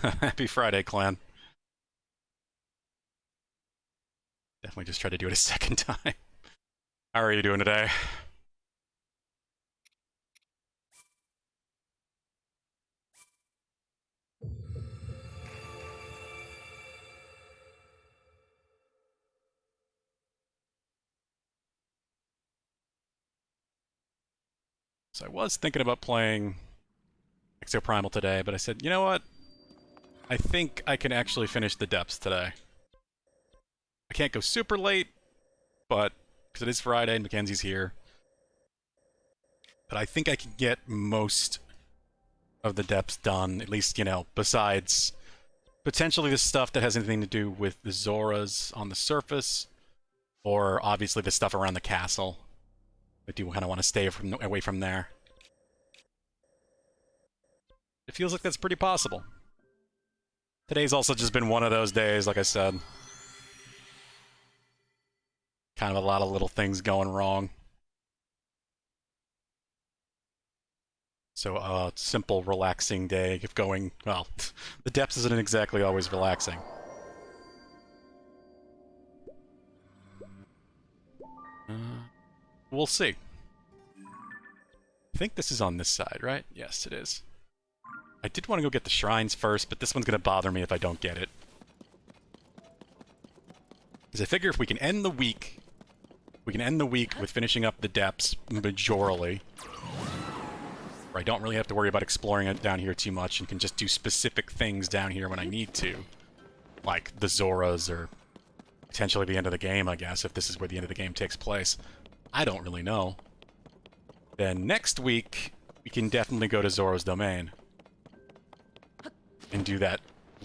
Happy Friday, clan. Definitely just tried to do it a second time. How are you doing today? So I was thinking about playing Exoprimal today, but I said, you know what? I think I can actually finish the depths today. I can't go super late, but because it is Friday and Mackenzie's here. But I think I can get most of the depths done, at least, besides potentially the stuff that has anything to do with the Zoras on the surface, or obviously the stuff around the castle. I do kind of want to stay away from there. It feels like that's pretty possible. Today's also just been one of those days, like I said. Kind of a lot of little things going wrong. So a simple, relaxing day of going, well, the depths isn't exactly always relaxing. We'll see. I think this is on this side, right? Yes, it is. I did want to go get the shrines first, but this one's going to bother me if I don't get it. Because I figure if we can end the week, with finishing up the depths majorly, where I don't really have to worry about exploring it down here too much and can just do specific things down here when I need to. Like the Zoras or potentially the end of the game, I guess, if this is where the end of the game takes place. I don't really know. Then next week, we can definitely go to Zora's Domain and do that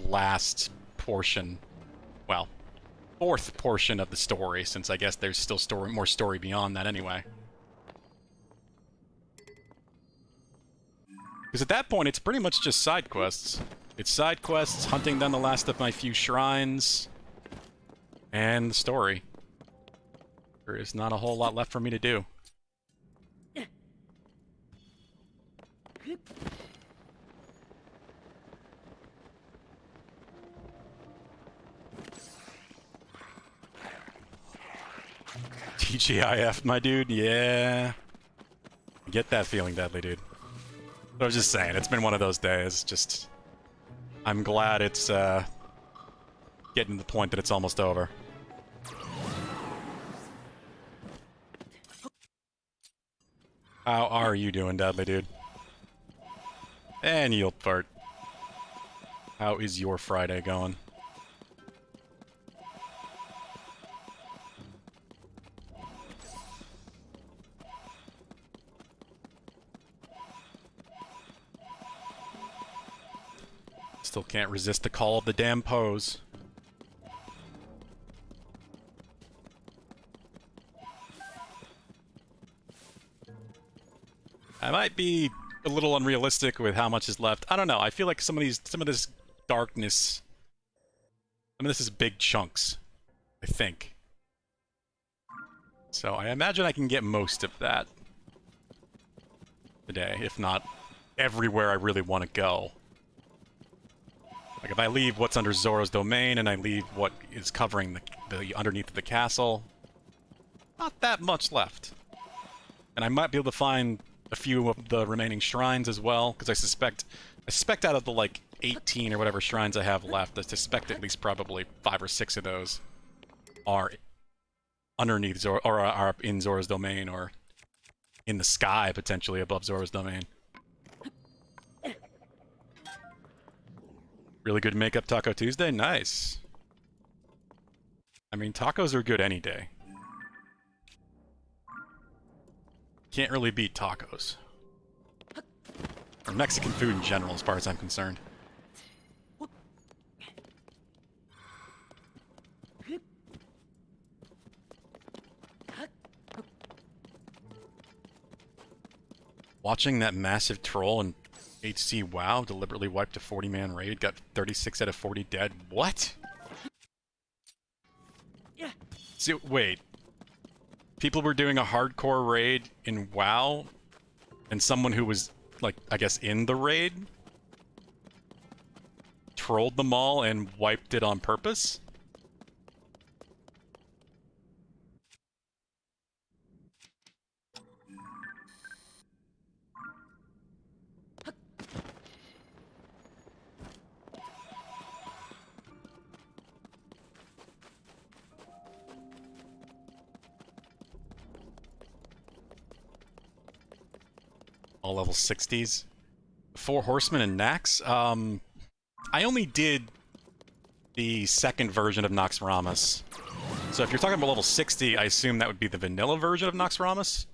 last portion, well, fourth portion of the story, since I guess there's still more story beyond that anyway. Because at that point, it's pretty much just side quests. It's side quests, hunting down the last of my few shrines, and the story. There is not a whole lot left for me to do. TGIF, my dude, yeah. I get that feeling, Deadly, dude. But I was just saying, it's been one of those days, just... I'm glad it's, getting to the point that it's almost over. How are you doing, Deadly, dude? And Yield Fart. How is your Friday going? Still can't resist the call of the damn pose. I might be a little unrealistic with how much is left. I don't know. I feel like some of this darkness, some of this is big chunks, I think. So I imagine I can get most of that today, if not everywhere I really want to go. Like, if I leave what's under Zora's Domain and I leave what is covering the underneath of the castle, not that much left. And I might be able to find a few of the remaining shrines as well, because I suspect out of the, like, 18 or whatever shrines I have left, I suspect at least probably 5 or 6 of those are underneath Zora, or are in Zora's Domain, or in the sky, potentially, above Zora's Domain. Really good makeup Taco Tuesday? Nice. I mean, tacos are good any day. Can't really beat tacos. Or Mexican food in general, as far as I'm concerned. Watching that massive troll in HC WoW deliberately wiped a 40-man raid, got 36 out of 40 dead. What? So, wait. People were doing a hardcore raid in WoW, and someone who was, like, I guess in the raid trolled them all and wiped it on purpose? All level 60s. Four Horsemen and Nax? I only did the second version of Naxxramas. So if you're talking about level 60, I assume that would be the vanilla version of Naxxramas?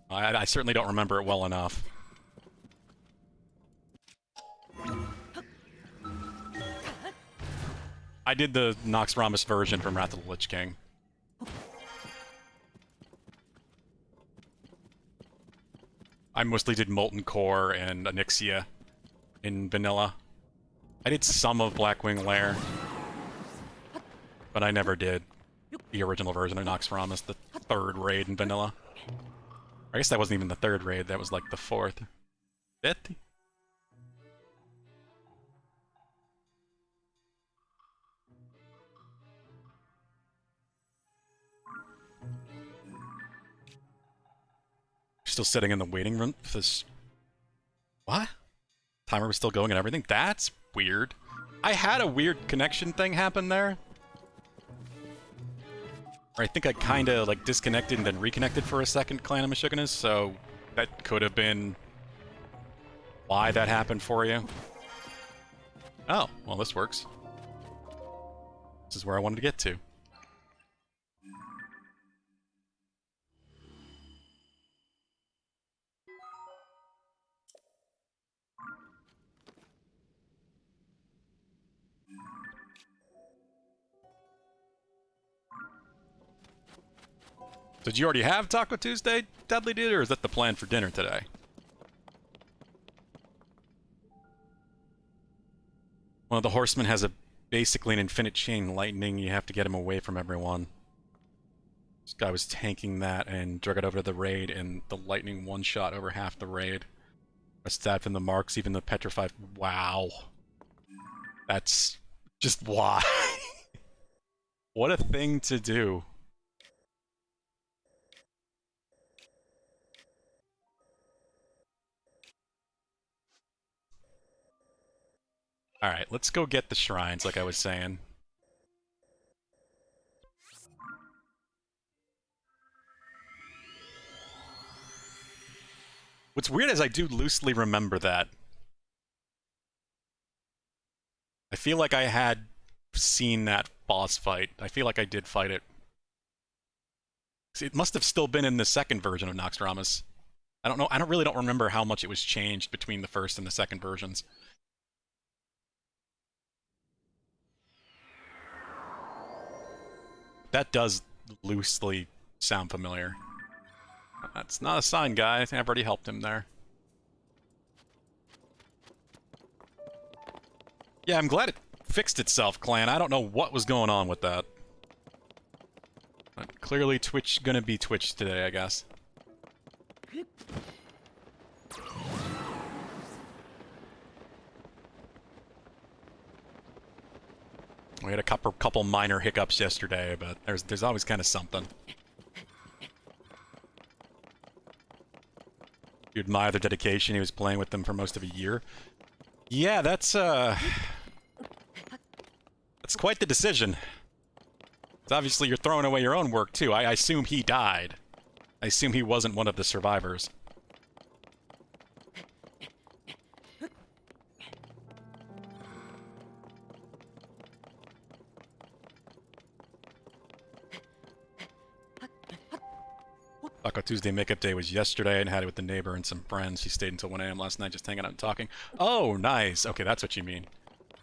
I certainly don't remember it well enough. I did the Naxxramas version from Wrath of the Lich King. I mostly did Molten Core and Onyxia in vanilla. I did some of Blackwing Lair, but I never did the original version of Naxxramas, the third raid in vanilla. I guess that wasn't even the third raid, that was like the fourth. Fifth? Still sitting in the waiting room for this. What? Timer was still going and everything? That's weird. I had a weird connection thing happen there. Or I think I kinda like disconnected and then reconnected for a second, Clan of Meshuggahs, so that could have been why that happened for you. Oh, well this works. This is where I wanted to get to. Did you already have Taco Tuesday, Deadly Dude, or is that the plan for dinner today? One of the horsemen has basically an infinite chain lightning. You have to get him away from everyone. This guy was tanking that and drug it over to the raid, and the lightning one-shot over half the raid. Aside from the marks, even the petrified. Wow. That's just why. What a thing to do. Alright, let's go get the shrines, like I was saying. What's weird is I do loosely remember that. I feel like I had seen that boss fight. I feel like I did fight it. It must have still been in the second version of Naxxramas. I don't know. I really don't remember how much it was changed between the first and the second versions. That does loosely sound familiar. That's not a sign, guy. I've already helped him there. Yeah, I'm glad it fixed itself, Clan. I don't know what was going on with that. But clearly Twitch gonna be Twitch today, I guess. We had a couple minor hiccups yesterday, but there's always kind of something. You admire their dedication. He was playing with them for most of a year. Yeah, that's quite the decision. It's obviously you're throwing away your own work too. I assume he died. I assume he wasn't one of the survivors. Taco Tuesday makeup day was yesterday and had it with the neighbor and some friends. She stayed until 1 a.m. last night just hanging out and talking. Oh, nice. Okay, that's what you mean.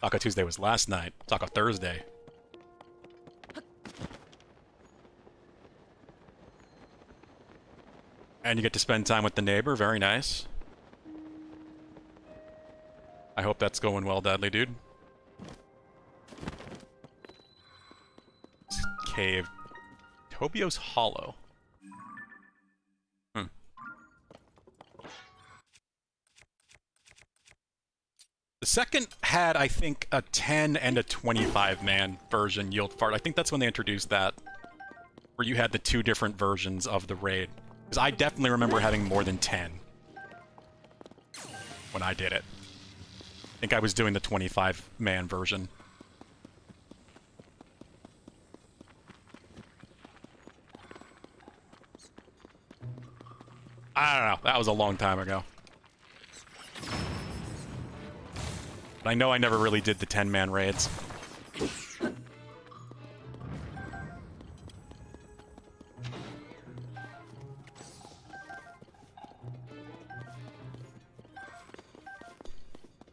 Taco Tuesday was last night. Taco Thursday. And you get to spend time with the neighbor. Very nice. I hope that's going well, Deadly Dude. This cave. Tobio's Hollow. The second had, I think, a 10 and a 25-man version, Yield Fart. I think that's when they introduced that, where you had the two different versions of the raid. Because I definitely remember having more than 10 when I did it. I think I was doing the 25-man version. I don't know. That was a long time ago. But I know I never really did the 10-man raids.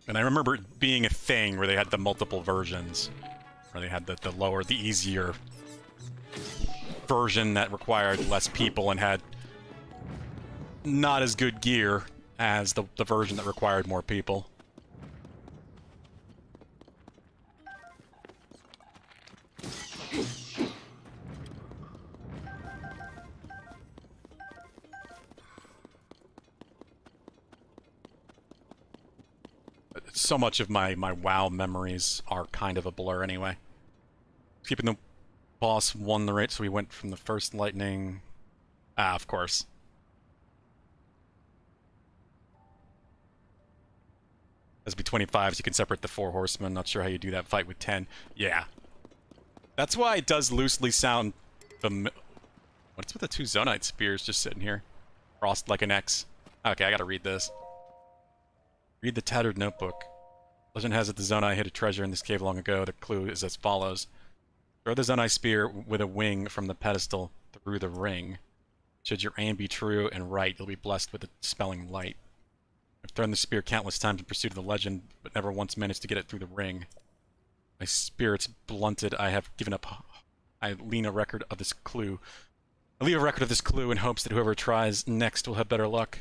And I remember it being a thing where they had the multiple versions. Where they had the lower, the easier version that required less people and had not as good gear as the version that required more people. So much of my WoW memories are kind of a blur anyway. Keeping the boss won the raid, so we went from the first lightning... Ah, of course. As be 25s, you can separate the 4 horsemen. Not sure how you do that fight with 10. Yeah. That's why it does loosely sound... What's with the 2 Zonite spears just sitting here? Crossed like an X. Okay, I gotta read this. Read the tattered notebook. Legend has it the Zonai hid a treasure in this cave long ago. The clue is as follows. Throw the Zonai spear with a wing from the pedestal through the ring. Should your aim be true and right, you'll be blessed with a dispelling light. I've thrown the spear countless times in pursuit of the legend, but never once managed to get it through the ring. My spirit's blunted. I have given up. I leave a record of this clue. I leave a record of this clue in hopes that whoever tries next will have better luck.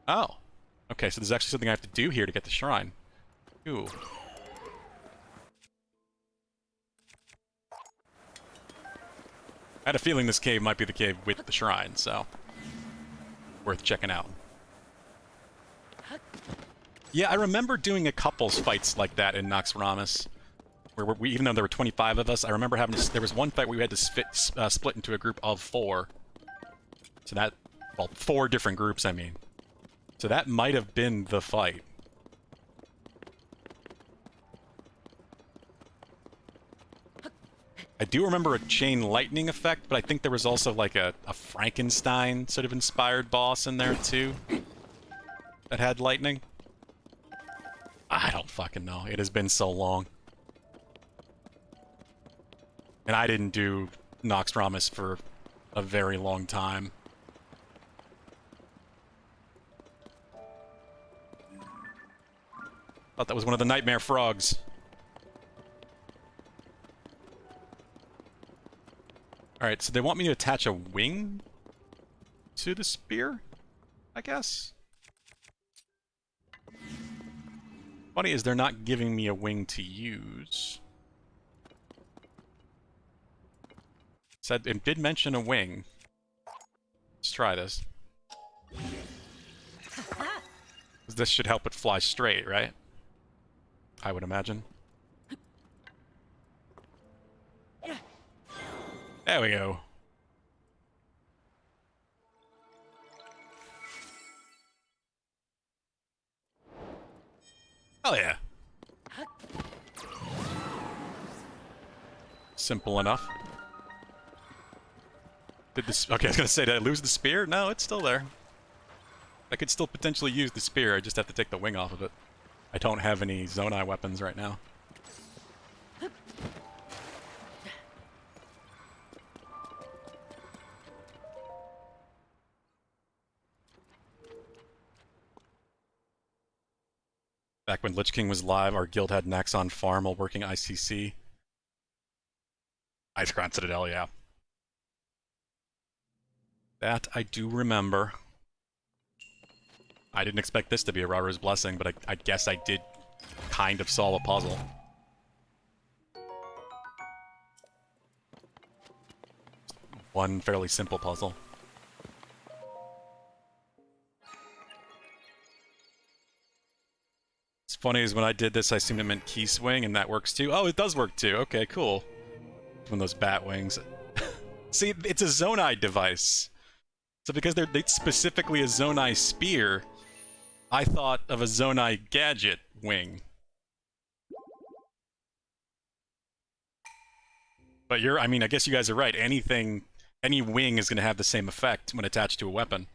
Oh. Okay, so there's actually something I have to do here to get the shrine. Ooh. I had a feeling this cave might be the cave with the shrine, so... worth checking out. Yeah, I remember doing a couples fights like that in Nox Ramus. Where we, even though there were 25 of us, I remember having to... There was one fight where we had to split into a group of 4. So that... Well, 4 different groups, I mean. So that might have been the fight. I do remember a chain lightning effect, but I think there was also like a Frankenstein sort of inspired boss in there too. That had lightning. I don't fucking know. It has been so long. And I didn't do Nox Ramus for a very long time. Thought that was one of the nightmare frogs. Alright, so they want me to attach a wing to the spear, I guess? Funny is they're not giving me a wing to use. Said it did mention a wing. Let's try this. This should help it fly straight, right? I would imagine. There we go. Hell yeah. Simple enough. Did this... Okay, I was gonna say, did I lose the spear? No, it's still there. I could still potentially use the spear, I just have to take the wing off of it. I don't have any Zonai weapons right now. Back when Lich King was live, our guild had Naxxon farm while working ICC. Icecrown Citadel, yeah. That I do remember. I didn't expect this to be a Raru's Blessing, but I guess I did kind of solve a puzzle. One fairly simple puzzle. What's funny is when I did this, I assumed it meant key swing, and that works too. Oh, it does work too. Okay, cool. One of those bat wings. See, it's a Zonai device. So because they're specifically a Zonai spear, I thought of a Zonai gadget wing. But I mean, I guess you guys are right. Any wing is going to have the same effect when attached to a weapon.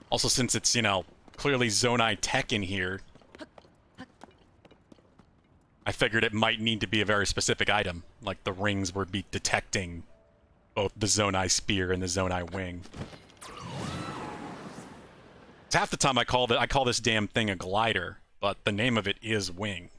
Also, since it's, you know, clearly Zonai tech in here, I figured it might need to be a very specific item, like the rings would be detecting both the Zonai spear and the Zonai wing. It's half the time I call this damn thing a glider, but the name of it is wing.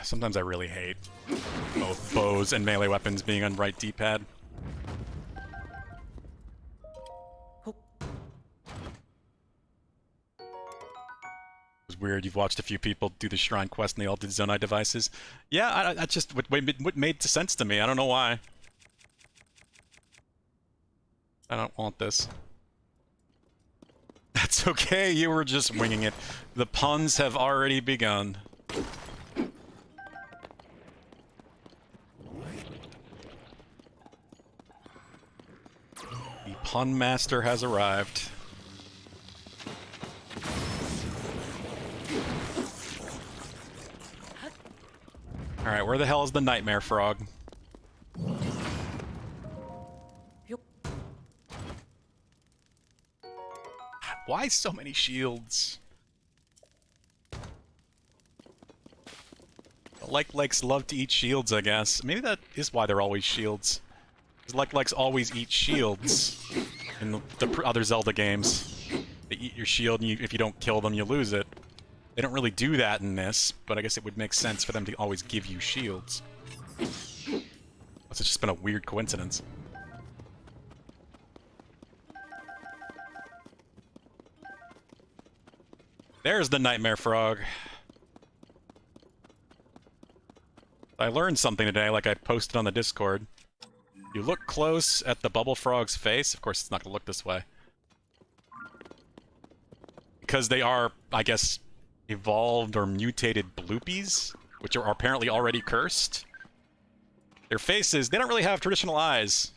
Sometimes I really hate both bows and melee weapons being on right D-pad. It's weird, you've watched a few people do the Shrine Quest and they all did Zonai devices. Yeah, that's just what made sense to me. I don't know why. I don't want this. That's okay, you were just winging it. The puns have already begun. The pun master has arrived. Alright, where the hell is the Nightmare Frog? Why so many shields? Like-likes love to eat shields, I guess. Maybe that is why they're always shields. Because like-likes always eat shields in the other Zelda games. They eat your shield, and if you don't kill them, you lose it. They don't really do that in this, but I guess it would make sense for them to always give you shields. It's just been a weird coincidence. There's the Nightmare Frog. I learned something today, like I posted on the Discord. You look close at the Bubble Frog's face. Of course, it's not going to look this way. Because they are, I guess, evolved or mutated bloopies, which are apparently already cursed. Their faces, they don't really have traditional eyes.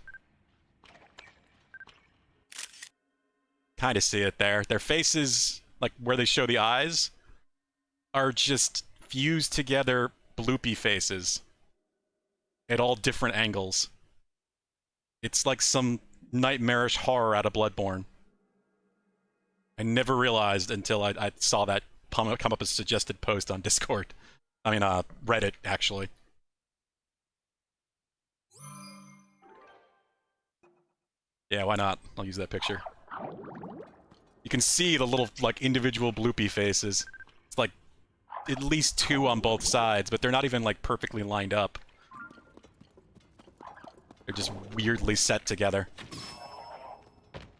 Kind of see it there. Their faces, like where they show the eyes, are just fused together bloopy faces at all different angles. It's like some nightmarish horror out of Bloodborne. I never realized until I saw that come up as a suggested post on Discord. I mean, Reddit, actually. Yeah, why not? I'll use that picture. You can see the little, like, individual bloopy faces. It's like at least two on both sides, but they're not even, like, perfectly lined up. They're just weirdly set together.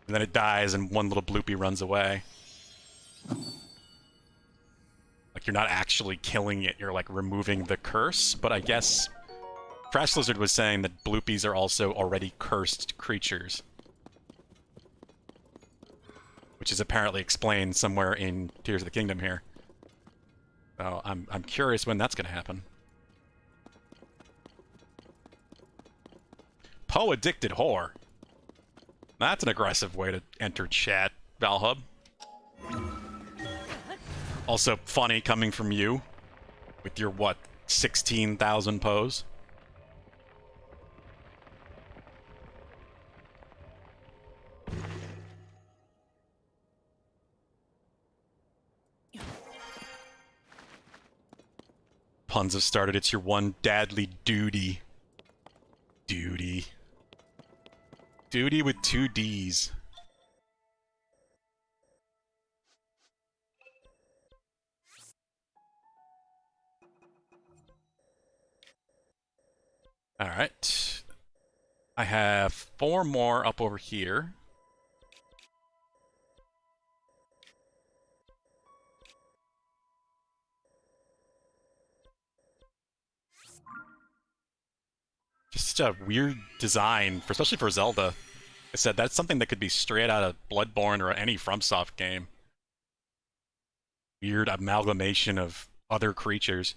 And then it dies and one little bloopy runs away. Like, you're not actually killing it, you're, like, removing the curse, but I guess Crash Lizard was saying that bloopies are also already cursed creatures. Which is apparently explained somewhere in Tears of the Kingdom here. So I'm curious when that's going to happen. Poe-addicted whore. That's an aggressive way to enter chat, Valhub. Also funny coming from you. With your, what, 16,000 Poes? Puns have started. It's your one dadly duty. Duty. Duty with two Ds. Alright. I have 4 more up over here. Just such a weird design, especially for Zelda. I said that's something that could be straight out of Bloodborne or any FromSoft game. Weird amalgamation of other creatures.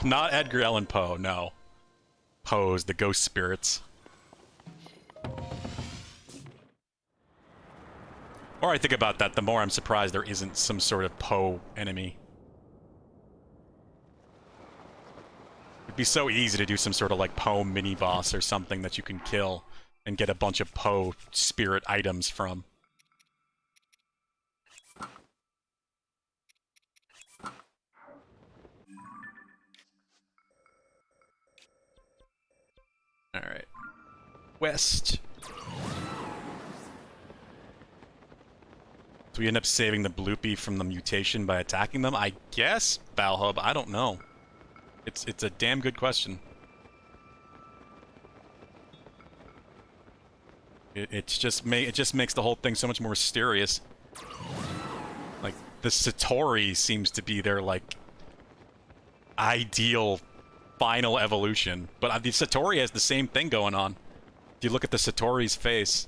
Not Edgar Allan Poe, no. Poe's the ghost spirits. The more I think about that, the more I'm surprised there isn't some sort of Poe enemy. It'd be so easy to do some sort of like Poe mini-boss or something that you can kill and get a bunch of Poe spirit items from. Alright. West. So we end up saving the Bloopy from the mutation by attacking them? I guess, Valhub, I don't know. It's a damn good question. It just makes the whole thing so much more mysterious. Like, the Satori seems to be their, like, ideal final evolution. But the Satori has the same thing going on. If you look at the Satori's face,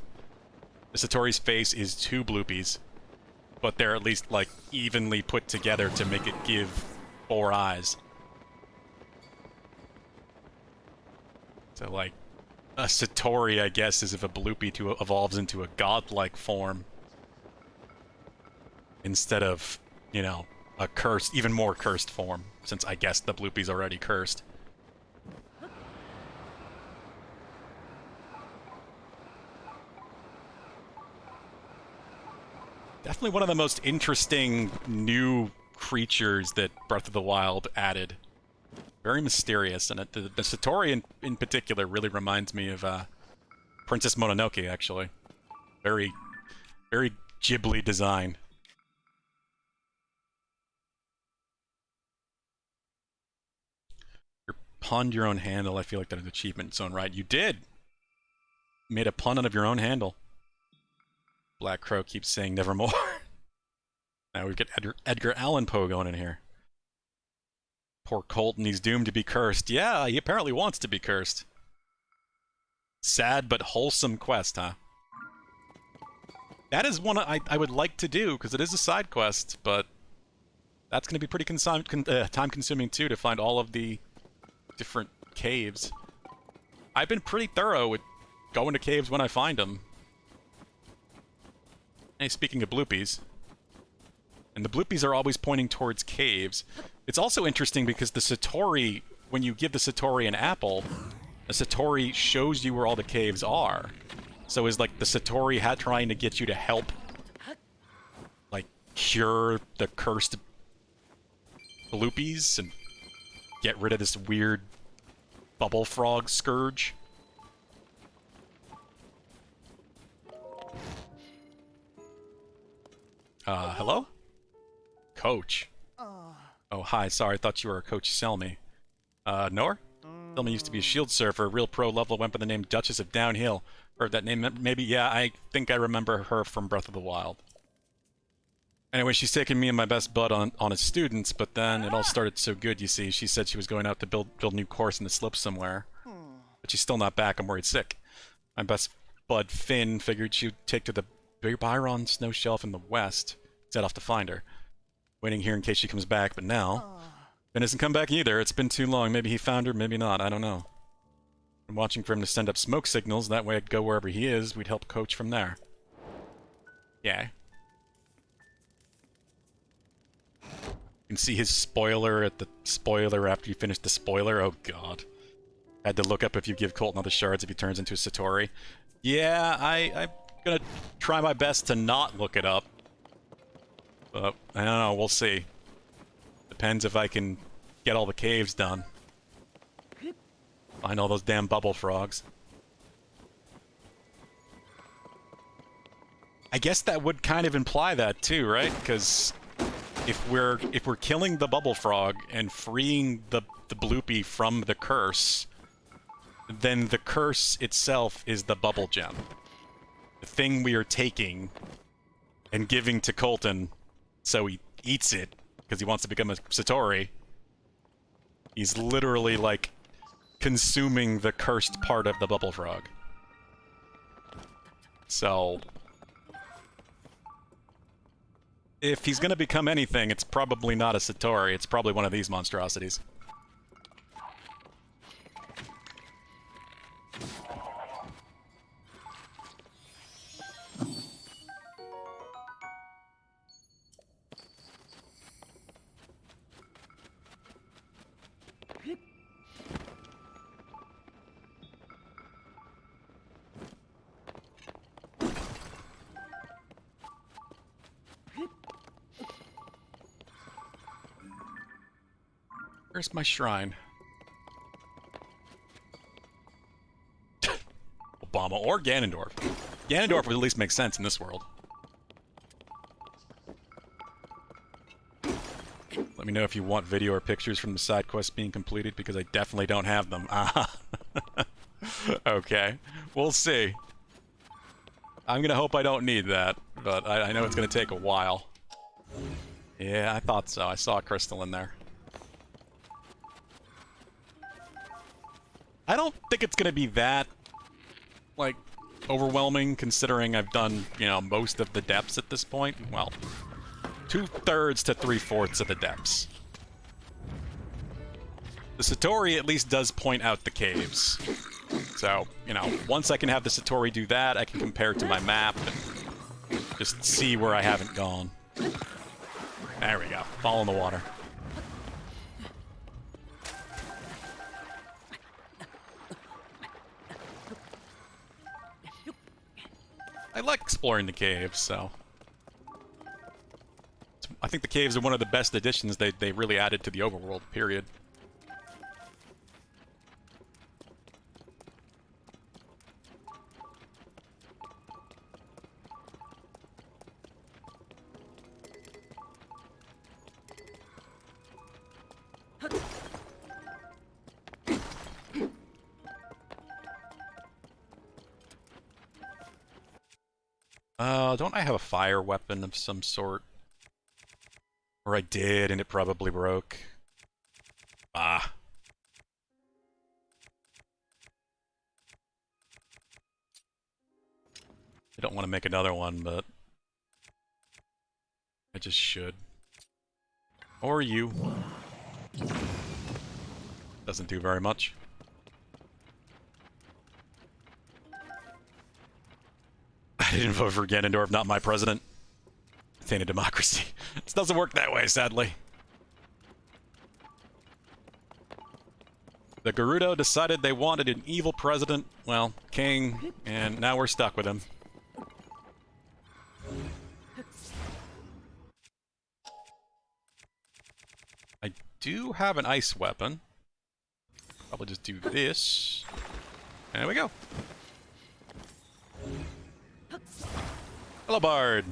the Satori's face is 2 Bloopies. But they're at least, like, evenly put together to make it give 4 eyes. So, like, a Satori, I guess, is if a Bloopy evolves into a godlike form. Instead of, you know, a cursed, even more cursed form. Since I guess the Bloopy's already cursed. Definitely one of the most interesting new creatures that Breath of the Wild added. Very mysterious, and the Satori in particular really reminds me of Princess Mononoke, actually. Very, very Ghibli design. You punned your own handle. I feel like that is an achievement in its own right. You did! You made a pun out of your own handle. Black Crow keeps saying nevermore. Now we get Edgar Allan Poe going in here. Poor Colton, he's doomed to be cursed. Yeah, he apparently wants to be cursed. Sad but wholesome quest, huh? That is one I would like to do, because it is a side quest, but that's going to be pretty time-consuming, too, to find all of the different caves. I've been pretty thorough with going to caves when I find them. Hey, speaking of Bloopies, and the Bloopies are always pointing towards caves. It's also interesting because the Satori, when you give the Satori an apple, the Satori shows you where all the caves are. So is, like, the Satori trying to get you to help, like, cure the cursed Bloopies and get rid of this weird bubble frog scourge? Hello? Coach. Oh, hi, sorry, I thought you were Coach Selmy. Nor? Selmy used to be a shield surfer, a real pro level, went by the name Duchess of Downhill. Heard that name, maybe, yeah, I think I remember her from Breath of the Wild. Anyway, she's taken me and my best bud on as students, but then it all started so good, you see. She said she was going out to build a new course in the slopes somewhere. But she's still not back, I'm worried sick. My best bud, Finn, figured she'd take to the Byron snow shelf in the west. Set off to find her. Waiting here in case she comes back, but now... Finn hasn't come back either. It's been too long. Maybe he found her, maybe not. I don't know. I'm watching for him to send up smoke signals. That way I'd go wherever he is. We'd help Coach from there. Yeah. You can see his spoiler at the spoiler after you finish the spoiler. Oh, God. Had to look up if you give Colton all the shards if he turns into a Satori. Yeah, I'm gonna try my best to not look it up. But, I don't know. We'll see. Depends if I can get all the caves done. Find all those damn bubble frogs. I guess that would kind of imply that too, right? Because if we're killing the bubble frog and freeing the bloopy from the curse, then the curse itself is the bubble gem. The thing we are taking and giving to Colton so he eats it because he wants to become a Satori. He's literally, like, consuming the cursed part of the bubble frog. So if he's gonna become anything, it's probably not a Satori, it's probably one of these monstrosities. Where's my shrine? Obama or Ganondorf. Ganondorf would at least make sense in this world. Let me know if you want video or pictures from the side quests being completed, because I definitely don't have them. Okay, we'll see. I'm gonna hope I don't need that, but I know it's gonna take a while. Yeah, I thought so. I saw a crystal in there. I don't think it's gonna be that, like, overwhelming, considering I've done, you know, most of the depths at this point. Well, 2/3 to 3/4 of the depths. The Satori at least does point out the caves. So, you know, once I can have the Satori do that, I can compare it to my map and just see where I haven't gone. There we go. Fall in the water. I like exploring the caves, so... I think the caves are one of the best additions they really added to the overworld, period. Don't I have a fire weapon of some sort? Or I did, and it probably broke. Ah. I don't want to make another one, but... I just should. Or you. Doesn't do very much. I didn't vote for Ganondorf, not my president. It ain't a democracy. This doesn't work that way, sadly. The Gerudo decided they wanted an evil president, well, king, and now we're stuck with him. I do have an ice weapon. Probably just do this. There we go. Hello, Bard.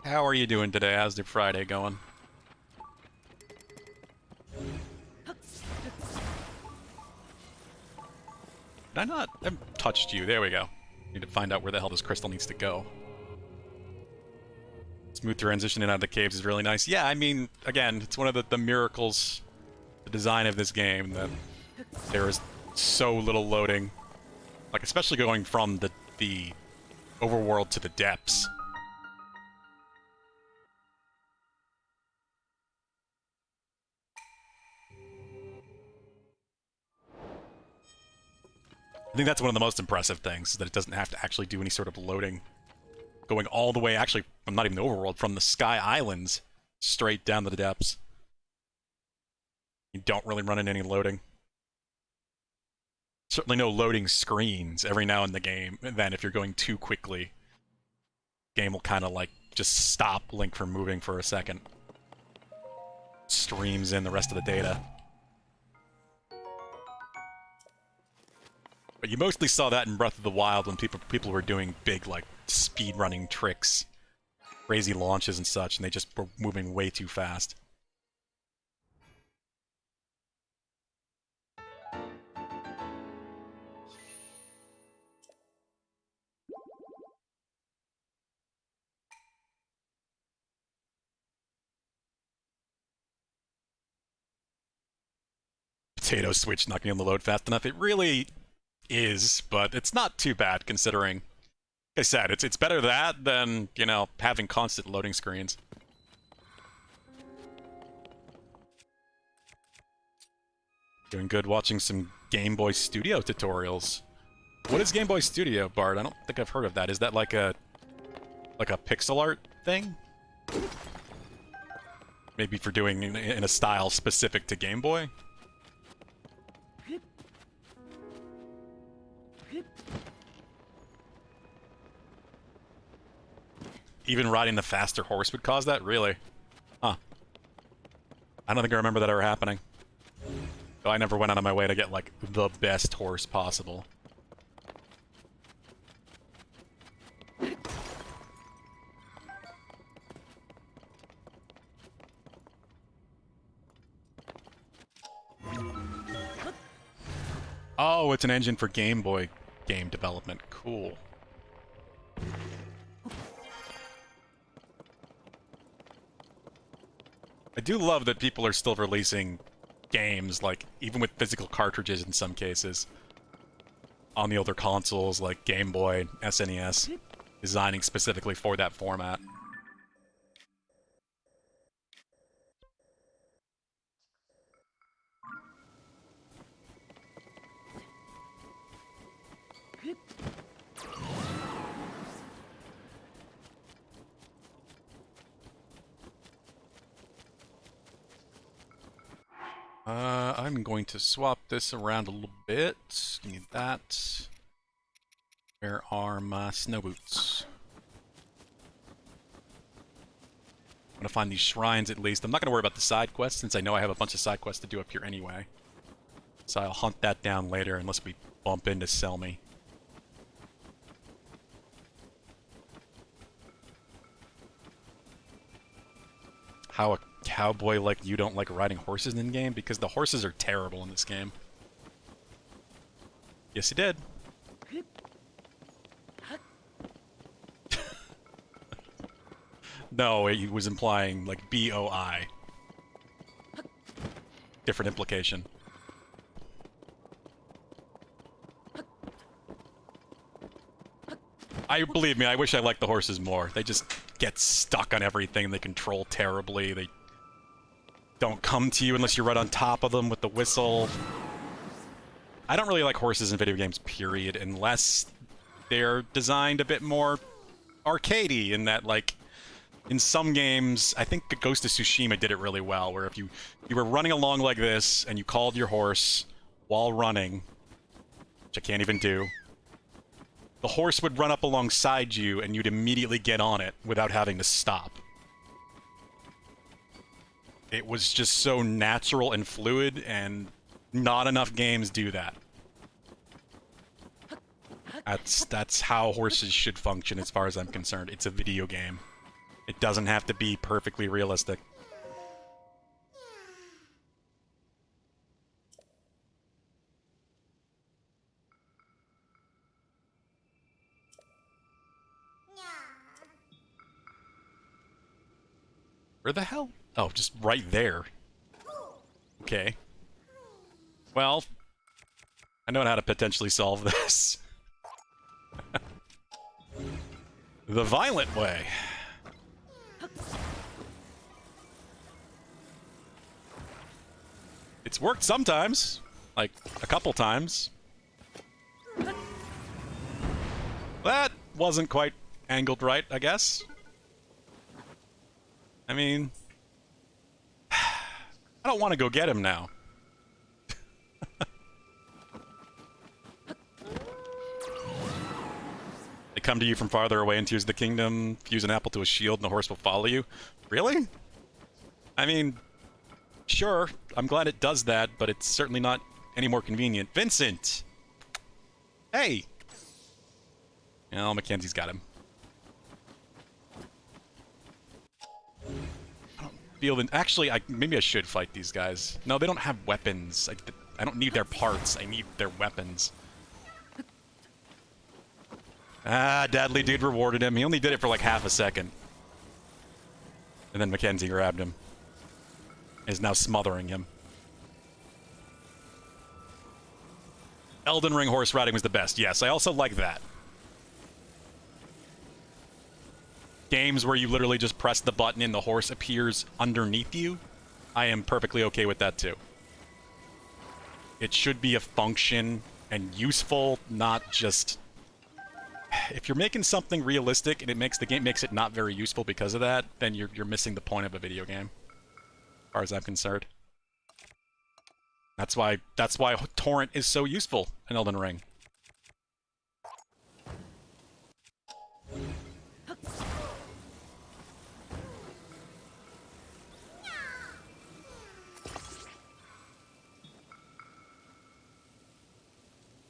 How are you doing today? How's your Friday going? Did I not? I haven't touched you. There we go. Need to find out where the hell this crystal needs to go. Smooth transition in and out of the caves is really nice. Yeah, I mean, again, it's one of the miracles, the design of this game, that there is so little loading. Like, especially going from the overworld to the depths. I think that's one of the most impressive things, is that it doesn't have to actually do any sort of loading. Going all the way, actually, from not even the overworld, from the Sky Islands straight down to the depths. You don't really run into any loading. Certainly no loading screens every now in the game. And then if you're going too quickly, the game will kind of like just stop Link from moving for a second. Streams in the rest of the data. But you mostly saw that in Breath of the Wild when people were doing big, like, speed-running tricks, crazy launches and such, and they just were moving way too fast. Potato Switch not getting on the load fast enough. It really is, but it's not too bad considering. Like I said, it's better that than, you know, having constant loading screens. Doing good watching some Game Boy Studio tutorials. What is Game Boy Studio, Bart? I don't think I've heard of that. Is that like a pixel art thing? Maybe for doing in a style specific to Game Boy? Even riding the faster horse would cause that? Really? Huh. I don't think I remember that ever happening. So I never went out of my way to get, like, the best horse possible. Oh, it's an engine for Game Boy game development. Cool. I do love that people are still releasing games, like, even with physical cartridges in some cases, on the older consoles, like Game Boy, SNES, designing specifically for that format. I'm going to swap this around a little bit. Need that. Where are my snow boots? I'm gonna find these shrines at least. I'm not gonna worry about the side quests since I know I have a bunch of side quests to do up here anyway. So I'll hunt that down later unless we bump into Selmy. How a cowboy like you don't like riding horses in game? Because the horses are terrible in this game. Yes, he did. No, he was implying, like, B-O-I. Different implication. Believe me, I wish I liked the horses more. They just get stuck on everything, they control terribly, they don't come to you unless you're right on top of them with the whistle. I don't really like horses in video games, period, unless they're designed a bit more arcadey in that, like, in some games, I think Ghost of Tsushima did it really well, where if you were running along like this, and you called your horse while running, which I can't even do, the horse would run up alongside you, and you'd immediately get on it without having to stop. It was just so natural and fluid, and not enough games do that. That's how horses should function as far as I'm concerned. It's a video game. It doesn't have to be perfectly realistic. Where the hell? Oh, just right there. Okay. Well, I know how to potentially solve this. The violent way. It's worked sometimes. Like, a couple times. That wasn't quite angled right, I guess. I mean... I don't want to go get him now. They come to you from farther away and use the kingdom, fuse an apple to a shield, and the horse will follow you. Really? I mean, sure, I'm glad it does that, but it's certainly not any more convenient. Vincent! Hey! Oh, Mackenzie's got him. I don't feel the... Actually, maybe I should fight these guys. No, they don't have weapons. I don't need their parts. I need their weapons. Ah, Deadly Dude rewarded him. He only did it for like half a second. And then Mackenzie grabbed him. Is now smothering him. Elden Ring horse riding was the best. Yes, I also like that. Games where you literally just press the button and the horse appears underneath you, I am perfectly okay with that too. It should be a function and useful, not just... If you're making something realistic and it makes the game makes it not very useful because of that, then you're missing the point of a video game, as far as I'm concerned. That's why Torrent is so useful in Elden Ring.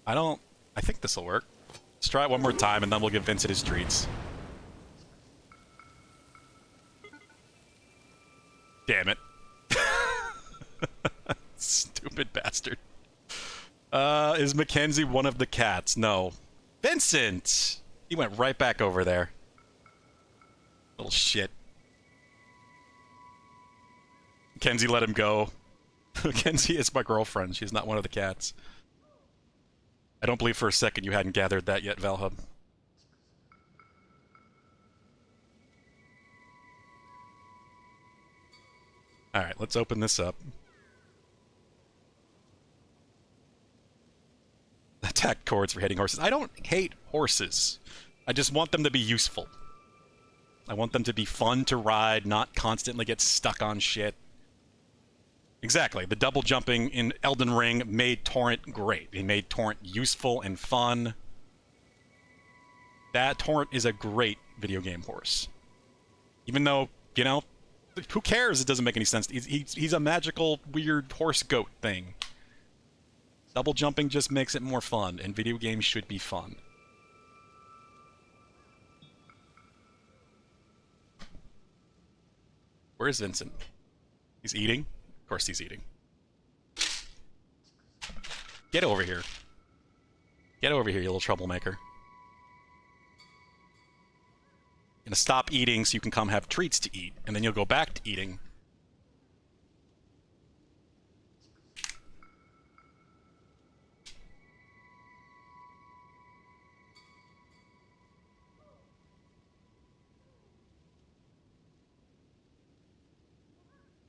I think this'll work. Let's try it one more time and then we'll give Vincent his treats. Damn it. Stupid bastard. Is Mackenzie one of the cats? No. Vincent! He went right back over there. Little shit. Mackenzie let him go. Mackenzie is my girlfriend. She's not one of the cats. I don't believe for a second you hadn't gathered that yet, Valhub. Alright, let's open this up. Attack cords for hitting horses. I don't hate horses. I just want them to be useful. I want them to be fun to ride, not constantly get stuck on shit. Exactly. The double jumping in Elden Ring made Torrent great. It made Torrent useful and fun. That Torrent is a great video game horse. Even though, you know, who cares? It doesn't make any sense. He's a magical, weird horse goat thing. Double jumping just makes it more fun, and video games should be fun. Where is Vincent? He's eating? Of course he's eating. Get over here. Get over here, you little troublemaker. You're gonna stop eating so you can come have treats to eat, and then you'll go back to eating.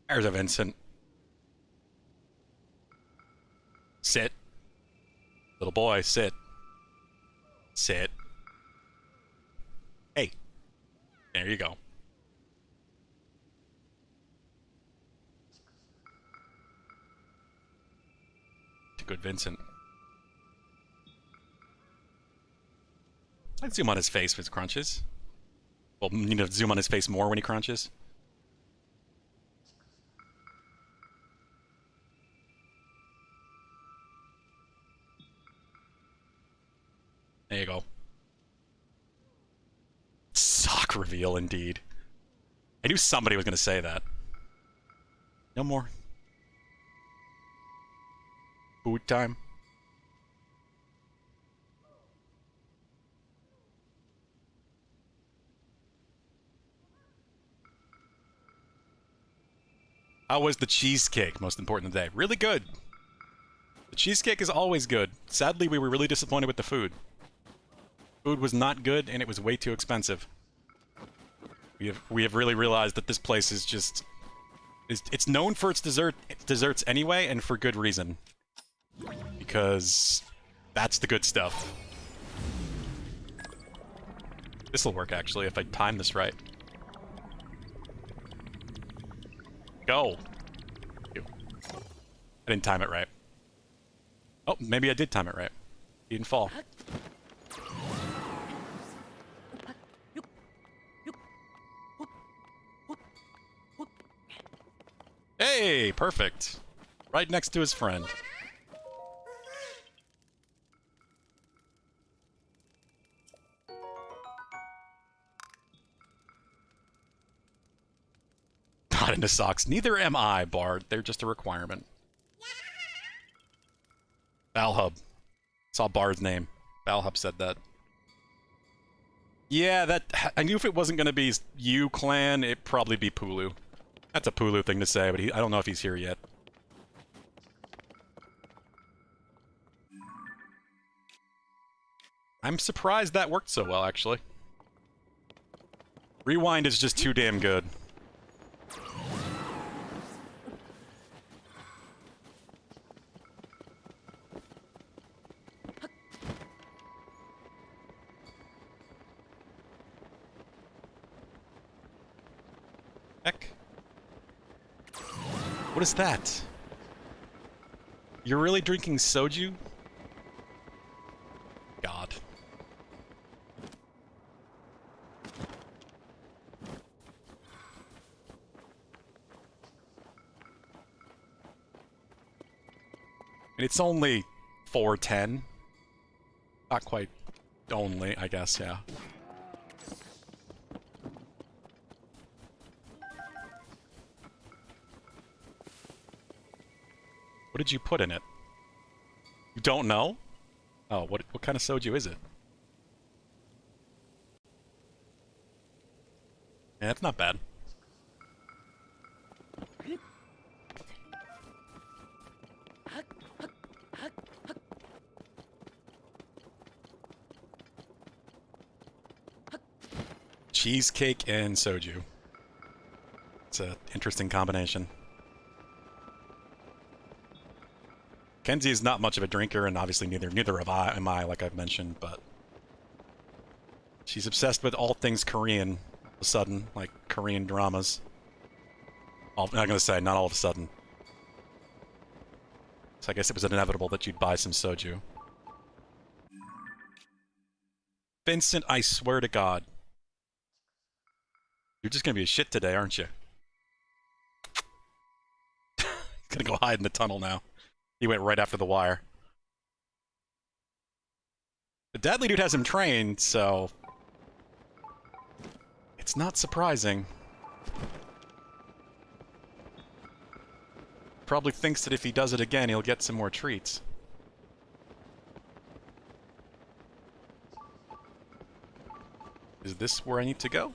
There's a Vincent. Sit. Little boy, sit. Sit. Hey. There you go. Good Vincent. I'd zoom on his face with crunches. Well, you need to zoom on his face more when he crunches. There you go. Sock reveal, indeed. I knew somebody was going to say that. No more. Food time. How was the cheesecake, most important today? Really good. The cheesecake is always good. Sadly, we were really disappointed with the food. Food was not good, and it was way too expensive. We have really realized that this place is just... It's known for its desserts anyway, and for good reason. Because that's the good stuff. This'll work, actually, if I time this right. Go! I didn't time it right. Oh, maybe I did time it right. He didn't fall. Hey, perfect. Right next to his friend. not into socks. Neither am I, Bard. They're just a requirement. Valhub. Saw Bard's name. Valhub said that. Yeah, that... I knew if it wasn't gonna be you, clan, it'd probably be Pulu. That's a Pulu thing to say, but I don't know if he's here yet. I'm surprised that worked so well, actually. Rewind is just too damn good. Heck. What is that? You're really drinking soju? God. And it's only 4:10. Not quite only, I guess, yeah. What did you put in it? You don't know? Oh, what kind of soju is it? Yeah, that's not bad. Cheesecake and soju. It's an interesting combination. Kenzie is not much of a drinker, and obviously neither am I, like I've mentioned, but she's obsessed with all things Korean all of a sudden, like Korean dramas. I'm not gonna say, not all of a sudden. So I guess it was inevitable that you'd buy some soju. Vincent, I swear to God. You're just gonna be a shit today, aren't you? Gonna go hide in the tunnel now. He went right after the wire. The Deadly Dude has him trained, so... it's not surprising. Probably thinks that if he does it again, he'll get some more treats. Is this where I need to go?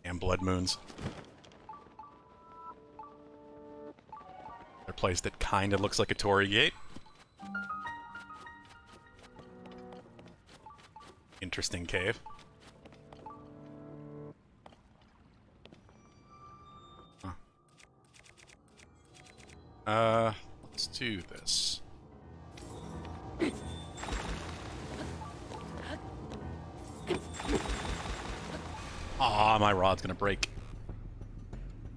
And blood moons. A place that kinda looks like a Torii gate. Interesting cave. Huh. Let's do this. Aw, my rod's gonna break.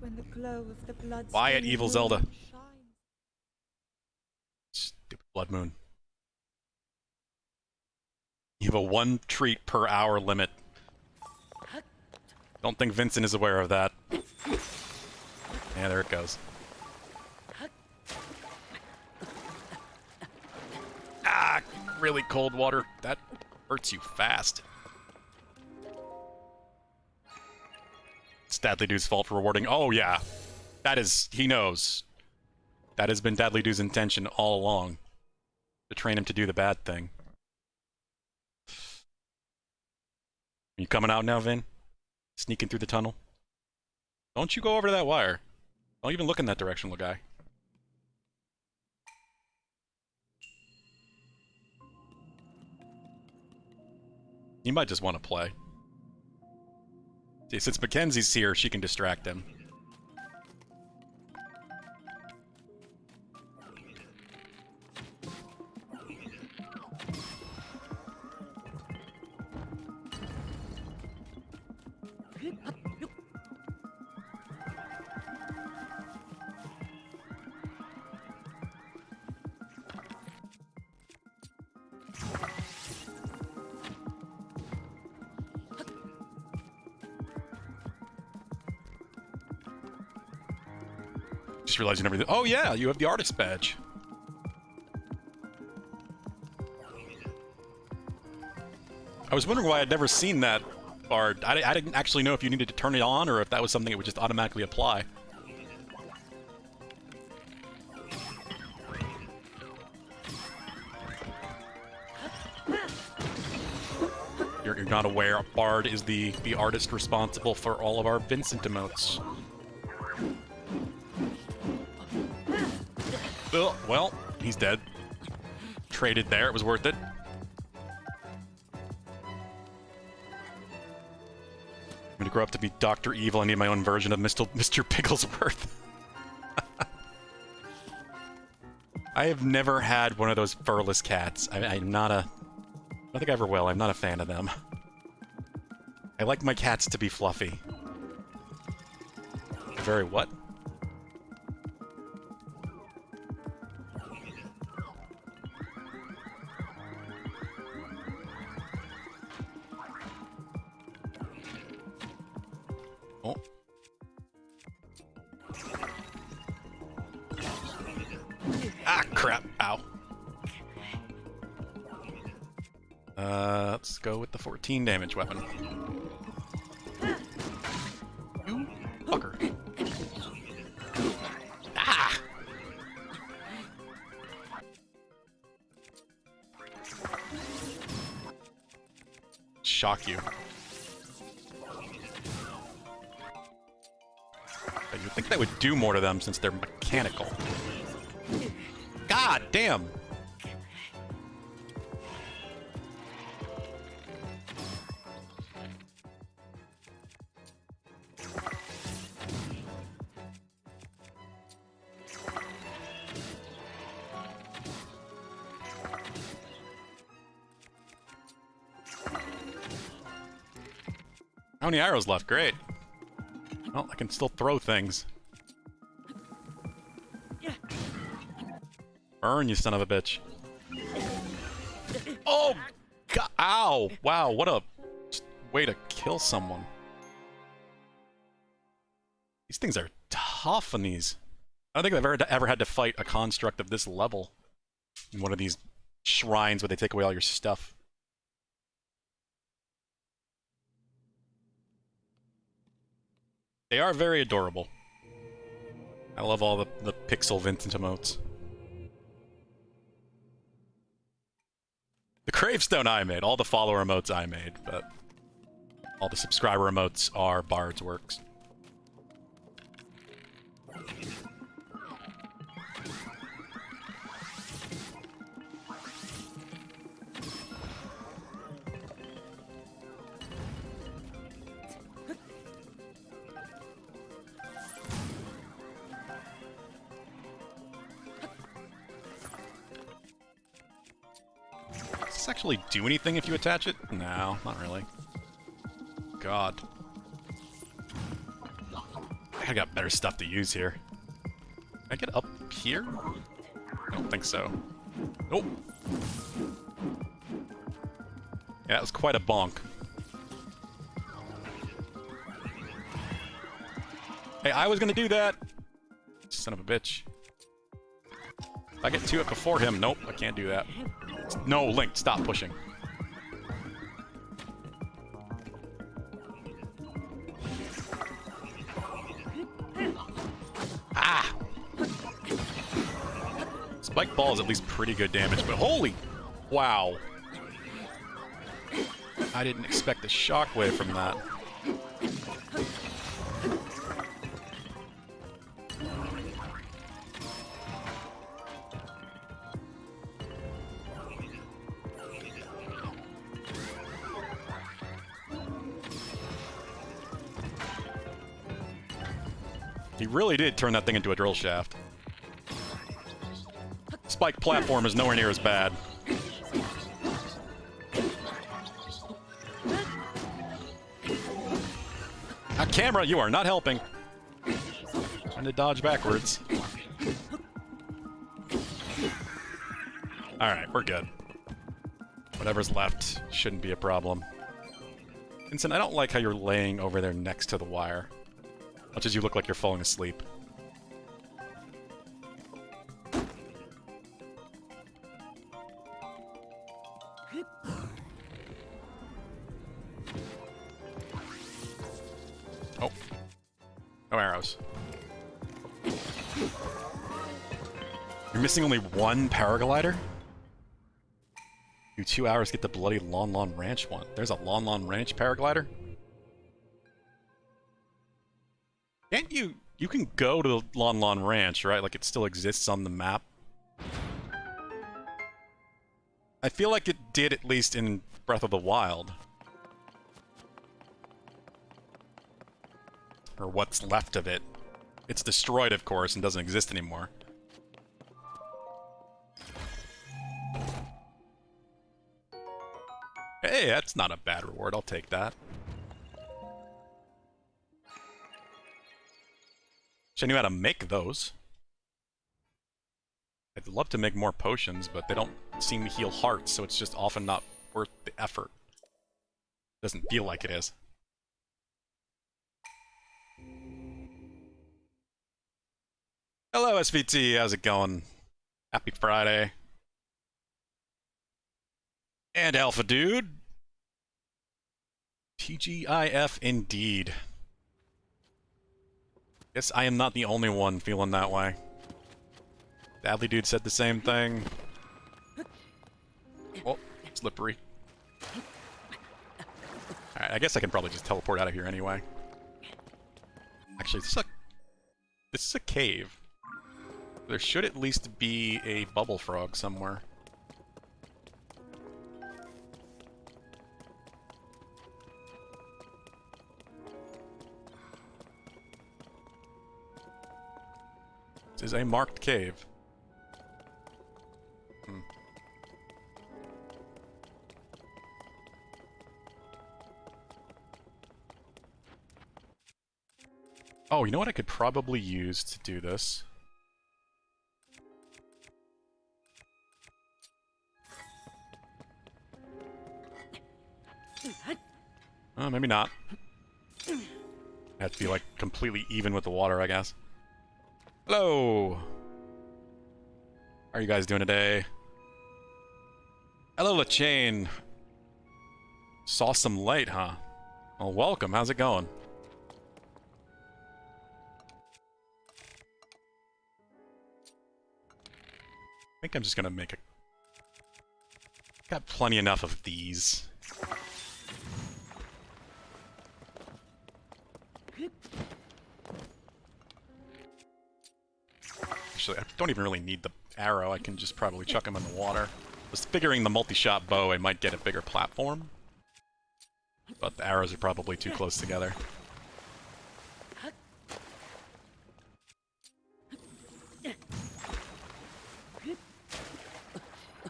When the glow of the blood Quiet, evil Zelda. Shines. Stupid blood moon. You have a 1 treat per hour limit. Don't think Vincent is aware of that. Yeah, there it goes. Ah, really cold water. That hurts you fast. It's Dadly Dude's fault for rewarding. Oh, yeah. That is... he knows. That has been Dadly Dude's intention all along. To train him to do the bad thing. You coming out now, Vin? Sneaking through the tunnel? Don't you go over to that wire. Don't even look in that direction, little guy. You might just want to play. See, since Mackenzie's here, she can distract him. Just realized you never... oh yeah, you have the artist badge. I was wondering why I'd never seen that bard. I didn't actually know if you needed to turn it on or if that was something it would just automatically apply. You're not aware, Bard is the artist responsible for all of our Vincent emotes. Oh, well, he's dead. Traded there, it was worth it. I'm gonna grow up to be Dr. Evil. I need my own version of Mr. Pigglesworth. I have never had one of those furless cats. I'm not a... I don't think I ever will. I'm not a fan of them. I like my cats to be fluffy. Very what? Oh. Ah, crap. Ow. Let's go with the 14 damage weapon. You fucker. Ah! Shock you. You would think that would do more to them since they're mechanical. God damn! How many arrows left? Great. Well, I can still throw things. Burn, you son of a bitch. Oh! God, ow! Wow, what a way to kill someone. These things are tough on these. I don't think I've ever had to fight a construct of this level in one of these shrines where they take away all your stuff. They are very adorable. I love all the pixel Vincent emotes. The Gravestone I made, all the follower emotes I made, but all the subscriber emotes are Bard's works. Does this actually do anything if you attach it? No, not really. God. I got better stuff to use here. Can I get up here? I don't think so. Nope. Yeah, that was quite a bonk. Hey, I was gonna do that! Son of a bitch. If I get to it before him, nope, I can't do that. No, Link, stop pushing. Ah! Spike Ball is at least pretty good damage, but holy... Wow. I didn't expect a shockwave from that. He really did turn that thing into a drill shaft. Spike platform is nowhere near as bad. Camera, you are not helping. Trying to dodge backwards. Alright, we're good. Whatever's left shouldn't be a problem. Vincent, I don't like how you're laying over there next to the wire. Much as you look like you're falling asleep. Oh. No arrows. You're missing only one paraglider? You 2 hours get the bloody Lon Lon Ranch one. There's a Lon Lon Ranch paraglider? Can't you... You can go to Lon Lon Ranch, right? Like, it still exists on the map. I feel like it did, at least in Breath of the Wild. Or what's left of it. It's destroyed, of course, and doesn't exist anymore. Hey, that's not a bad reward. I'll take that. Wish I knew how to make those. I'd love to make more potions, but they don't seem to heal hearts, so it's just often not worth the effort. Doesn't feel like it is. Hello, SVT. How's it going? Happy Friday. And Alpha Dude. TGIF indeed. Guess I am not the only one feeling that way. Dadley Dude said the same thing. Oh, slippery. Alright, I guess I can probably just teleport out of here anyway. Actually, this is a cave. There should at least be a bubble frog somewhere. This is a marked cave. Oh, you know what I could probably use to do this? Maybe not. I have to be, like, completely even with the water, I guess. Hello! How are you guys doing today? Hello, LaChain! Saw some light, huh? Well, welcome. How's it going? I think I'm just gonna make a... Got plenty enough of these. Actually, I don't even really need the arrow. I can just probably chuck them in the water. I was figuring the multi-shot bow, I might get a bigger platform. But the arrows are probably too close together.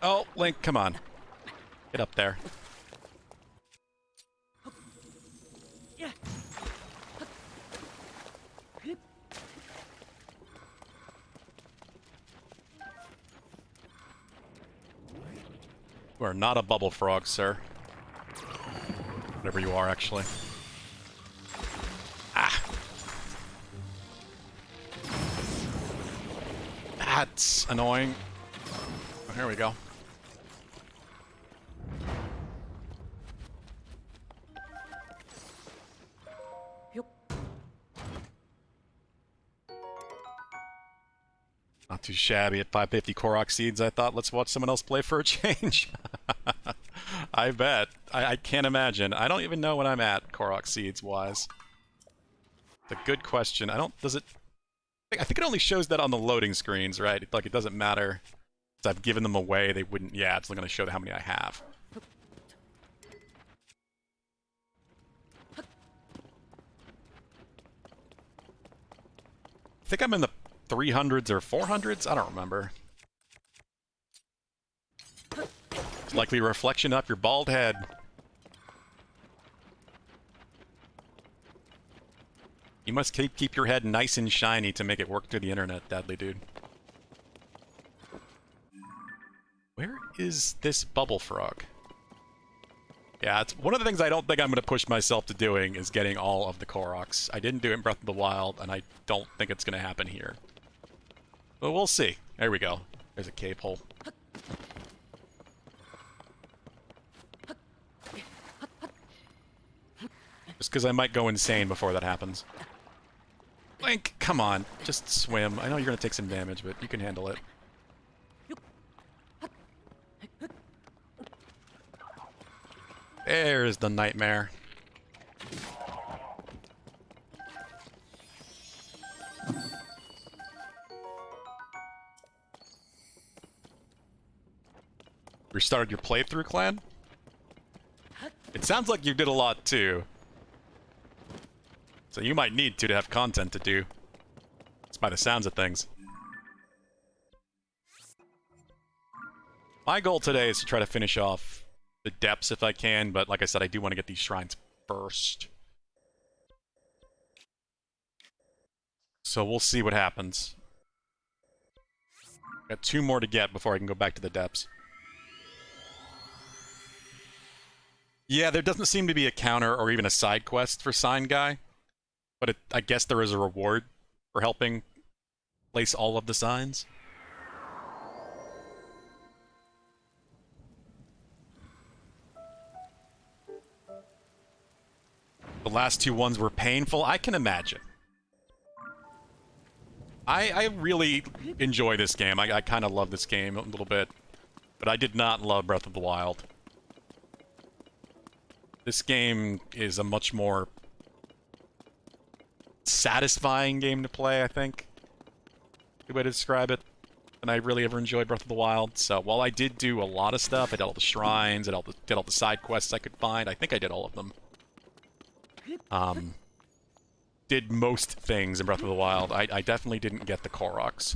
Oh, Link, come on. Get up there. You are not a bubble frog, sir. Whatever you are, actually. Ah! That's annoying. Oh, here we go. Not too shabby at 550 Korok seeds, I thought. Let's watch someone else play for a change. I bet. I can't imagine. I don't even know what I'm at, Korok seeds-wise. It's a good question. I don't... Does it... I think it only shows that on the loading screens, right? Like, it doesn't matter. If I've given them away, they wouldn't... Yeah, it's only going to show how many I have. I think I'm in the 300s or 400s? I don't remember. It's likely a reflection up your bald head. You must keep your head nice and shiny to make it work through the internet, Dadley Dude. Where is this bubble frog? Yeah, it's one of the things I don't think I'm going to push myself to doing is getting all of the Koroks. I didn't do it in Breath of the Wild, and I don't think it's going to happen here. But we'll see. There we go. There's a cave hole. Just because I might go insane before that happens. Link, come on. Just swim. I know you're going to take some damage, but you can handle it. There's the nightmare. Restarted your playthrough, clan? It sounds like you did a lot too. So you might need to have content to do. It's by the sounds of things. My goal today is to try to finish off the depths if I can, but like I said, I do want to get these shrines first. So we'll see what happens. Got 2 more to get before I can go back to the depths. Yeah, there doesn't seem to be a counter or even a side quest for Sign Guy. But I guess there is a reward for helping place all of the signs. The last 2 ones were painful, I can imagine. I really enjoy this game. I kind of love this game a little bit. But I did not love Breath of the Wild. This game is a much more satisfying game to play, I think. Good way to describe it. And I really ever enjoyed Breath of the Wild. So while I did do a lot of stuff, I did all the shrines, did all the side quests I could find. I think I did all of them. Did most things in Breath of the Wild. I definitely didn't get the Koroks.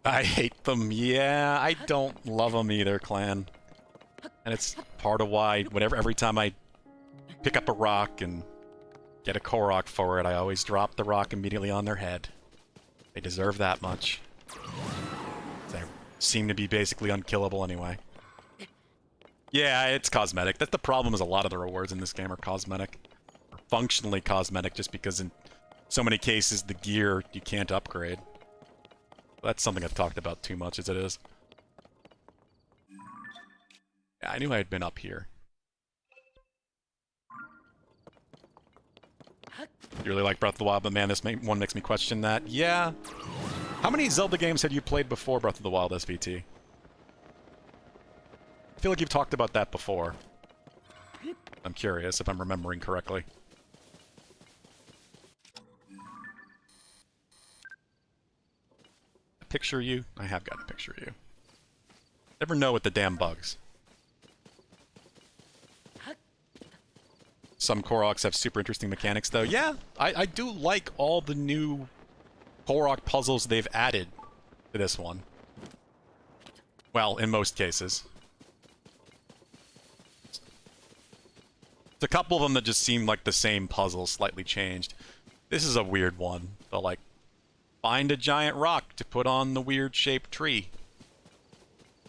I hate them. Yeah, I don't love them either, clan. And it's part of why every time I pick up a rock and get a Korok for it, I always drop the rock immediately on their head. They deserve that much. They seem to be basically unkillable anyway. Yeah, it's cosmetic. That's the problem, is a lot of the rewards in this game are cosmetic. Or functionally cosmetic, just because in so many cases the gear you can't upgrade. That's something I've talked about too much as it is. Yeah, I knew I had been up here. You really like Breath of the Wild, but man, this one makes me question that. Yeah. How many Zelda games had you played before Breath of the Wild, SVT? I feel like you've talked about that before. I'm curious if I'm remembering correctly. Picture you? I have got a picture of you. Never know with the damn bugs. Some Koroks have super interesting mechanics, though. Yeah, I do like all the new Korok puzzles they've added to this one. Well, in most cases. There's a couple of them that just seem like the same puzzle, slightly changed. This is a weird one. But like, find a giant rock to put on the weird shaped tree.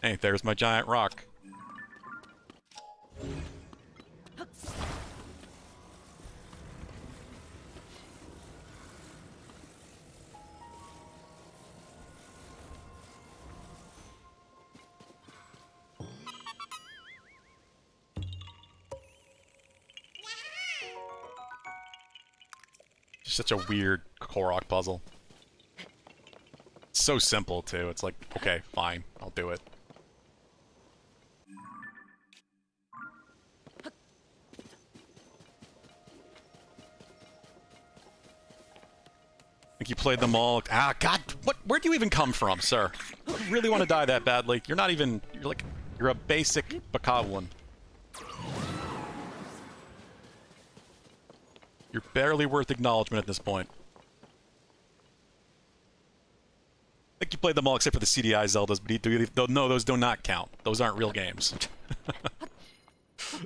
Hey, there's my giant rock. Such a weird Korok puzzle. It's so simple, too. It's like, okay, fine, I'll do it. Think you played them all. Ah, God, where'd you even come from, sir? You really want to die that badly? You're not even, you're a basic Bakawlan. You're barely worth acknowledgement at this point. I think you played them all except for the CDI Zeldas, but no, those do not count. Those aren't real games.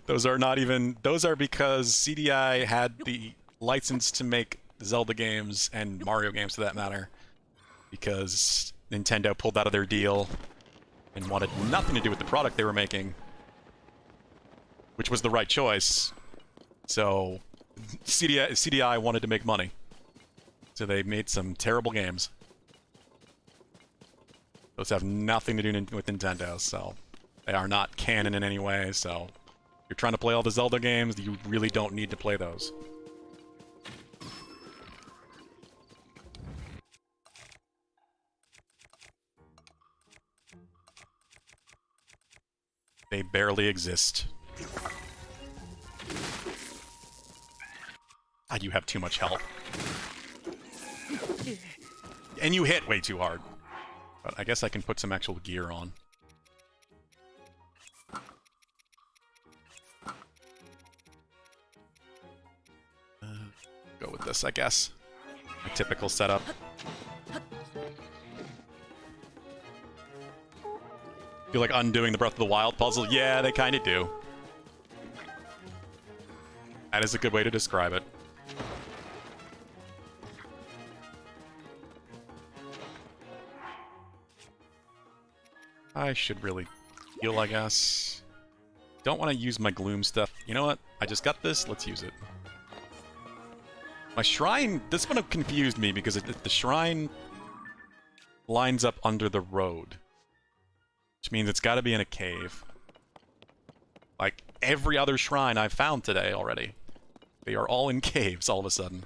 Those are not even... Those are because CDI had the license to make Zelda games and Mario games, for that matter, because Nintendo pulled out of their deal and wanted nothing to do with the product they were making, which was the right choice. So CDI wanted to make money, so they made some terrible games. Those have nothing to do with Nintendo, so they are not canon in any way. So if you're trying to play all the Zelda games, you really don't need to play those. They barely exist. God, you have too much health. And you hit way too hard. But I guess I can put some actual gear on. Go with this, I guess. My typical setup. Feel like undoing the Breath of the Wild puzzle? Yeah, they kind of do. That is a good way to describe it. I should really heal, I guess. Don't want to use my gloom stuff. You know what? I just got this. Let's use it. My shrine... This one confused me because the shrine lines up under the road. Which means it's got to be in a cave. Like every other shrine I've found today already. They are all in caves all of a sudden.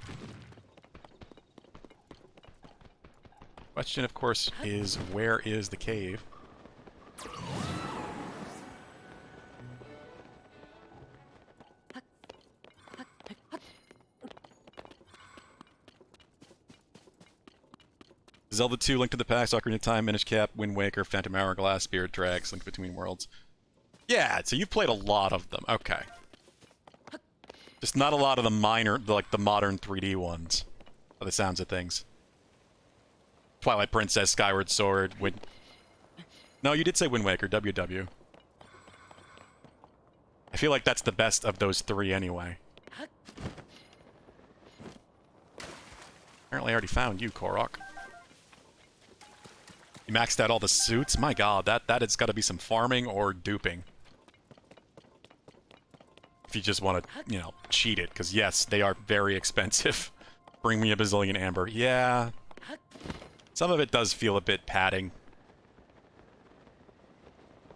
Question, of course, is where is the cave? Zelda 2, Link to the Past, Ocarina of Time, Minish Cap, Wind Waker, Phantom Hourglass, Spirit Tracks, Link Between Worlds. Yeah, so you've played a lot of them. Okay. Just not a lot of the minor, like the modern 3D ones, by the sounds of things. Twilight Princess, Skyward Sword, No, you did say Wind Waker, WW. I feel like that's the best of those three anyway. Apparently I already found you, Korok. You maxed out all the suits? My god, that has got to be some farming or duping. If you just want to, you know, cheat it, because yes, they are very expensive. Bring me a bazillion amber. Yeah. Some of it does feel a bit padding.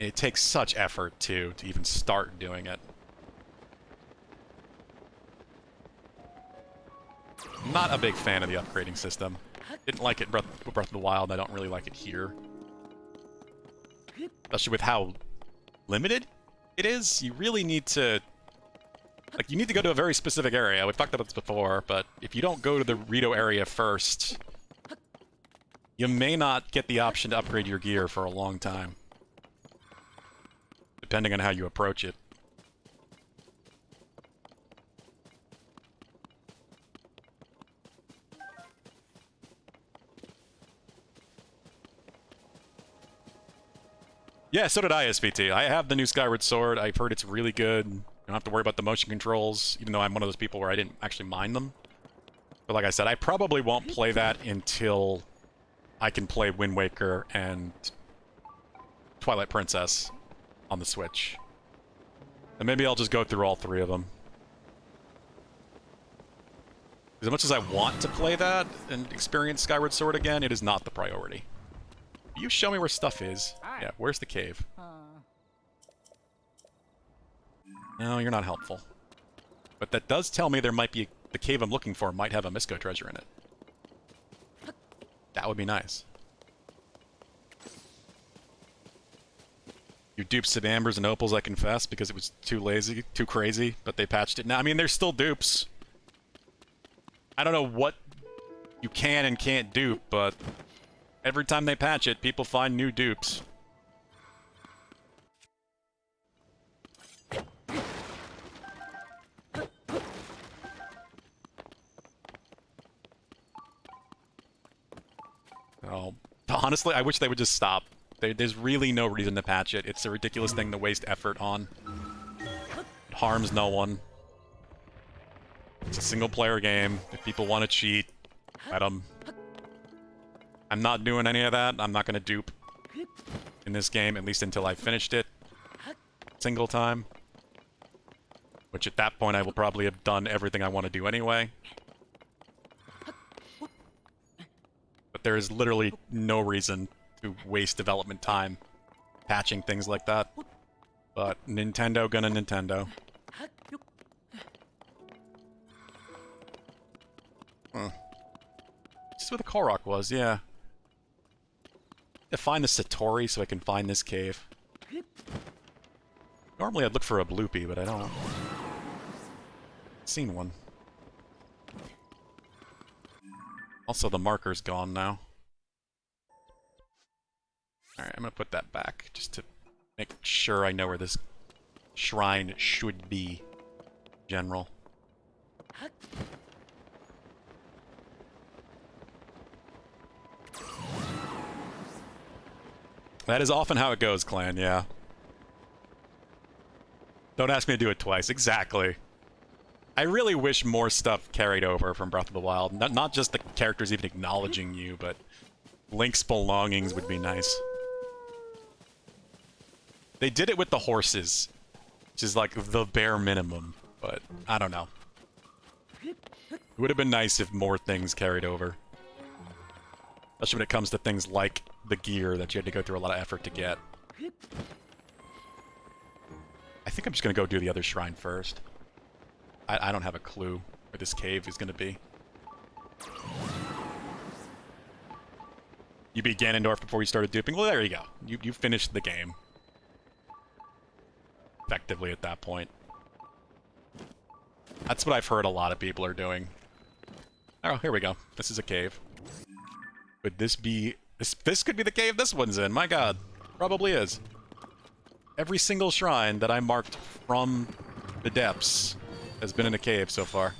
It takes such effort, too, to even start doing it. Not a big fan of the upgrading system. Didn't like it Breath of the Wild, I don't really like it here. Especially with how limited it is. You really need to... Like, you need to go to a very specific area. We've talked about this before, but if you don't go to the Rito area first, you may not get the option to upgrade your gear for a long time. Depending on how you approach it. Yeah, so did I, SVT. I have the new Skyward Sword. I've heard it's really good. You don't have to worry about the motion controls, even though I'm one of those people where I didn't actually mind them. But like I said, I probably won't play that until I can play Wind Waker and Twilight Princess on the Switch. And maybe I'll just go through all three of them. As much as I want to play that and experience Skyward Sword again, it is not the priority. You show me where stuff is. Yeah, where's the cave? No, you're not helpful. But that does tell me there might be... The cave I'm looking for might have a Misco treasure in it. That would be nice. You duped some ambers and opals, I confess, because it was too lazy, too crazy, but they patched it now. I mean, they're still dupes. I don't know what you can and can't dupe, but every time they patch it, people find new dupes. Oh, honestly, I wish they would just stop. There's really no reason to patch it. It's a ridiculous thing to waste effort on. It harms no one. It's a single-player game. If people want to cheat, let them. I'm not doing any of that. I'm not going to dupe in this game, at least until I've finished it. Single time. Which at that point I will probably have done everything I want to do anyway. But there is literally no reason to waste development time patching things like that. But Nintendo gonna Nintendo. This is where the Korok was, yeah. To find the Satori so I can find this cave. Normally I'd look for a bloopy, but I don't. Seen one. Also, the marker's gone now. Alright, I'm gonna put that back, just to make sure I know where this shrine should be. General. That is often how it goes, clan, yeah. Don't ask me to do it twice, exactly. I really wish more stuff carried over from Breath of the Wild. Not just the characters even acknowledging you, but Link's belongings would be nice. They did it with the horses, which is like the bare minimum, but I don't know. It would have been nice if more things carried over. Especially when it comes to things like the gear that you had to go through a lot of effort to get. I think I'm just gonna go do the other shrine first. I don't have a clue where this cave is gonna be. You beat Ganondorf before you started duping? Well, there you go. You finished the game. Effectively at that point. That's what I've heard a lot of people are doing. Oh, here we go. This is a cave. Could this be... This could be the cave this one's in. My god. Probably is. Every single shrine that I marked from the depths has been in a cave so far.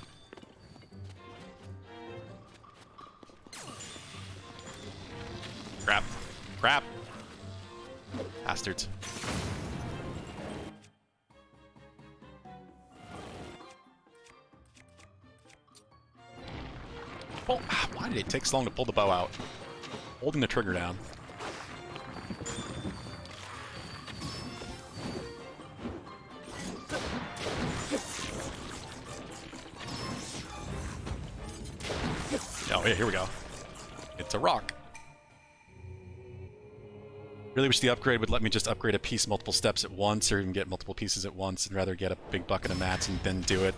Crap. Crap. Bastards. Oh, why did it take so long to pull the bow out? Holding the trigger down. Oh, yeah, here we go. It's a rock. Really wish the upgrade would let me just upgrade a piece multiple steps at once, or even get multiple pieces at once, and rather get a big bucket of mats and then do it.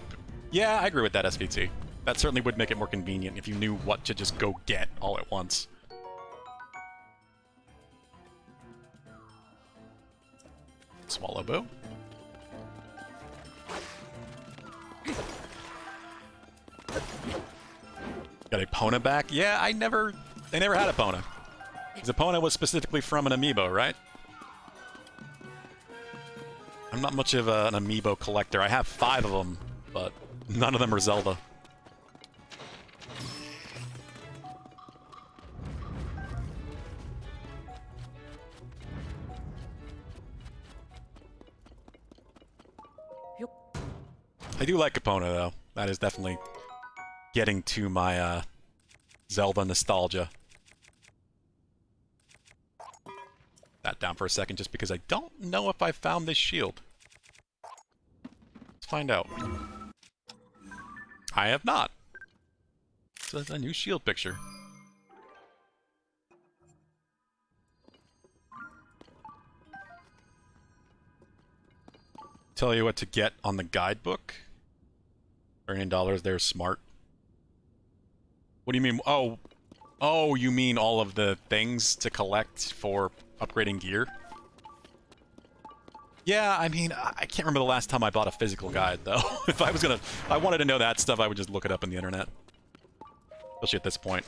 Yeah, I agree with that, SVT. That certainly would make it more convenient if you knew what to just go get all at once. Swallow bow. Got Epona back? Yeah, they never had Epona. Because Epona was specifically from an amiibo, right? I'm not much of an amiibo collector. I have 5 of them, but none of them are Zelda. I do like Epona, though. That is definitely getting to my Zelda nostalgia. That down for a second just because I don't know if I found this shield. Let's find out. I have not. It's a new shield picture. Tell you what to get on the guidebook. $1 they're smart. What do you mean? Oh, you mean all of the things to collect for upgrading gear? Yeah, I mean, I can't remember the last time I bought a physical guide, though. If I wanted to know that stuff, I would just look it up on the internet. Especially at this point.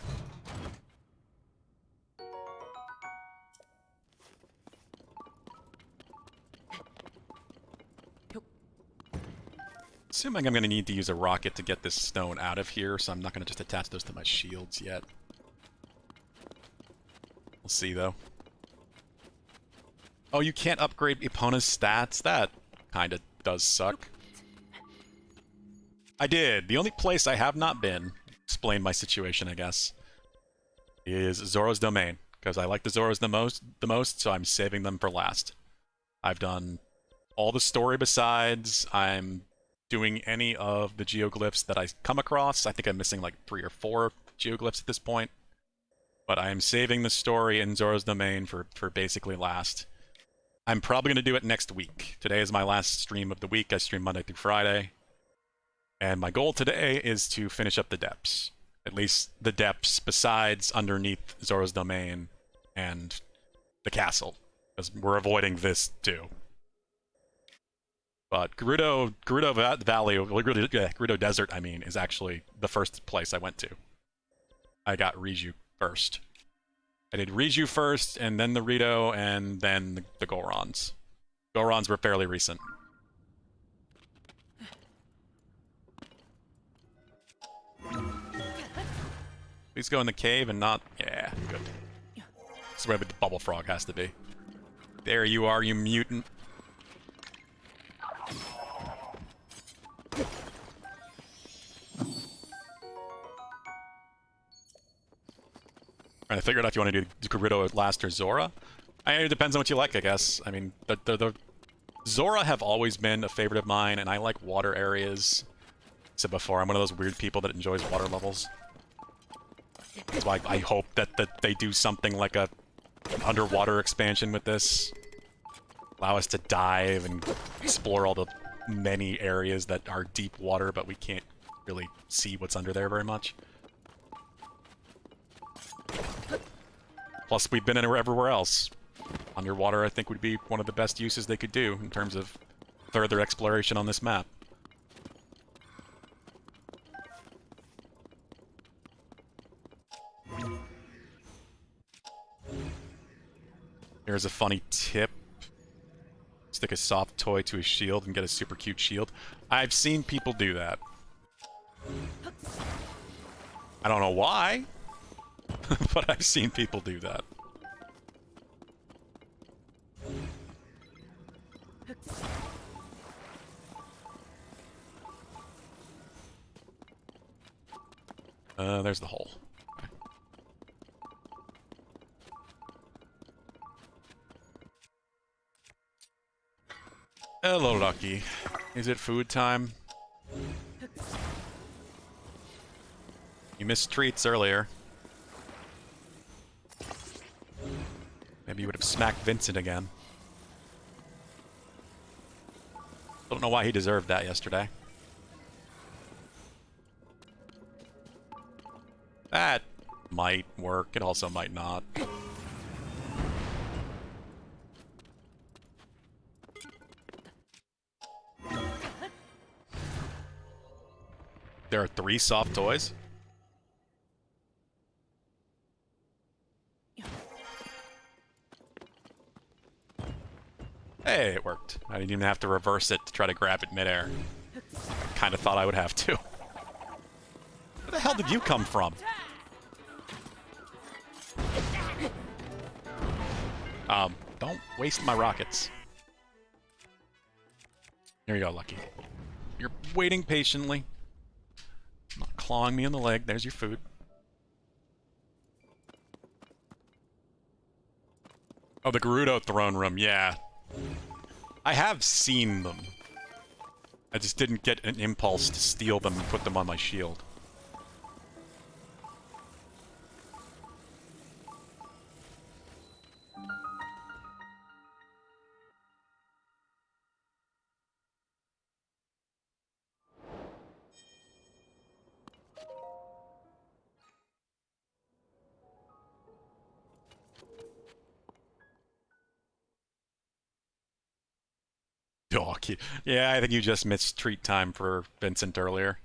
Assuming I'm going to need to use a rocket to get this stone out of here, so I'm not going to just attach those to my shields yet. We'll see, though. Oh, you can't upgrade Epona's stats? That kind of does suck. I did. The only place I have not been, explain my situation, I guess, is Zoro's Domain, because I like the Zoros the most, so I'm saving them for last. I've done all the story besides. I'm doing any of the geoglyphs that I come across. I think I'm missing like 3 or 4 geoglyphs at this point. But I am saving the story in Zoro's Domain for basically last. I'm probably going to do it next week. Today is my last stream of the week. I stream Monday through Friday. And my goal today is to finish up the depths. At least the depths besides underneath Zoro's Domain and the castle. Because we're avoiding this too. But Gerudo Valley, Gerudo Desert, I mean, is actually the first place I went to. I got Riju first. I did Riju first, and then the Rito, and then the Gorons. Gorons were fairly recent. Please go in the cave and not... Yeah, good. This is where the bubble frog has to be. There you are, you mutant. Trying to figure out if you want to do Gerudo last or Zora. It depends on what you like, I guess. I mean, the Zora have always been a favorite of mine, and I like water areas. I said before, I'm one of those weird people that enjoys water levels. That's why I hope that they do something like a underwater expansion with this. Allow us to dive and explore all the many areas that are deep water, but we can't really see what's under there very much. Plus, we've been everywhere else. Underwater, I think, would be one of the best uses they could do in terms of further exploration on this map. Here's a funny tip. Stick a soft toy to a shield and get a super cute shield. I've seen people do that. I don't know why, but I've seen people do that. There's the hole. Hello, Lucky. Is it food time? You missed treats earlier. Maybe you would have smacked Vincent again. Don't know why he deserved that yesterday. That might work. It also might not. There are 3 soft toys? Hey, it worked. I didn't even have to reverse it to try to grab it midair. Kind of thought I would have to. Where the hell did you come from? Don't waste my rockets. Here you go, Lucky. You're waiting patiently. Not clawing me in the leg. There's your food. Oh, the Gerudo throne room. Yeah. I have seen them. I just didn't get an impulse to steal them and put them on my shield. Oh, yeah, I think you just missed treat time for Vincent earlier.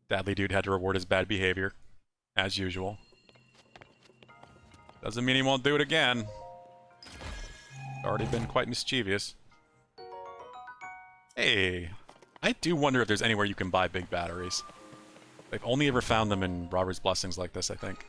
Sadly, dude had to reward his bad behavior, as usual. Doesn't mean he won't do it again. Already been quite mischievous. Hey, I do wonder if there's anywhere you can buy big batteries. I've only ever found them in Robert's Blessings like this, I think.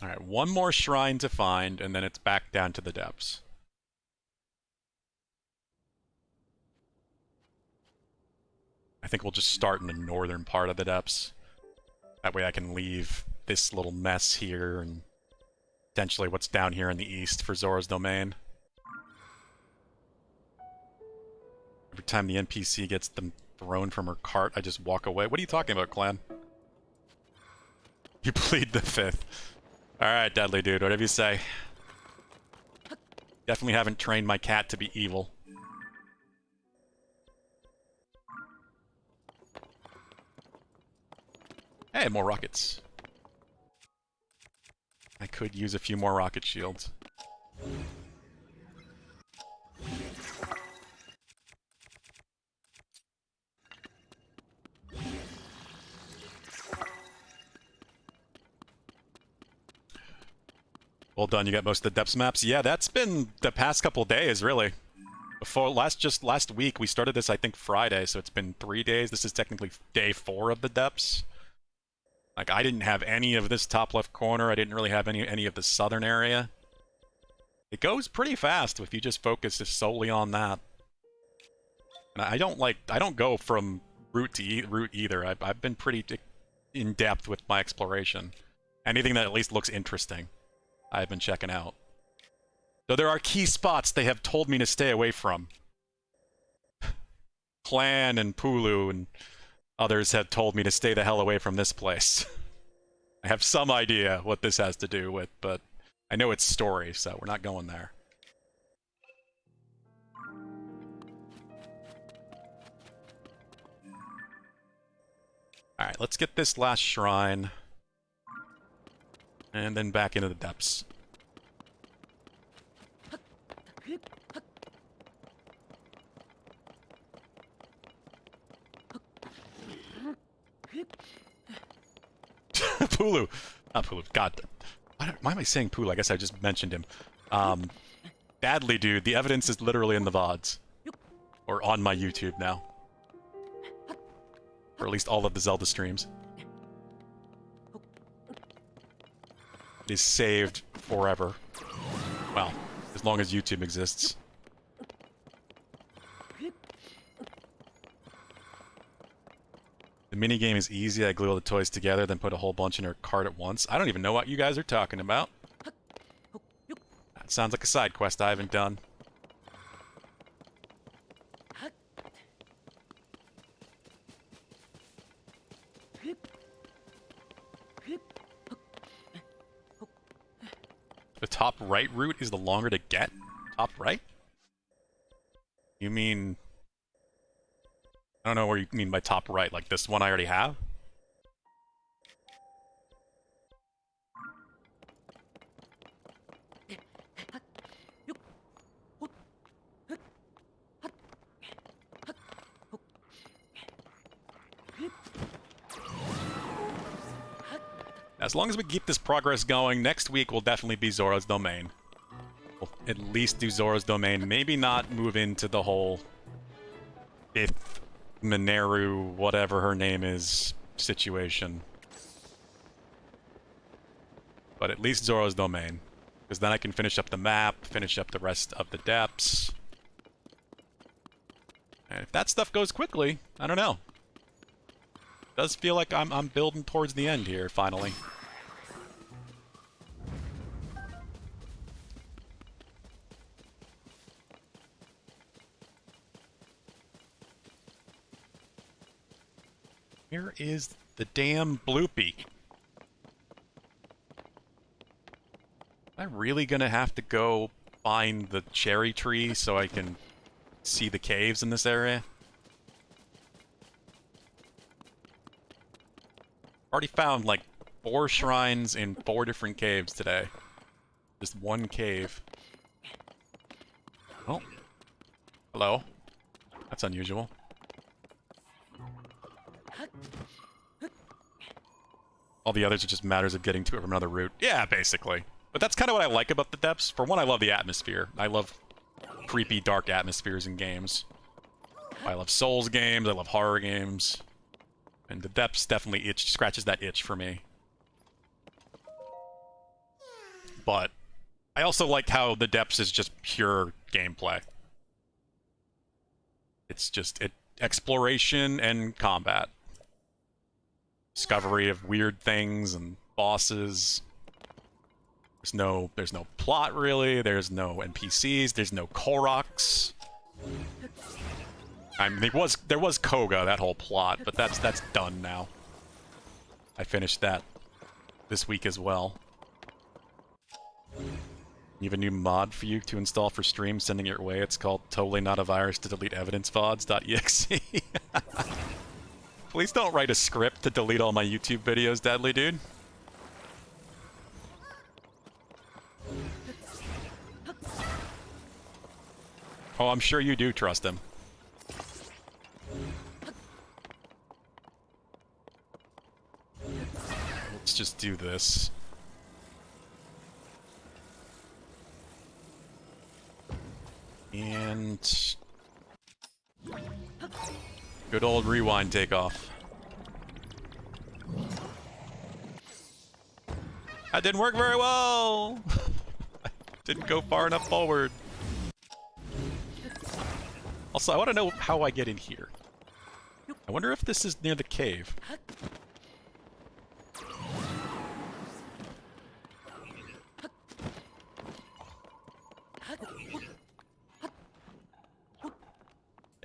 Alright, one more shrine to find, and then it's back down to the depths. I think we'll just start in the northern part of the depths. That way I can leave this little mess here, and potentially what's down here in the east for Zora's Domain. Every time the NPC gets them thrown from her cart, I just walk away. What are you talking about, Clan? You plead the fifth. Alright, Deadly Dude, whatever you say. Definitely haven't trained my cat to be evil. Hey, more rockets. I could use a few more rocket shields. Well done, you got most of the depths maps. Yeah, that's been the past couple days, really. Just last week, we started this, I think, Friday, so it's been 3 days. This is technically day 4 of the depths. Like, I didn't have any of this top left corner. I didn't really have any of the southern area. It goes pretty fast if you just focus just solely on that. And I don't go from route to route either. I've been pretty in depth with my exploration. Anything that at least looks interesting, I've been checking out. Though there are key spots they have told me to stay away from. Clan and Pulu and others have told me to stay the hell away from this place. I have some idea what this has to do with, but I know it's story, so we're not going there. Alright, let's get this last shrine. And then back into the depths. Pulu. Not Pulu. God. Why am I saying Pulu? I guess I just mentioned him. Badly, dude. The evidence is literally in the VODs. Or on my YouTube now. Or at least all of the Zelda streams. It is saved forever. Well, as long as YouTube exists. The minigame is easy. I glue all the toys together, then put a whole bunch in her cart at once. I don't even know what you guys are talking about. That sounds like a side quest I haven't done. The top right route is the longer to get? Top right? You mean... I don't know what you mean by top right, like this one I already have? As long as we keep this progress going, next week will definitely be Zora's Domain. We'll at least do Zora's Domain, maybe not move into the whole 5th Mineru, whatever her name is, situation. But at least Zora's Domain. Because then I can finish up the map, finish up the rest of the depths. And if that stuff goes quickly, I don't know. Does feel like I'm building towards the end here, finally. Where is the damn bloopy? Am I really gonna have to go find the cherry tree so I can see the caves in this area? Already found like 4 shrines in 4 different caves today. Just one cave. Oh. Hello. That's unusual. All the others are just matters of getting to it from another route. Yeah, basically. But that's kind of what I like about the depths. For one, I love the atmosphere. I love creepy, dark atmospheres in games. I love Souls games, I love horror games. And the depths definitely scratches that itch for me. but I also like how the depths is just pure gameplay. It's just exploration and combat. Discovery of weird things and bosses. There's no plot really, there's no NPCs, there's no Koroks. I mean, there was Koga, that whole plot, but that's done now. I finished that this week as well. You have a new mod for you to install for stream, sending it your way. It's called Totally Not a Virus to Delete Evidence VODs.exe. Please don't write a script to delete all my YouTube videos, Deadly Dude. Oh, I'm sure you do trust him. Let's just do this. And good old rewind takeoff. That didn't work very well. Didn't go far enough forward. Also, I want to know how I get in here. I wonder if this is near the cave.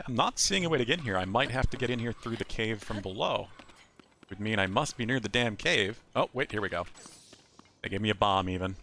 I'm not seeing a way to get in here. I might have to get in here through the cave from below. Would mean I must be near the damn cave. Oh, wait, here we go. They gave me a bomb, even.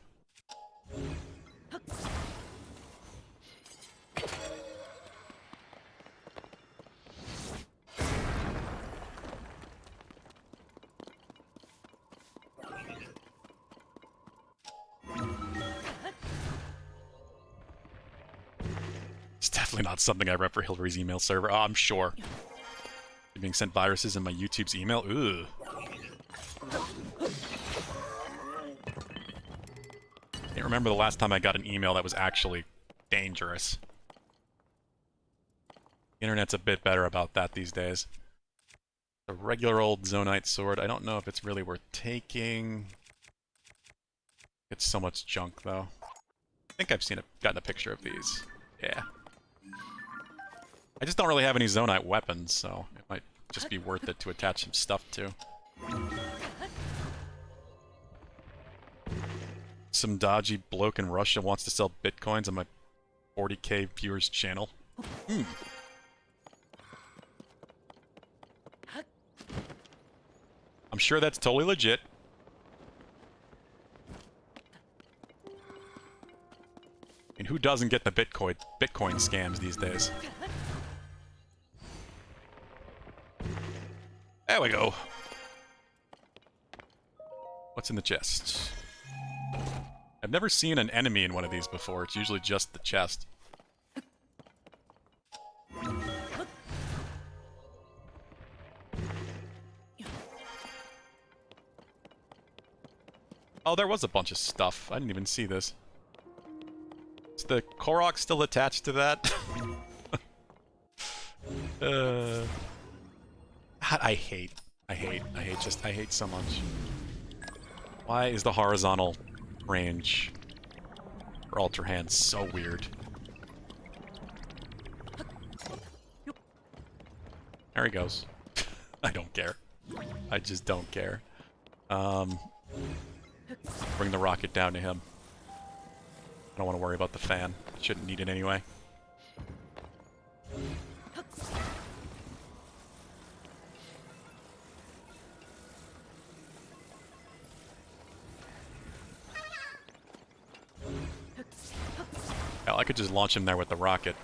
It's definitely not something I rep for Hillary's email server. Oh, I'm sure. You're being sent viruses in my YouTube's email? Ugh. Can't remember the last time I got an email that was actually dangerous. The internet's a bit better about that these days. A regular old Zonite sword. I don't know if it's really worth taking. It's so much junk, though. I think I've gotten a picture of these. Yeah. I just don't really have any Zonite weapons, so it might just be worth it to attach some stuff to. Some dodgy bloke in Russia wants to sell bitcoins on my 40k viewers channel. Hmm. I'm sure that's totally legit. And who doesn't get the Bitcoin scams these days? There we go. What's in the chest? I've never seen an enemy in one of these before. It's usually just the chest. Oh, there was a bunch of stuff. I didn't even see this. Is the Korok still attached to that? I hate so much. Why is the horizontal range for Ultra Hand so weird? There he goes. I don't care. I just don't care. Bring the rocket down to him. I don't want to worry about the fan. Shouldn't need it anyway. Hell, I could just launch him there with the rocket.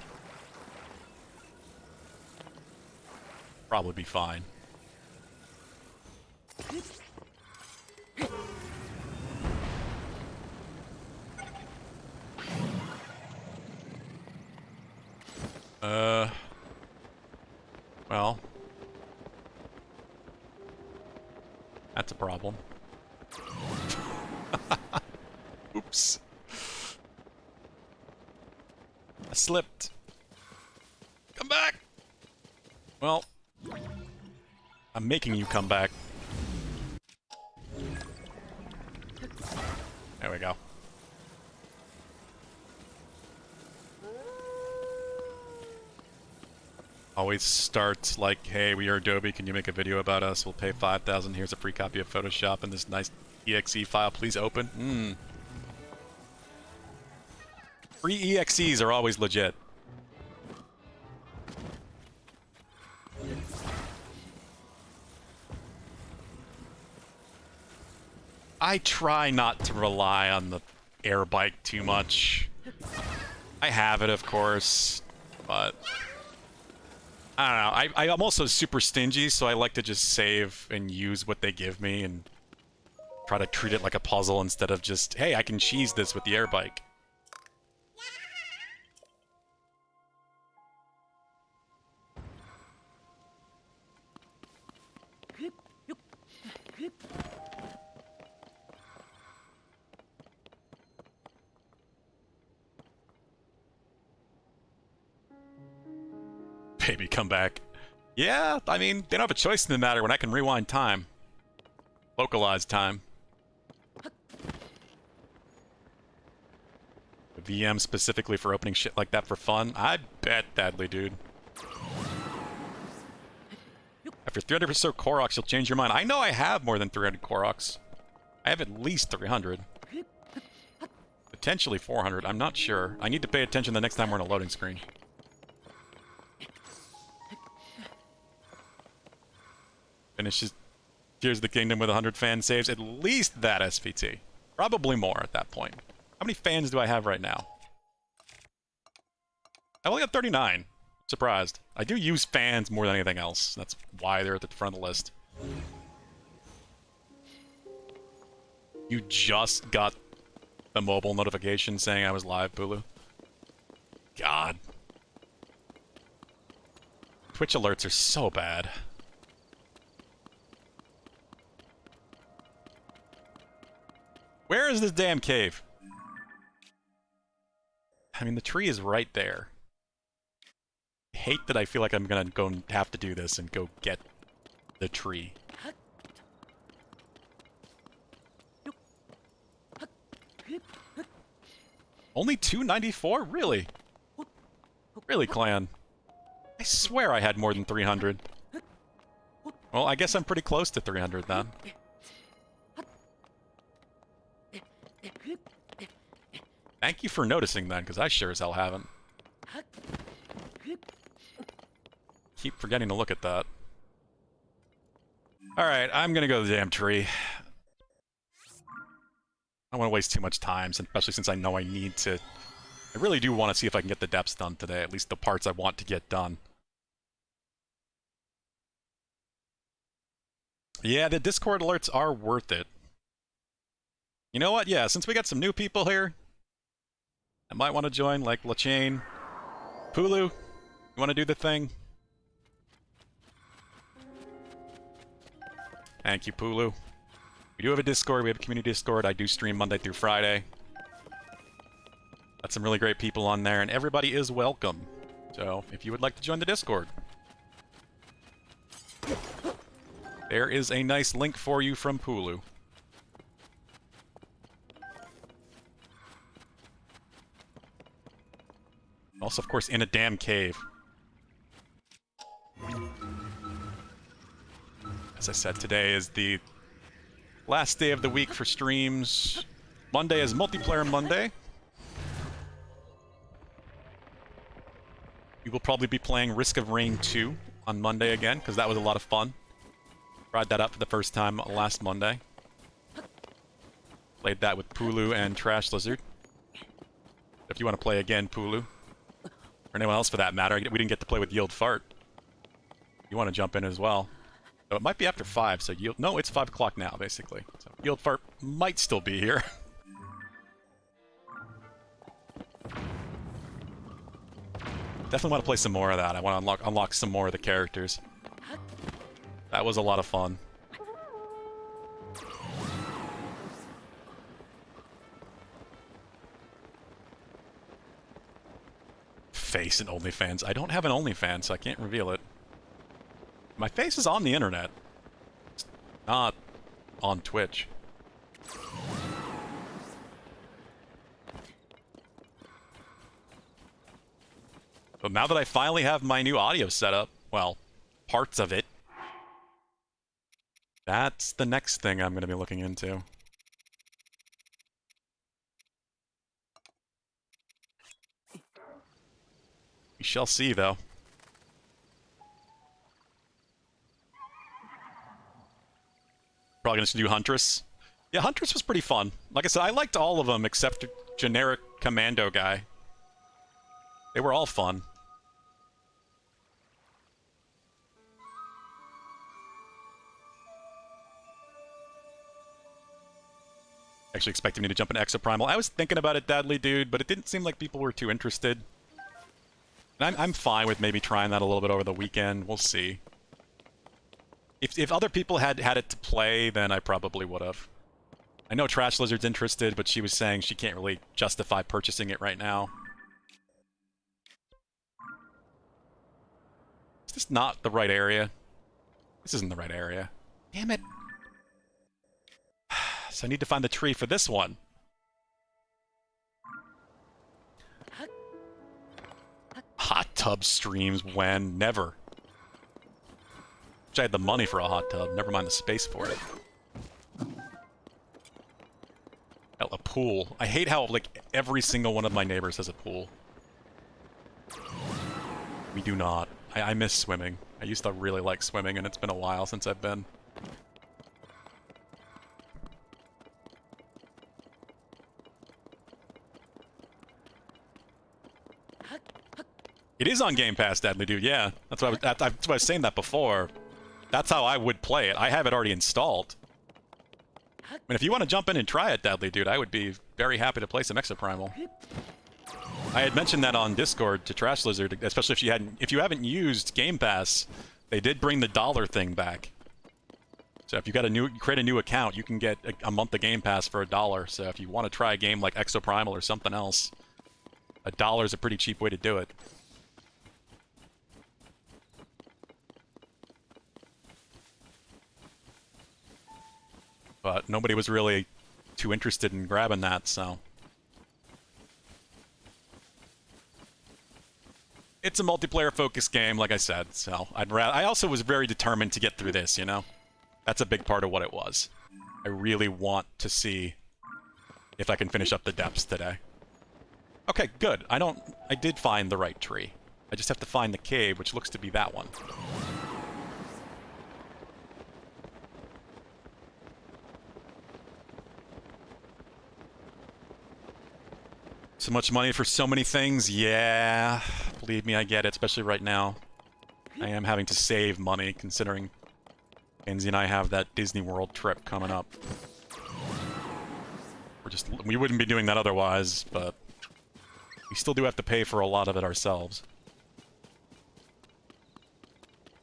Probably be fine. Well. That's a problem. Oops. I slipped. Come back! Well, I'm making you come back. There we go. always start like, hey, we are Adobe, can you make a video about us? We'll pay 5,000, here's a free copy of Photoshop and this nice exe file, please open. Free EXEs are always legit. I try not to rely on the air bike too much. I have it, of course, but I don't know. I'm also super stingy, so I like to just save and use what they give me and try to treat it like a puzzle instead of just, hey, I can cheese this with the air bike. Baby, come back. Yeah, I mean, they don't have a choice in the matter when I can rewind time. Localize time. The VM specifically for opening shit like that for fun? I bet badly, dude. After 300 or so Koroks, you'll change your mind. I know I have more than 300 Koroks. I have at least 300. Potentially 400, I'm not sure. I need to pay attention the next time we're in a loading screen. Finishes Tears of the Kingdom with 100 fan saves. At least that SPT. Probably more at that point. How many fans do I have right now? I only got 39. Surprised. I do use fans more than anything else. That's why they're at the front of the list. You just got the mobile notification saying I was live, Bulu. God. Twitch alerts are so bad. Where is this damn cave? I mean, the tree is right there. I hate that I feel like I'm gonna go and have to do this and go get the tree. Only 294? Really? Really, clan? I swear I had more than 300. Well, I guess I'm pretty close to 300 then. Thank you for noticing then, because I sure as hell haven't. Keep forgetting to look at that. Alright, I'm gonna go to the damn tree. I don't want to waste too much time, especially since I know I need to... I really do want to see if I can get the depths done today, at least the parts I want to get done. Yeah, the Discord alerts are worth it. You know what? Yeah, since we got some new people here, I might want to join, like LaChain. Pulu, you want to do the thing? Thank you, Pulu. We do have a Discord, we have a community Discord. I do stream Monday through Friday. Got some really great people on there, and everybody is welcome. So, if you would like to join the Discord, there is a nice link for you from Pulu. Also, of course, in a damn cave. As I said, today is the last day of the week for streams. Monday is Multiplayer Monday. We will probably be playing Risk of Rain 2 on Monday again, because that was a lot of fun. Tried that out for the first time last Monday. Played that with Pulu and Trash Lizard. If you want to play again, Pulu, or anyone else for that matter, we didn't get to play with Yield Fart. You want to jump in as well. So it might be after 5, so Yield... No, it's 5 o'clock now, basically. So Yield Fart might still be here. Definitely want to play some more of that. I want to unlock some more of the characters. That was a lot of fun. Face and OnlyFans. I don't have an OnlyFans, so I can't reveal it. My face is on the internet. It's not on Twitch. But now that I finally have my new audio set up, well, parts of it, that's the next thing I'm going to be looking into. We shall see, though. Probably going to do Huntress. Yeah, Huntress was pretty fun. Like I said, I liked all of them except generic commando guy. They were all fun. Actually expecting me to jump in Exoprimal. I was thinking about it, Dadly Dude, but it didn't seem like people were too interested. And I'm fine with maybe trying that a little bit over the weekend. We'll see. If other people had it to play, then I probably would have. I know Trash Lizard's interested, but she was saying she can't really justify purchasing it right now. Is this not the right area? This isn't the right area. Damn it. So I need to find the tree for this one. Hot tub streams when? Never. Wish I had the money for a hot tub, never mind the space for it. Hell, a pool. I hate how, like, every single one of my neighbors has a pool. We do not. I miss swimming. I used to really like swimming, and it's been a while since I've been. It is on Game Pass, Deadly Dude, yeah. That's what that's why I was saying that before. That's how I would play it. I have it already installed. I mean, if you want to jump in and try it, Deadly Dude, I would be very happy to play some Exoprimal. I had mentioned that on Discord to Trash Lizard, especially if you haven't used Game Pass, they did bring the dollar thing back. So if you create a new account, you can get a month of Game Pass for $1. So if you want to try a game like Exoprimal or something else, $1 is a pretty cheap way to do it. But nobody was really too interested in grabbing that, so. It's a multiplayer-focused game, like I said, so I also was very determined to get through this, you know? That's a big part of what it was. I really want to see if I can finish up the depths today. Okay, good. I did find the right tree. I just have to find the cave, which looks to be that one. So much money for so many things, yeah. Believe me, I get it, especially right now. I am having to save money, considering Kenzie and I have that Disney World trip coming up. We wouldn't be doing that otherwise, but we still do have to pay for a lot of it ourselves.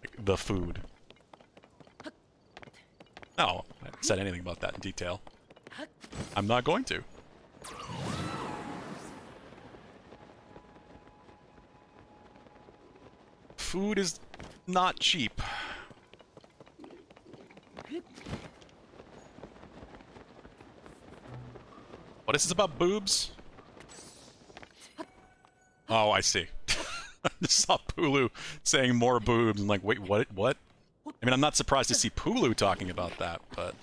Like, the food. No, I haven't said anything about that in detail. I'm not going to. Food is not cheap. What is this about boobs? Oh, I see. I just saw Pulu saying more boobs. I'm like, wait, what? What? I mean, I'm not surprised to see Pulu talking about that, but...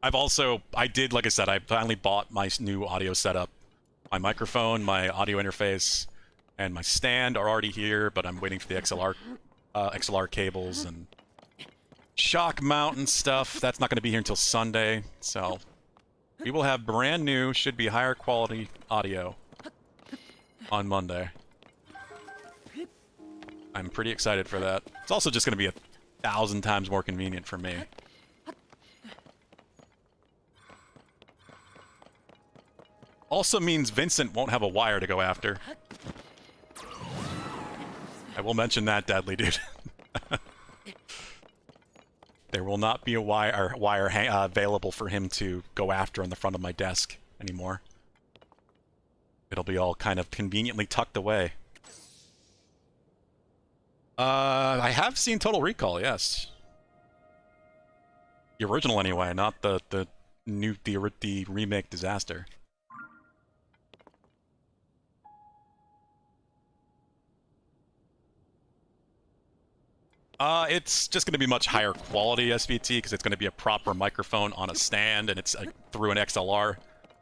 like I said, I finally bought my new audio setup. My microphone, my audio interface, and my stand are already here, but I'm waiting for the XLR cables and shock mount and stuff. That's not going to be here until Sunday, so we will have brand new, should be higher quality audio on Monday. I'm pretty excited for that. It's also just going to be 1,000 times more convenient for me. Also means Vincent won't have a wire to go after. I will mention that, Deadly Dude. There will not be a wire available for him to go after on the front of my desk anymore. It'll be all kind of conveniently tucked away. I have seen Total Recall, yes. The original anyway, not the remake disaster. It's just going to be much higher quality SVT because it's going to be a proper microphone on a stand, and it's through an XLR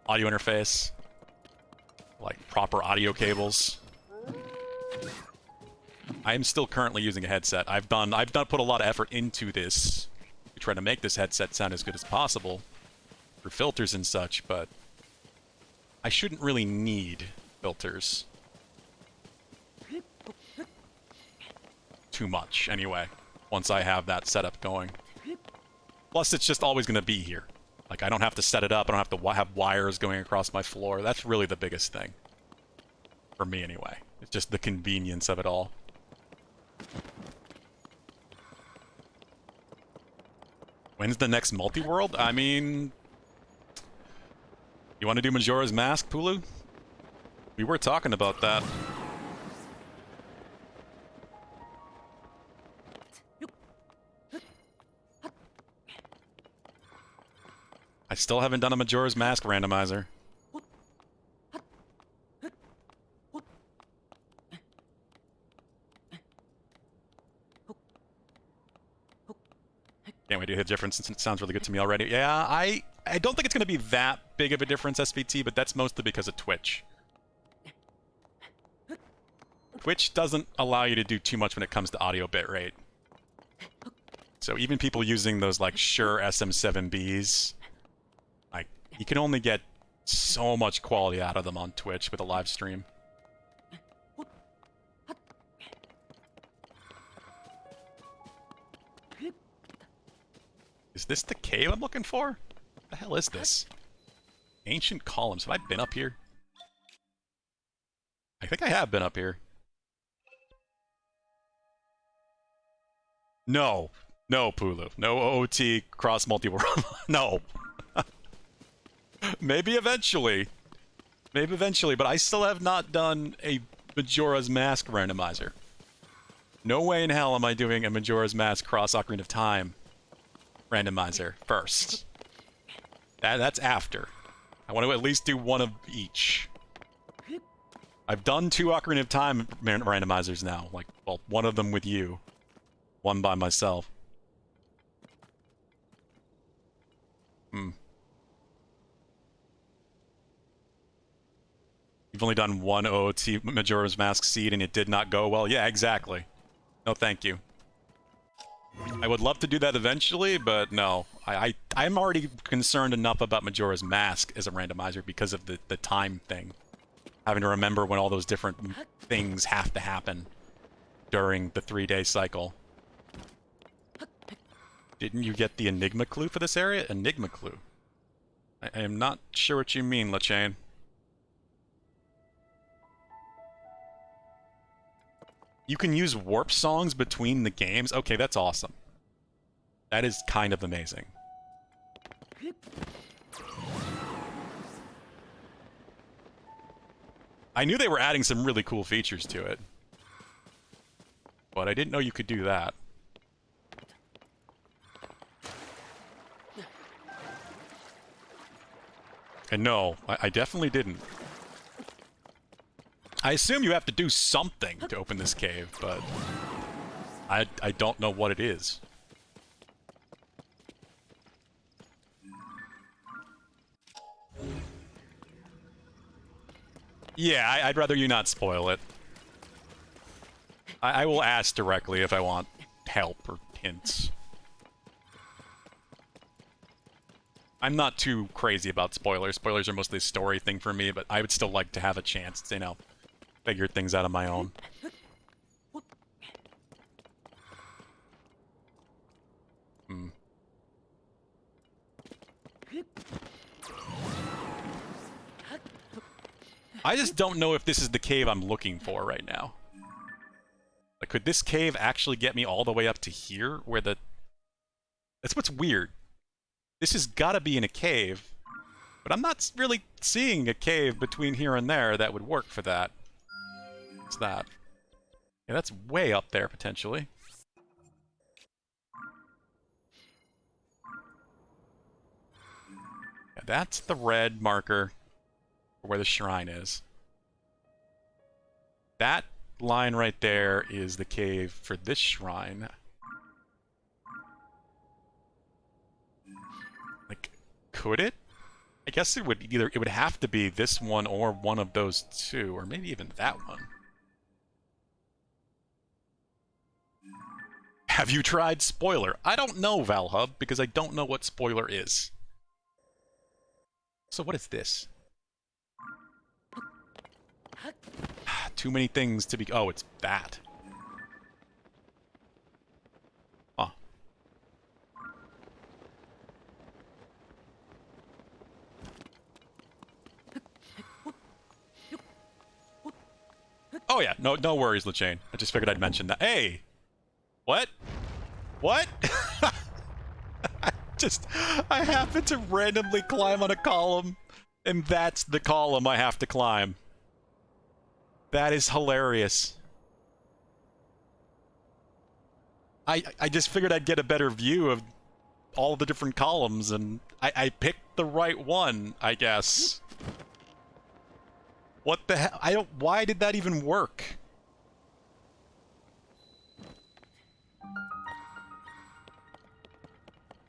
audio interface, like proper audio cables. I am still currently using a headset. I've not put a lot of effort into this to try to make this headset sound as good as possible for filters and such, but I shouldn't really need filters. Too much, anyway, once I have that setup going. Plus, it's just always going to be here. Like, I don't have to set it up. I don't have to have wires going across my floor. That's really the biggest thing. For me, anyway. It's just the convenience of it all. When's the next multi-world? I mean... You want to do Majora's Mask, Pulu? We were talking about that. I still haven't done a Majora's Mask randomizer. Can't wait to hear the difference. It sounds really good to me already. Yeah, I don't think it's going to be that big of a difference, SVT, but that's mostly because of Twitch. Twitch doesn't allow you to do too much when it comes to audio bitrate. So even people using those, like, Shure SM7Bs, like, you can only get so much quality out of them on Twitch with a live stream. Is this the cave I'm looking for? What the hell is this? Ancient columns. Have I been up here? I think I have been up here. No. No, Pulu. No OOT cross multi-world. No. Maybe eventually. Maybe eventually, but I still have not done a Majora's Mask randomizer. No way in hell am I doing a Majora's Mask cross Ocarina of Time randomizer first. That's after. I want to at least do one of each. I've done 2 Ocarina of Time randomizers now. Like, well, one of them with you. One by myself. You've only done one OOT Majora's Mask seed and it did not go well? Yeah, exactly. No, thank you. I would love to do that eventually, but no. I'm already concerned enough about Majora's Mask as a randomizer because of the time thing. Having to remember when all those different things have to happen during the 3-day cycle. Didn't you get the Enigma clue for this area? Enigma clue. I am not sure what you mean, LaChain. You can use warp songs between the games? Okay, that's awesome. That is kind of amazing. I knew they were adding some really cool features to it. But I didn't know you could do that. And no, I definitely didn't. I assume you have to do something to open this cave, but I don't know what it is. Yeah, I'd rather you not spoil it. I will ask directly if I want help or hints. I'm not too crazy about spoilers. Spoilers are mostly a story thing for me, but I would still like to have a chance to, you know, figure things out on my own. I just don't know if this is the cave I'm looking for right now. Like, could this cave actually get me all the way up to here, where the... That's what's weird. This has gotta be in a cave, but I'm not really seeing a cave between here and there that would work for that. What's that? Yeah, that's way up there, potentially. Yeah, that's the red marker for where the shrine is. That line right there is the cave for this shrine. Could it? I guess it would have to be this one or one of those two, or maybe even that one. Have you tried spoiler? I don't know, Valhub, because I don't know what spoiler is. So what is this? Too many things to be... Oh, it's that. Huh. Oh yeah, no worries, LeChain. I just figured I'd mention that. Hey! What? What? I happen to randomly climb on a column, and that's the column I have to climb. That is hilarious. I just figured I'd get a better view of all the different columns, and I picked the right one, I guess. What the hell? Why did that even work?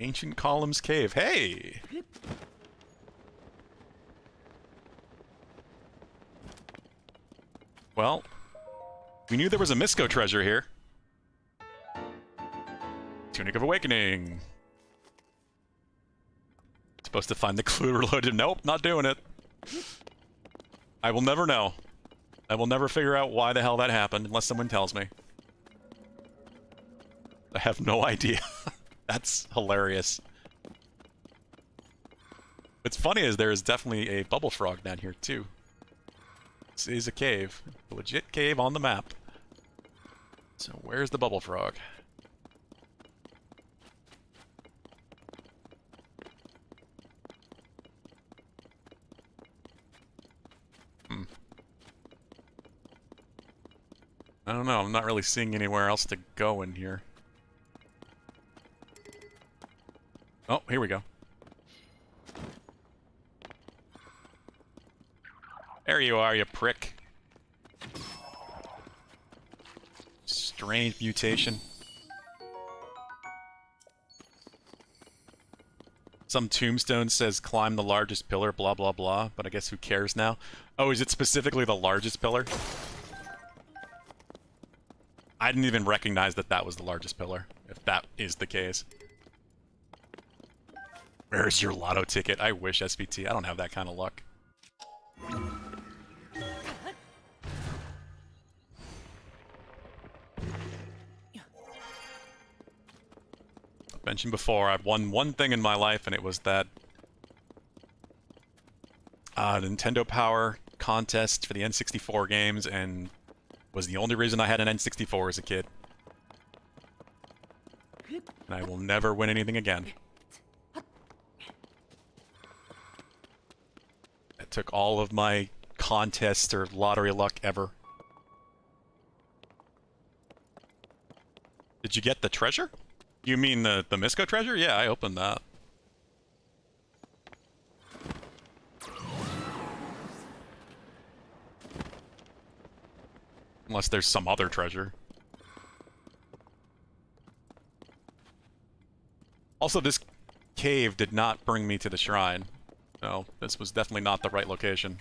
Ancient Columns Cave. Hey! Well, we knew there was a Misco treasure here. Tunic of Awakening. Supposed to find the clue reloaded. Nope, not doing it. I will never know. I will never figure out why the hell that happened unless someone tells me. I have no idea. That's hilarious. What's funny is there is definitely a bubble frog down here too. This is a cave. A legit cave on the map. So where's the bubble frog? I don't know, I'm not really seeing anywhere else to go in here. Oh, here we go. There you are, you prick. Strange mutation. Some tombstone says climb the largest pillar, blah blah blah, but I guess who cares now? Oh, is it specifically the largest pillar? I didn't even recognize that that was the largest pillar, if that is the case. Where's your lotto ticket? I wish, SPT. I don't have that kind of luck. I've mentioned before, I've won one thing in my life, and it was that Nintendo Power contest for the N64 games, and was the only reason I had an N64 as a kid. And I will never win anything again. That took all of my contest or lottery luck ever. Did you get the treasure? You mean the Misco treasure? Yeah, I opened that. Unless there's some other treasure. Also, this cave did not bring me to the shrine. No, this was definitely not the right location.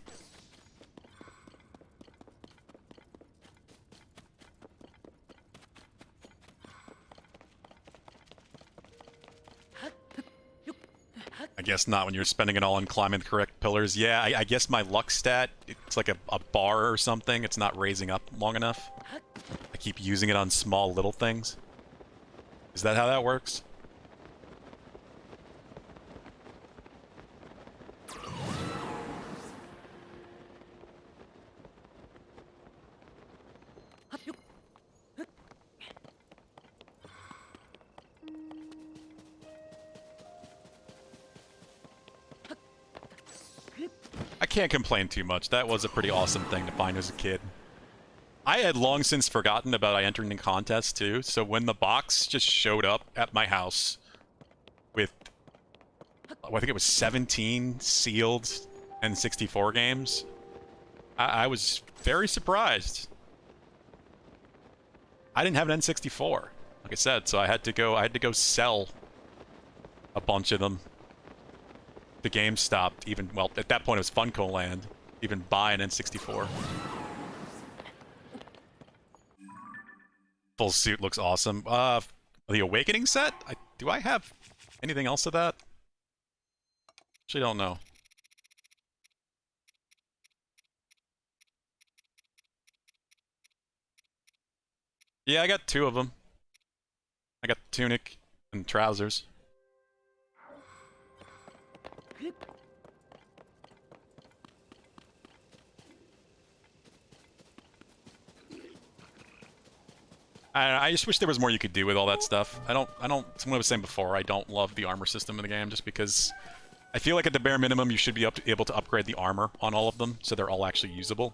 I guess not when you're spending it all on climbing the correct pillars. Yeah, I guess my luck stat, it's like a bar or something. It's not raising up long enough. I keep using it on small little things. Is that how that works? I can't complain too much. That was a pretty awesome thing to find as a kid. I had long since forgotten about I entering the contest too, so when the box just showed up at my house with, I think it was 17 sealed N64 games, I was very surprised. I didn't have an N64, like I said, so I had to go sell a bunch of them the game stopped even, well, at that point it was Funko Land, even buy an N64. Full suit looks awesome. The Awakening set? Do I have anything else of that? Actually don't know. Yeah, I got 2 of them. I got the tunic and trousers. I just wish there was more you could do with all that stuff. Someone was saying before, I don't love the armor system in the game just because I feel like at the bare minimum you should be able to upgrade the armor on all of them so they're all actually usable.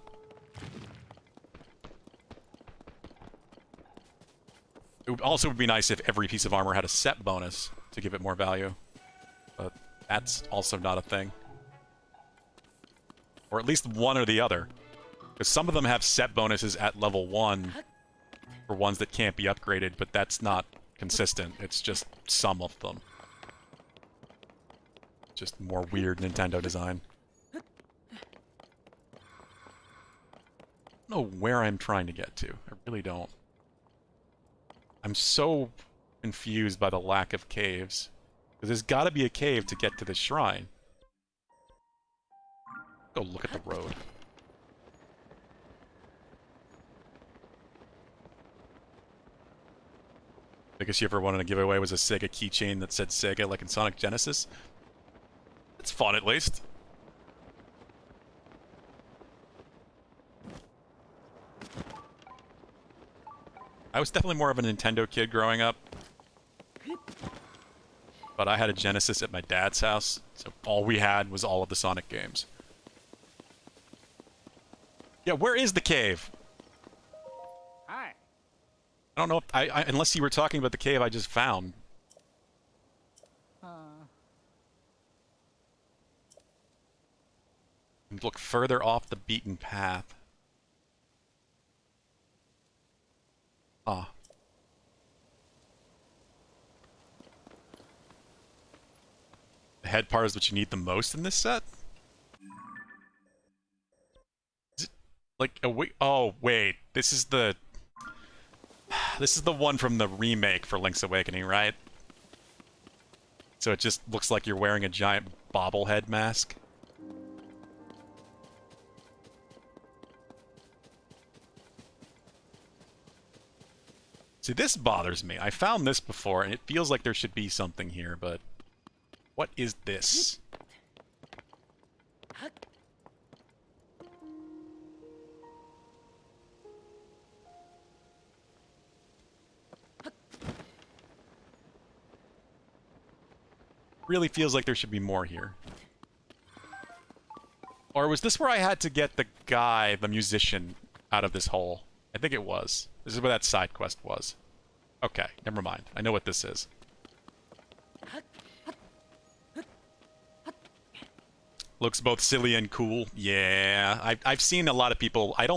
It would also be nice if every piece of armor had a set bonus to give it more value. But that's also not a thing. Or at least one or the other. Because some of them have set bonuses at level 1 for ones that can't be upgraded, but that's not consistent. It's just some of them. Just more weird Nintendo design. I don't know where I'm trying to get to. I really don't. I'm so confused by the lack of caves. Because there's gotta be a cave to get to the shrine. Go look at the road. Biggest you ever wanted to give away was a Sega keychain that said Sega, like in Sonic Genesis. It's fun, at least. I was definitely more of a Nintendo kid growing up. But I had a Genesis at my dad's house, so all we had was all of the Sonic games. Yeah, where is the cave? Hi. I don't know if unless you were talking about the cave I just found. And look further off the beaten path. Ah. The head part is what you need the most in this set? Is it like a oh wait, this is the one from the remake for Link's Awakening, right? So it just looks like you're wearing a giant bobblehead mask. See, this bothers me. I found this before, and it feels like there should be something here, but... What is this? Really feels like there should be more here. Or was this where I had to get the guy, the musician, out of this hole? I think it was. This is where that side quest was. Okay, never mind. I know what this is. Looks both silly and cool. Yeah, I've seen a lot of people... I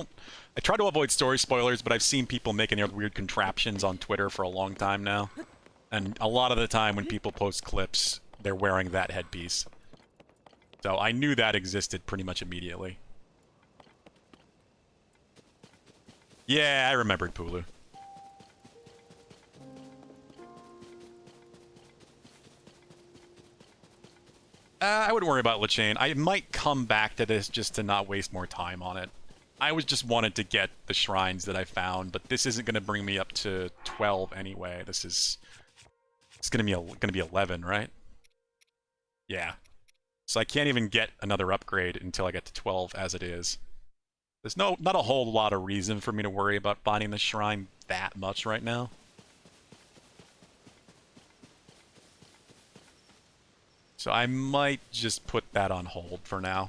try to avoid story spoilers, but I've seen people making weird contraptions on Twitter for a long time now. And a lot of the time when people post clips, they're wearing that headpiece. So I knew that existed pretty much immediately. Yeah, I remembered Pulu. I wouldn't worry about LeChain. I might come back to this just to not waste more time on it. I was just wanted to get the shrines that I found, but this isn't going to bring me up to 12 anyway. It's going to be 11, right? Yeah. So I can't even get another upgrade until I get to 12 as it is. There's not a whole lot of reason for me to worry about finding the shrine that much right now. So I might just put that on hold for now.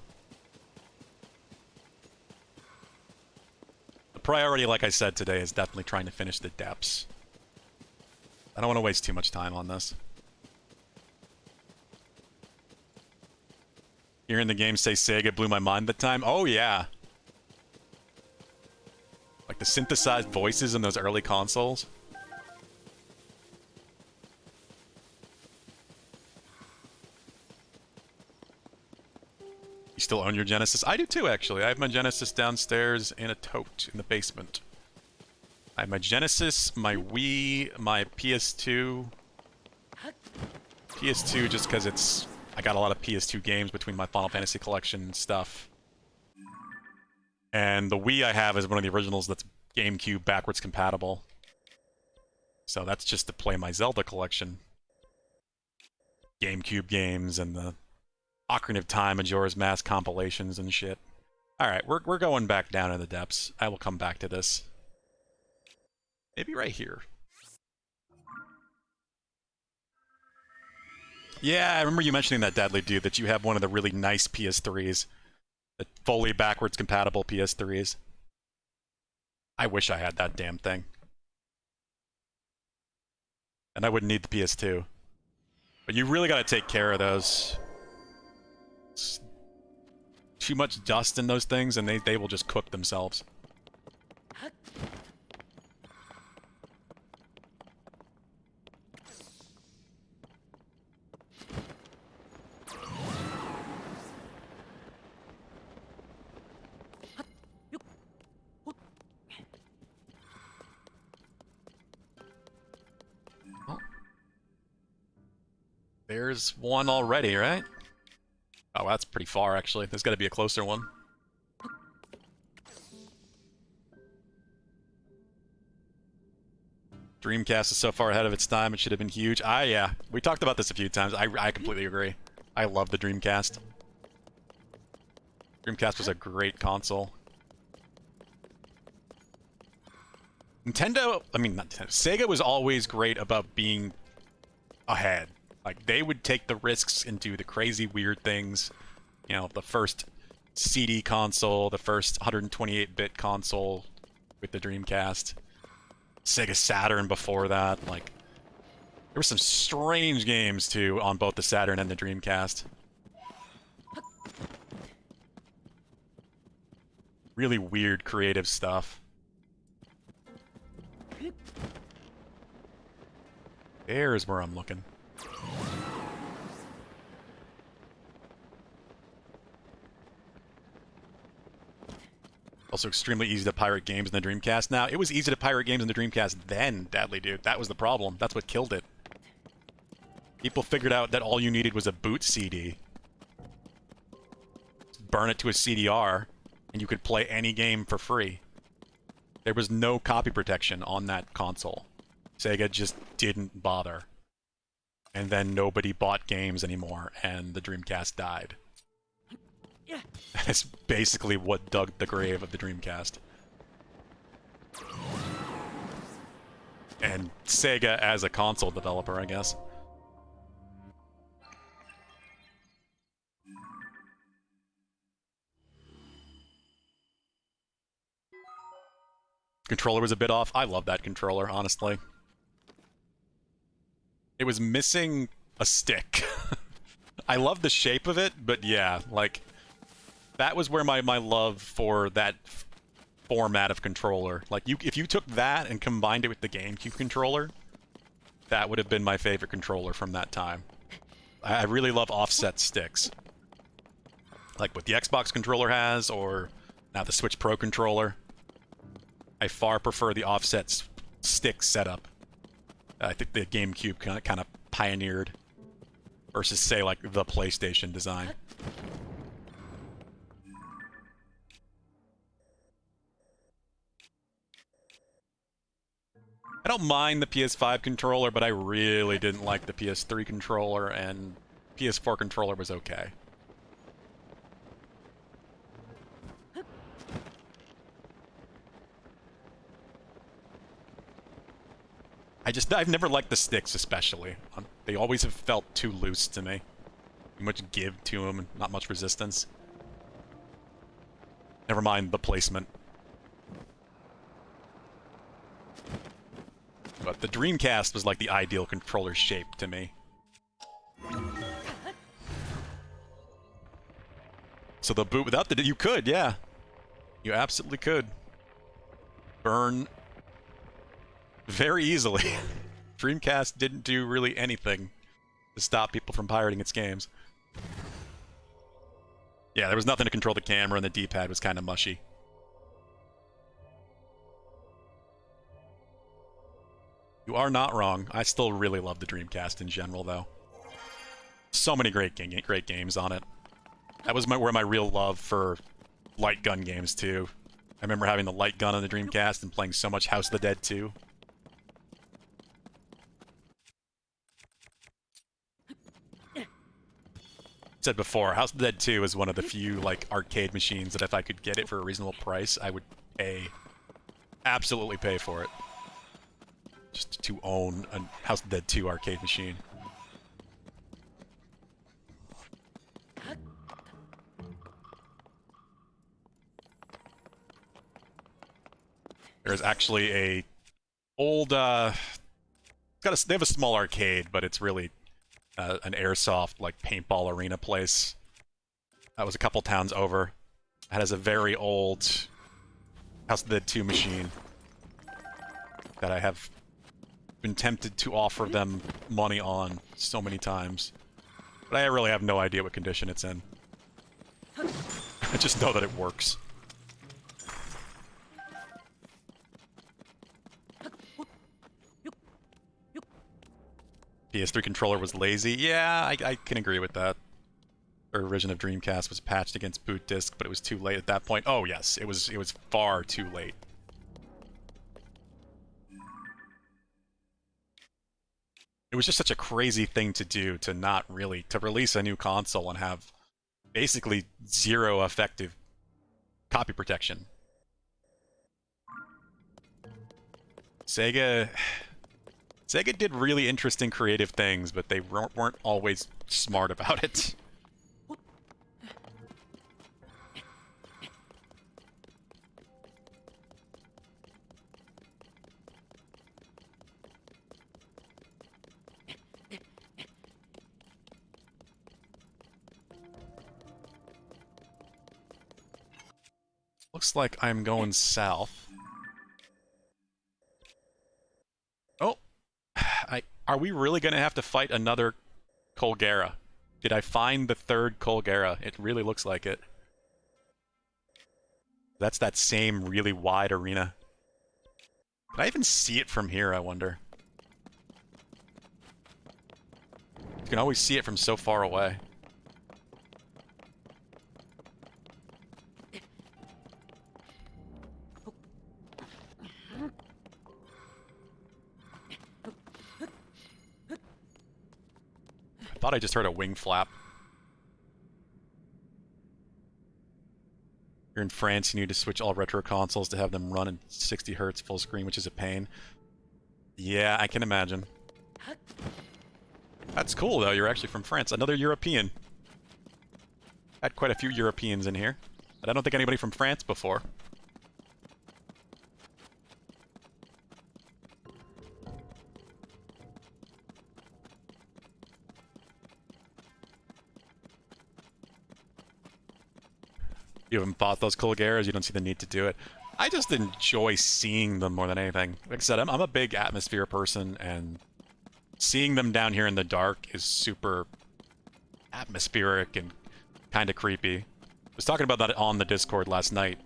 The priority, like I said today, is definitely trying to finish the depths. I don't want to waste too much time on this. Hearing the game say Sega blew my mind at the time? Oh yeah. Like the synthesized voices in those early consoles. still own your Genesis? I do too, actually. I have my Genesis downstairs in a tote in the basement. I have my Genesis, my Wii, my PS2. PS2 just because it's... I got a lot of PS2 games between my Final Fantasy collection and stuff. And the Wii I have is one of the originals that's GameCube backwards compatible. So that's just to play my Zelda collection. GameCube games and the Ocarina of Time, Majora's Mask compilations and shit. Alright, we're going back down in the depths. I will come back to this. Maybe right here. Yeah, I remember you mentioning that, Deadly Dude, that you have one of the really nice PS3s. The fully backwards compatible PS3s. I wish I had that damn thing. And I wouldn't need the PS2. But you really gotta take care of those. It's too much dust in those things and they will just cook themselves. There's one already, right? Oh, that's pretty far, actually. There's got to be a closer one. Dreamcast is so far ahead of its time, it should have been huge. Yeah. We talked about this a few times. I completely agree. I love the Dreamcast. Dreamcast was a great console. Nintendo, I mean, not Nintendo, Sega was always great about being ahead. Like, they would take the risks and do the crazy, weird things. You know, the first CD console, the first 128-bit console with the Dreamcast. Sega Saturn before that. Like, there were some strange games, too, on both the Saturn and the Dreamcast. Really weird, creative stuff. There's where I'm looking. Also extremely easy to pirate games in the Dreamcast. Now, it was easy to pirate games in the Dreamcast then, Deadly Dude. That was the problem. That's what killed it. People figured out that all you needed was a boot CD. Burn it to a CDR, and you could play any game for free. There was no copy protection on that console. Sega just didn't bother. And then nobody bought games anymore, and the Dreamcast died. That's basically what dug the grave of the Dreamcast. And Sega as a console developer, I guess. Controller was a bit off. I love that controller, honestly. It was missing a stick. I love the shape of it, but yeah, like, that was where my love for that format of controller. Like, if you took that and combined it with the GameCube controller, that would have been my favorite controller from that time. I really love offset sticks. Like what the Xbox controller has, or now the Switch Pro controller. I far prefer the offset stick setup. I think the GameCube kind of pioneered versus, say, like the PlayStation design. I don't mind the PS5 controller, but I really didn't like the PS3 controller, and PS4 controller was okay. I've never liked the sticks, especially. They always have felt too loose to me. Too much give to them, and not much resistance. Never mind the placement. But the Dreamcast was like the ideal controller shape to me. So the boot without the... You could, yeah. You absolutely could. Burn very easily. Dreamcast didn't do really anything to stop people from pirating its games. Yeah, there was nothing to control the camera, and the D-pad was kind of mushy. You are not wrong. I still really love the Dreamcast in general, though. So many great games on it. That was where my real love for light gun games, too. I remember having the light gun on the Dreamcast and playing so much House of the Dead 2. Said before, House of the Dead 2 is one of the few, like, arcade machines that if I could get it for a reasonable price, I would pay. Absolutely pay for it. Just to own a House of the Dead 2 arcade machine. There's actually a old, they have a small arcade, but it's really an airsoft, like, paintball arena place. That was a couple towns over. That has a very old House of the Dead 2 machine that I have been tempted to offer them money on so many times. But I really have no idea what condition it's in. I just know that it works. PS3 controller was lazy. Yeah, I can agree with that. Our version of Dreamcast was patched against boot disk, but it was too late at that point. Oh yes, it was far too late. It was just such a crazy thing to do to release a new console and have basically zero effective copy protection. Sega did really interesting creative things, but they weren't always smart about it. Looks like I'm going south. Oh, are we really gonna have to fight another Colgera? Did I find the third Colgera? It really looks like it. That's that same really wide arena. Can I even see it from here, I wonder? You can always see it from so far away. I thought I just heard a wing flap. You're in France, you need to switch all retro consoles to have them run in 60 hertz full screen, which is a pain. Yeah, I can imagine. That's cool, though. You're actually from France. Another European. Had quite a few Europeans in here. But I don't think anybody from France before. You haven't bought those Colgeras, you don't see the need to do it. I just enjoy seeing them more than anything. Like I said, I'm a big atmosphere person, and seeing them down here in the dark is super atmospheric and kind of creepy. I was talking about that on the Discord last night.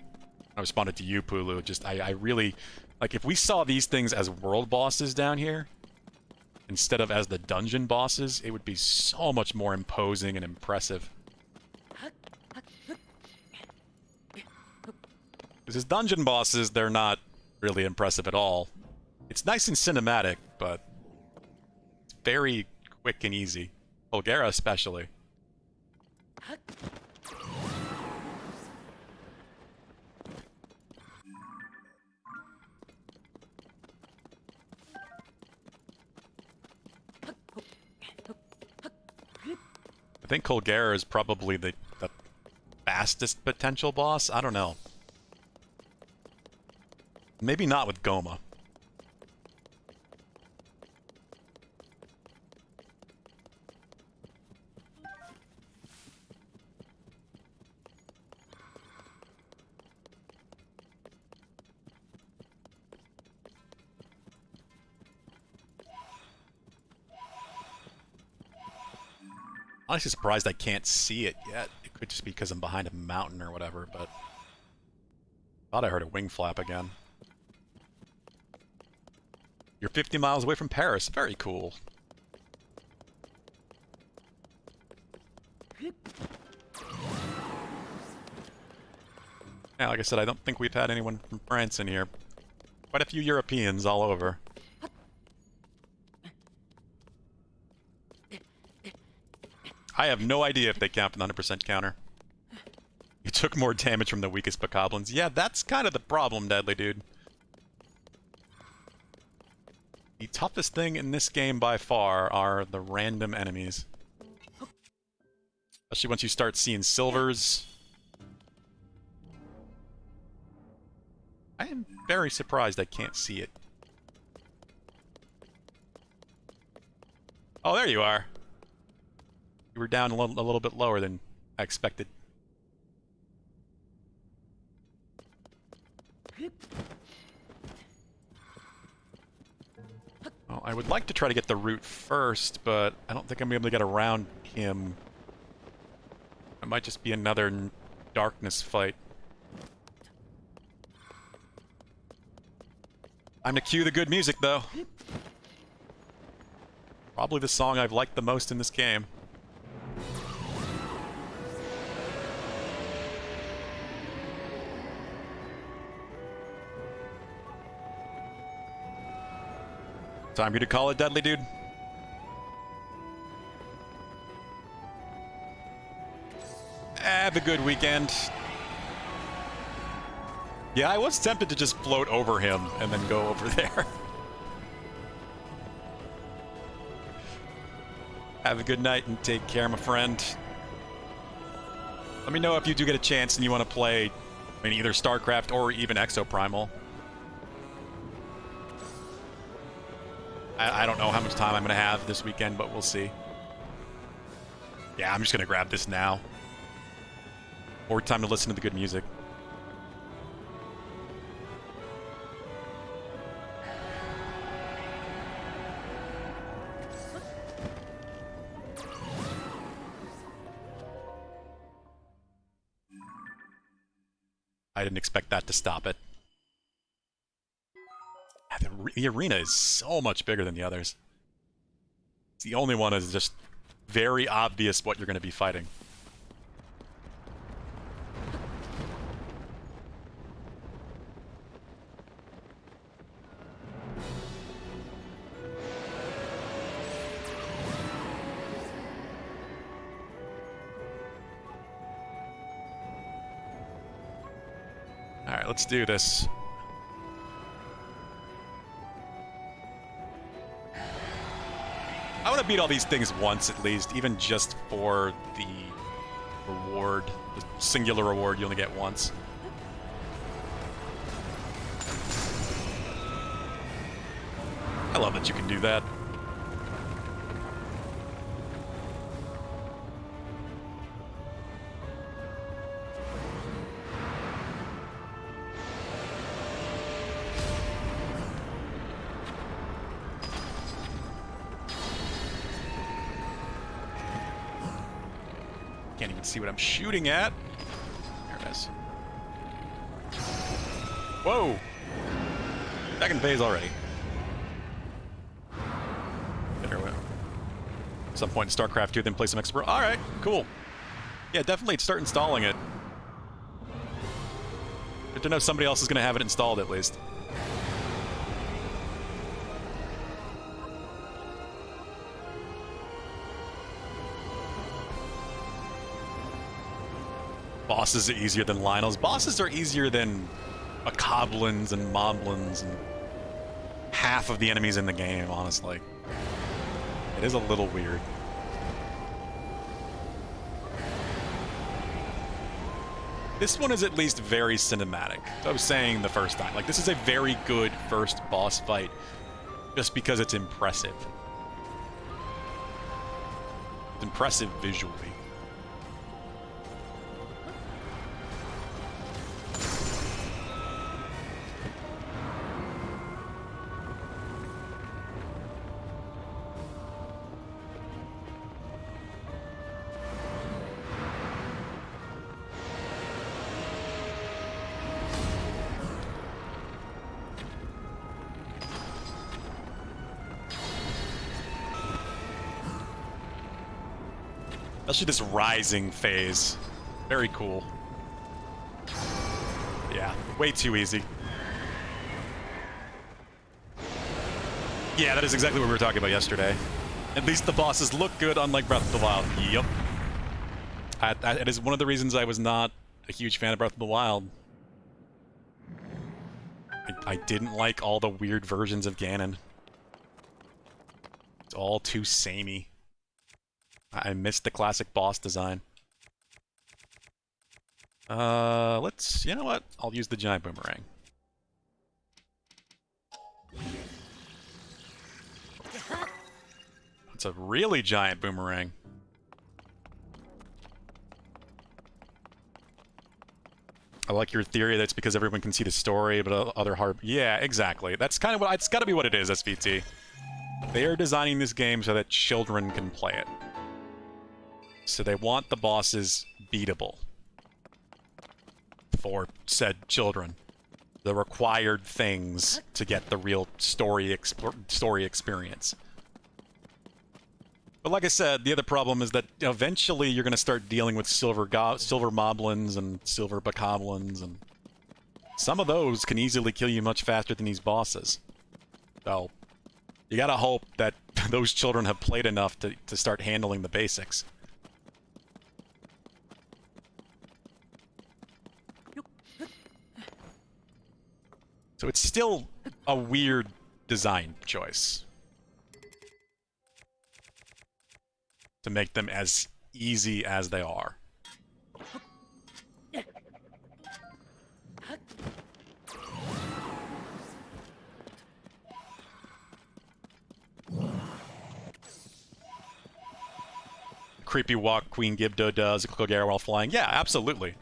I responded to you, Pulu. Just, I really... Like, if we saw these things as world bosses down here, instead of as the dungeon bosses, it would be so much more imposing and impressive. Because as dungeon bosses, they're not really impressive at all. It's nice and cinematic, but it's very quick and easy. Bulgara especially. I think Colgera is probably the fastest potential boss. I don't know. Maybe not with Goma. I'm honestly surprised I can't see it yet. It Could just be because I'm behind a mountain or whatever, but... Thought I heard a wing flap again. You're 50 miles away from Paris. Very cool. Yeah, like I said, I don't think we've had anyone from France in here. Quite a few Europeans all over. I have no idea if they count for the 100% counter. You took more damage from the weakest bokoblins. Yeah, that's kind of the problem, Deadly Dude. The toughest thing in this game by far are the random enemies. Especially once you start seeing silvers. I am very surprised I can't see it. Oh, there you are. You were down a little bit lower than I expected. Well, I would like to try to get the root first, but I don't think I'm going to be able to get around him. It might just be another darkness fight. Time to cue the good music, though. Probably the song I've liked the most in this game. Time for you to call it, Deadly Dude. Have a good weekend. Yeah, I was tempted to just float over him and then go over there. Have a good night and take care, my friend. Let me know if you do get a chance and you want to play, I mean, either StarCraft or even Exoprimal. I don't know how much time I'm going to have this weekend, but we'll see. Yeah, I'm just going to grab this now. More time to listen to the good music. I didn't expect that to stop it. The arena is so much bigger than the others. It's the only one is just very obvious what you're going to be fighting. Alright, let's do this. I want to beat all these things once at least, even just for the reward, the singular reward you only get once. I love that you can do that. Can't even see what I'm shooting at. There it is. Whoa! Second phase already. There we go. At some point in StarCraft 2, then play some Expert. Alright, cool. Yeah, definitely start installing it. Good to know somebody else is going to have it installed at least. Bosses are easier than Lionels. Bosses are easier than bokoblins and moblins and half of the enemies in the game, honestly. It is a little weird. This one is at least very cinematic. I was saying the first time, like, this is a very good first boss fight just because it's impressive. It's impressive visually. Especially this rising phase. Very cool. Yeah, way too easy. Yeah, that is exactly what we were talking about yesterday. At least the bosses look good, unlike Breath of the Wild. Yep. It is one of the reasons I was not a huge fan of Breath of the Wild. I didn't like all the weird versions of Ganon. It's all too samey. I missed the classic boss design. You know what? I'll use the giant boomerang. It's a really giant boomerang. I like your theory that it's because everyone can see the story, but other hard... Yeah, exactly. That's kind of what... It's gotta be what it is, SVT. They are designing this game so that children can play it. So they want the bosses beatable. For said children. The required things to get the real story experience. But like I said, the other problem is that eventually you're going to start dealing with silver moblins and silver bokoblins, and some of those can easily kill you much faster than these bosses. So you gotta hope that those children have played enough to start handling the basics. So it's still a weird design choice. To make them as easy as they are. Creepy walk Queen Gibdo does, Kogera while flying. Yeah, absolutely.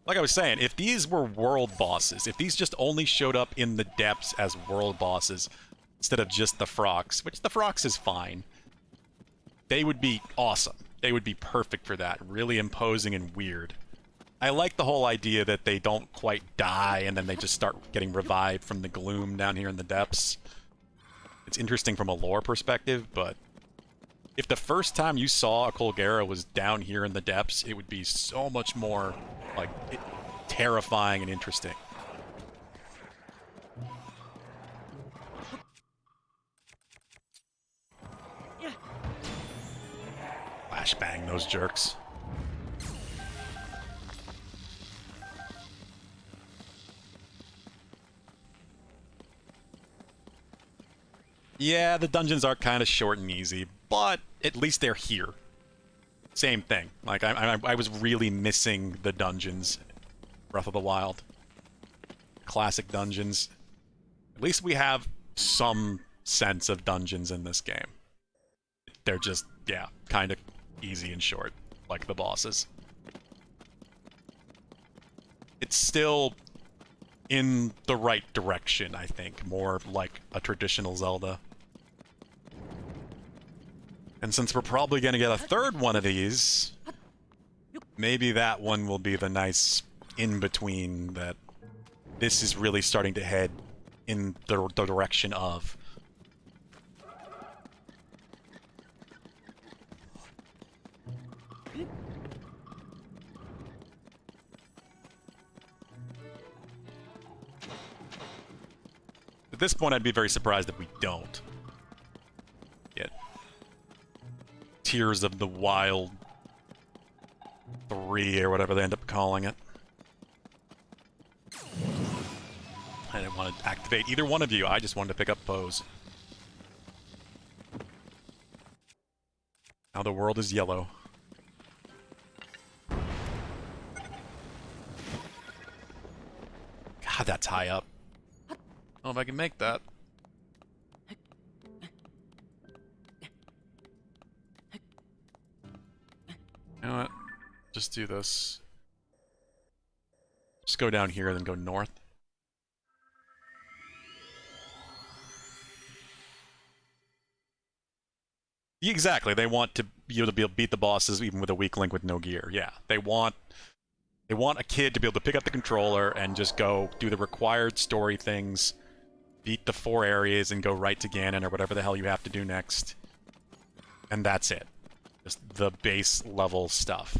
Like I was saying, if these were world bosses, if these just only showed up in the depths as world bosses, instead of just the Frox, which the Frox is fine, they would be awesome. They would be perfect for that. Really imposing and weird. I like the whole idea that they don't quite die and then they just start getting revived from the gloom down here in the depths. It's interesting from a lore perspective, but if the first time you saw a Colgera was down here in the depths, it would be so much more, like, terrifying and interesting. Flashbang those jerks. Yeah, the dungeons are kind of short and easy, but at least they're here. Same thing. Like, I was really missing the dungeons. Breath of the Wild. Classic dungeons. At least we have some sense of dungeons in this game. They're just, yeah, kind of easy and short, like the bosses. It's still in the right direction, I think. More like a traditional Zelda. And since we're probably going to get a third one of these, maybe that one will be the nice in-between that this is really starting to head in the direction of. At this point, I'd be very surprised if we don't get Tears of the Wild 3 or whatever they end up calling it. I didn't want to activate either one of you. I just wanted to pick up Pose. Now the world is yellow. God, that's high up. I don't know if I can make that. You know what? Just do this. Just go down here and then go north. Exactly. They want to be able to beat the bosses even with a weak link with no gear. Yeah. They want a kid to be able to pick up the controller and just go do the required story things, beat the 4 areas, and go right to Ganon or whatever the hell you have to do next. And that's it. Just the base level stuff.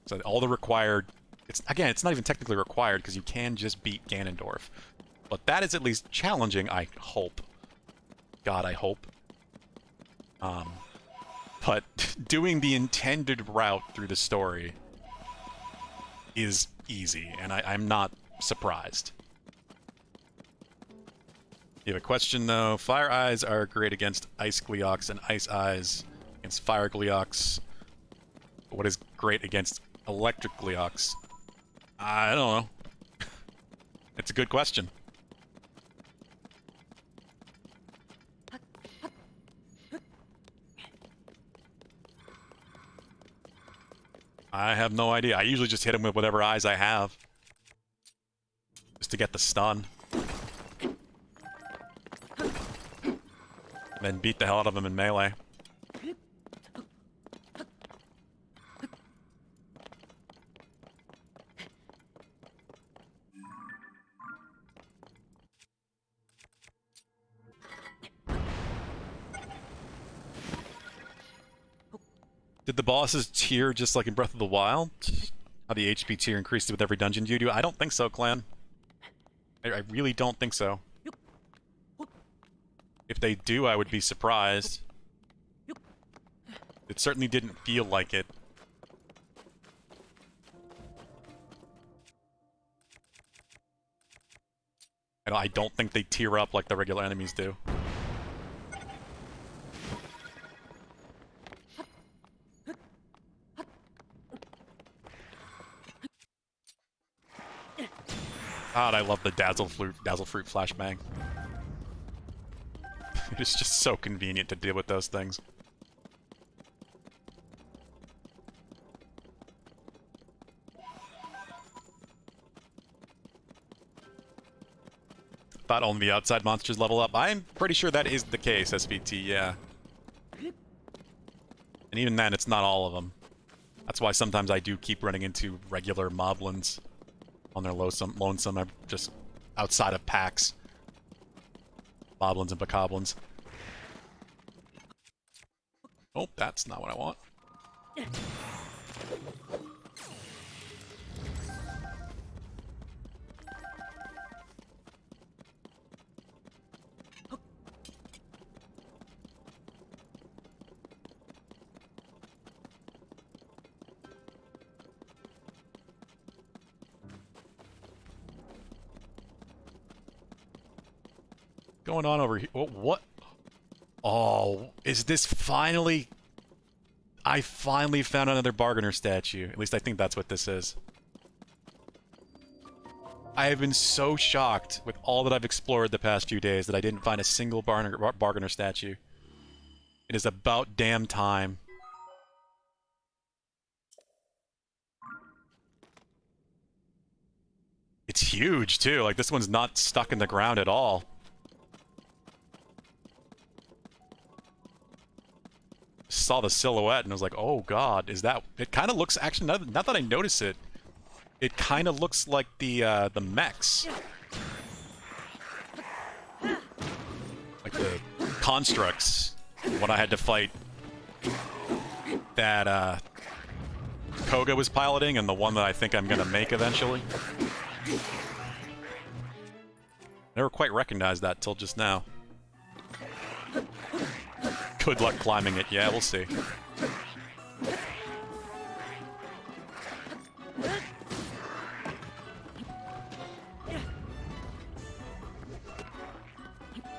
So all the required... It's not even technically required, because you can just beat Ganondorf. But that is at least challenging, I hope. God, I hope. But doing the intended route through the story is easy, and I'm not surprised. You have a question, though. Fire Eyes are great against Ice Gleeoks, and Ice Eyes against Fire Gleeoks. What is great against Electric Gleeoks? I don't know. It's a good question. I have no idea. I usually just hit him with whatever eyes I have. Just to get the stun. And then beat the hell out of him in melee. Did the bosses tier just like in Breath of the Wild? How the HP tier increased with every dungeon you do? I don't think so, Clan. I really don't think so. If they do, I would be surprised. It certainly didn't feel like it. And I don't think they tier up like the regular enemies do. God, I love the Dazzle Fruit Flashbang. It's just so convenient to deal with those things. Thought only the outside monsters level up. I'm pretty sure that is the case, SVT, yeah. And even then, it's not all of them. That's why sometimes I do keep running into regular moblins on their lonesome. I'm just outside of packs. Moblins and bokoblins. Oh, that's not what I want. Going on over here? What? Oh, is this finally... I finally found another bargainer statue. At least I think that's what this is. I have been so shocked with all that I've explored the past few days that I didn't find a single bargainer statue. It is about damn time. It's huge, too. Like, this one's not stuck in the ground at all. Saw the silhouette and I was like, oh god, is that... It kind of looks... Actually, now that I notice it, it kind of looks like the mechs. Like the constructs when I had to fight that Koga was piloting and the one that I think I'm gonna make eventually. Never quite recognized that till just now. Good luck climbing it. Yeah, we'll see.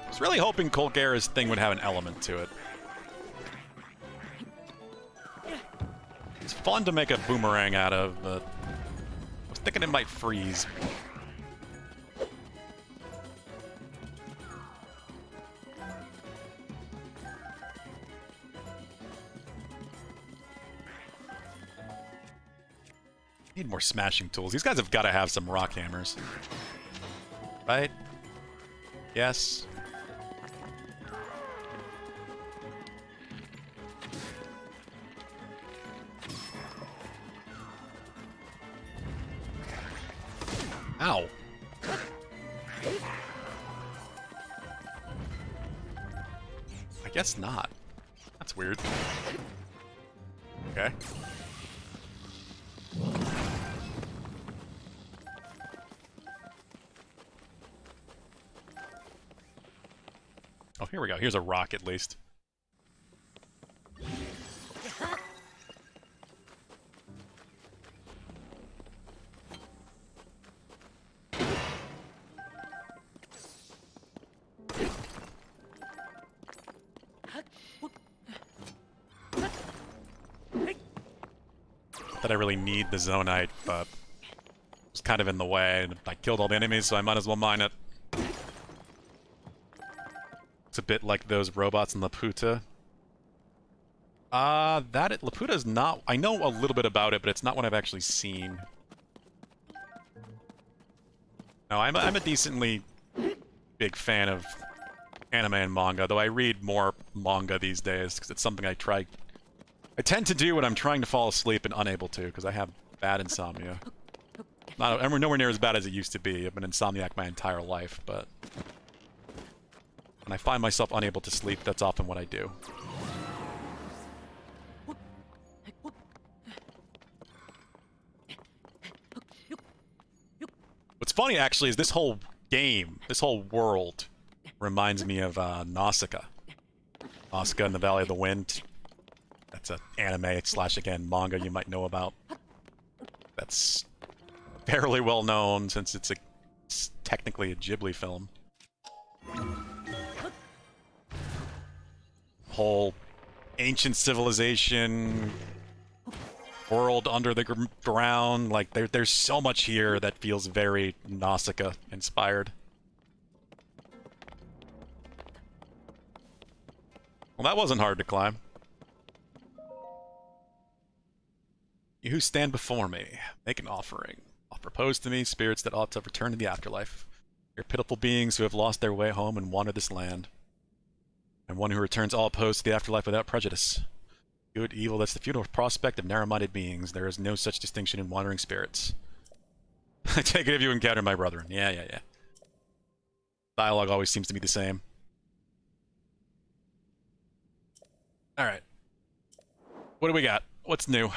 I was really hoping Colgera's thing would have an element to it. It's fun to make a boomerang out of, but I was thinking it might freeze. Need more smashing tools. These guys have got to have some rock hammers. Right? Yes. Ow. I guess not. That's weird. Okay. Oh, here we go. Here's a rock, at least. That I really need the Zonite, but it's kind of in the way, and I killed all the enemies, so I might as well mine it. It's a bit like those robots in Laputa. Laputa's not... I know a little bit about it, but it's not one I've actually seen. No, I'm a decently big fan of anime and manga, though I read more manga these days, because it's something I tend to do when I'm trying to fall asleep and unable to, because I have bad insomnia. I'm nowhere near as bad as it used to be. I've been insomniac my entire life, but when I find myself unable to sleep, that's often what I do. What's funny, actually, is this whole game, this whole world, reminds me of Nausicaa. Nausicaa in the Valley of the Wind. That's an anime / again manga you might know about. That's fairly well known since it's technically a Ghibli film. Whole ancient civilization, world under the ground, like there's so much here that feels very Nausicaa inspired. Well, that wasn't hard to climb. You who stand before me, make an offering. I'll propose to me spirits that ought to return to the afterlife. You're pitiful beings who have lost their way home and wander this land. And one who returns all opposed to the afterlife without prejudice. Good, evil, that's the futile prospect of narrow-minded beings. There is no such distinction in wandering spirits. I take it if you encounter my brethren. Yeah. Dialogue always seems to be the same. Alright. What do we got? What's new?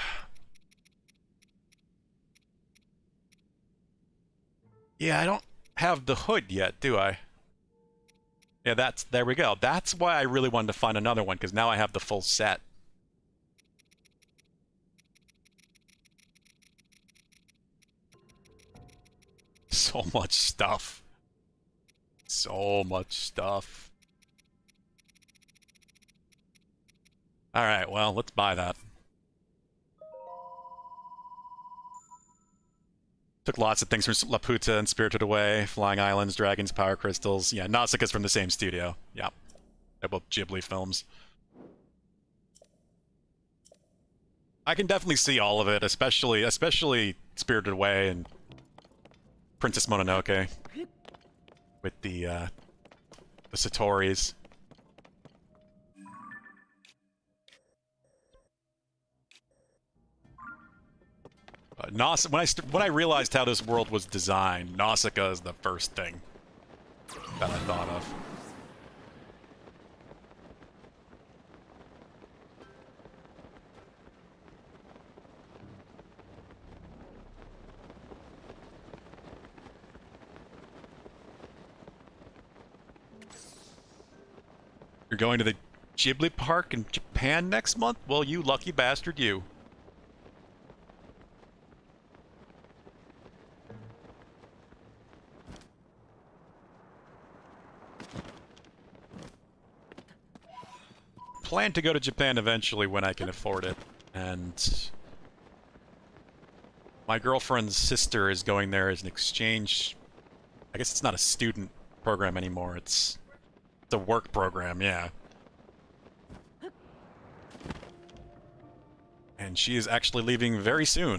Yeah, I don't have the hood yet, do I? Yeah, there we go. That's why I really wanted to find another one, because now I have the full set. So much stuff. So much stuff. Alright, well, let's buy that. Took lots of things from Laputa and Spirited Away, Flying Islands, Dragons, Power Crystals. Yeah, Nausicaa's from the same studio. Yeah. They're both Ghibli films. I can definitely see all of it, especially Spirited Away and Princess Mononoke. With the Satoris. When I realized how this world was designed, Nausicaa is the first thing that I thought of. You're going to the Ghibli Park in Japan next month? Well, you lucky bastard, you. Plan to go to Japan eventually when I can afford it, and my girlfriend's sister is going there as an exchange. I guess it's not a student program anymore, it's a work program, yeah. And she is actually leaving very soon.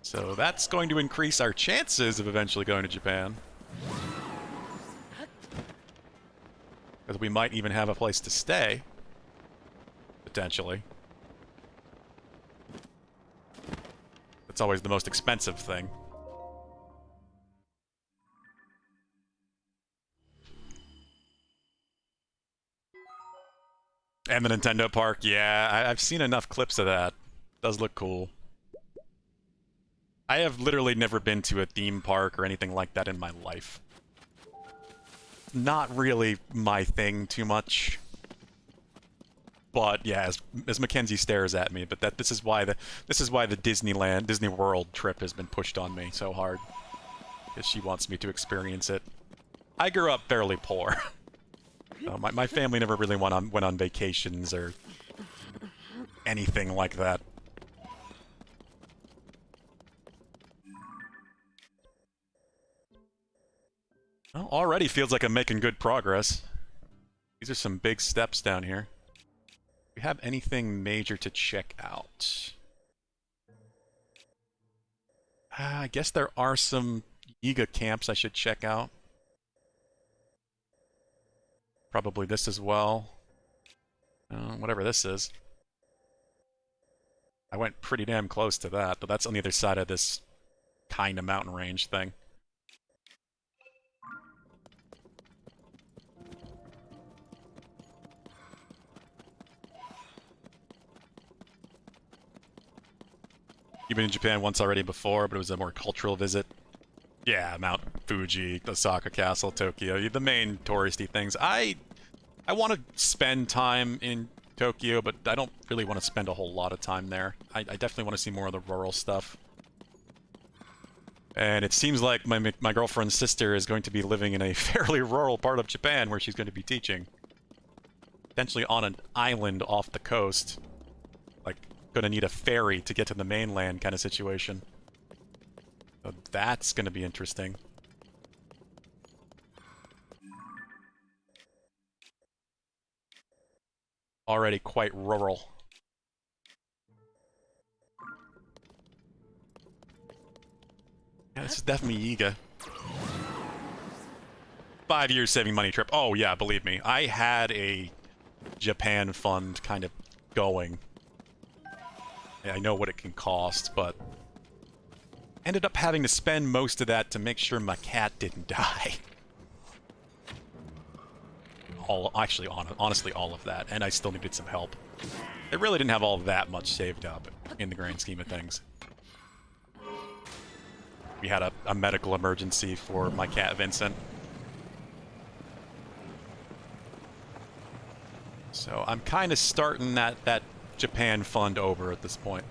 So that's going to increase our chances of eventually going to Japan. Because we might even have a place to stay. Potentially. That's always the most expensive thing. And the Nintendo Park, yeah, I've seen enough clips of that. Does look cool. I have literally never been to a theme park or anything like that in my life. Not really my thing too much. But yeah, as Mackenzie stares at me, but this is why the Disney World trip has been pushed on me so hard. Because she wants me to experience it. I grew up fairly poor. So my family never really went on vacations or anything like that. Well, already feels like I'm making good progress. These are some big steps down here. Do we have anything major to check out? I guess there are some Yiga camps I should check out. Probably this as well. Whatever this is. I went pretty damn close to that, but that's on the other side of this kind of mountain range thing. You've been in Japan once already before, but it was a more cultural visit. Yeah, Mount Fuji, Osaka Castle, Tokyo, the main touristy things. I want to spend time in Tokyo, but I don't really want to spend a whole lot of time there. I definitely want to see more of the rural stuff. And it seems like my girlfriend's sister is going to be living in a fairly rural part of Japan where she's going to be teaching. Potentially on an island off the coast. Like, gonna need a ferry to get to the mainland kind of situation. So that's gonna be interesting. Already quite rural. Yeah, this is definitely Yiga. 5 years saving money trip. Oh yeah, believe me. I had a Japan fund kind of going. Yeah, I know what it can cost, but ended up having to spend most of that to make sure my cat didn't die. Honestly, all of that, and I still needed some help. I really didn't have all that much saved up in the grand scheme of things. We had a medical emergency for my cat, Vincent. So I'm kind of starting that Japan fund over at this point.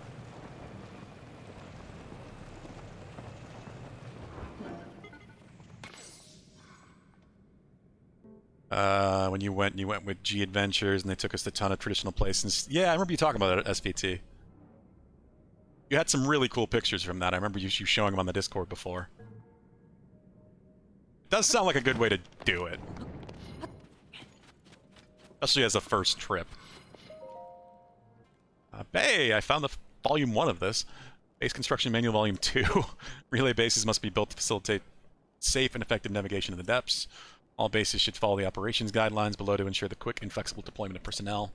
When you went with G Adventures, and they took us to a ton of traditional places. Yeah, I remember you talking about it at SVT. You had some really cool pictures from that. I remember you showing them on the Discord before. It does sound like a good way to do it. Especially as a first trip. Hey, I found the volume 1 of this. Base Construction Manual Volume 2. Relay bases must be built to facilitate safe and effective navigation in the depths. All bases should follow the operations guidelines below to ensure the quick and flexible deployment of personnel.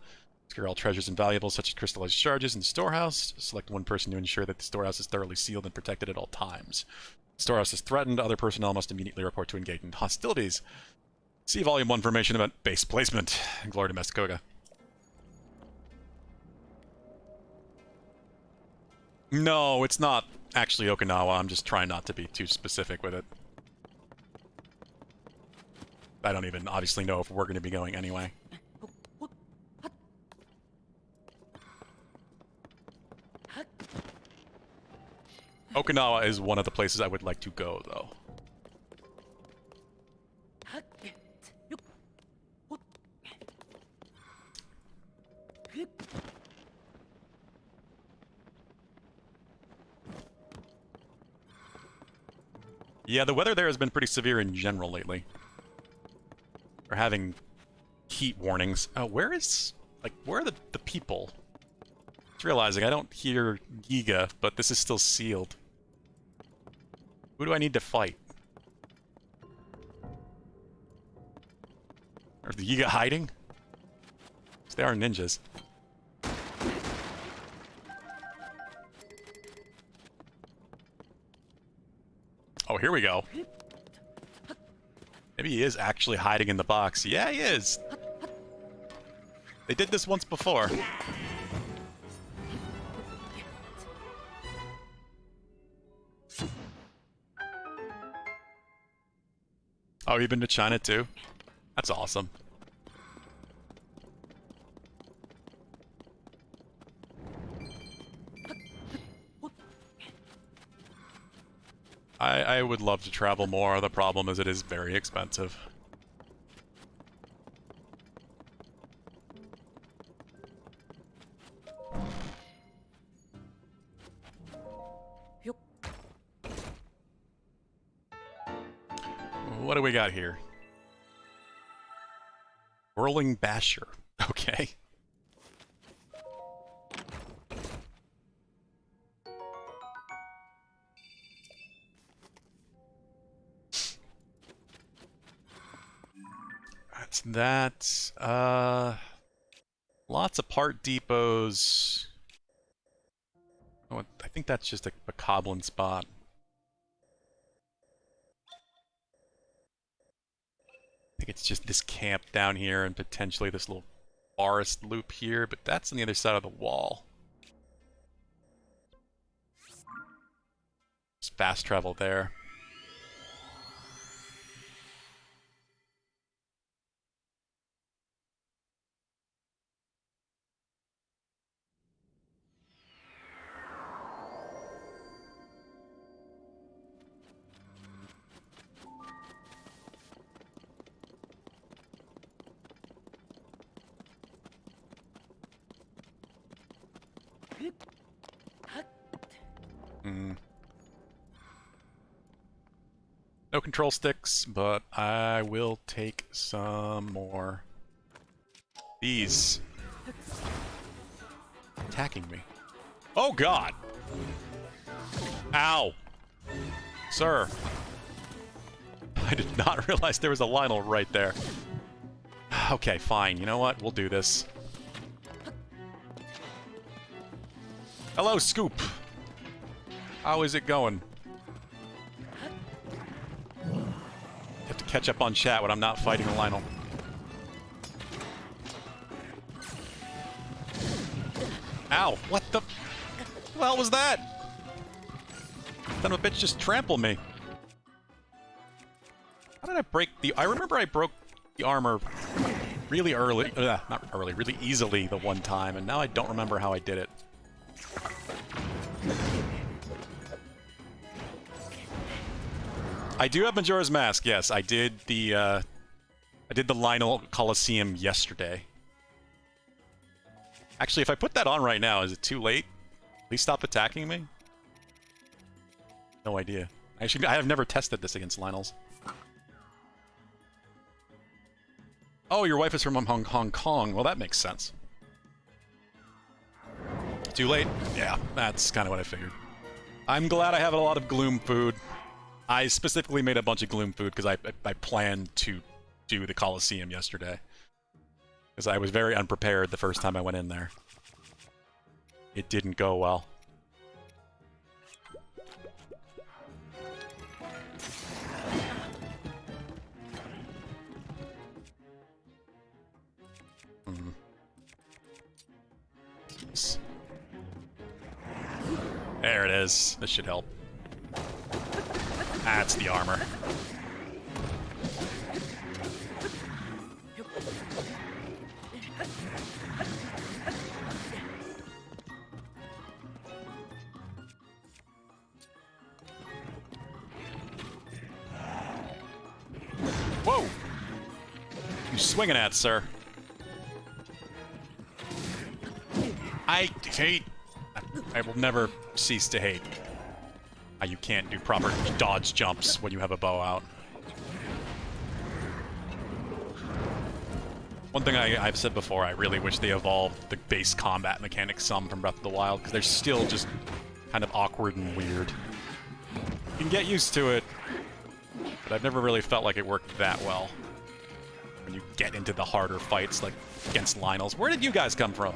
Secure all treasures and valuables, such as crystallized charges, in the storehouse. Select one person to ensure that the storehouse is thoroughly sealed and protected at all times. If the storehouse is threatened, other personnel must immediately report to engage in hostilities. See Volume 1 information about base placement. Glory to Master No, it's not actually Okinawa. I'm just trying not to be too specific with it. I don't even obviously know if we're going to be going anyway. Okinawa is one of the places I would like to go, though. Yeah, the weather there has been pretty severe in general lately. We're having heat warnings. Oh, where are the people? Just realizing I don't hear Giga, but this is still sealed. Who do I need to fight? Are the Yiga hiding? 'Cause they are ninjas. Oh, here we go. Maybe he is actually hiding in the box. Yeah, he is. They did this once before. Oh, you've been to China too? That's awesome. I would love to travel more. The problem is it is very expensive. What do we got here? Whirling Basher. Okay. That's that. Lots of part depots. Oh, I think that's just a Bokoblin spot. I think it's just this camp down here and potentially this little forest loop here, but that's on the other side of the wall. Just fast travel there. No control sticks, but I will take some more. These attacking me. Oh god! Ow! Sir. I did not realize there was a Lionel right there. Okay, fine. You know what? We'll do this. Hello, Scoop. How is it going? Have to catch up on chat when I'm not fighting a Lionel. Ow! What the hell was that? Son of a bitch just trampled me. How did I break the... I remember I broke the armor really early... not early, really easily the one time, and now I don't remember how I did it. I do have Majora's Mask, yes. I did the Lionel Coliseum yesterday. Actually, if I put that on right now, is it too late? Please stop attacking me? No idea. Actually, I have never tested this against Lionels. Oh, your wife is from Hong Kong. Well, that makes sense. Too late? Yeah, that's kind of what I figured. I'm glad I have a lot of Gloom food. I specifically made a bunch of Gloom food because I planned to do the Coliseum yesterday. Because I was very unprepared the first time I went in there. It didn't go well. There it is. This should help. That's the armor. Whoa! You swinging at, sir? I hate... I will never cease to hate how you can't do proper dodge jumps when you have a bow out. One thing I've said before, I really wish they evolved the base combat mechanics some from Breath of the Wild, because they're still just kind of awkward and weird. You can get used to it, but I've never really felt like it worked that well. When you get into the harder fights, like against Lionels. Where did you guys come from?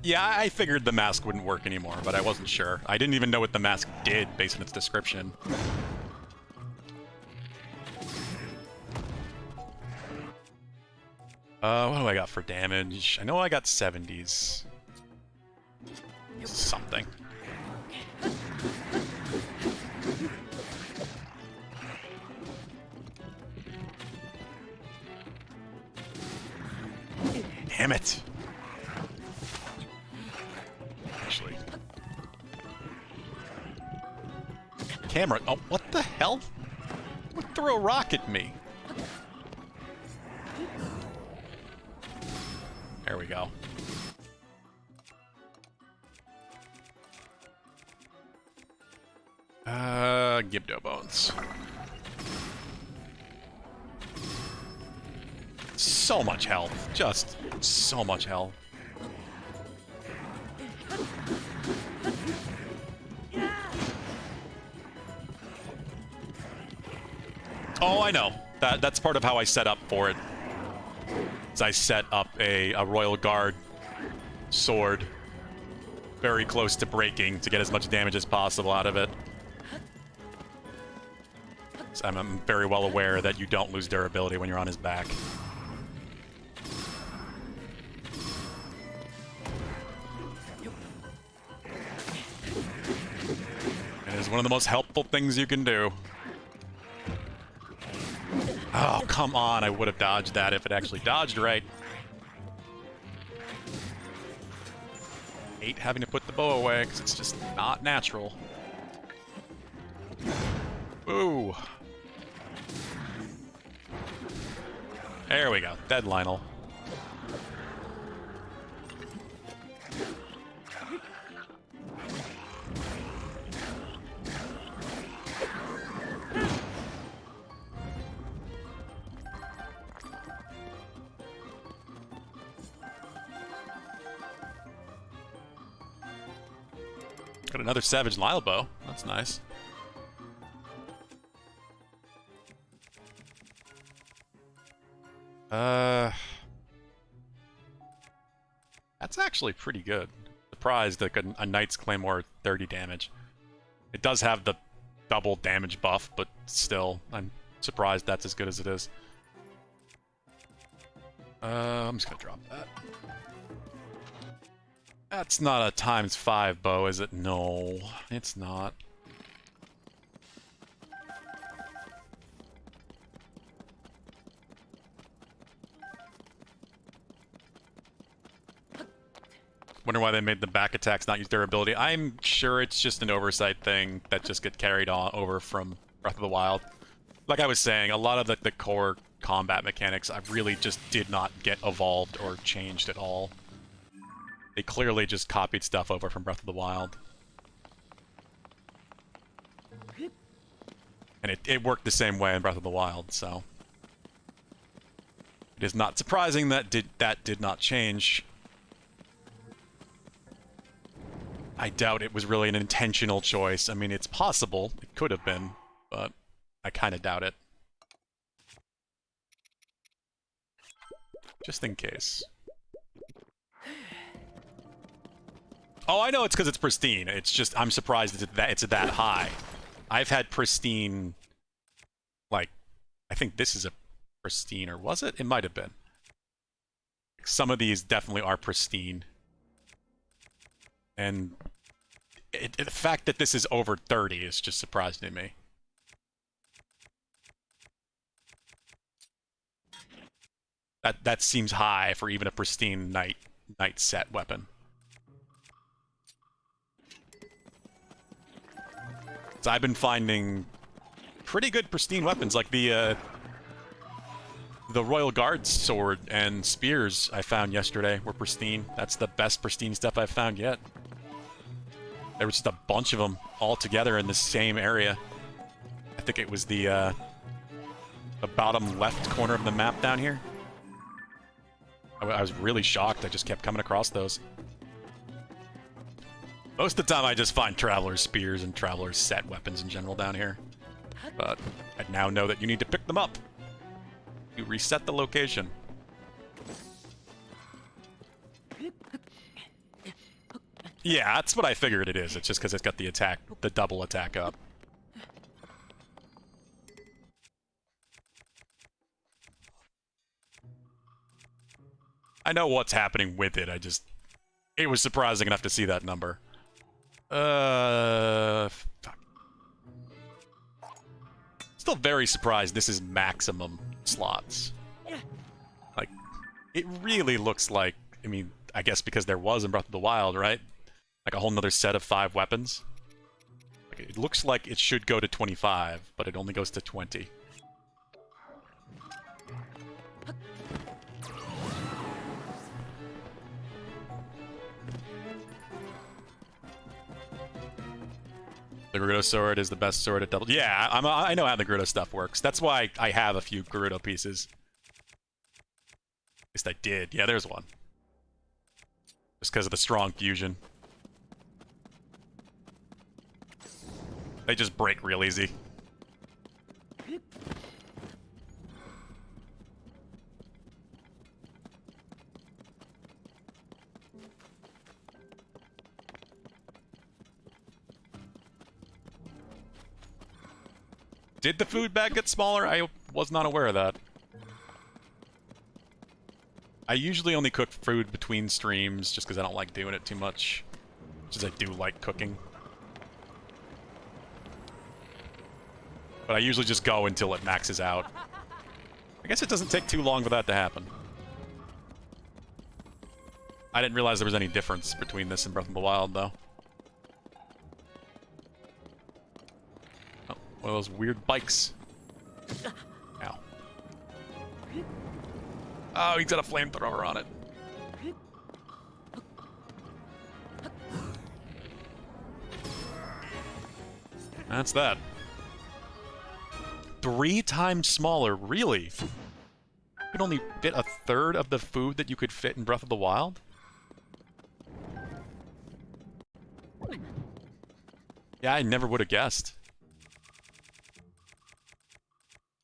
Yeah, I figured the mask wouldn't work anymore, but I wasn't sure. I didn't even know what the mask did based on its description. What do I got for damage? I know I got 70s. Something. Damn it! Actually. Camera. Oh, what the hell? Who threw a rock at me? There we go. Gibdo bones. So much health. Just so much health. Oh, I know. That's part of how I set up for it. Is I set up a Royal Guard sword very close to breaking to get as much damage as possible out of it. So I'm very well aware that you don't lose durability when you're on his back. It is one of the most helpful things you can do. Oh, come on. I would have dodged that if it actually dodged right. Hate having to put the bow away because it's just not natural. Ooh. There we go. Dead Lionel. Got another Savage Lyle bow. That's nice. That's actually pretty good. Surprised that a Knight's Claymore 30 damage. It does have the double damage buff, but still, I'm surprised that's as good as it is. I'm just gonna drop that. That's not a ×5 bow, is it? No, it's not. Wonder why they made the back attacks not use durability. I'm sure it's just an oversight thing that just get carried on over from Breath of the Wild. Like I was saying, a lot of the core combat mechanics I really just did not get evolved or changed at all. They clearly just copied stuff over from Breath of the Wild. And it worked the same way in Breath of the Wild, so... It is not surprising that did not change. I doubt it was really an intentional choice. I mean, it's possible. It could have been, but I kind of doubt it. Just in case. Oh, I know it's because it's pristine. It's just, I'm surprised it's that high. I've had pristine, like, I think this is a pristine, or was it? It might have been. Some of these definitely are pristine. And the fact that this is over 30 is just surprising to me. That seems high for even a pristine knight set weapon. So I've been finding pretty good pristine weapons, like the Royal Guard sword and spears I found yesterday were pristine. That's the best pristine stuff I've found yet. There was just a bunch of them all together in the same area. I think it was the bottom left corner of the map down here. I was really shocked. I just kept coming across those. Most of the time I just find Traveler's Spears and Traveler's set weapons in general down here. But I now know that you need to pick them up. You reset the location. Yeah, that's what I figured it is. It's just because it's got the attack, the double attack up. I know what's happening with it. It was surprising enough to see that number. Fuck. Still very surprised this is maximum slots. Like, it really looks like, I mean, I guess because there was in Breath of the Wild, right? Like a whole nother set of 5 weapons. Like, it looks like it should go to 25, but it only goes to 20. The Gerudo sword is the best sword at double. Yeah, I know how the Gerudo stuff works. That's why I have a few Gerudo pieces. At least I did. Yeah, there's one. Just because of the strong fusion. They just break real easy. Did the food bag get smaller? I was not aware of that. I usually only cook food between streams just because I don't like doing it too much. Just I do like cooking. But I usually just go until it maxes out. I guess it doesn't take too long for that to happen. I didn't realize there was any difference between this and Breath of the Wild, though. Oh, one of those weird bikes. Ow. Oh, he's got a flamethrower on it. That's that. 3 times smaller, really? You could only fit a third of the food that you could fit in Breath of the Wild? Yeah, I never would have guessed.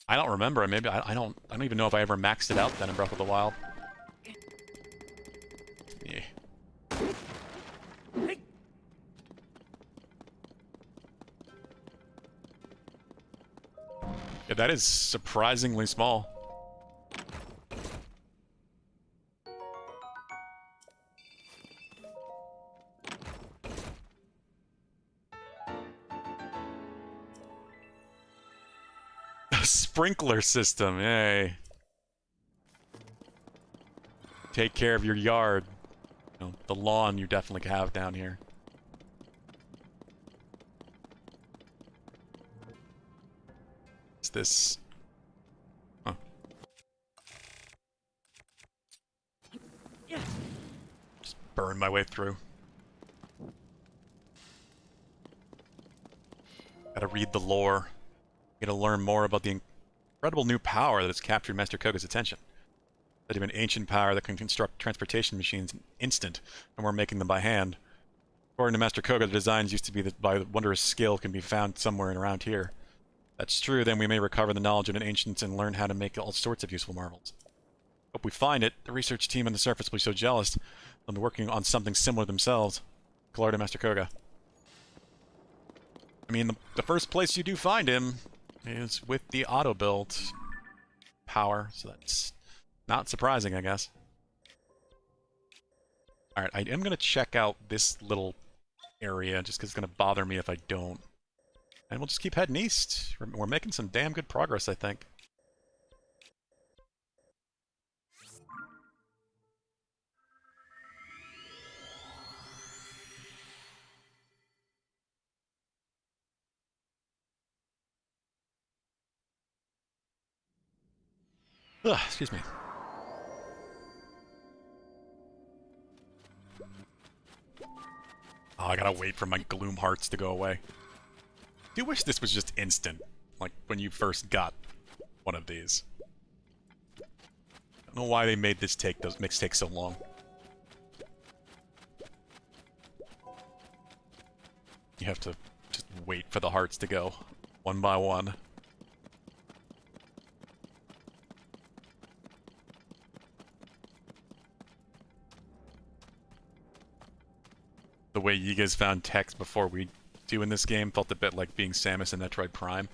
I don't remember. Maybe I don't even know if I ever maxed it out then in Breath of the Wild. Yeah. Yeah, that is surprisingly small. A sprinkler system, yay. Take care of your yard. You know, the lawn you definitely have down here. Is this... Huh. Just burn my way through. Gotta read the lore. Gotta learn more about the incredible new power that has captured Master Koga's attention. That of an ancient power that can construct transportation machines in an instant, and we're making them by hand. According to Master Koga, the designs used to be that by wondrous skill can be found somewhere in around here. That's true, then we may recover the knowledge of an ancient and learn how to make all sorts of useful marvels. Hope we find it. The research team on the surface will be so jealous. They'll be working on something similar themselves. Glory to Master Koga. I mean, the first place you do find him is with the auto-build power, so that's not surprising, I guess. Alright, I am going to check out this little area, just because it's going to bother me if I don't. And we'll just keep heading east. We're making some damn good progress, I think. Ugh, excuse me. Oh, I gotta wait for my gloom hearts to go away. I do wish this was just instant, like when you first got one of these. I don't know why they made this mix take so long. You have to just wait for the hearts to go, one by one. The way Yiga's found text before we do in this game felt a bit like being Samus in Metroid Prime.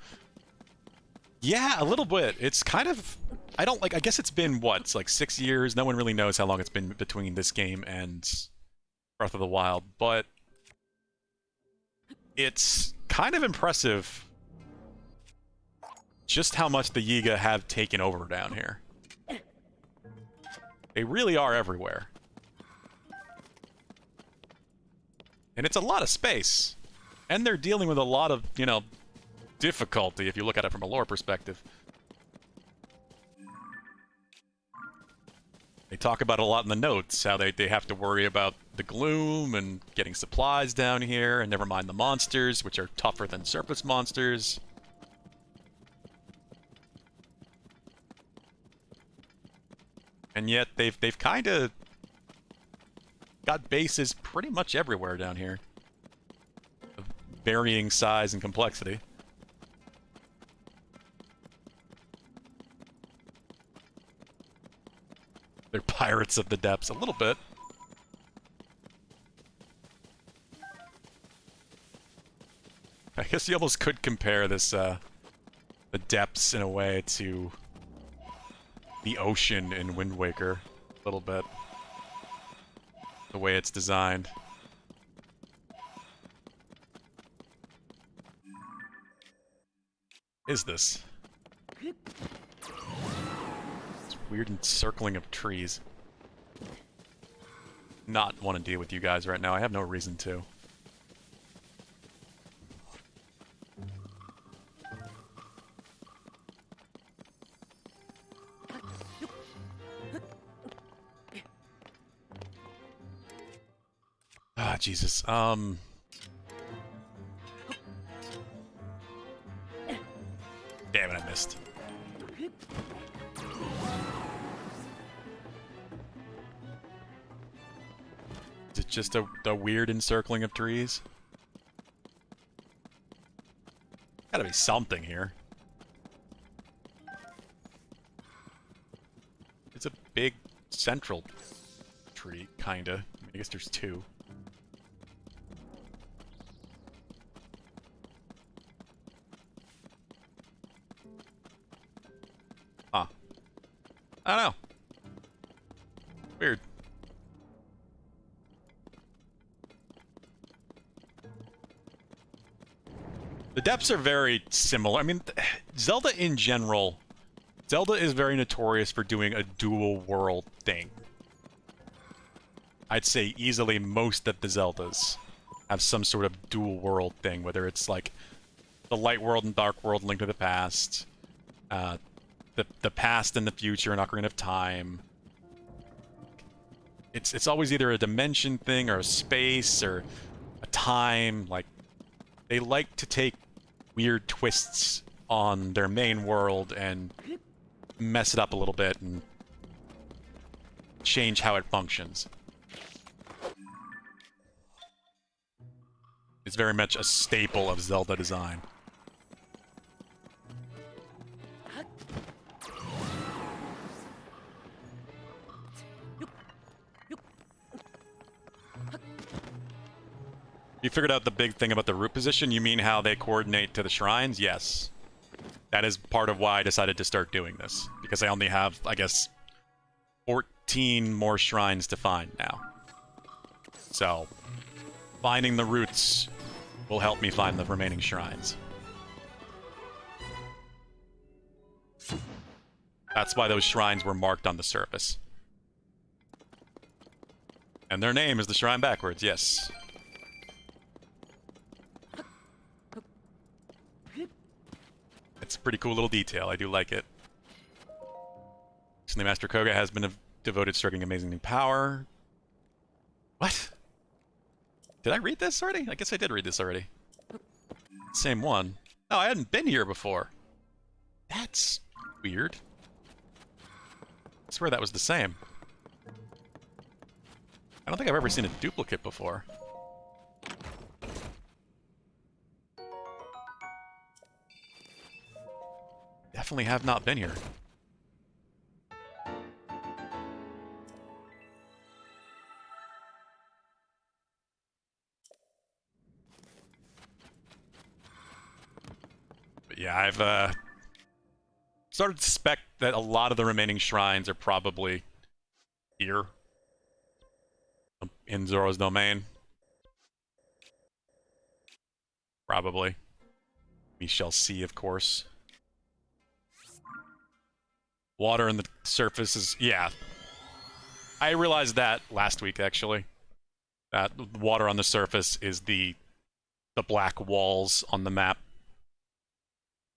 Yeah, a little bit. It's kind of... I don't like... I guess it's been, what? It's like 6 years? No one really knows how long it's been between this game and Breath of the Wild, but... It's kind of impressive just how much the Yiga have taken over down here. They really are everywhere. And it's a lot of space. And they're dealing with a lot of, you know, difficulty if you look at it from a lore perspective. They talk about it a lot in the notes, how they have to worry about the gloom and getting supplies down here, and never mind the monsters, which are tougher than surface monsters. And yet they've kind of got bases pretty much everywhere down here, of varying size and complexity. They're pirates of the depths a little bit. I guess you almost could compare this, the depths in a way to the ocean in Wind Waker, a little bit. The way it's designed. Is this? It's weird encircling of trees. Not want to deal with you guys right now. I have no reason to. Ah, Jesus. Damn it, I missed. Is it just a weird encircling of trees? Gotta be something here. It's a big central tree, kinda. I guess there's two. Huh. I don't know. Weird. The depths are very similar. I mean, Zelda in general, Zelda is very notorious for doing a dual world thing. I'd say easily most of the Zeldas have some sort of dual world thing, whether it's like the light world and dark world Link to the Past, the past and the future in Ocarina of Time. It's always either a dimension thing or a space or a time. Like, they like to take weird twists on their main world and mess it up a little bit and change how it functions. It's very much a staple of Zelda design. You figured out the big thing about the root position? You mean how they coordinate to the shrines? Yes. That is part of why I decided to start doing this. Because I only have, I guess, 14 more shrines to find now. So, finding the roots will help me find the remaining shrines. That's why those shrines were marked on the surface. And their name is the shrine backwards, yes. It's a pretty cool little detail. I do like it. Recently, Master Koga has been devoted to striking amazing new power. What? Did I read this already? I guess I did read this already. Same one. Oh, I hadn't been here before. That's weird. I swear that was the same. I don't think I've ever seen a duplicate before. Definitely have not been here. yeah, I've started to suspect that a lot of the remaining shrines are probably here in Zora's domain. Probably. We shall see, of course. Water on the surface is... yeah. I realized that last week, actually. That water on the surface is the black walls on the map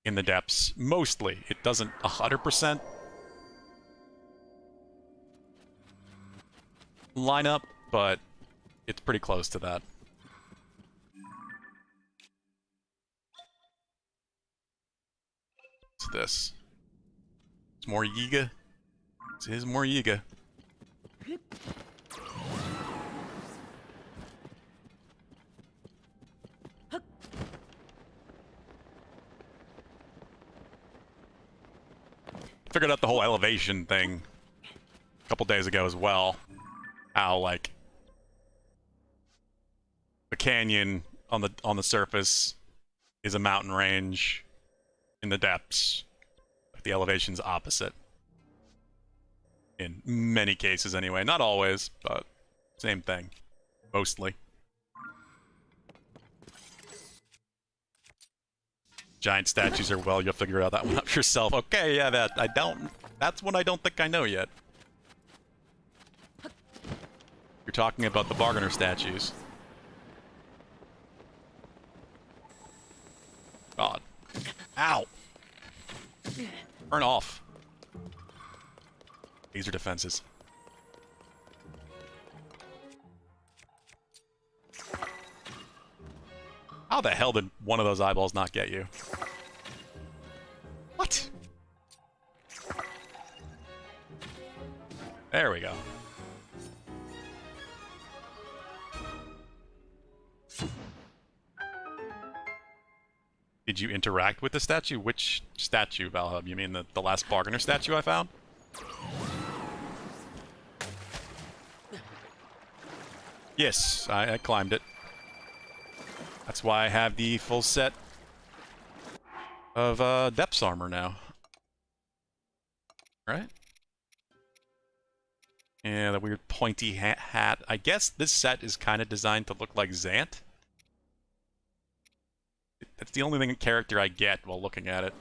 in the depths. Mostly. It doesn't 100% line up, but it's pretty close to that. What's this? It's more Yiga. It is more Yiga. Figured out the whole elevation thing a couple days ago as well. How, like, the canyon on the surface is a mountain range in the depths. The elevation's opposite. In many cases, anyway. Not always, but same thing. Mostly. Giant statues are, well, you'll figure out that one out yourself. Okay, yeah, that's one I don't think I know yet. You're talking about the bargainer statues. God. Ow! Turn off. These are defenses. How the hell did one of those eyeballs not get you? What? There we go. Did you interact with the statue? Which statue, Valhub? You mean the last bargainer statue I found? Yes, I climbed it. That's why I have the full set of depths armor now. Right? Yeah, the weird pointy hat. I guess this set is kind of designed to look like Zant. That's the only character I get while looking at it.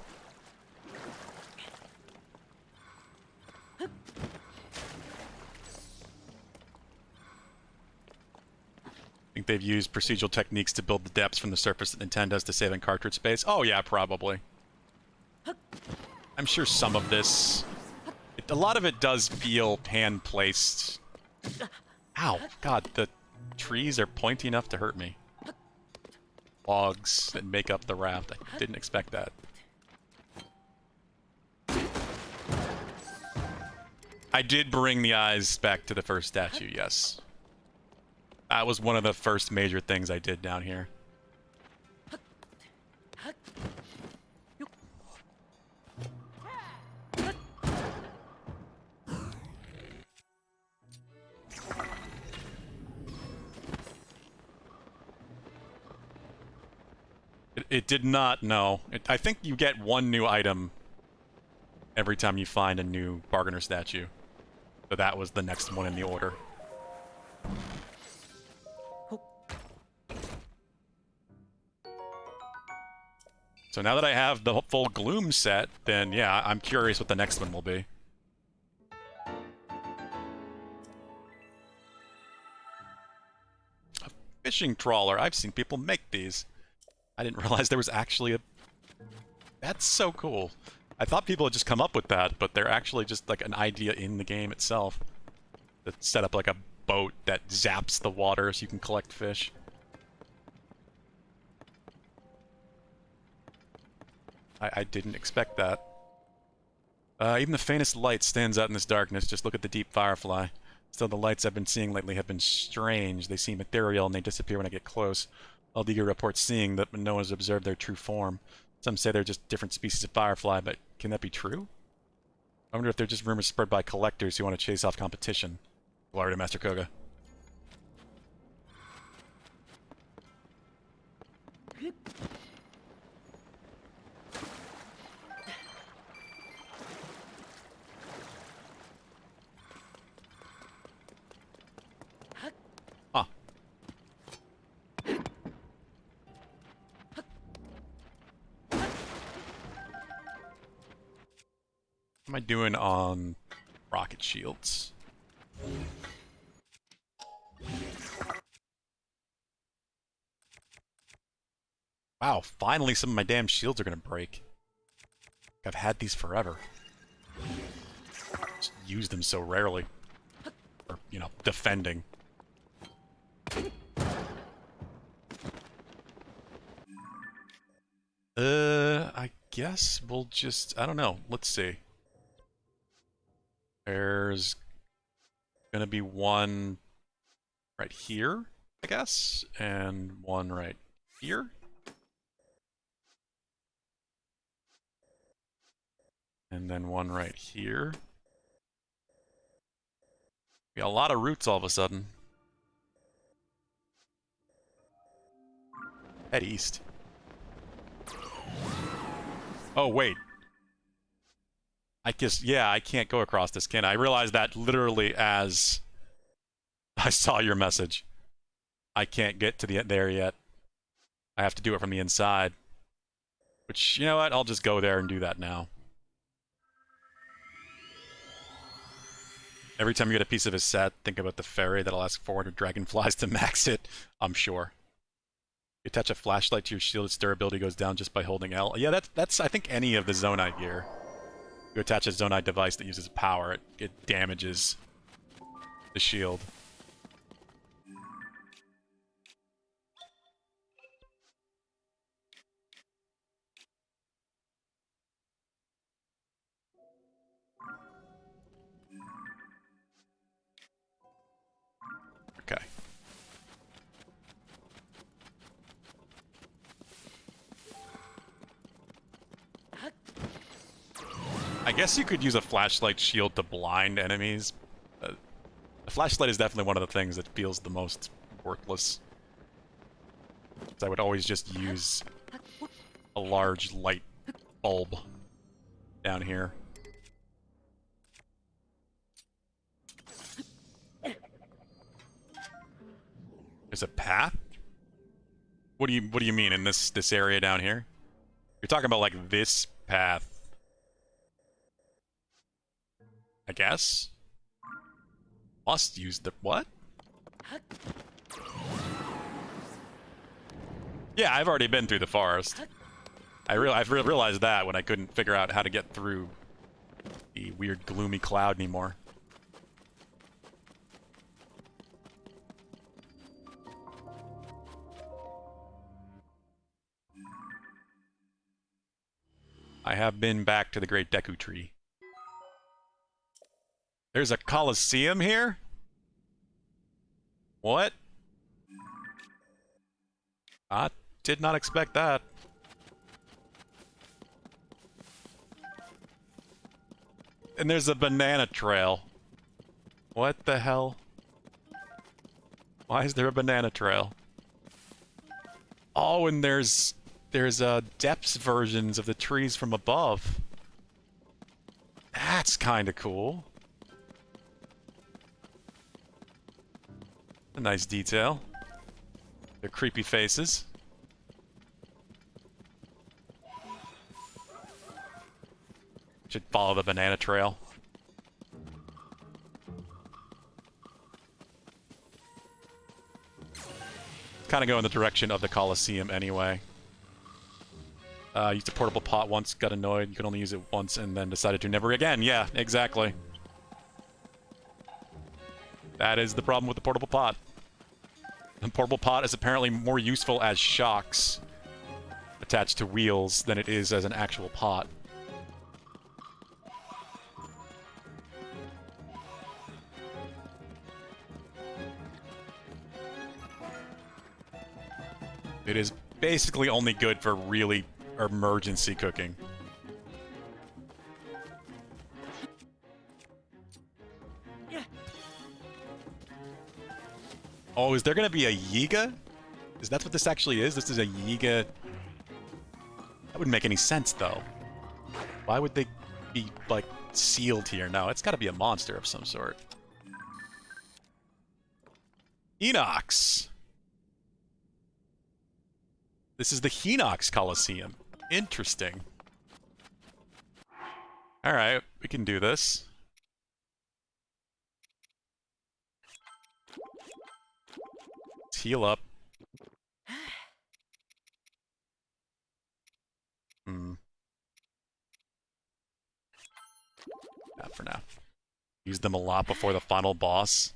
I think they've used procedural techniques to build the depths from the surface that Nintendo does to save on cartridge space. Oh yeah, probably. I'm sure some of this... a lot of it does feel hand-placed. Ow, God, the trees are pointy enough to hurt me. Logs that make up the raft. I didn't expect that. I did bring the eyes back to the first statue, yes. That was one of the first major things I did down here. It did not, no. I think you get one new item every time you find a new bargainer statue. So that was the next one in the order. So now that I have the full Gloom set, then yeah, I'm curious what the next one will be. A fishing trawler. I've seen people make these. I didn't realize there was actually a... That's so cool. I thought people had just come up with that, but they're actually just like an idea in the game itself. That set up like a boat that zaps the water so you can collect fish. I didn't expect that. Even the faintest light stands out in this darkness. Just look at the deep firefly. Still, the lights I've been seeing lately have been strange. They seem ethereal and they disappear when I get close. Aldiga reports seeing that no one has observed their true form. Some say they're just different species of firefly, but can that be true? I wonder if they're just rumors spread by collectors who want to chase off competition. Glory to Master Koga. am I doing on rocket shields? Wow, finally some of my damn shields are gonna break. I've had these forever. Just use them so rarely. Or, you know, defending. I guess we'll just... I don't know. Let's see. There's gonna be one right here, I guess, and one right here. And then one right here. We got a lot of roots all of a sudden. Head east. Oh, wait. I guess, yeah, I can't go across this, can I? I realized that literally as I saw your message. I can't get to there yet. I have to do it from the inside. Which, you know what? I'll just go there and do that now. Every time you get a piece of his set, think about the ferry that'll ask 400 dragonflies to max it, I'm sure. You attach a flashlight to your shield, its durability goes down just by holding L. Yeah, that's I think any of the Zonite gear. You attach a Zonite device that uses power, it damages the shield. Okay. I guess you could use a flashlight shield to blind enemies. A flashlight is definitely one of the things that feels the most worthless. So I would always just use a large light bulb down here. There's a path? What do you mean in this area down here? You're talking about like this path. I guess? Must use the what? Yeah, I've already been through the forest. I've realized that when I couldn't figure out how to get through the weird gloomy cloud anymore. I have been back to the Great Deku Tree. There's a Colosseum here? What? I did not expect that. And there's a banana trail. What the hell? Why is there a banana trail? Oh, and there's depths versions of the trees from above. That's kind of cool. A nice detail. Their creepy faces. Should follow the banana trail. Kind of go in the direction of the Colosseum anyway. Used a portable pot once, got annoyed. You could only use it once and then decided to never again. Yeah, exactly. That is the problem with the portable pot. The portable pot is apparently more useful as shocks attached to wheels than it is as an actual pot. It is basically only good for really emergency cooking. Oh, is there gonna be a Yiga? Is that what this actually is? This is a Yiga... That wouldn't make any sense, though. Why would they be, like, sealed here? No, it's gotta be a monster of some sort. Enox! This is the Hinox Coliseum. Interesting. Alright, we can do this. Let's heal up. Hmm. Not for now. Use them a lot before the final boss.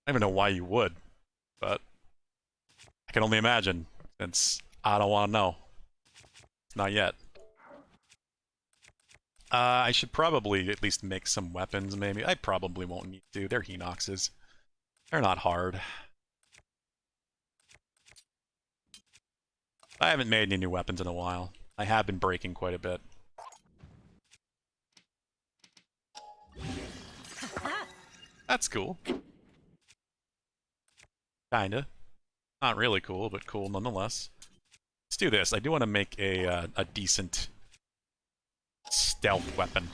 I don't even know why you would, but I can only imagine, since I don't want to know. Not yet. I should probably at least make some weapons, maybe. I probably won't need to. They're Henoxes. They're not hard. I haven't made any new weapons in a while. I have been breaking quite a bit. That's cool. Kinda. Not really cool, but cool nonetheless. Let's do this. I do want to make a decent stealth weapon.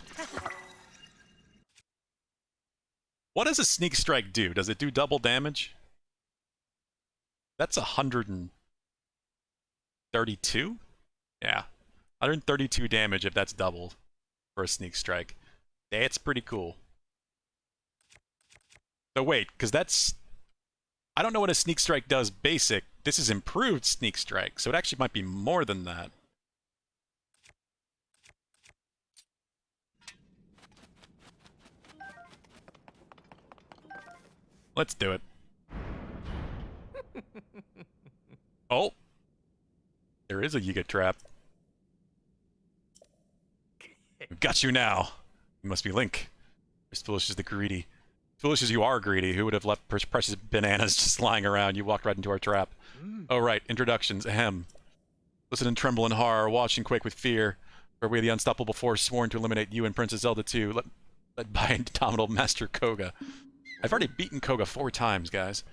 What does a sneak strike do? Does it do double damage? That's 132? Yeah. 132 damage if that's doubled for a sneak strike. That's pretty cool. So wait, because that's... I don't know what a sneak strike does basic. This is improved sneak strike, so it actually might be more than that. Let's do it. Oh! There is a Yiga trap. We've got you now. You must be Link. As foolish as the greedy. Foolish as you are greedy, who would have left precious bananas just lying around? You walked right into our trap. Oh, right. Introductions. Ahem. Listen and tremble in horror. Watch and quake with fear. For we the unstoppable force sworn to eliminate you and Princess Zelda 2, led by indomitable Master Koga. I've already beaten Koga 4 times, guys.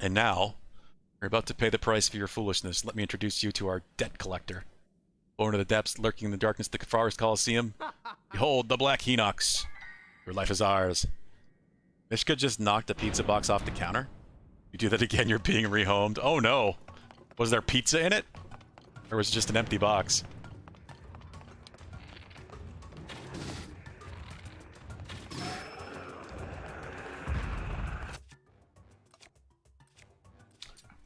And now, you're about to pay the price for your foolishness. Let me introduce you to our debt collector. Born to the depths, lurking in the darkness of the Forest Coliseum. Behold, the Black Henox. Your life is ours. Mishka just knocked a pizza box off the counter. You do that again, you're being rehomed. Oh no! Was there pizza in it? Or was it just an empty box?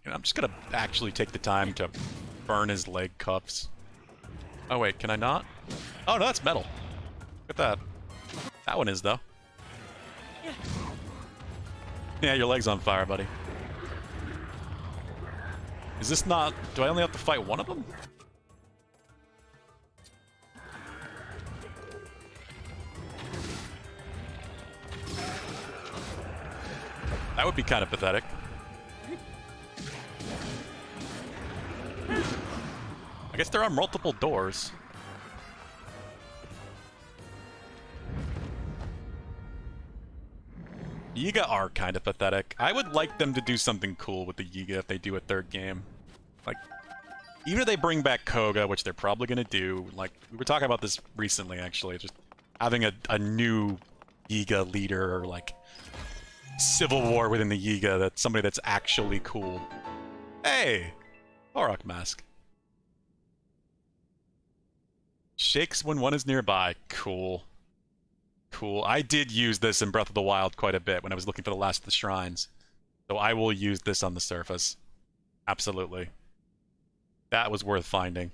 And I'm just gonna actually take the time to burn his leg cuffs. Oh wait, can I not? Oh no, that's metal. Look at that. That one is, though. Yeah, your leg's on fire, buddy. Is this not... Do I only have to fight one of them? That would be kind of pathetic. I guess there are multiple doors. Yiga are kind of pathetic. I would like them to do something cool with the Yiga if they do a third game. Like, even if they bring back Koga, which they're probably going to do, like, we were talking about this recently, actually, just having a new Yiga leader, or, like, civil war within the Yiga, that's somebody that's actually cool. Hey! Auroch mask. Shakes when one is nearby. Cool. Cool. I did use this in Breath of the Wild quite a bit when I was looking for the last of the shrines. So I will use this on the surface. Absolutely. That was worth finding.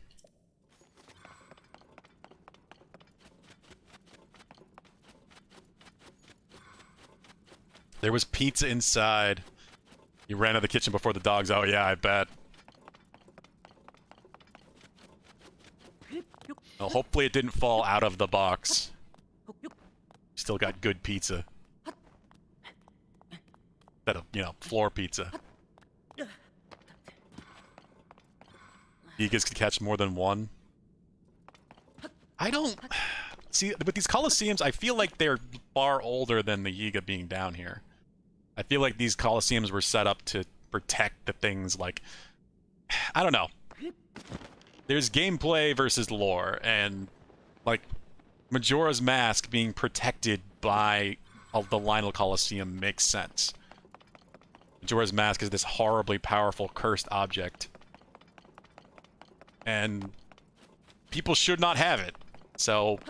There was pizza inside. You ran out of the kitchen before the dogs. Oh yeah, I bet. Well, hopefully it didn't fall out of the box. Still got good pizza. Instead of, you know, floor pizza. Yigas could catch more than one. I don't... See, with these Colosseums, I feel like they're far older than the Yiga being down here. I feel like these Colosseums were set up to protect the things like... I don't know. There's gameplay versus lore, and, like, Majora's Mask being protected by the Lionel Coliseum makes sense. Majora's Mask is this horribly powerful, cursed object. And people should not have it. So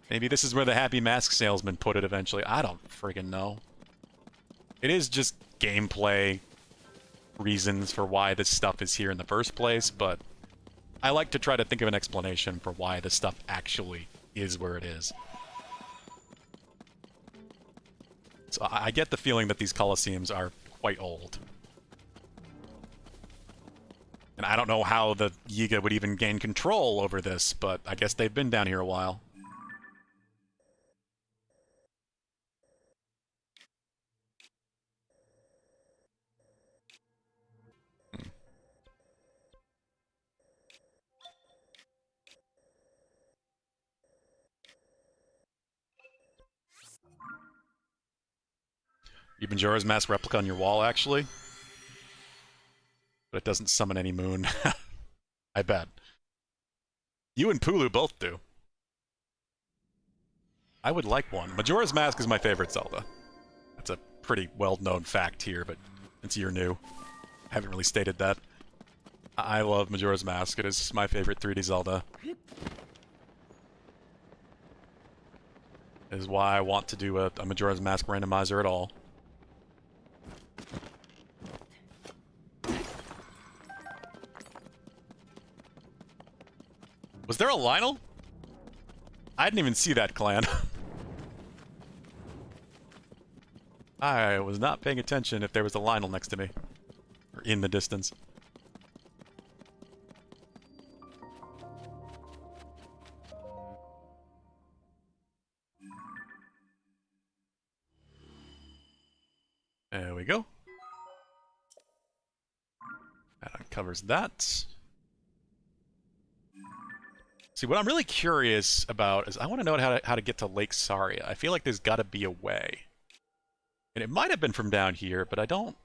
maybe this is where the Happy Mask salesman put it eventually. I don't friggin' know. It is just gameplay reasons for why this stuff is here in the first place, but I like to try to think of an explanation for why this stuff actually is where it is. So I get the feeling that these Colosseums are quite old. And I don't know how the Yiga would even gain control over this, but I guess they've been down here a while. Even Jorah's Mask replica on your wall, actually. But it doesn't summon any moon. I bet. You and Pulu both do. I would like one. Majora's Mask is my favorite Zelda. That's a pretty well-known fact here, but since you're new, I haven't really stated that. I love Majora's Mask. It is my favorite 3D Zelda. It is why I want to do a Majora's Mask randomizer at all. Was there a Lionel? I didn't even see that clan. I was not paying attention if there was a Lionel next to me. Or in the distance. There we go. That uncovers that. See, what I'm really curious about is I want to know how to get to Lake Saria. I feel like there's got to be a way. And it might have been from down here, but I'm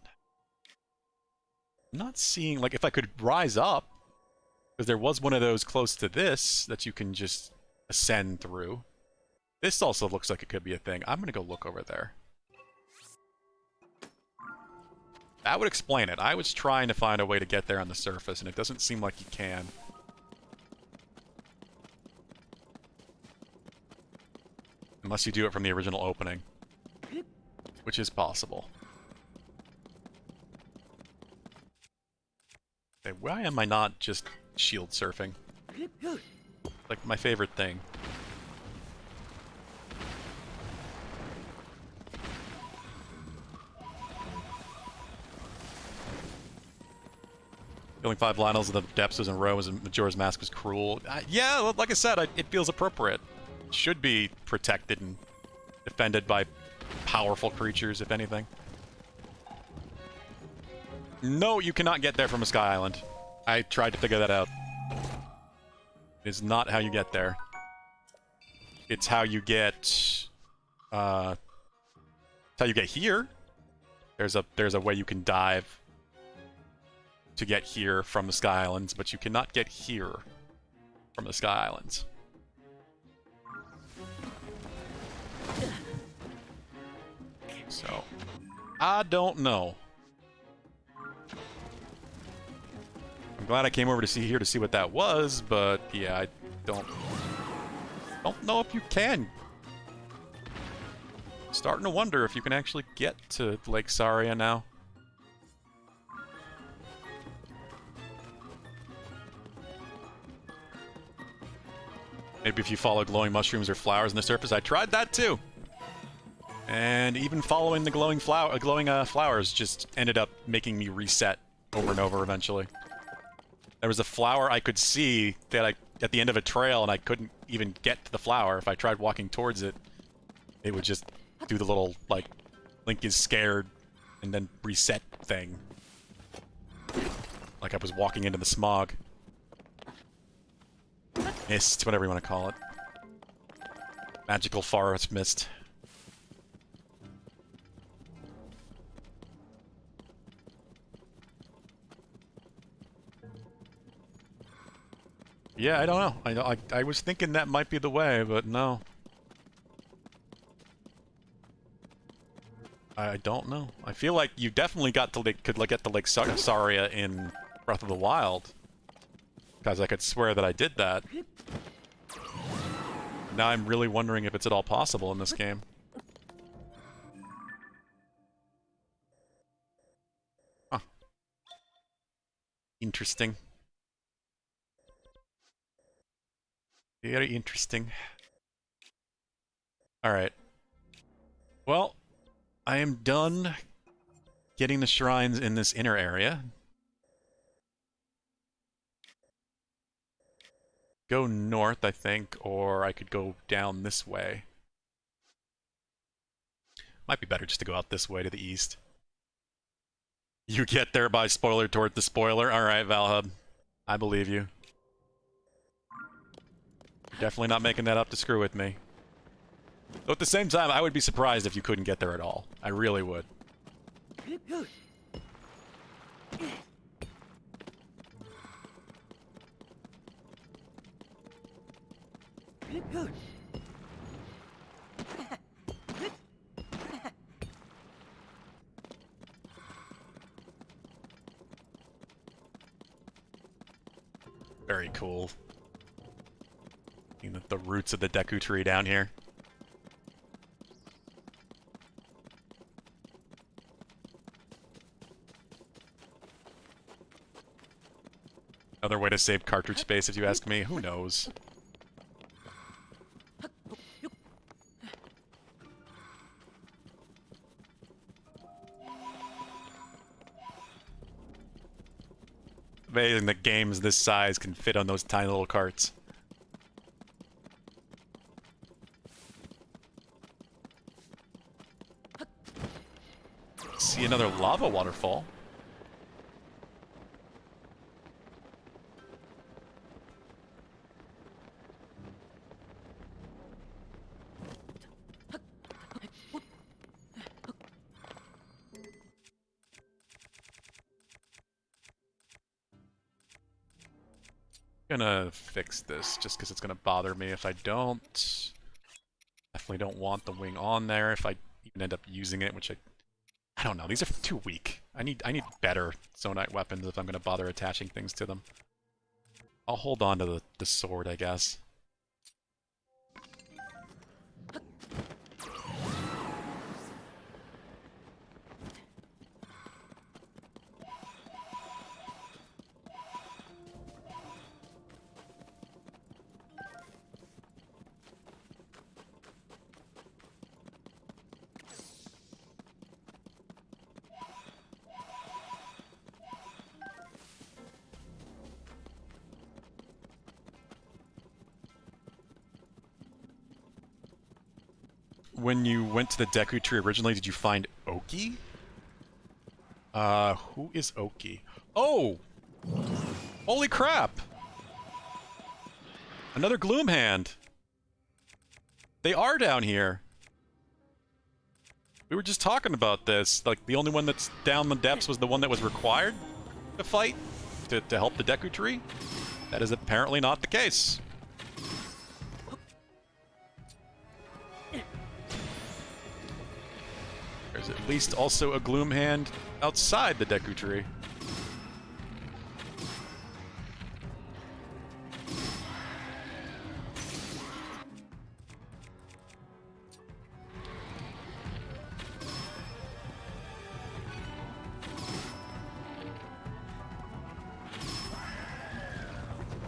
not seeing, like, if I could rise up, because there was one of those close to this that you can just ascend through. This also looks like it could be a thing. I'm going to go look over there. That would explain it. I was trying to find a way to get there on the surface, and it doesn't seem like you can. Unless you do it from the original opening. Which is possible. Okay, why am I not just shield surfing? Like my favorite thing. Killing 5 Lionels in the depths in a row as Majora's Mask was cruel. Yeah, like I said, it feels appropriate. It should be protected and defended by powerful creatures, if anything. No, you cannot get there from a Sky Island. I tried to figure that out. It is not how you get there. It's how you get... it's how you get here. There's a way you can dive to get here from the Sky Islands, but you cannot get here from the Sky Islands. So, I don't know. I'm glad I came over to see what that was, but yeah, I don't know if you can. Starting to wonder if you can actually get to Lake Saria now. Maybe if you follow glowing mushrooms or flowers on the surface. I tried that too. And even following the glowing flowers just ended up making me reset over and over eventually. There was a flower I could see that at the end of a trail, and I couldn't even get to the flower. If I tried walking towards it, it would just do the little, like, Link is scared, and then reset thing. Like I was walking into the smog. Mist, whatever you want to call it. Magical forest mist. Yeah, I don't know. I was thinking that might be the way, but no. I don't know. I feel like you definitely got to could get to Lake Saria in Breath of the Wild, because I could swear that I did that. Now I'm really wondering if it's at all possible in this game. Huh. Interesting. Very interesting. Alright. Well, I am done getting the shrines in this inner area. Go north, I think, or I could go down this way. Might be better just to go out this way to the east. You get there by spoiler toward the spoiler? Alright, Valhub. I believe you. You're definitely not making that up to screw with me. Though at the same time, I would be surprised if you couldn't get there at all. I really would. Very cool. You know, the roots of the Deku tree down here. Another way to save cartridge space, if you ask me. Who knows? Amazing that games this size can fit on those tiny little carts. See another lava waterfall. Gonna fix this just because it's gonna bother me if I don't. Definitely don't want the wing on there if I even end up using it, which I don't know. These are too weak. I need better Zonite weapons if I'm gonna bother attaching things to them. I'll hold on to the sword, I guess. When you went to the Deku Tree originally, did you find Oki? Who is Oki? Oh! Holy crap! Another Gloom Hand! They are down here! We were just talking about this. Like, the only one that's down the depths was the one that was required to fight to help the Deku Tree? That is apparently not the case. There's at least also a Gloom Hand outside the Deku Tree.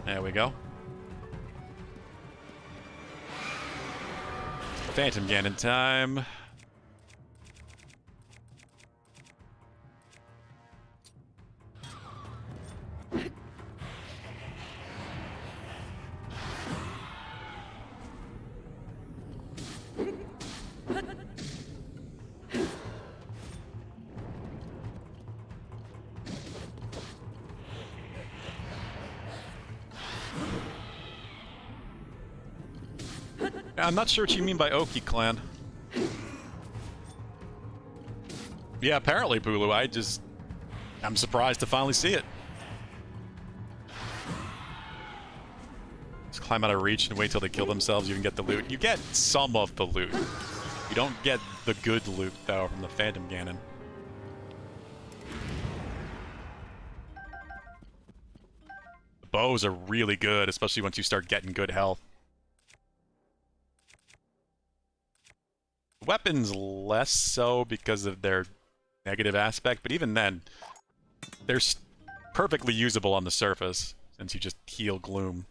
There we go. Phantom Ganon time. I'm not sure what you mean by Oki Clan. Yeah, apparently, Bulu. I'm surprised to finally see it. Just climb out of reach and wait till they kill themselves. You can get the loot. You get some of the loot. You don't get the good loot, though, from the Phantom Ganon. The bows are really good, especially once you start getting good health. weapons less so because of their negative aspect, but even then, they're perfectly usable on the surface, since you just heal gloom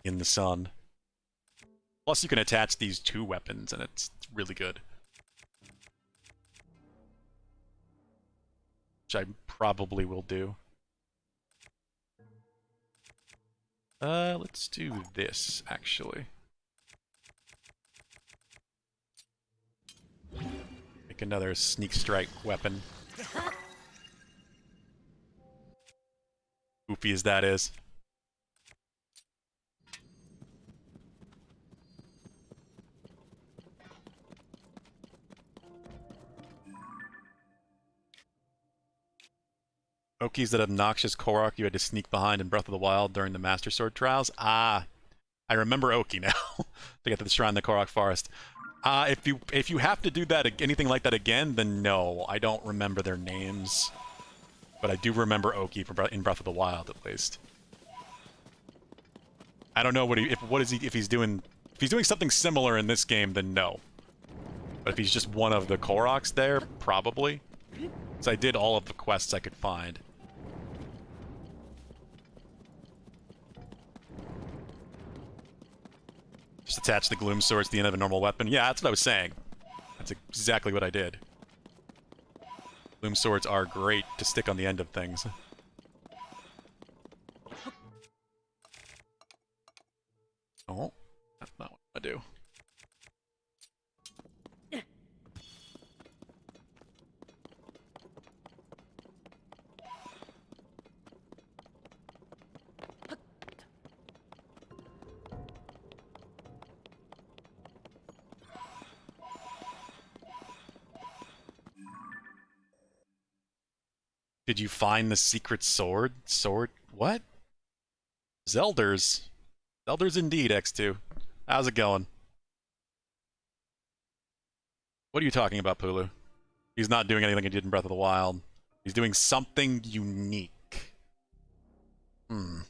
in the sun. Plus, you can attach these 2 weapons, and it's really good. Which I probably will do. Let's do this, actually. Make another sneak strike weapon. Goofy as that is. Oki's that obnoxious Korok you had to sneak behind in Breath of the Wild during the Master Sword trials. Ah, I remember Oki now. To get to the Shrine in the Korok Forest. If you have to do that anything like that again, then no, I don't remember their names, but I do remember Oki from in Breath of the Wild at least. I don't know if he's doing something similar in this game, then no. But if he's just one of the Koroks there, probably. So I did all of the quests I could find. Just attach the Gloom Sword to the end of a normal weapon. Yeah, that's what I was saying. That's exactly what I did. Gloom Swords are great to stick on the end of things. Oh, that's not what I do. Did you find the secret sword? Sword? What? Zelders. Zelders indeed, X2. How's it going? What are you talking about, Pulu? He's not doing anything he did in Breath of the Wild. He's doing something unique. I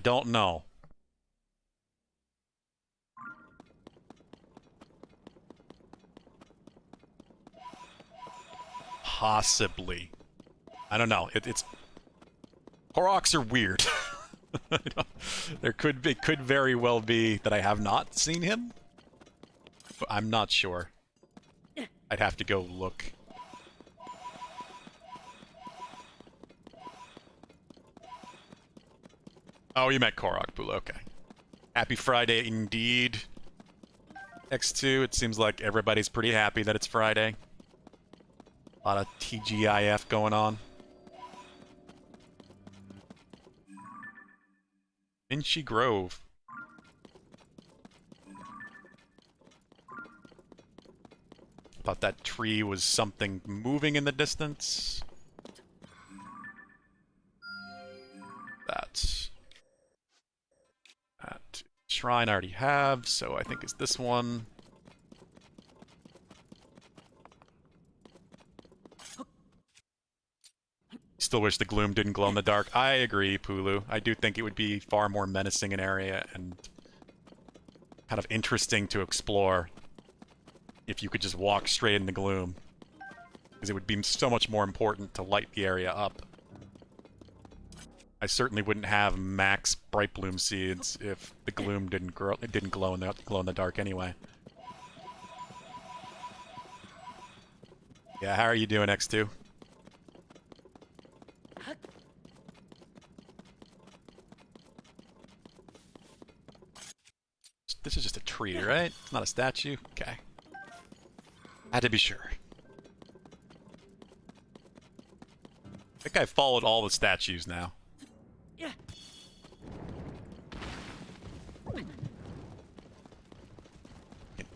don't know. Possibly. I don't know. It's Koroks are weird. It could very well be that I have not seen him, but I'm not sure. I'd have to go look. Oh, you meant Korok, Pula. Okay. Happy Friday indeed. X2, it seems like everybody's pretty happy that it's Friday. A lot of TGIF going on. Vinci Grove. Thought that tree was something moving in the distance. That shrine I already have, so I think it's this one. Still wish the gloom didn't glow in the dark. I agree, Pulu. I do think it would be far more menacing an area and kind of interesting to explore if you could just walk straight in the gloom. Because it would be so much more important to light the area up. I certainly wouldn't have max bright bloom seeds if the gloom didn't glow in the dark anyway. Yeah, how are you doing, X2? This is just a tree, right? It's not a statue? Okay. Had to be sure. I think I've followed all the statues now. Yeah.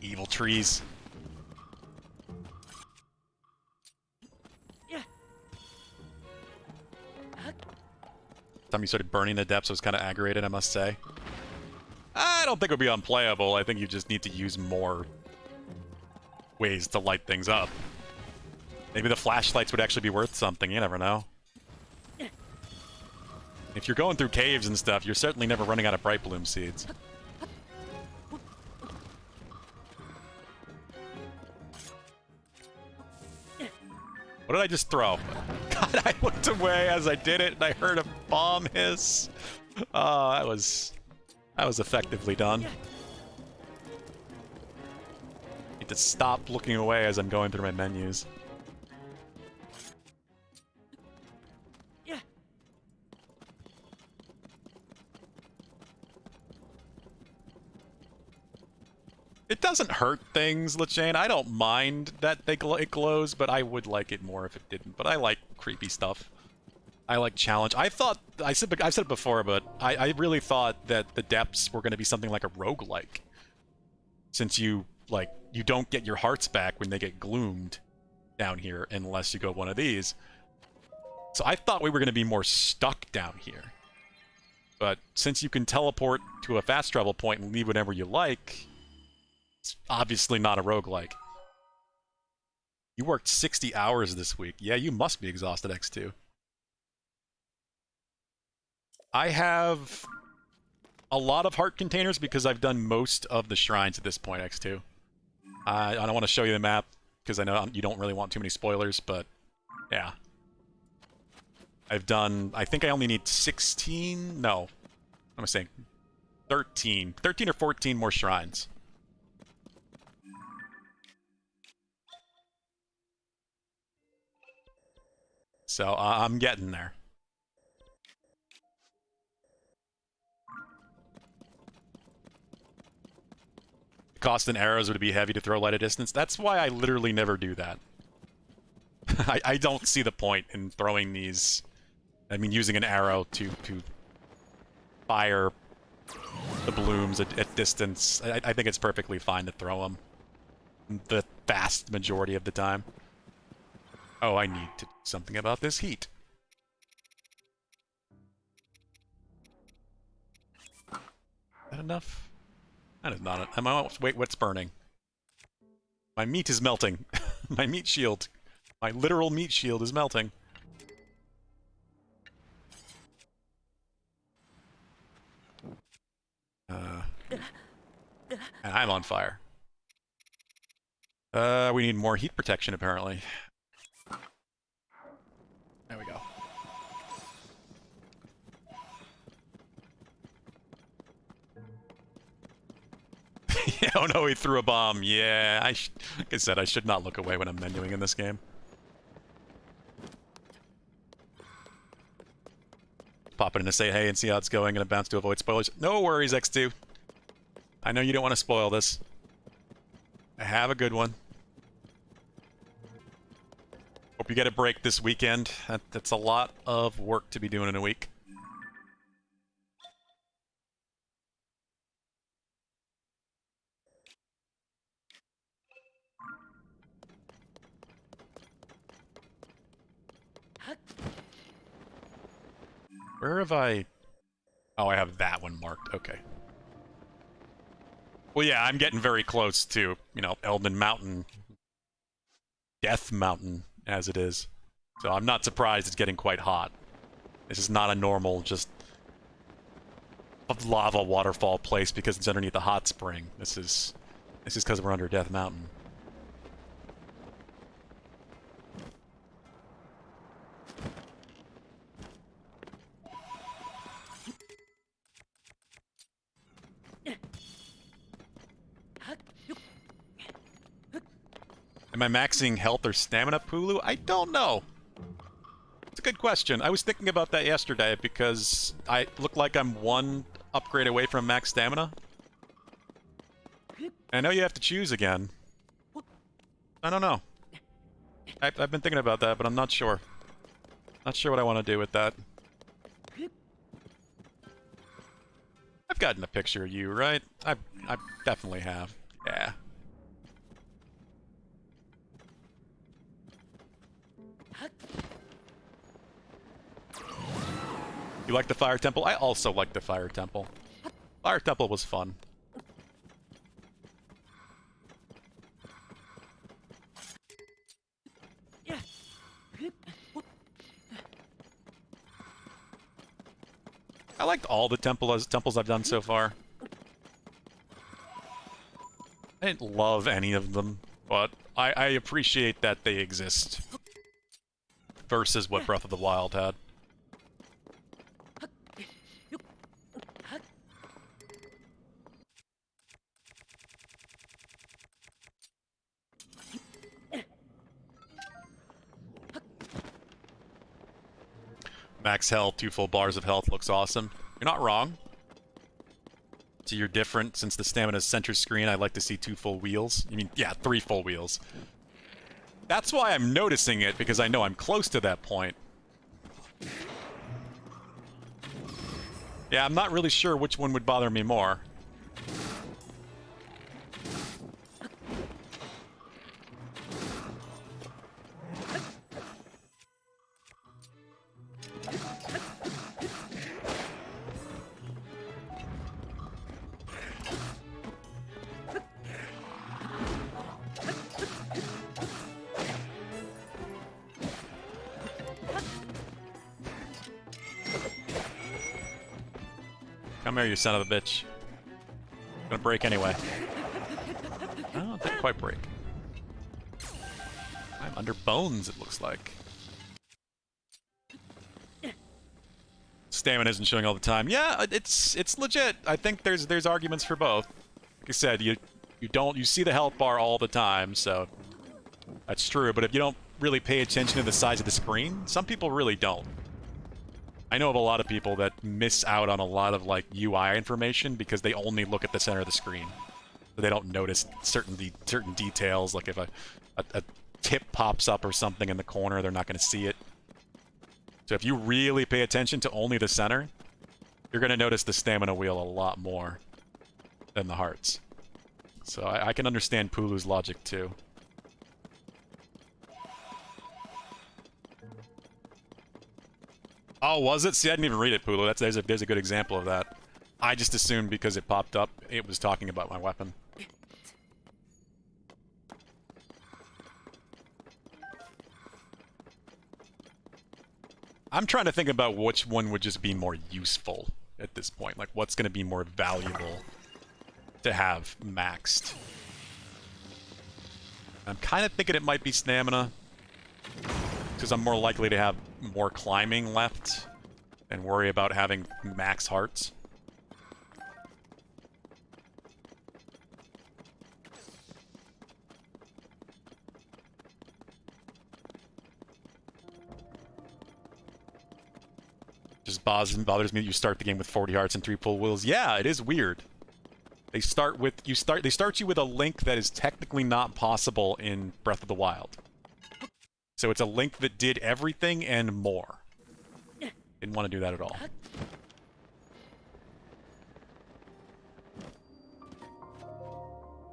Evil trees. Yeah. Time you started burning the depths, I was kind of aggravated, I must say. I don't think it would be unplayable. I think you just need to use more ways to light things up. Maybe the flashlights would actually be worth something. You never know. If you're going through caves and stuff, you're certainly never running out of bright bloom seeds. What did I just throw? God, I looked away as I did it, and I heard a bomb hiss. Oh, that was effectively done. Need to stop looking away as I'm going through my menus. It doesn't hurt things, LeChain. I don't mind that it glows, but I would like it more if it didn't. But I like creepy stuff. I like challenge. I've said it before, but I really thought that the depths were going to be something like a roguelike. Since you don't get your hearts back when they get gloomed down here unless you go one of these. So I thought we were going to be more stuck down here. But since you can teleport to a fast travel point and leave whenever you like, it's obviously not a roguelike. You worked 60 hours this week. Yeah, you must be exhausted, X2. I have a lot of heart containers because I've done most of the shrines at this point, X2. I don't want to show you the map because I know you don't really want too many spoilers, but yeah. I've done, I think I only need 16, no, I'm saying 13 or 14 more shrines. So I'm getting there. Cost in arrows would be heavy to throw light at distance. That's why I literally never do that. I don't see the point in throwing these. I mean, using an arrow to fire the blooms at distance. I think it's perfectly fine to throw them the vast majority of the time. Oh, I need to do something about this heat. Is that enough? That is not it. Wait, what's burning? My meat is melting. My meat shield. My literal meat shield is melting. And I'm on fire. We need more heat protection, apparently. There we go. Yeah, oh no, he threw a bomb. Yeah, like I said, I should not look away when I'm menuing in this game. Pop it in to say hey and see how it's going and a bounce to avoid spoilers. No worries, X2. I know you don't want to spoil this. Have a good one. Hope you get a break this weekend. That's a lot of work to be doing in a week. Where have I... Oh, I have that one marked. Okay. Well, yeah, I'm getting very close to, Elden Mountain. Death Mountain, as it is. So I'm not surprised it's getting quite hot. This is not a normal, just... lava waterfall place because it's underneath a hot spring. This is because we're under Death Mountain. Am I maxing health or stamina, Pulu? I don't know. It's a good question. I was thinking about that yesterday because I look like I'm one upgrade away from max stamina. I know you have to choose again. I don't know. I've been thinking about that, but I'm not sure. Not sure what I want to do with that. I've gotten a picture of you, right? I definitely have. Yeah. You like the Fire Temple? I also like the Fire Temple. Fire Temple was fun. I liked all the temples I've done so far. I didn't love any of them, but I appreciate that they exist. versus what Breath of the Wild had. Max health, 2 full bars of health looks awesome. You're not wrong. So you're different. Since the stamina is center screen, I'd like to see 2 full wheels. You mean, yeah, 3 full wheels. That's why I'm noticing it, because I know I'm close to that point. Yeah, I'm not really sure which one would bother me more. Come here, you son of a bitch. Gonna break anyway. Oh, it didn't quite break. I'm under bones, it looks like. Stamina isn't showing all the time. Yeah, it's legit. I think there's arguments for both. Like I said, you see the health bar all the time, so that's true. But if you don't really pay attention to the size of the screen, some people really don't. I know of a lot of people that miss out on a lot of like UI information because they only look at the center of the screen. So they don't notice certain details, like if a tip pops up or something in the corner, they're not going to see it. So if you really pay attention to only the center, you're going to notice the stamina wheel a lot more than the hearts. So I can understand Pulu's logic too. Oh, was it? See, I didn't even read it, Pulu. There's a good example of that. I just assumed because it popped up, it was talking about my weapon. I'm trying to think about which one would just be more useful at this point. Like, what's going to be more valuable to have maxed. I'm kind of thinking it might be stamina, because I'm more likely to have more climbing left and worry about having max hearts. Just bothers me that you start the game with 40 hearts and 3 full wheels. Yeah, it is weird. They start you with a link that is technically not possible in Breath of the Wild. So it's a link that did everything and more. Didn't want to do that at all.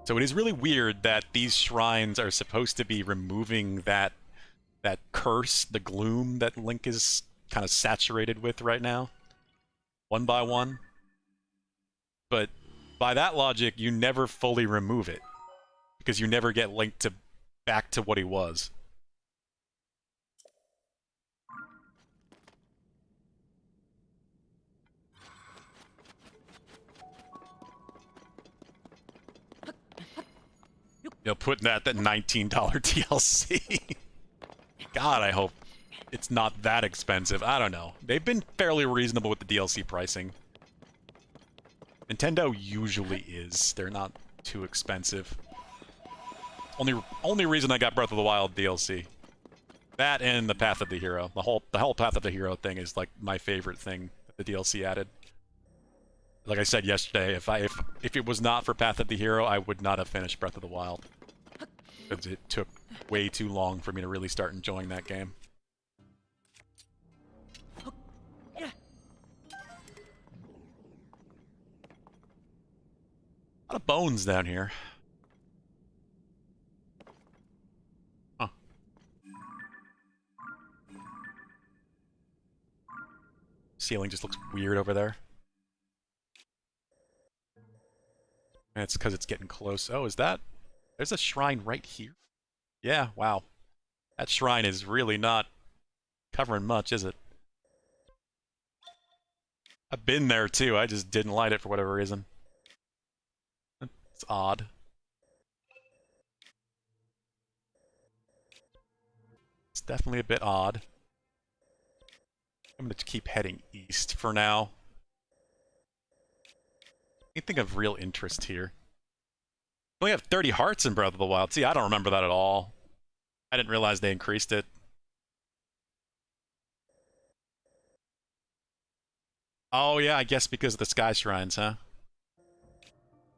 So it is really weird that these shrines are supposed to be removing that curse, the gloom that Link is kind of saturated with right now. One by one. But by that logic, you never fully remove it. Because you never get Link back to what he was. You know, putting that $19 DLC. God, I hope it's not that expensive. I don't know. They've been fairly reasonable with the DLC pricing. Nintendo usually is. They're not too expensive. Only reason I got Breath of the Wild DLC. That and the Path of the Hero. The whole Path of the Hero thing is like my favorite thing that the DLC added. Like I said yesterday, if it was not for Path of the Hero, I would not have finished Breath of the Wild. Because it took way too long for me to really start enjoying that game. A lot of bones down here. Huh. Ceiling just looks weird over there. And it's because it's getting close. Oh, is that... There's a shrine right here? Yeah, wow. That shrine is really not covering much, is it? I've been there too, I just didn't light it for whatever reason. It's odd. It's definitely a bit odd. I'm going to keep heading east for now. Anything of real interest here? We only have 30 hearts in Breath of the Wild. See, I don't remember that at all. I didn't realize they increased it. Oh yeah, I guess because of the Sky Shrines, huh?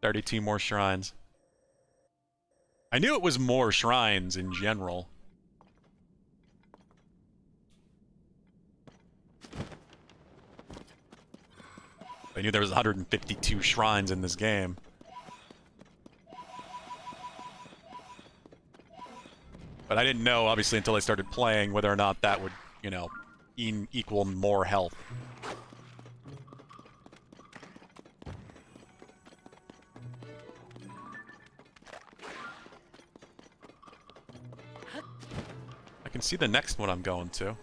32 more shrines. I knew it was more shrines in general. I knew there was 152 shrines in this game. But I didn't know, obviously, until I started playing, whether or not that would, you know, equal more health. I can see the next one I'm going to.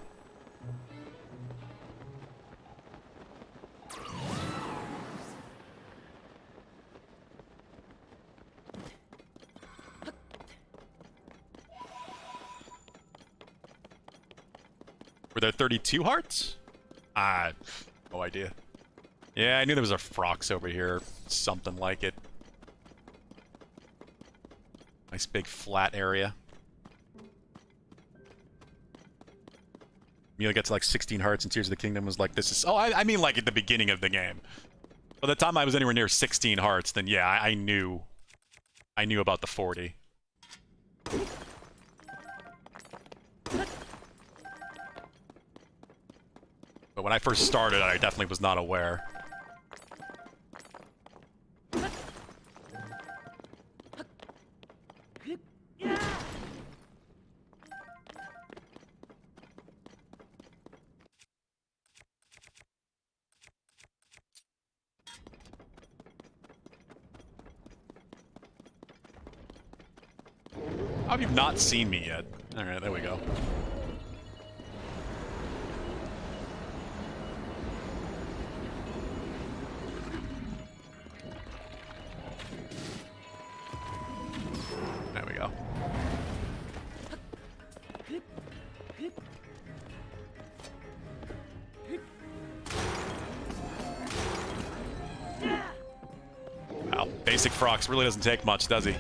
Were there 32 hearts? No idea. Yeah, I knew there was a Frox over here. Something like it. Nice big flat area. You get to like 16 hearts and Tears of the Kingdom was like, this is... Oh, I mean like at the beginning of the game. By the time I was anywhere near 16 hearts, then yeah, I knew about the 40. But when I first started, I definitely was not aware. How have you not seen me yet? Alright, there we go. There we go. Wow, basic Frox really doesn't take much, does he?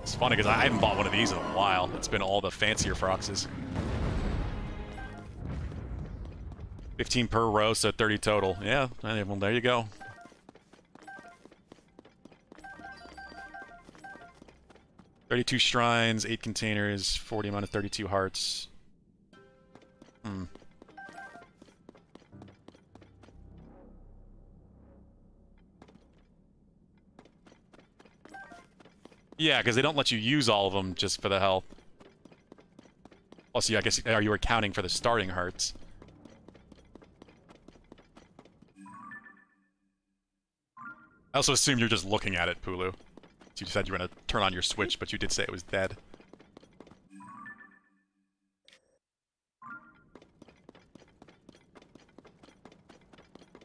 It's funny because I haven't bought one of these in a while. It's been all the fancier Froxes. 15 per row, so 30 total. Yeah, well, there you go. $32 shrines, 8 containers, 40 amount of 32 hearts. Yeah, because they don't let you use all of them just for the health. Plus, I guess, are you accounting for the starting hearts? I also assume you're just looking at it, Pulu. You said you were going to turn on your Switch, but you did say it was dead.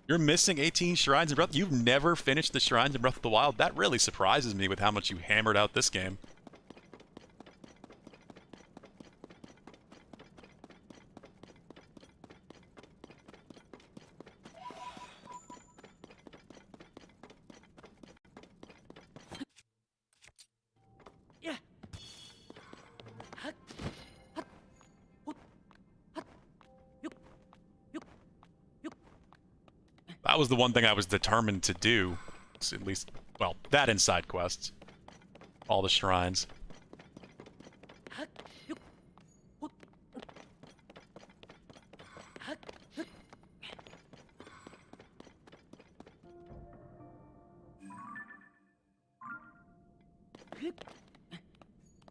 You're missing 18 shrines in Breath... You've never finished the shrines in Breath of the Wild? That really surprises me with how much you hammered out this game. That was the one thing I was determined to do. At least, well, that and side quests. All the shrines.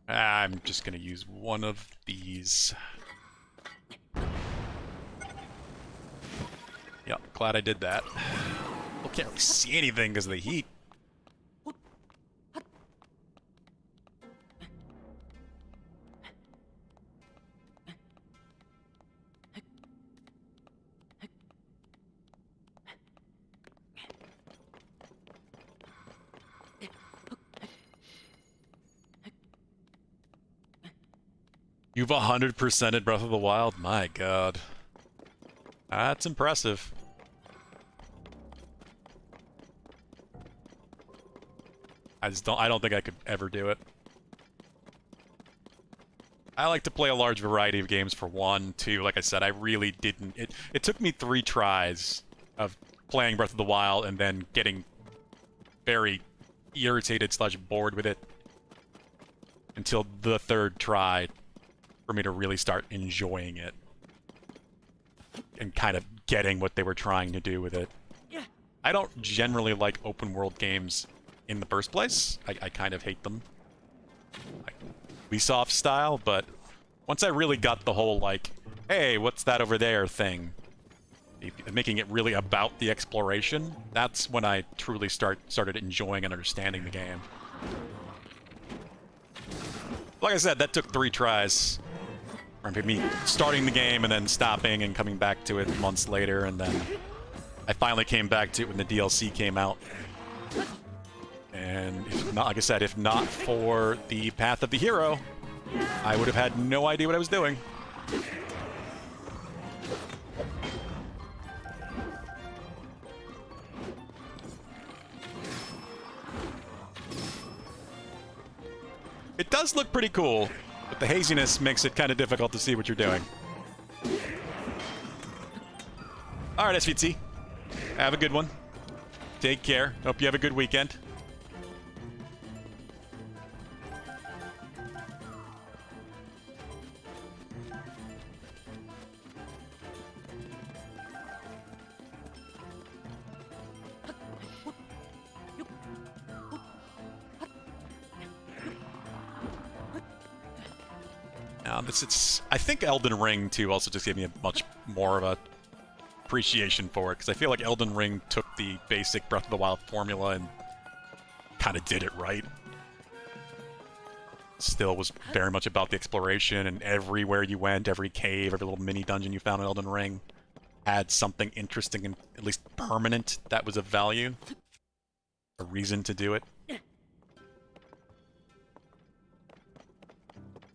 I'm just gonna use one of these. Yep, glad I did that. I can't really see anything because of the heat. You've 100%ed Breath of the Wild? My god. That's impressive. I don't think I could ever do it. I like to play a large variety of games for one, two. Like I said, I really didn't. It took me 3 tries of playing Breath of the Wild and then getting very irritated / bored with it until the 3rd try for me to really start enjoying it and kind of getting what they were trying to do with it. I don't generally like open world games in the first place. I kind of hate them. Like Ubisoft style, but once I really got the whole like, hey, what's that over there thing, making it really about the exploration, that's when I truly started enjoying and understanding the game. Like I said, that took 3 tries. Or me starting the game and then stopping and coming back to it months later, and then I finally came back to it when the DLC came out. And if not, like I said, if not for the Path of the Hero, I would have had no idea what I was doing. It does look pretty cool, but the haziness makes it kind of difficult to see what you're doing. Alright, SVT. Have a good one. Take care. Hope you have a good weekend. Now, I think Elden Ring, too, also just gave me a much more of a appreciation for it, because I feel like Elden Ring took the basic Breath of the Wild formula and kind of did it right. Still was very much about the exploration, and everywhere you went, every cave, every little mini dungeon you found in Elden Ring had something interesting and at least permanent that was of value. A reason to do it.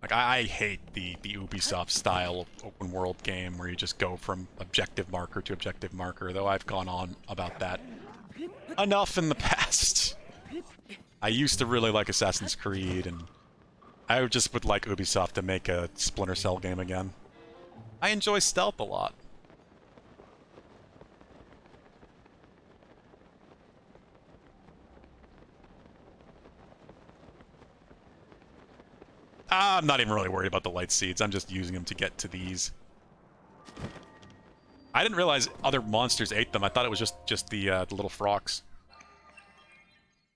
Like, I hate the Ubisoft style open world game where you just go from objective marker to objective marker, though I've gone on about that enough in the past. I used to really like Assassin's Creed, and I just would like Ubisoft to make a Splinter Cell game again. I enjoy stealth a lot. I'm not even really worried about the light seeds. I'm just using them to get to these. I didn't realize other monsters ate them. I thought it was just the little frogs.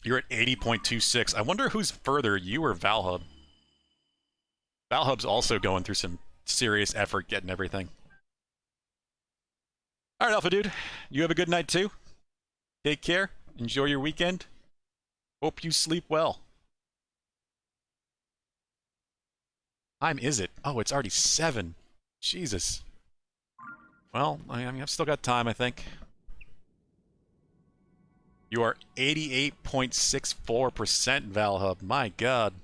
You're at 80.26. I wonder who's further, you or Valhub? Valhub's also going through some serious effort getting everything. Alright, Alpha Dude. You have a good night, too. Take care. Enjoy your weekend. Hope you sleep well. Time is it? Oh, it's already 7. Jesus. Well, I mean, I've still got time, I think. You are 88.64% Valhub. My god.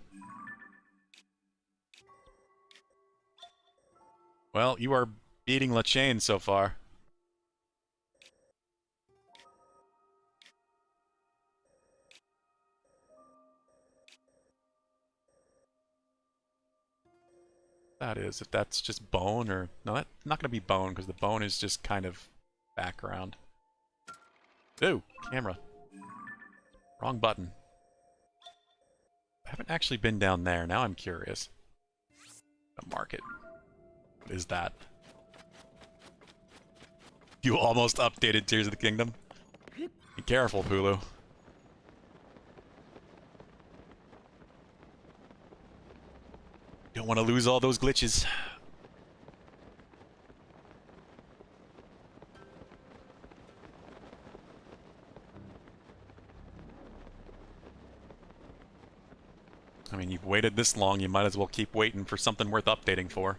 Well, you are beating LaChain so far. That is, if that's just bone or... No, that's not going to be bone, because the bone is just kind of background. Ooh, camera. Wrong button. I haven't actually been down there. Now I'm curious. The market. What is that? You almost updated Tears of the Kingdom? Be careful, Hulu. Don't want to lose all those glitches. I mean, you've waited this long, you might as well keep waiting for something worth updating for.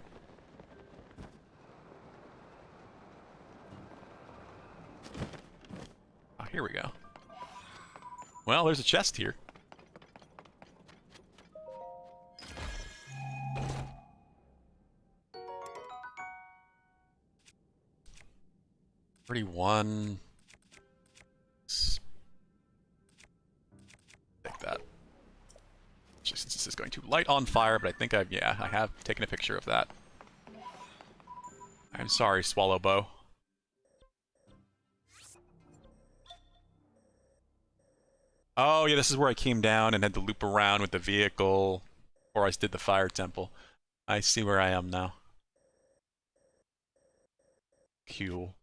Oh, here we go. Well, there's a chest here. 31. Take that. Actually, since this is going to light on fire, but I think yeah, I have taken a picture of that. I'm sorry, Swallowbow. Oh, yeah, this is where I came down and had to loop around with the vehicle before I did the fire temple. I see where I am now. Cool.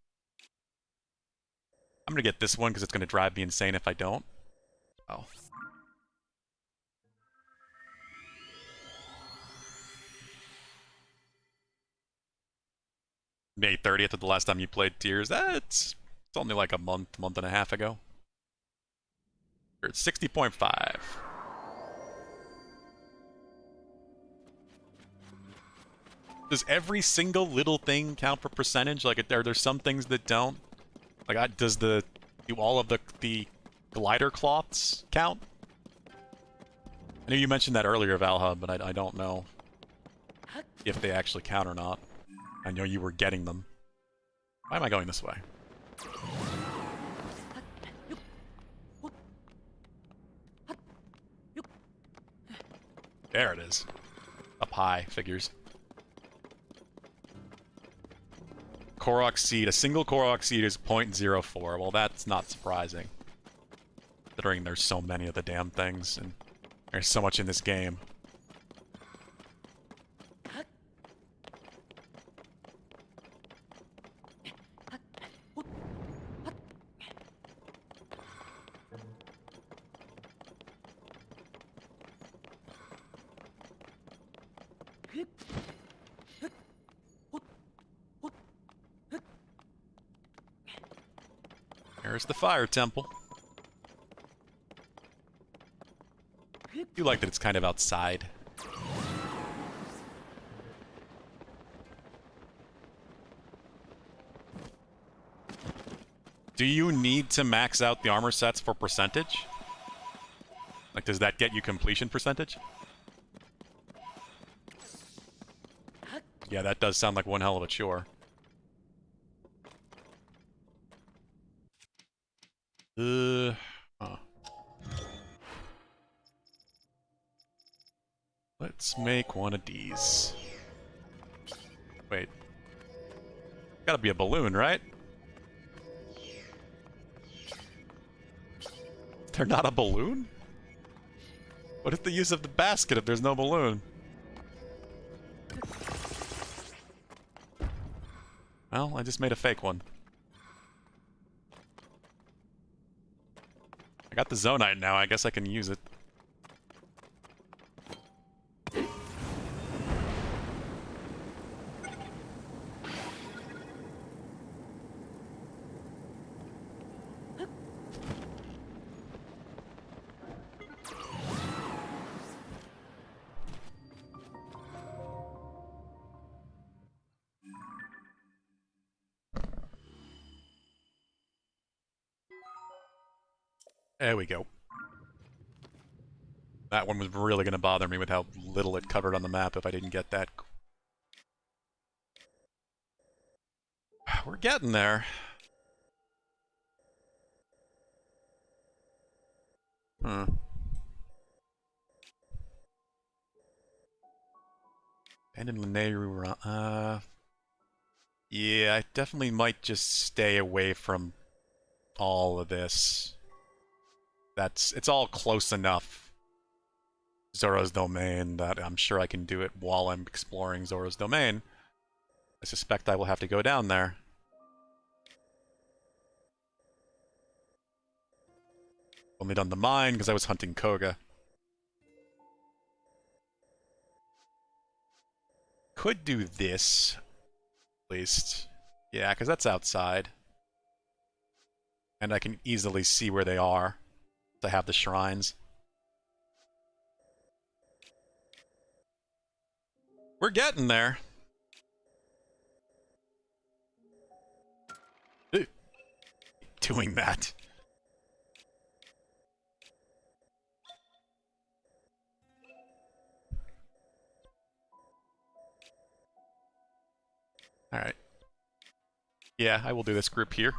I'm gonna get this one because it's gonna drive me insane if I don't. Oh. May 30th of the last time you played Tears. It's only like a month and a half ago. You're at 60.5. Does every single little thing count for percentage? Like, are there some things that don't? Like, do all of the glider cloths count? I know you mentioned that earlier, Valhub, but I don't know if they actually count or not. I know you were getting them. Why am I going this way? There it is. Up high, figures. Korok seed. A single Korok seed is 0.04. Well, that's not surprising, considering there's so many of the damn things, and there's so much in this game. There's the fire temple. I do like that it's kind of outside. Do you need to max out the armor sets for percentage? Like, does that get you completion percentage? Yeah, that does sound like one hell of a chore. Huh. Let's make one of these. Wait. Gotta be a balloon, right? They're not a balloon? What is the use of the basket if there's no balloon? Well, I just made a fake one. I got the Zonite now, I guess I can use it. There we go. That one was really going to bother me with how little it covered on the map if I didn't get that. We're getting there. Huh. Abandoned Lineru. Yeah, I definitely might just stay away from all of this. It's all close enough. Zoro's Domain that I'm sure I can do it while I'm exploring Zoro's Domain. I suspect I will have to go down there. Only done the mine because I was hunting Koga. Could do this, at least. Yeah, because that's outside. And I can easily see where they are. To have the shrines. We're getting there. Doing that. Alright. Yeah, I will do this group here.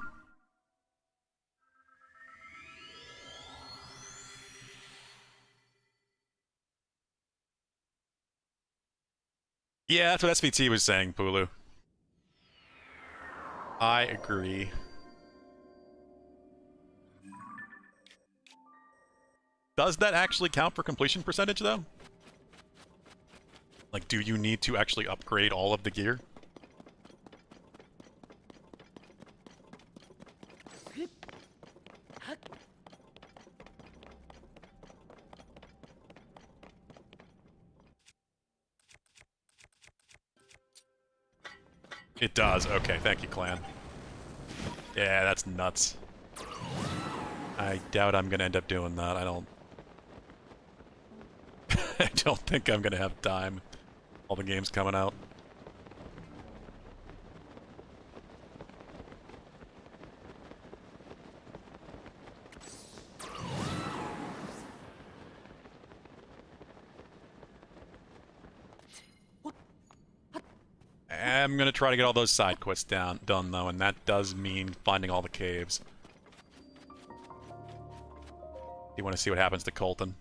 Yeah, that's what SVT was saying, Pulu. I agree. Does that actually count for completion percentage, though? Like, do you need to actually upgrade all of the gear? It does. Okay, thank you, clan. Yeah, that's nuts. I doubt I'm gonna end up doing that. I don't... I don't think I'm gonna have time. All the games coming out. I'm gonna try to get all those side quests done though, and that does mean finding all the caves. You want to see what happens to Colton?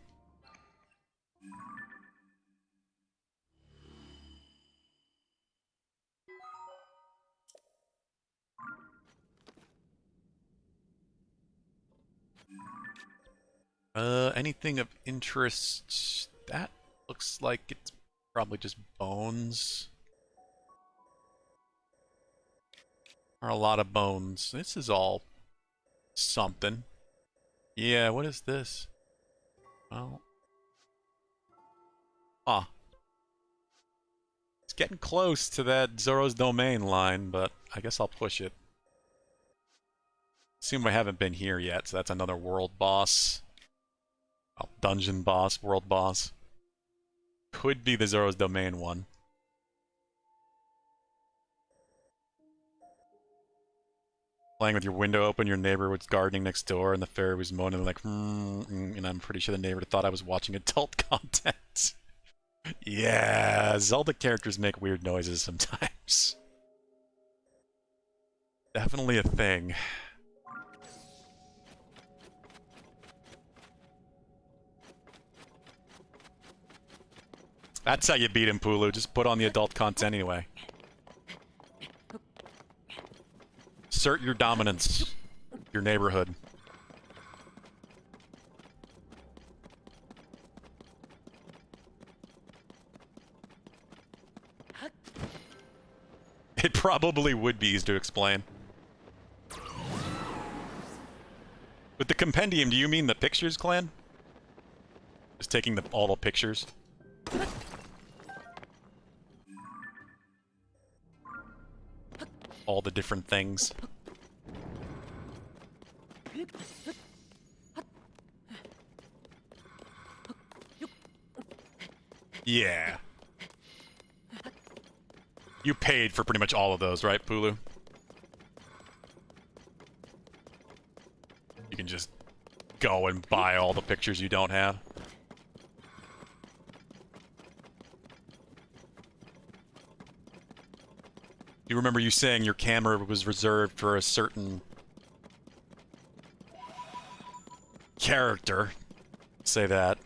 Anything of interest? That looks like it's probably just bones. Are a lot of bones. This is all something. Yeah, what is this? Well... Ah. It's getting close to that Zoro's Domain line, but I guess I'll push it. Assume I haven't been here yet, so that's another world boss. Oh, dungeon boss, world boss. Could be the Zoro's Domain one. Playing with your window open, your neighbor was gardening next door, and the fairy was moaning like, and I'm pretty sure the neighbor thought I was watching adult content. Yeah, Zelda characters make weird noises sometimes. Definitely a thing. That's how you beat him, Pulu. Just put on the adult content anyway. Assert your dominance. Your neighborhood. It probably would be easy to explain. With the compendium, do you mean the pictures, clan? Just taking all the pictures? All the different things. Yeah. You paid for pretty much all of those, right, Pulu? You can just go and buy all the pictures you don't have. You remember you saying your camera was reserved for a certain character. Say that.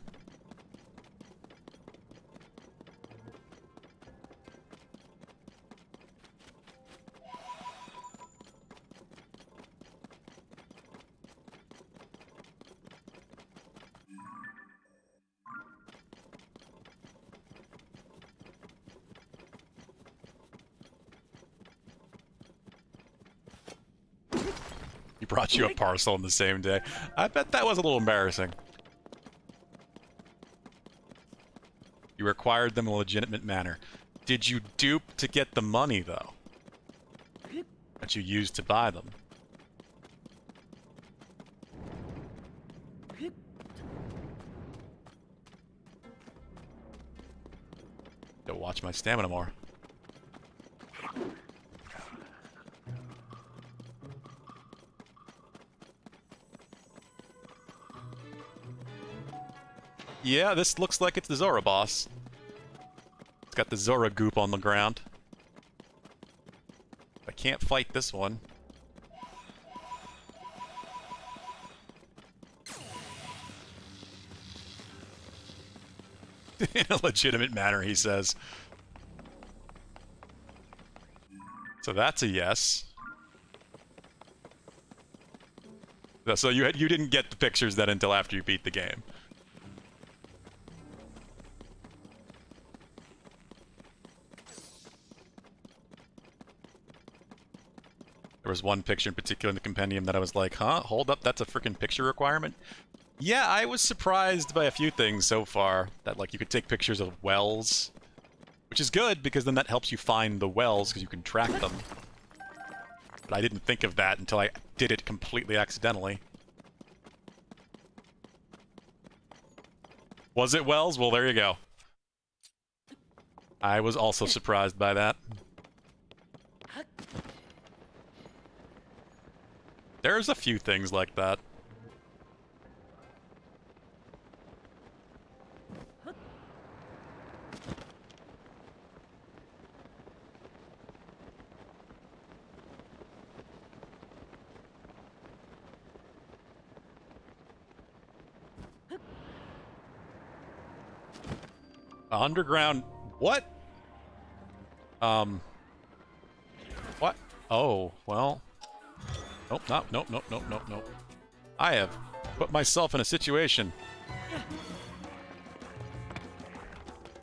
He brought you a parcel on the same day. I bet that was a little embarrassing. You acquired them in a legitimate manner. Did you dupe to get the money, though? That you used to buy them? Go watch my stamina more. Yeah, this looks like it's the Zora boss. It's got the Zora goop on the ground. I can't can't fight this one. In a legitimate manner, he says. So that's a yes. So you didn't get the pictures then until after you beat the game. There was one picture in particular in the compendium that I was like, huh? Hold up, that's a freaking picture requirement? Yeah, I was surprised by a few things so far. That, like, you could take pictures of wells. Which is good, because then that helps you find the wells, because you can track them. But I didn't think of that until I did it completely accidentally. Was it wells? Well, there you go. I was also surprised by that. There's a few things like that. Underground... What? What? Oh, well... Nope, nope, nope, nope, nope, nope, nope. I have put myself in a situation.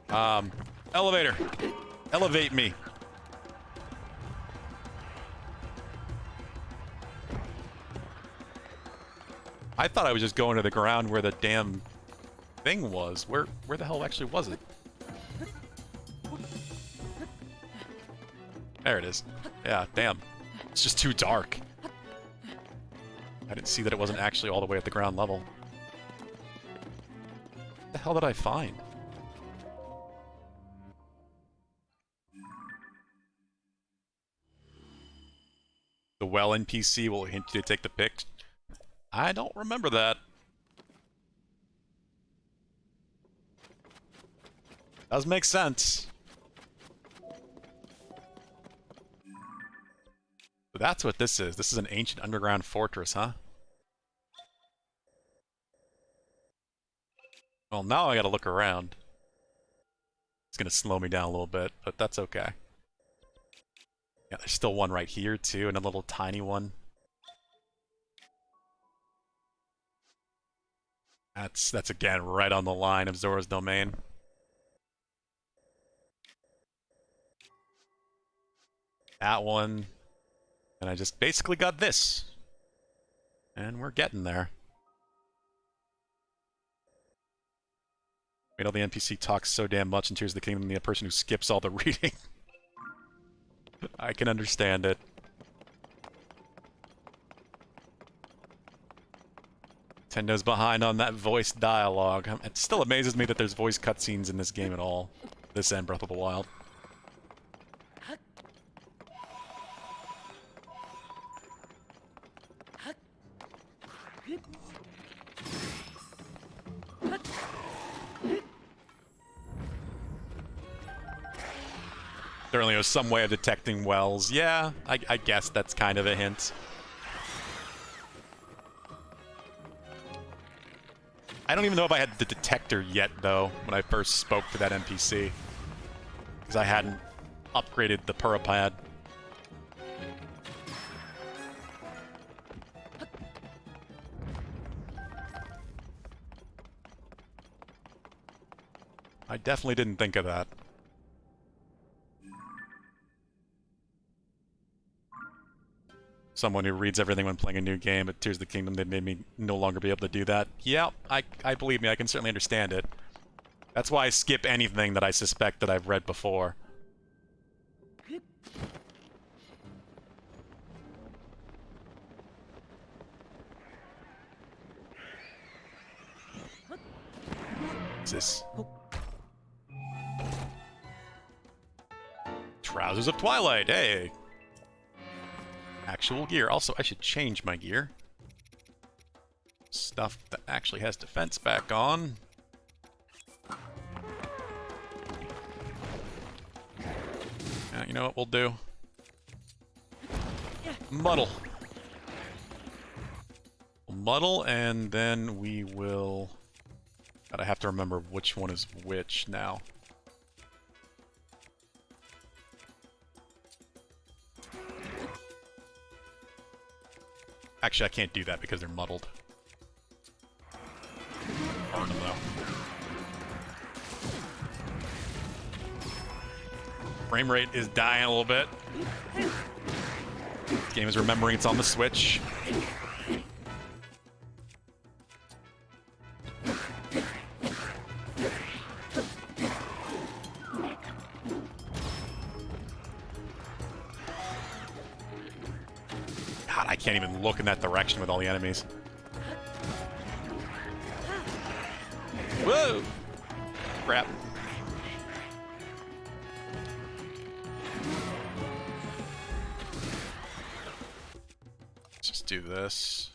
Elevator. Elevate me. I thought I was just going to the ground where the damn thing was. Where the hell actually was it? There it is. Yeah, damn. It's just too dark. I didn't see that it wasn't actually all the way at the ground level. What the hell did I find? The well NPC will hint you to take the pic. I don't remember that. Does make sense. So that's what this is. This is an ancient underground fortress, huh? Well, now I gotta look around. It's gonna slow me down a little bit, but that's okay. Yeah, there's still one right here, too, and a little tiny one. That's again right on the line of Zora's domain. That one. And I just basically got this. And we're getting there. Wait till the NPC talks so damn much in Tears of the Kingdom, the person who skips all the reading. I can understand it. Nintendo's behind on that voice dialogue. It still amazes me that there's voice cutscenes in this game at all. This and Breath of the Wild. Certainly was some way of detecting wells. Yeah, I guess that's kind of a hint. I don't even know if I had the detector yet, though, when I first spoke to that NPC. Because I hadn't upgraded the Purapad. I definitely didn't think of that. Someone who reads everything when playing a new game at Tears of the Kingdom, they made me no longer be able to do that. Yeah, I believe me, I can certainly understand it. That's why I skip anything that I suspect that I've read before. What's this? Trousers of Twilight, hey! Actual gear. Also, I should change my gear. Stuff that actually has defense back on. You know what we'll do? Muddle. Muddle, and then we will... God, I have to remember which one is which now. Actually, I can't do that because they're muddled. Burn them, though. Frame rate is dying a little bit. This game is remembering it's on the Switch. God, I can't even look in that direction with all the enemies. Whoa! Crap. Let's just do this.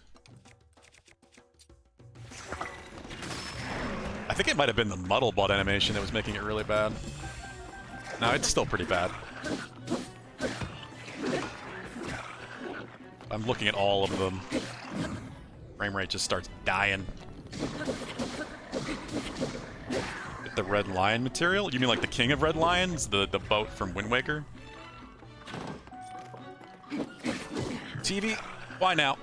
I think it might have been the muddle butt animation that was making it really bad. No, it's still pretty bad. I'm looking at all of them. Frame rate just starts dying. The Red Lion material? You mean like the King of Red Lions? The boat from Wind Waker? TV? Why now?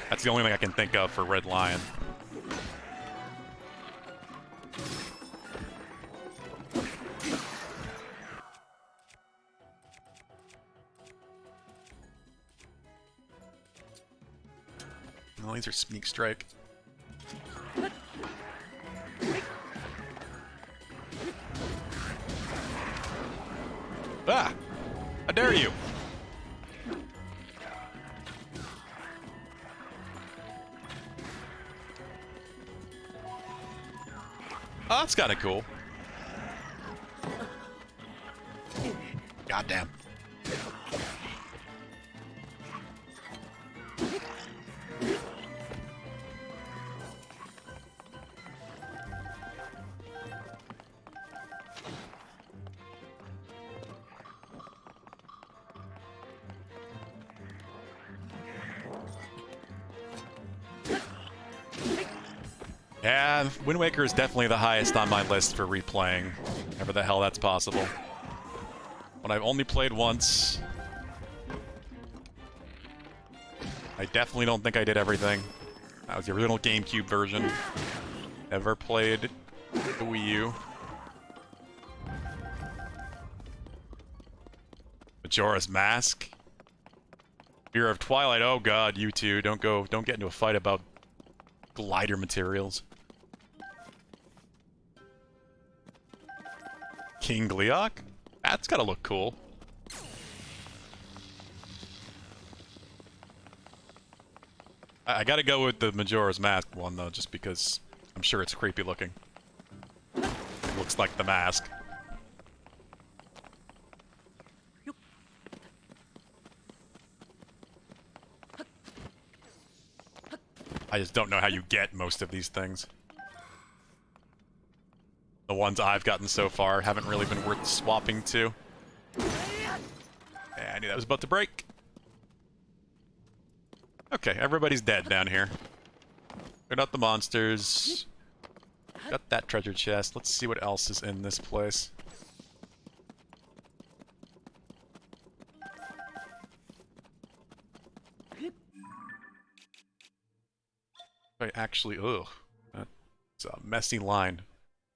That's the only thing I can think of for Red Lion. Oh, these are Sneak Strike. Ah! How dare you! Oh, that's kinda cool. Goddamn. Yeah, Wind Waker is definitely the highest on my list for replaying. Whenever the hell that's possible. When I've only played once. I definitely don't think I did everything. That was the original GameCube version. Ever played the Wii U. Majora's Mask. Fear of Twilight. Oh god, you two. Don't get into a fight about glider materials. King Gleok? That's gotta look cool. I gotta go with the Majora's Mask one, though, just because I'm sure it's creepy looking. It looks like the mask. I just don't know how you get most of these things. The ones I've gotten so far haven't really been worth swapping to. Yeah, I knew that was about to break. Okay, everybody's dead down here. Cleared out the monsters. Got that treasure chest. Let's see what else is in this place. I actually, ugh. That's a messy line.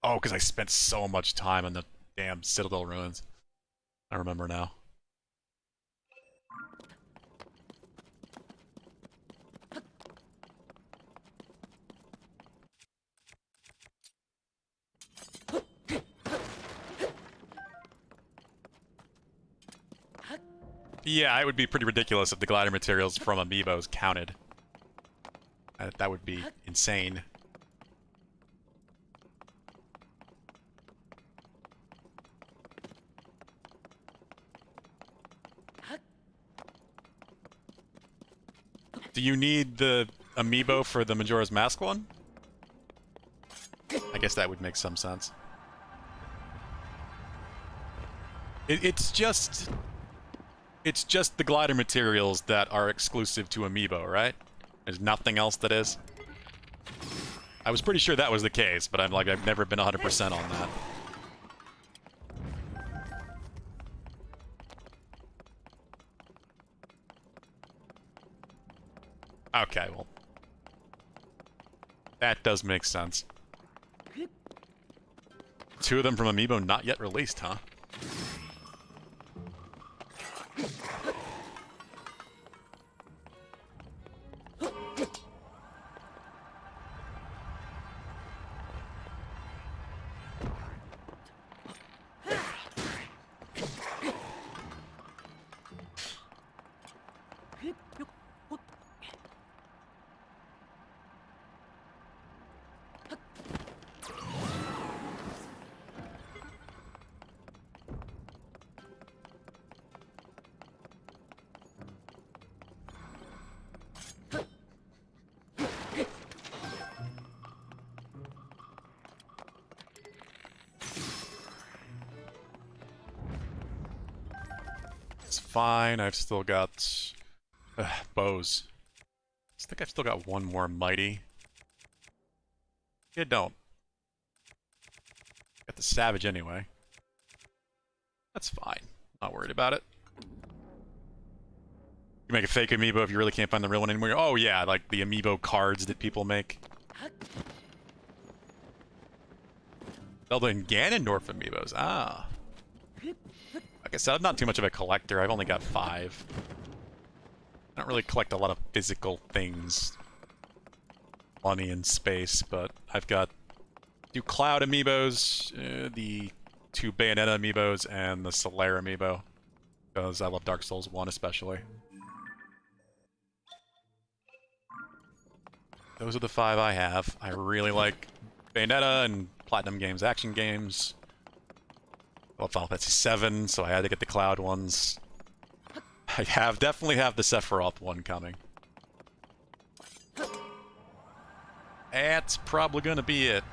Oh, because I spent so much time in the damn Citadel ruins. I remember now. Yeah, it would be pretty ridiculous if the glider materials from amiibos counted. That would be insane. Do you need the amiibo for the Majora's Mask one? I guess that would make some sense. It's just... It's just the glider materials that are exclusive to Amiibo, right? There's nothing else that is. I was pretty sure that was the case, but I've never been 100% on that. Okay, well. That does make sense. 2 of them from Amiibo not yet released, huh? It's fine, I've still got... bows. I think I've still got 1 more mighty. You don't. Got the savage anyway. That's fine. Not worried about it. You make a fake amiibo if you really can't find the real one anymore. Oh yeah, like the amiibo cards that people make. Zelda and Ganondorf amiibos. Ah. Like I said, I'm not too much of a collector. I've only got 5. I don't really collect a lot of physical things. Money and space, but I've got 2 Cloud amiibos, the 2 Bayonetta amiibos, and the Solaire amiibo. Because I love Dark Souls 1 especially. Those are the 5 I have. I really like Bayonetta and Platinum Games action games. I love Final Fantasy 7, so I had to get the Cloud ones. I definitely have the Sephiroth one coming. That's probably gonna be it.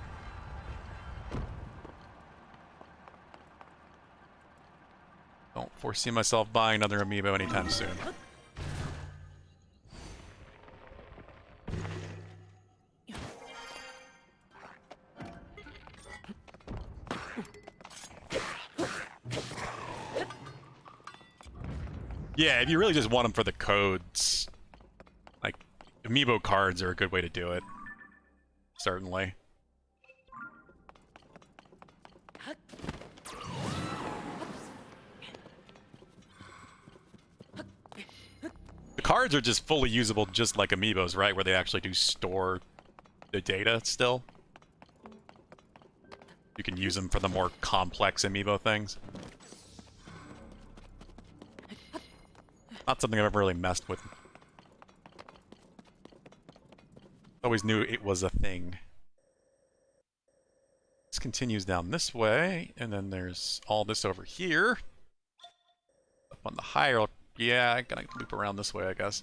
Don't foresee myself buying another amiibo anytime soon. Yeah, if you really just want them for the codes, like, amiibo cards are a good way to do it. Certainly. The cards are just fully usable just like amiibos, right? Where they actually do store the data still. You can use them for the more complex amiibo things. Not something I've ever really messed with. Always knew it was a thing. This continues down this way, and then there's all this over here. Up on the higher... Yeah, I gotta loop around this way, I guess.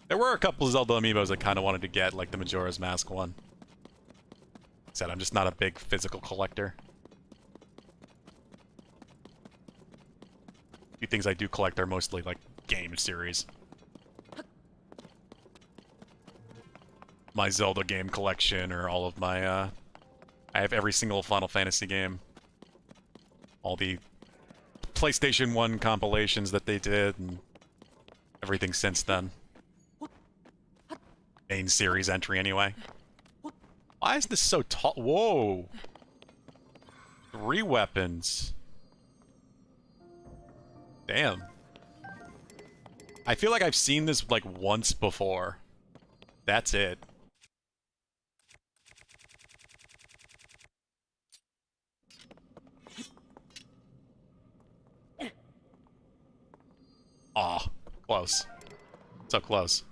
There were a couple of Zelda amiibos I kind of wanted to get, like the Majora's Mask one. Like I said, I'm just not a big physical collector. A few things I do collect are mostly, like, game series. My Zelda game collection, or all of my, I have every single Final Fantasy game. All the PlayStation 1 compilations that they did, and everything since then. Main series entry, anyway. Why is this so tall? Whoa! 3 weapons. Damn. I feel like I've seen this, like, once before. That's it. Aw, close. So close.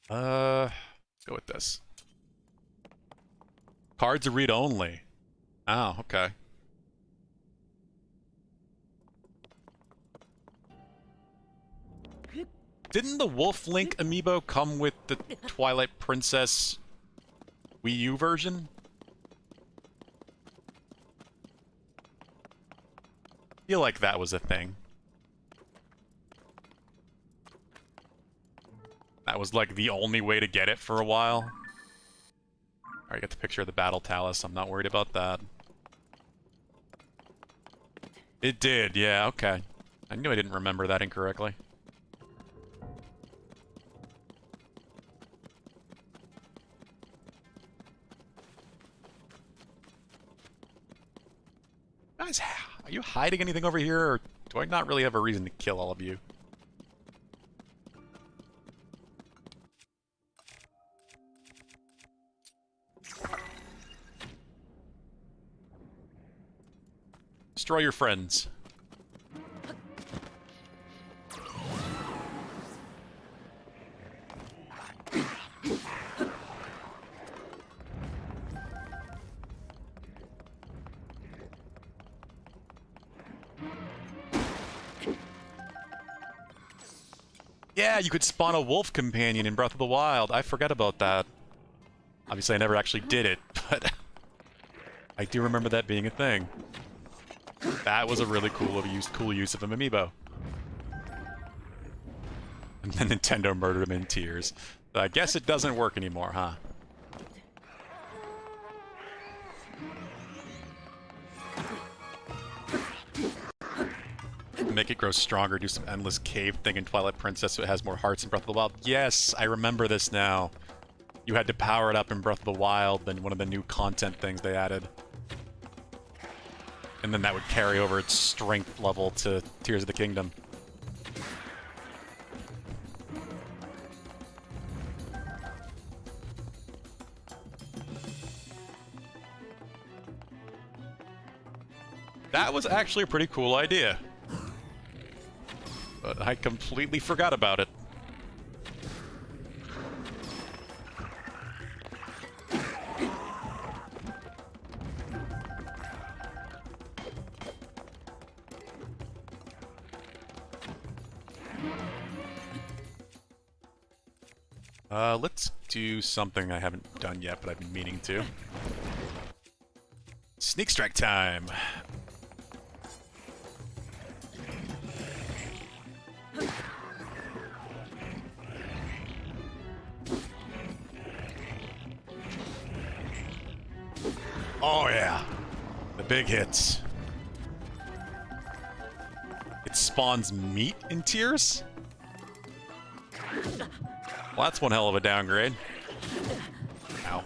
Go with this. Cards are read-only. Oh, okay. Didn't the Wolf Link amiibo come with the Twilight Princess Wii U version? I feel like that was a thing. That was like the only way to get it for a while. Alright, get the picture of the Battle Talus. I'm not worried about that. It did, yeah, okay. I knew I didn't remember that incorrectly. Guys, are you hiding anything over here, or do I not really have a reason to kill all of you? Destroy your friends. Yeah, you could spawn a wolf companion in Breath of the Wild. I forgot about that. Obviously, I never actually did it, but I do remember that being a thing. That was a really cool use of an amiibo. And then Nintendo murdered him in tears. So I guess it doesn't work anymore, huh? Make it grow stronger, do some endless cave thing in Twilight Princess so it has more hearts in Breath of the Wild. Yes, I remember this now. You had to power it up in Breath of the Wild, then one of the new content things they added. And then that would carry over its strength level to Tears of the Kingdom. That was actually a pretty cool idea. But I completely forgot about it. Let's do something I haven't done yet, but I've been meaning to. Sneak strike time! Oh yeah! The big hits. It spawns meat in Tears? Well, that's one hell of a downgrade. Ow.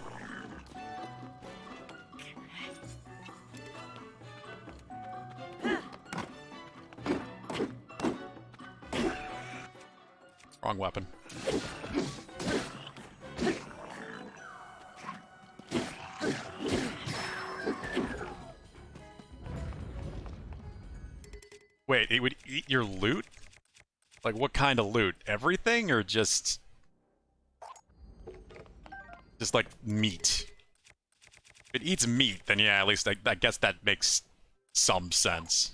Wrong weapon. Wait, it would eat your loot? Like, what kind of loot? Everything, or just... Just, like, meat? If it eats meat, then yeah, at least I guess that makes some sense.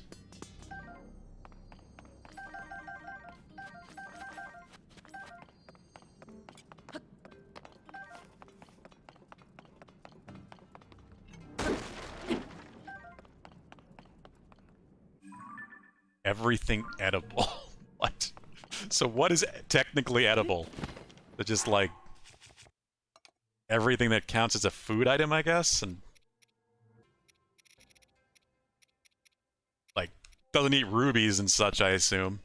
Everything edible. What? So what is technically edible? It's just like everything that counts as a food item, I guess, and like doesn't eat rubies and such, I assume.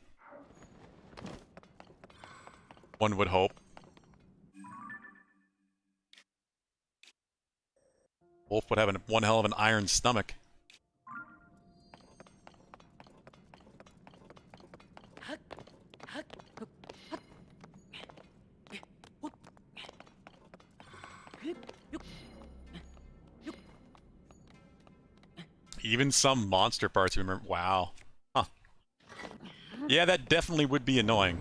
One would hope. Wolf would have one hell of an iron stomach. Even some monster parts, remember? Wow. Huh. Yeah, that definitely would be annoying.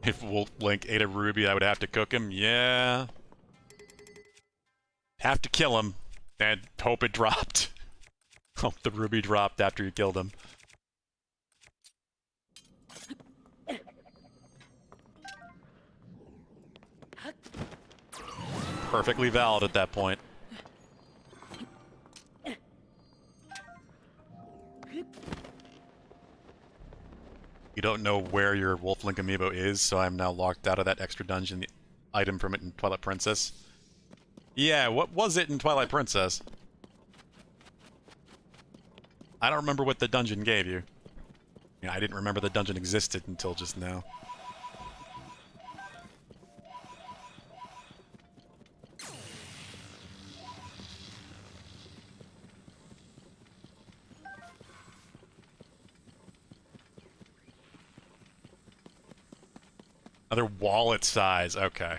If Wolf Link ate a ruby, I would have to cook him. Yeah. Have to kill him. And hope it dropped. Hope the ruby dropped after you killed him. Perfectly valid at that point. You don't know where your Wolf Link amiibo is, so I'm now locked out of that extra dungeon, the item from it in Twilight Princess. Yeah, what was it in Twilight Princess? I don't remember what the dungeon gave you. Yeah, I didn't remember the dungeon existed until just now. Another wallet size, okay.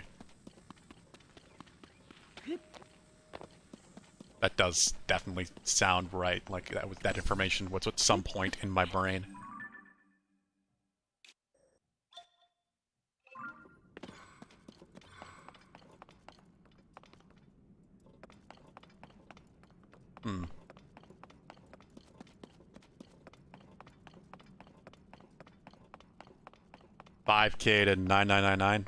That does definitely sound right, like that information was at some point in my brain. Hmm. $5K to 9999.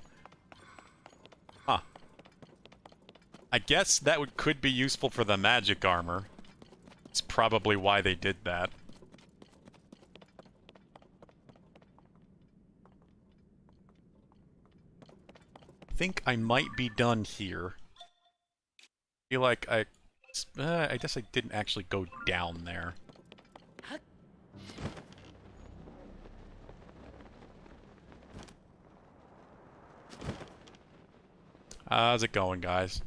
Huh. I guess that could be useful for the magic armor. It's probably why they did that. I think I might be done here. Feel like I guess I didn't actually go down there. How's it going, guys?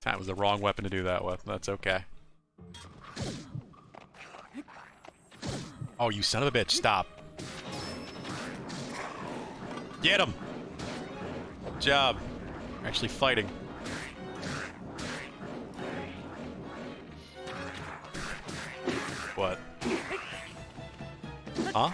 That was the wrong weapon to do that with. That's okay. Oh, you son of a bitch. Stop. Get him! Good job. We're actually fighting. What? Huh?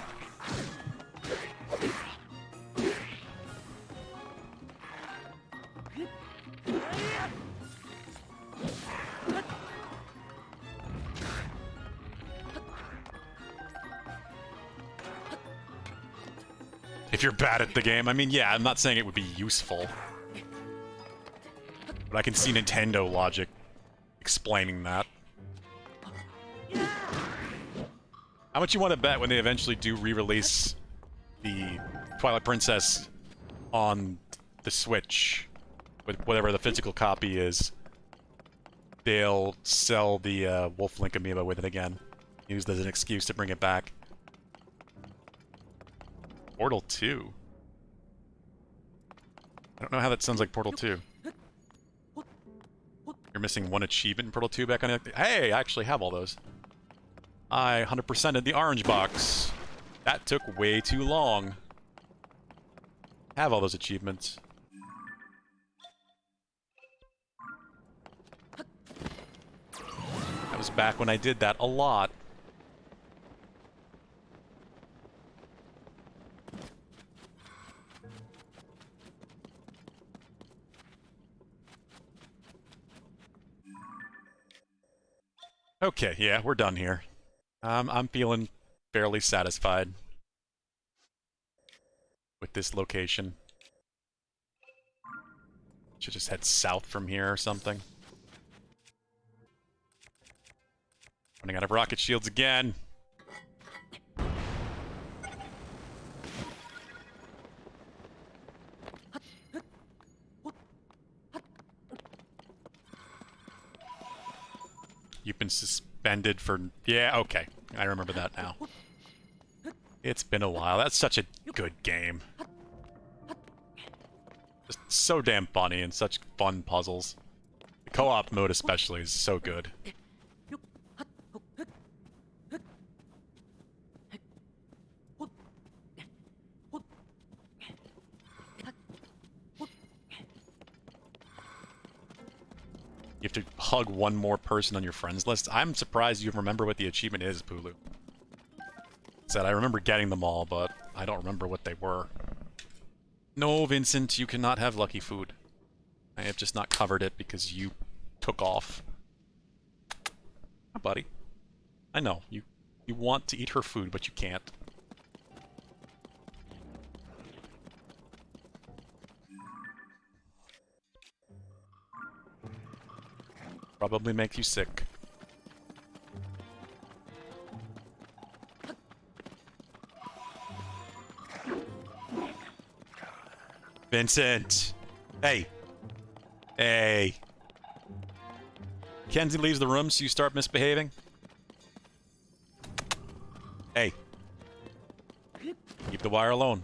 If you're bad at the game, I mean, yeah, I'm not saying it would be useful. But I can see Nintendo logic explaining that. How much you want to bet when they eventually do re-release the Twilight Princess on the Switch, with whatever the physical copy is, they'll sell the Wolf Link amiibo with it again. Used as an excuse to bring it back. Portal 2? I don't know how that sounds like Portal 2. You're missing one achievement in Portal 2 back on it. Hey, I actually have all those. I 100%ed the orange box. That took way too long. Have all those achievements. That was back when I did that a lot. Okay, yeah, we're done here. I'm feeling fairly satisfied with this location. Should just head south from here or something. Running out of rocket shields again. You've been suspended for... Yeah, okay. I remember that now. It's been a while. That's such a good game. Just so damn funny and such fun puzzles. The co-op mode especially is so good. You have to hug one more person on your friends list. I'm surprised you remember what the achievement is, Pulu. Said I remember getting them all, but I don't remember what they were. No, Vincent, you cannot have lucky food. I have just not covered it because you took off. Hi, buddy. I know, you want to eat her food, but you can't. Probably make you sick. Vincent! Hey! Hey! Kenzie leaves the room, so you start misbehaving? Hey. Keep the wire alone.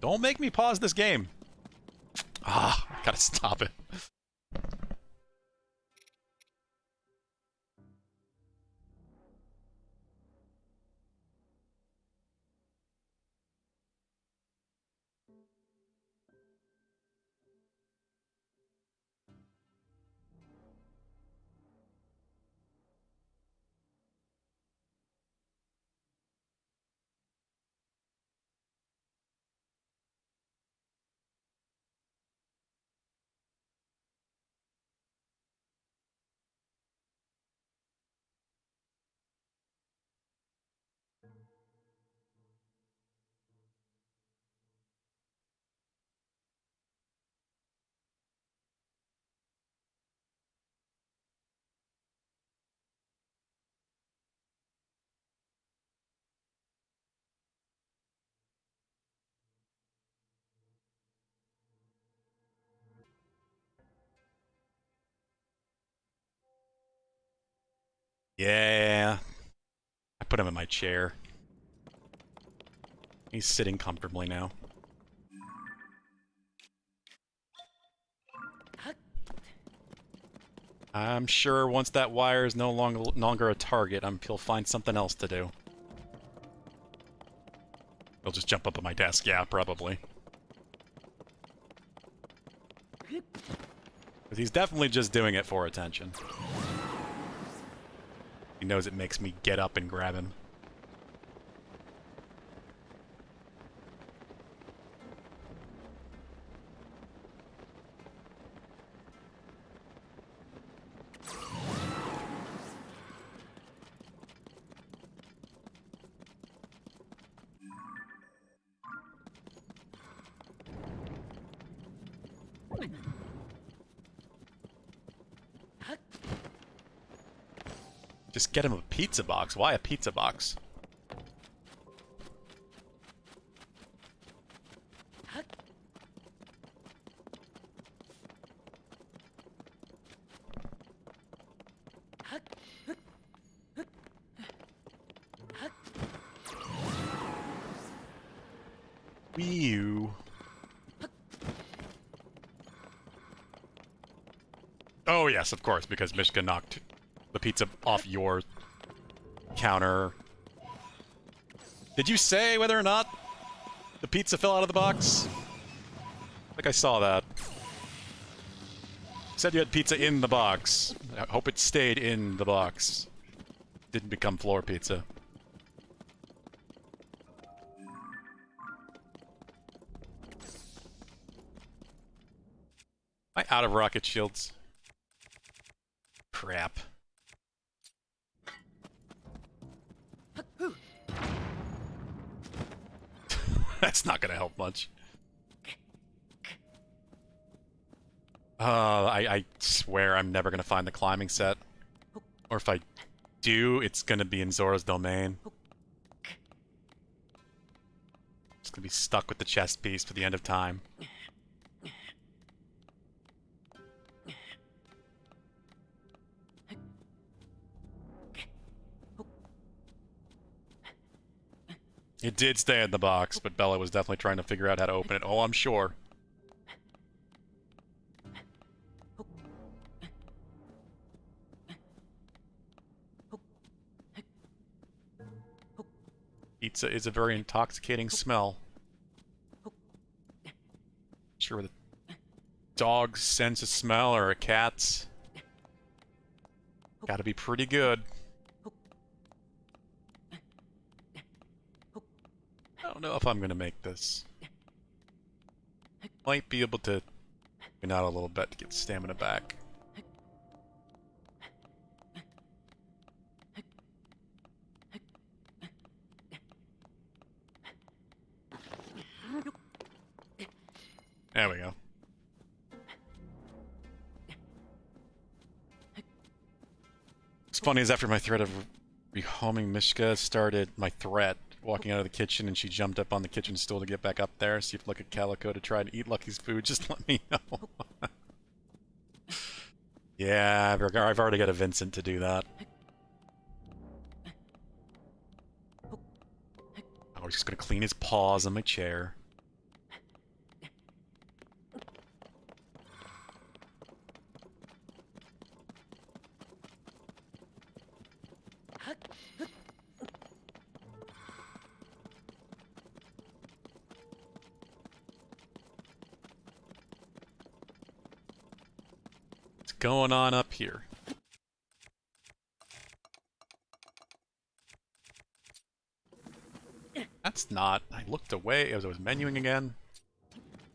Don't make me pause this game. Ah, gotta stop it. Yeah. I put him in my chair. He's sitting comfortably now. I'm sure once that wire is no longer a target, he'll find something else to do. He'll just jump up at my desk, yeah, probably. But he's definitely just doing it for attention. He knows it makes me get up and grab him. Just get him a pizza box. Why a pizza box? Wee-oo. Oh yes, of course, because Mishka knocked the pizza off your counter. Did you say whether or not the pizza fell out of the box? I think I saw that. You said you had pizza in the box. I hope it stayed in the box. Didn't become floor pizza. Am I out of rocket shields? Crap. That's not gonna help much. I swear I'm never gonna find the climbing set. Or if I do, it's gonna be in Zora's domain. It's gonna be stuck with the chest piece for the end of time. It did stay in the box, but Bella was definitely trying to figure out how to open it. Oh, I'm sure. Pizza is a very intoxicating smell. Sure, whether the dog's sense of smell or a cat's. Gotta be pretty good. I don't know if I'm gonna make this. Might be able to get out a little bit to get stamina back. There we go. It's funny is after my threat of rehoming Mishka started my threat walking out of the kitchen and she jumped up on the kitchen stool to get back up there, see if Lucky Calico to try to eat Lucky's food, just let me know. Yeah, I've already got a Vincent to do that. I was just gonna clean his paws on my chair. What's going on up here? That's not... I looked away as I was menuing again,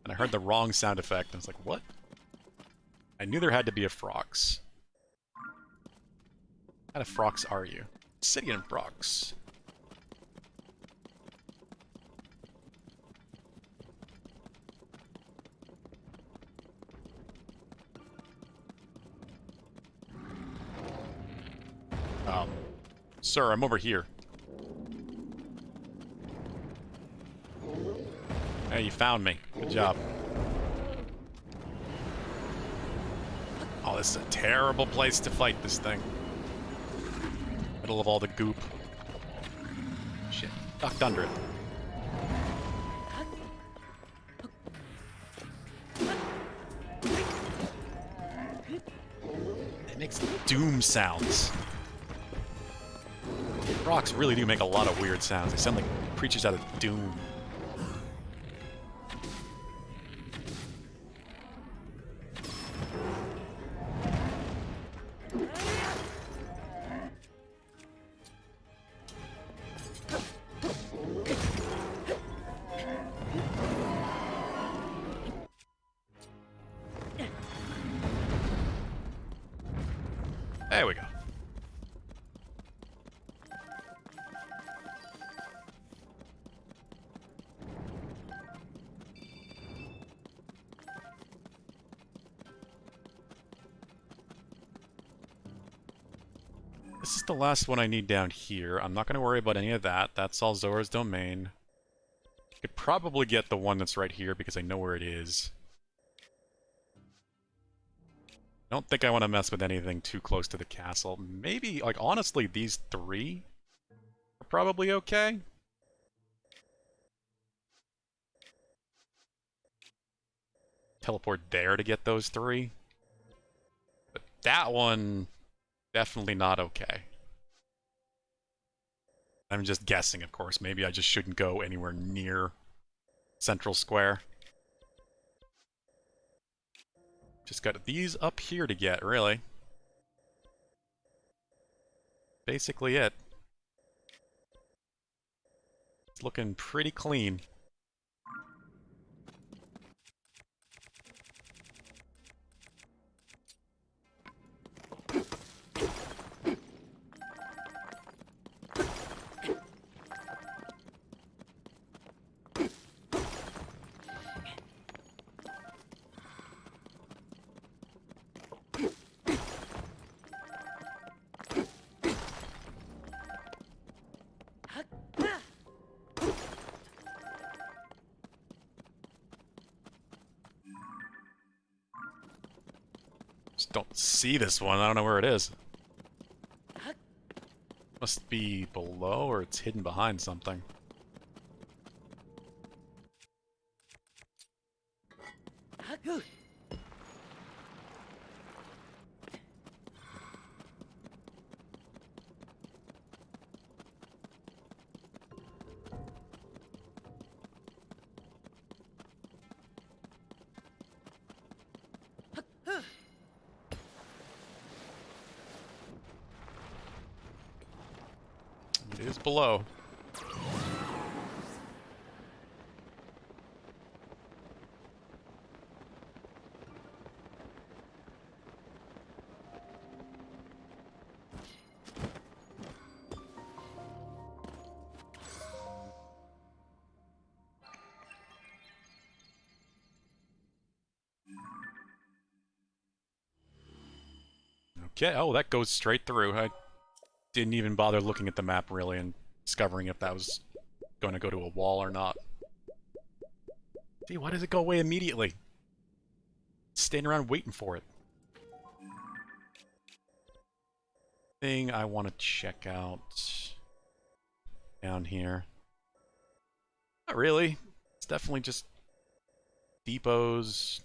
and I heard the wrong sound effect, and I was like, what? I knew there had to be a Frox. What kind of Frox are you? Obsidian Frox. Sir, I'm over here. Hey, you found me. Good job. Oh, this is a terrible place to fight this thing. Middle of all the goop. Shit. Ducked under it. It makes doom sounds. Rocks really do make a lot of weird sounds. They sound like creatures out of Doom. There we go. This is the last one I need down here. I'm not going to worry about any of that. That's all Zora's domain. Could probably get the one that's right here because I know where it is. I don't think I want to mess with anything too close to the castle. Maybe, like, honestly, these three are probably okay. Teleport there to get those three. But that one, definitely not okay. I'm just guessing, of course. Maybe I just shouldn't go anywhere near Central Square. Just got these up here to get, really. Basically it. It's looking pretty clean. Just don't see this one. I don't know where it is. Must be below or it's hidden behind something. It is below. Okay, oh, that goes straight through. I didn't even bother looking at the map, really, and discovering if that was going to go to a wall or not. See, why does it go away immediately? Standing around waiting for it. Thing I want to check out down here. Not really. It's definitely just depots.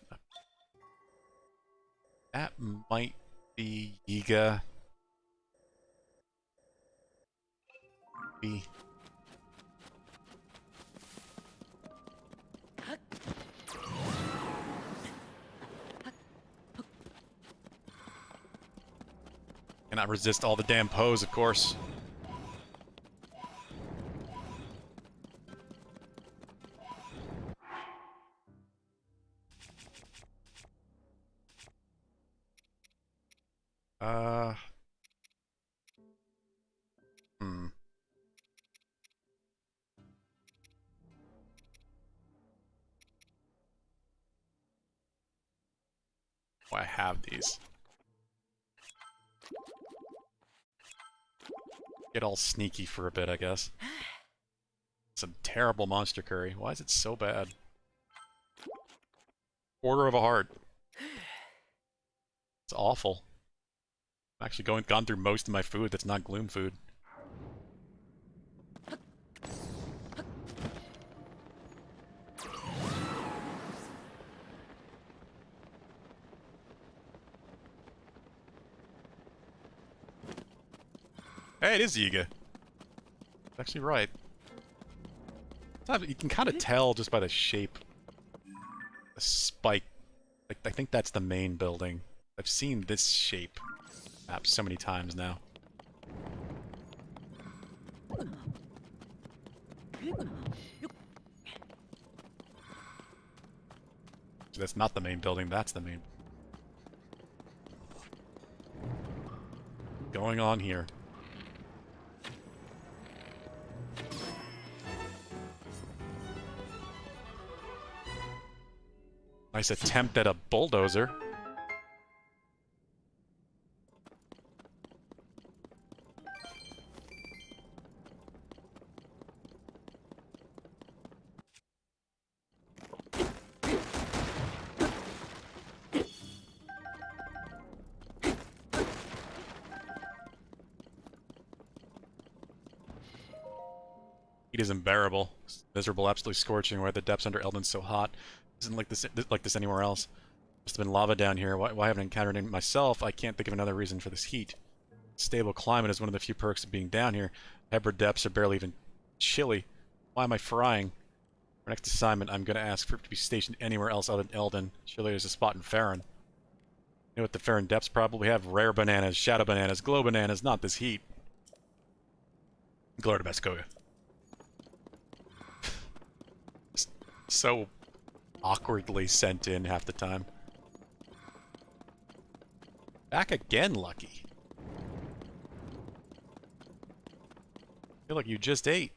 That might be Yiga. Maybe. Cannot resist all the damn pose, of course. Uh. Hmm. Oh, I have these. Get all sneaky for a bit, I guess. Some terrible monster curry. Why is it so bad? Quarter of a heart. It's awful. I'm actually gone through most of my food that's not gloom food. Hey, it is Yiga. Actually right. You can kind of tell just by the shape. The spike. Like, I think that's the main building. I've seen this shape map so many times now. So that's not the main building, that's the main. Going on here. Nice attempt at a bulldozer. Heat is unbearable. It's miserable, absolutely scorching. Why are the depths under Elden's so hot? Isn't like this anywhere else. Must have been lava down here. Why haven't I encountered it myself? I can't think of another reason for this heat. Stable climate is one of the few perks of being down here. Hebra depths are barely even chilly. Why am I frying? For next assignment, I'm going to ask for it to be stationed anywhere else other than Elden. Surely there's a spot in Farron. You know what the Farron depths probably have? Rare bananas, shadow bananas, glow bananas, not this heat. Glory to Baskoga. So awkwardly sent in half the time. Back again, Lucky. Feel like you just ate.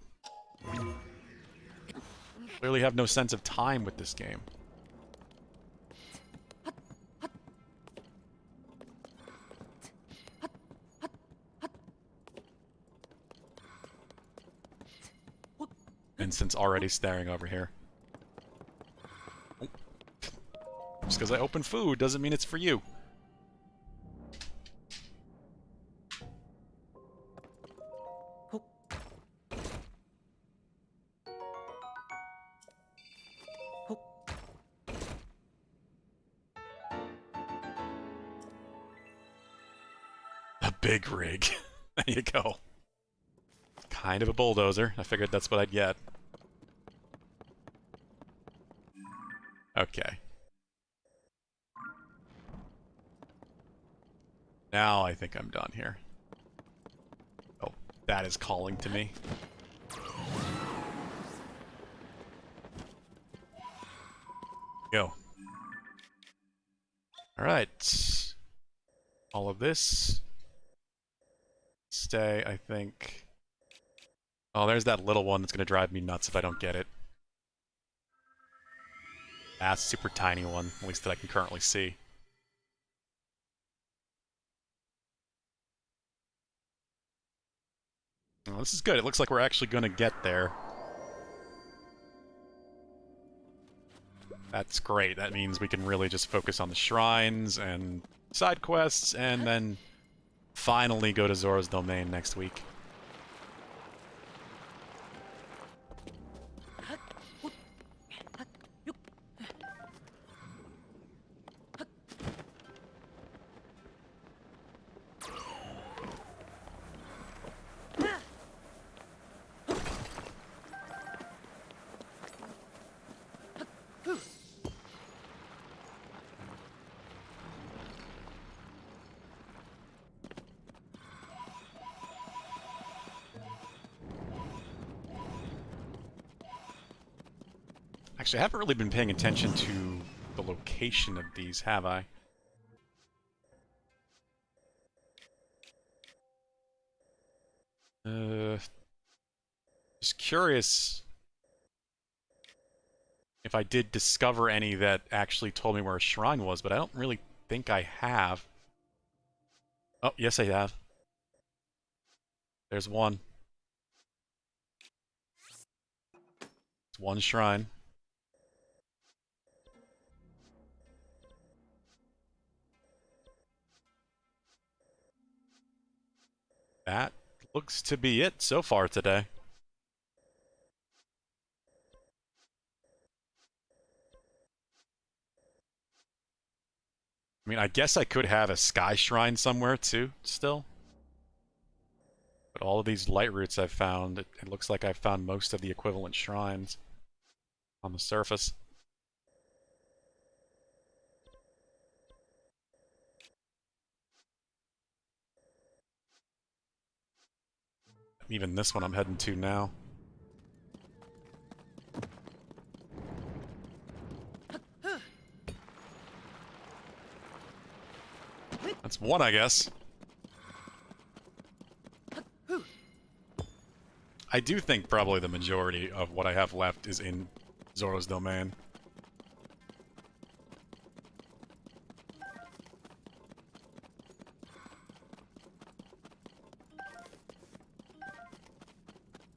Clearly have no sense of time with this game. Vincent's already staring over here. Oh. Just because I open food doesn't mean it's for you. A big rig. There you go. Kind of a bulldozer. I figured that's what I'd get. Okay. Now I think I'm done here. Oh, that is calling to me. Go. Alright. All of this. Stay, I think. Oh, there's that little one that's gonna drive me nuts if I don't get it. That's a super tiny one, at least that I can currently see. Well, this is good. It looks like we're actually going to get there. That's great. That means we can really just focus on the shrines and side quests, and then finally go to Zora's Domain next week. Actually, I haven't really been paying attention to the location of these, have I? Just curious if I did discover any that actually told me where a shrine was, but I don't really think I have. Oh, yes I have. There's one. It's one shrine. That looks to be it so far today. I mean, I guess I could have a sky shrine somewhere too, still. But all of these light roots I've found, it looks like I've found most of the equivalent shrines on the surface. Even this one I'm heading to now. That's one, I guess. I do think probably the majority of what I have left is in Zora's Domain.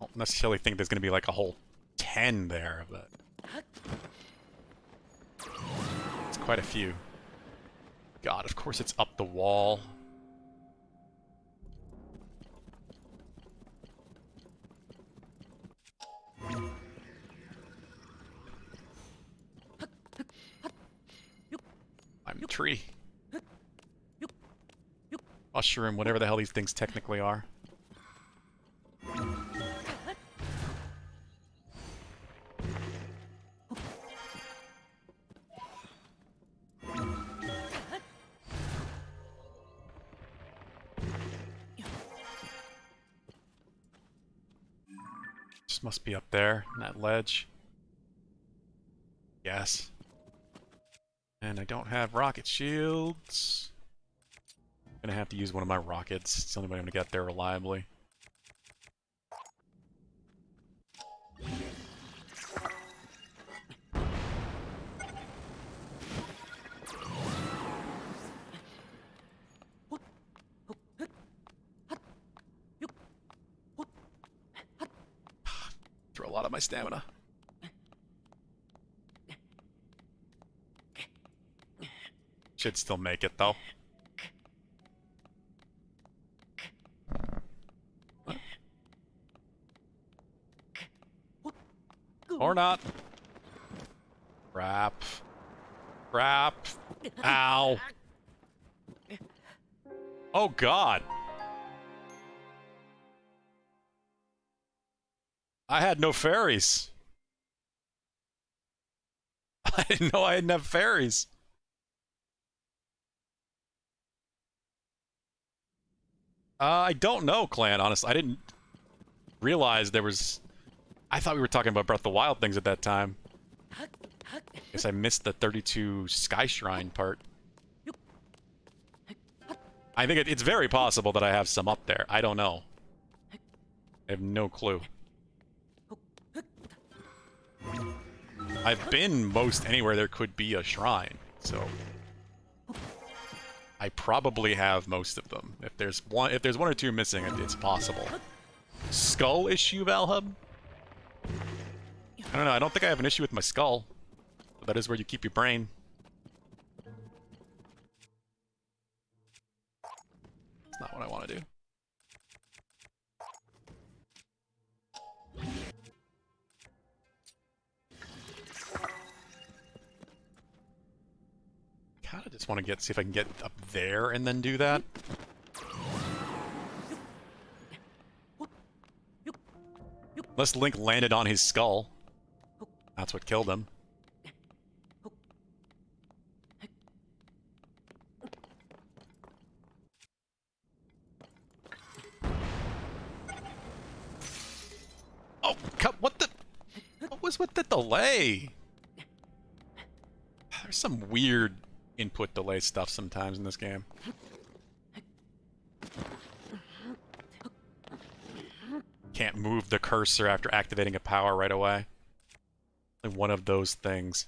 I don't necessarily think there's going to be like a whole 10 there, but it's quite a few. God, of course it's up the wall. I'm a tree. Mushroom, whatever the hell these things technically are. Just must be up there, in that ledge. Yes. And I don't have rocket shields. I'm gonna have to use one of my rockets. It's the only way I'm gonna get there reliably. Throw a lot of my stamina. Should still make it though. Or not. Crap. Crap. Ow. Oh god. I had no fairies. I didn't know I didn't have fairies. I don't know, Clan, honestly. I didn't realize there was... I thought we were talking about Breath of the Wild things at that time. Guess I missed the 32 Sky Shrine part. I think it's very possible that I have some up there. I don't know. I have no clue. I've been most anywhere there could be a shrine, so... I probably have most of them. If there's one or two missing, it's possible. skull issue, Valhub? I don't know, I don't think I have an issue with my skull. But that is where you keep your brain. That's not what I want to do. Kinda just want to see if I can get up there and then do that. Unless Link landed on his skull. That's what killed him. Oh, what the? What was with the delay? There's some weird input delay stuff sometimes in this game. Can't move the cursor after activating a power right away. Like one of those things.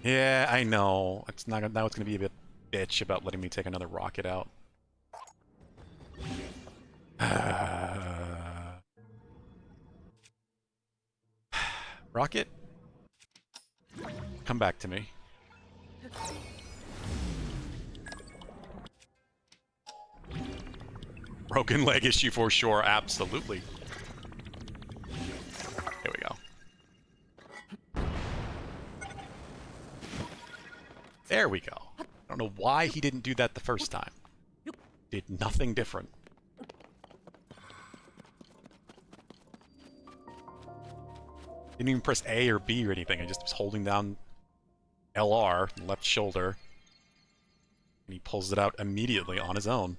Yeah, I know. It's not now it's gonna be a bit bitch about letting me take another rocket out. Rocket? Come back to me. Broken leg issue for sure, absolutely. Here we go. There we go. I don't know why he didn't do that the first time. Did nothing different. Didn't even press A or B or anything. I just was holding down LR, left shoulder. And he pulls it out immediately on his own.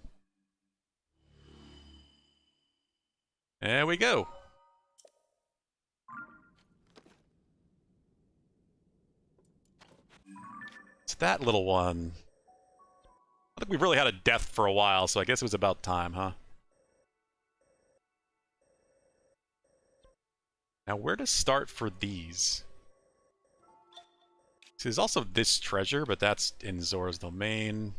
There we go. It's that little one. I think we've really had a death for a while, so I guess it was about time, huh? Now, where to start for these? So there's also this treasure, but that's in Zora's domain.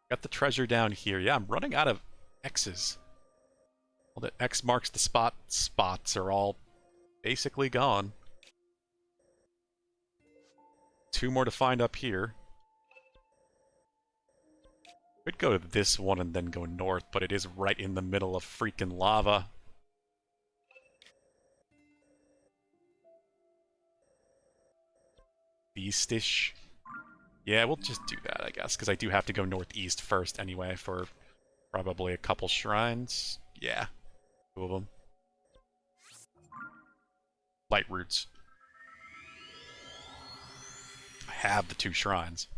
Got the treasure down here. Yeah, I'm running out of X's. Well, the X marks the spot. Spots are all basically gone. 2 more to find up here. Could go to this one and then go north, but it is right in the middle of freaking lava. Beastish. Yeah, we'll just do that, I guess, because I do have to go northeast first anyway for probably a couple shrines. Yeah, 2 of them. Light roots. I have the 2 shrines.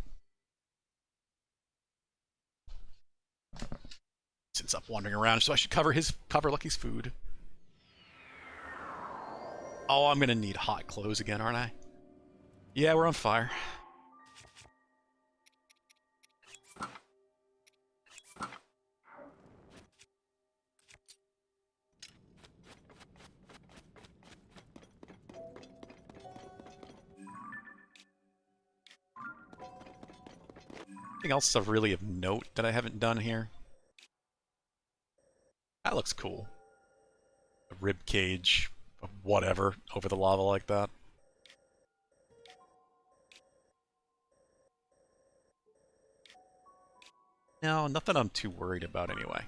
Since I'm wandering around, so I should cover Lucky's food. Oh, I'm gonna need hot clothes again, aren't I? Yeah, we're on fire. Anything else of really of note that I haven't done here? That looks cool. A rib cage, whatever, over the lava like that. No, nothing I'm too worried about anyway.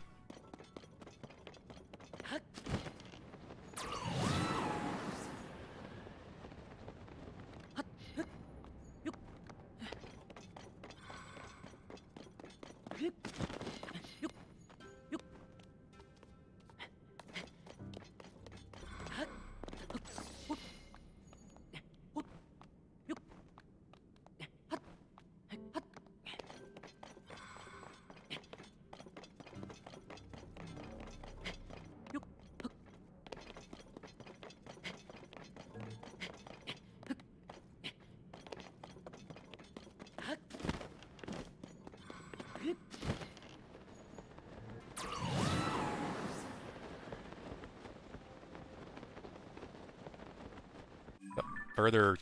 Further...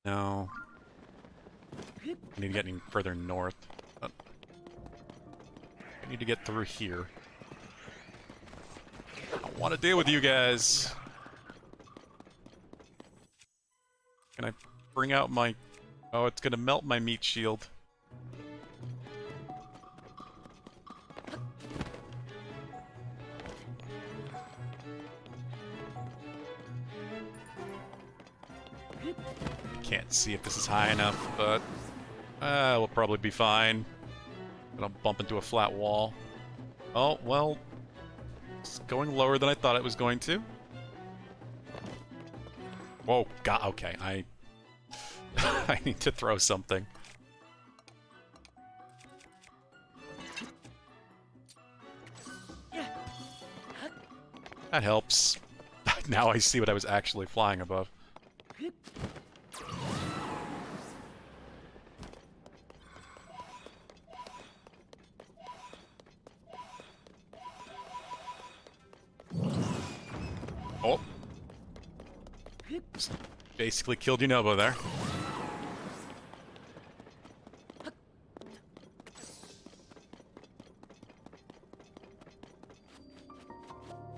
No. I need to get any further north. need to get through here. I don't want to deal with you guys. Can I bring out my... Oh, it's gonna melt my meat shield. Can't see if this is high enough, but we'll probably be fine. Gonna bump into a flat wall. Oh, well, it's going lower than I thought it was going to. Whoa, God, okay, I need to throw something. That helps. Now I see what I was actually flying above. Oh. Just basically killed Unova there.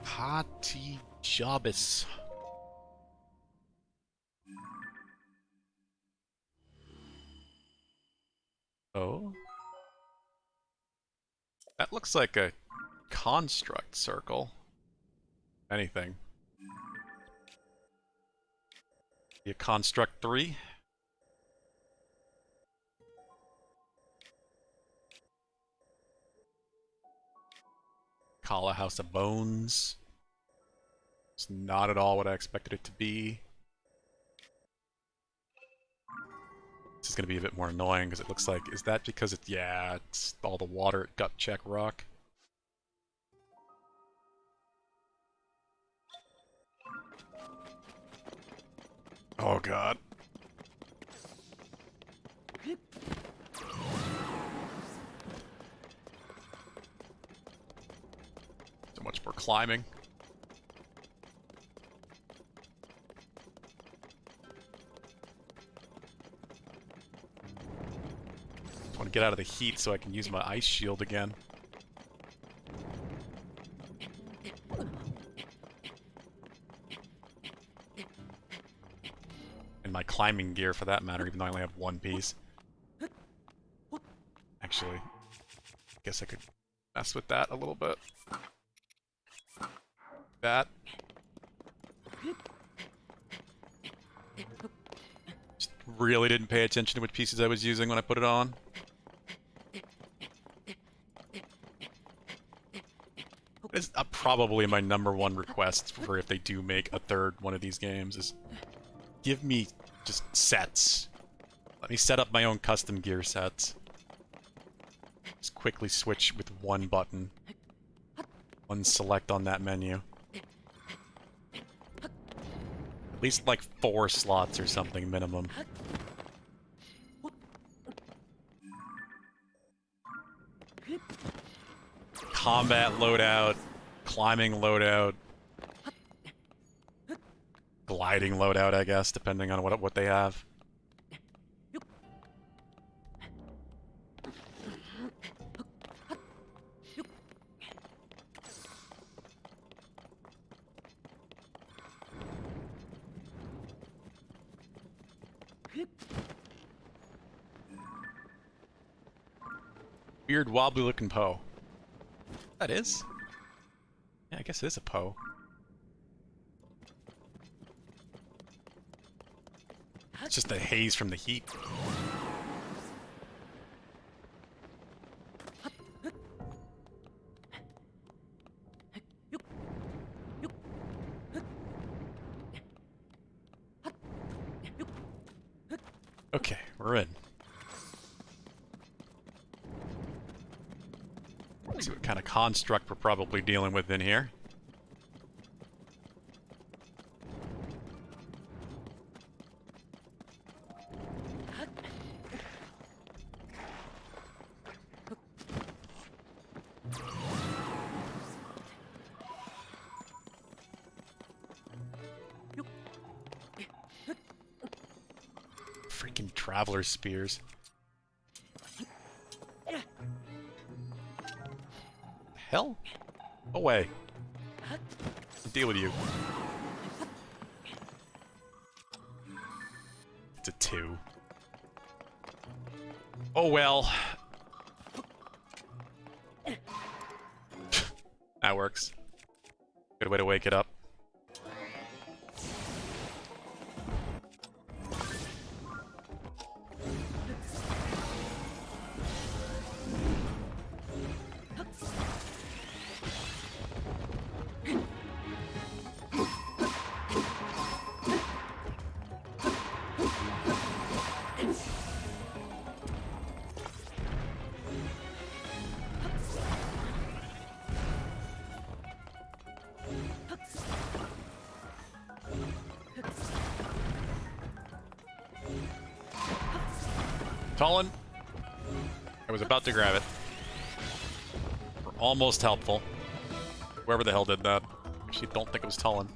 Hati Jabis. Oh. That looks like a construct circle. Anything. Be a construct 3? Call a House of Bones. It's not at all what I expected it to be. This is going to be a bit more annoying because it looks like... Is that because it's... Yeah, it's all the water at Gut Check Rock. Oh god. So much more climbing. Just want to get out of the heat so I can use my ice shield again. And my climbing gear for that matter, even though I only have one piece. Actually, I guess I could mess with that a little bit. That. Just really didn't pay attention to which pieces I was using when I put it on. It's probably my #1 request for if they do make a third one of these games is give me just sets. Let me set up my own custom gear sets. Just quickly switch with one button. One select on that menu. At least like 4 slots or something minimum. Combat loadout, climbing loadout, gliding loadout, I guess, depending on what they have. Weird wobbly looking Poe. That is? Yeah, I guess it is a Poe. It's just the haze from the heat. Okay, we're in. Let's see what kind of construct we're probably dealing with in here. Freaking traveler spears. hell? Away. Deal with you. It's a 2. Oh well. That works. Good way to wake it up. Colin, I was about to grab it. We're almost helpful. Whoever the hell did that. Actually, don't think it was Tullen.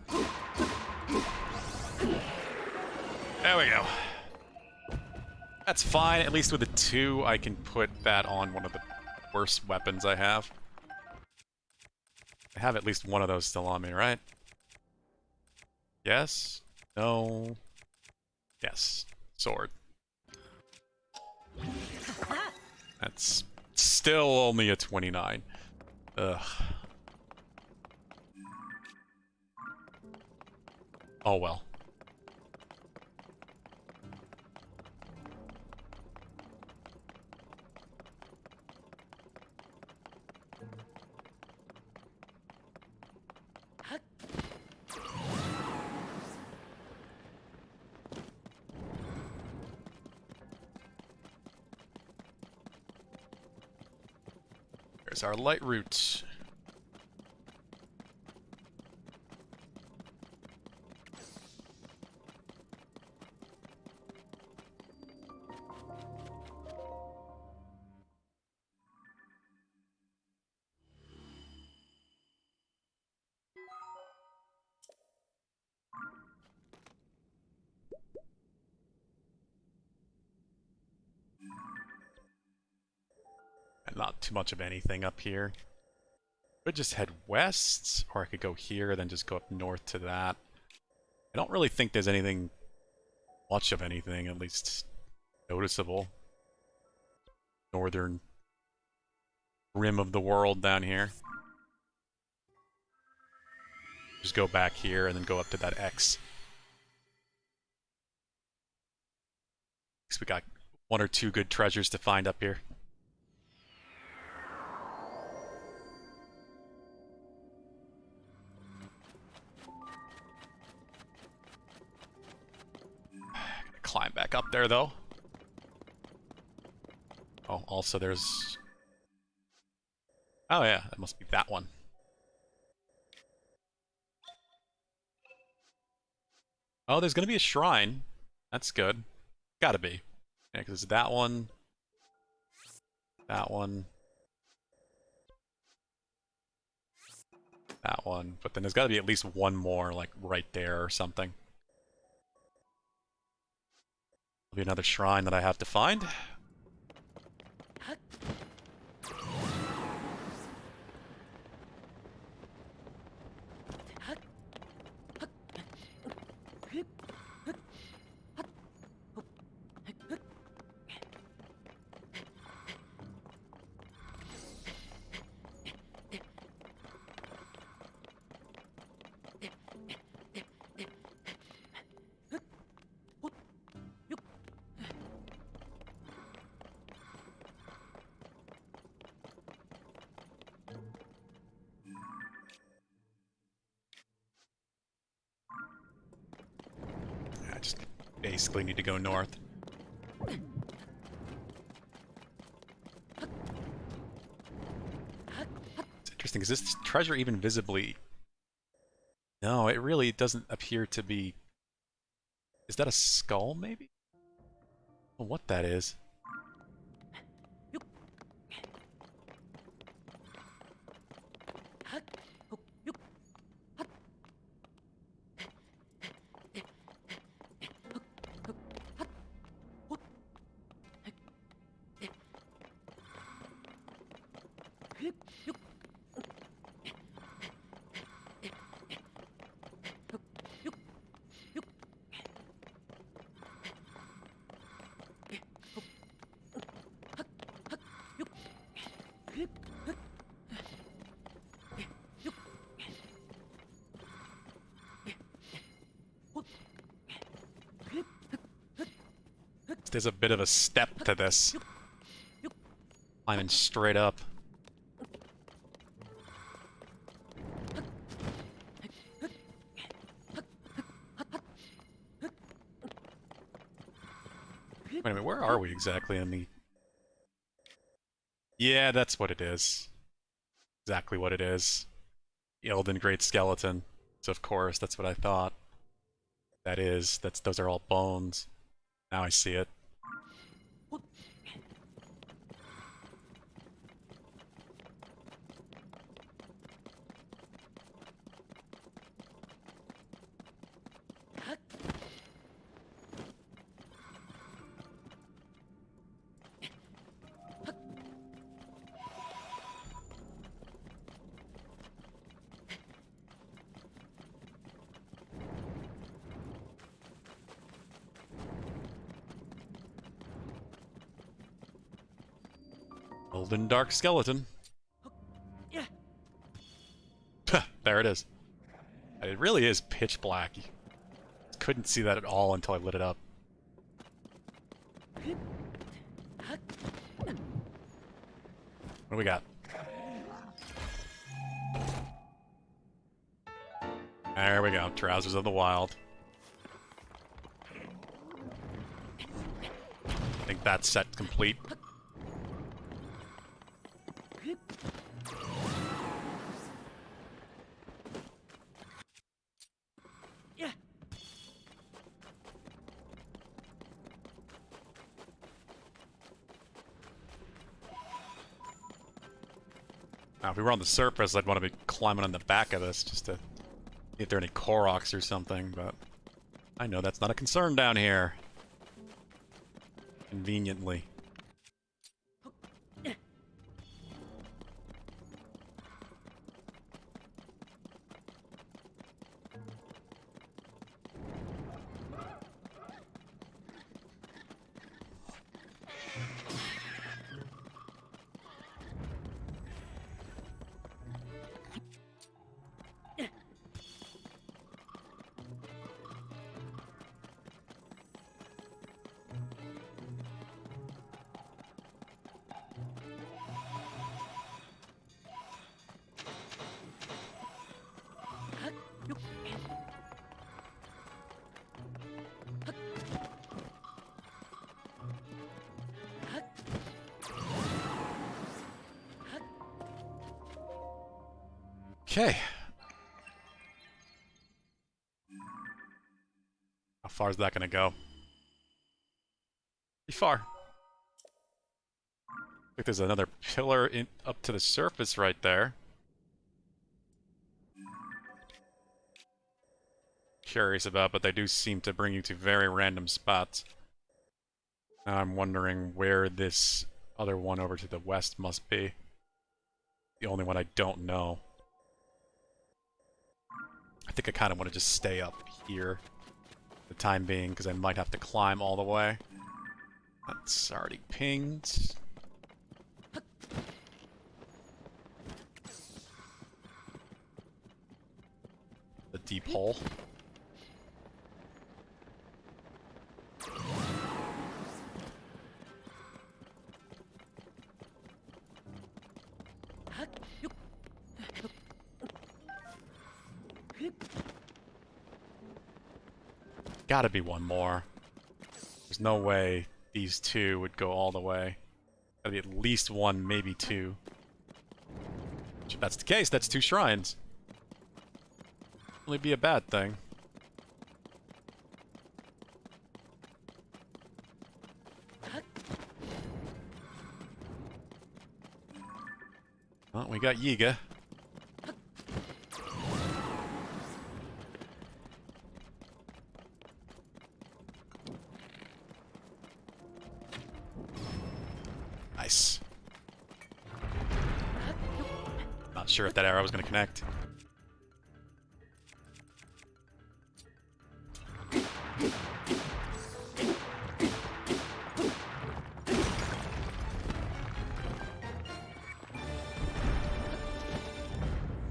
There we go. That's fine. At least with a 2, I can put that on one of the worst weapons I have. I have at least one of those still on me, right? Yes? No? Yes. Sword. That's still only a 29. Ugh. Oh well. There's our light route. And not too much of anything up here. Could just head west, or I could go here, then just go up north to that. I don't really think there's anything, much of anything, at least noticeable. Northern rim of the world down here. Just go back here and then go up to that X. Because we got 1 or 2 good treasures to find up here. Climb back up there, though. Oh, also there's... Oh yeah, that must be that one. Oh, there's gonna be a shrine. That's good. Gotta be. Yeah, because it's that one. That one. That one. But then there's gotta be at least one more, like, right there or something. There'll be another shrine that I have to find. I just basically need to go north. It's interesting, is this treasure even visibly... No, it really doesn't appear to be... Is that a skull, maybe? I don't know what that is. there's a bit of a step to this. Climbing straight up. Wait a minute, where are we exactly in the... Yeah, that's what it is. Exactly what it is. The Elden Great Skeleton. So of course, that's what I thought. Those are all bones. Now I see it. Elden Dark Skeleton. There it is. It really is pitch black. You couldn't see that at all until I lit it up. What do we got? There we go. Trousers of the Wild. I think that's set complete. Now, if we were on the surface, I'd want to be climbing on the back of this just to see if there are any Koroks or something, but I know that's not a concern down here. Conveniently. Okay. How far is that gonna go? Pretty far. I think there's another pillar up to the surface right there. Curious about, but they do seem to bring you to very random spots. Now I'm wondering where this other one over to the west must be. The only one I don't know. I think I kind of want to just stay up here for the time being, because I might have to climb all the way. That's already pinged. The deep hole. Gotta be one more. There's no way these two would go all the way. Gotta be at least one, maybe two. Which, if that's the case, that's two shrines. Only be a bad thing. Well, we got Yiga. Nice. Not sure if that arrow was going to connect.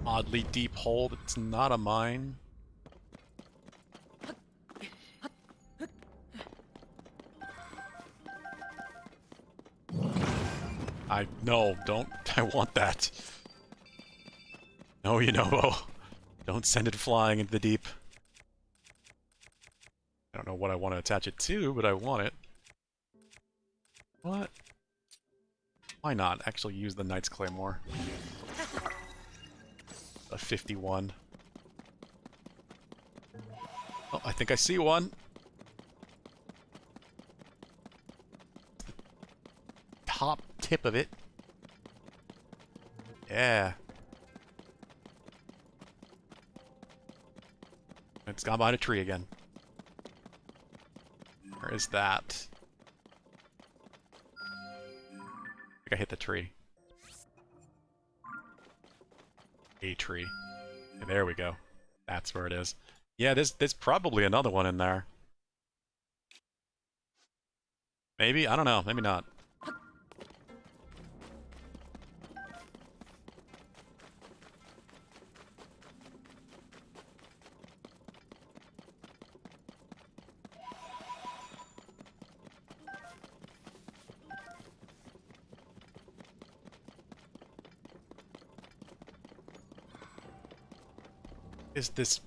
Oddly deep hole that's not a mine. No, don't. I want that. No, Yunobo. Don't send it flying into the deep. I don't know what I want to attach it to, but I want it. What? Why not actually use the Knight's Claymore? A 51. Oh, I think I see one. Top tip of it. Yeah. It's gone behind a tree again. Where is that? I think I hit the tree. A tree. Okay, there we go. That's where it is. Yeah, there's probably another one in there. Maybe? I don't know. Maybe not. Is this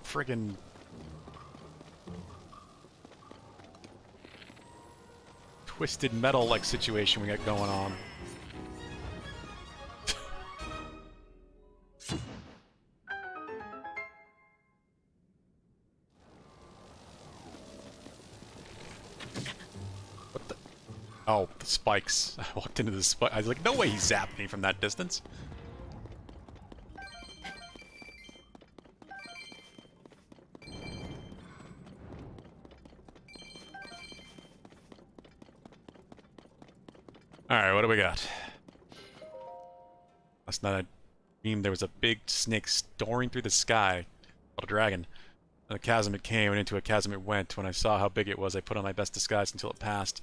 friggin' twisted metal-like situation we got going on? What the? Oh, the spikes. I walked into the spike. I was like, no way he zapped me from that distance. Alright, what do we got? Last night I dreamed there was a big snake soaring through the sky, called a dragon. And a chasm it came, and into a chasm it went. When I saw how big it was, I put on my best disguise until it passed.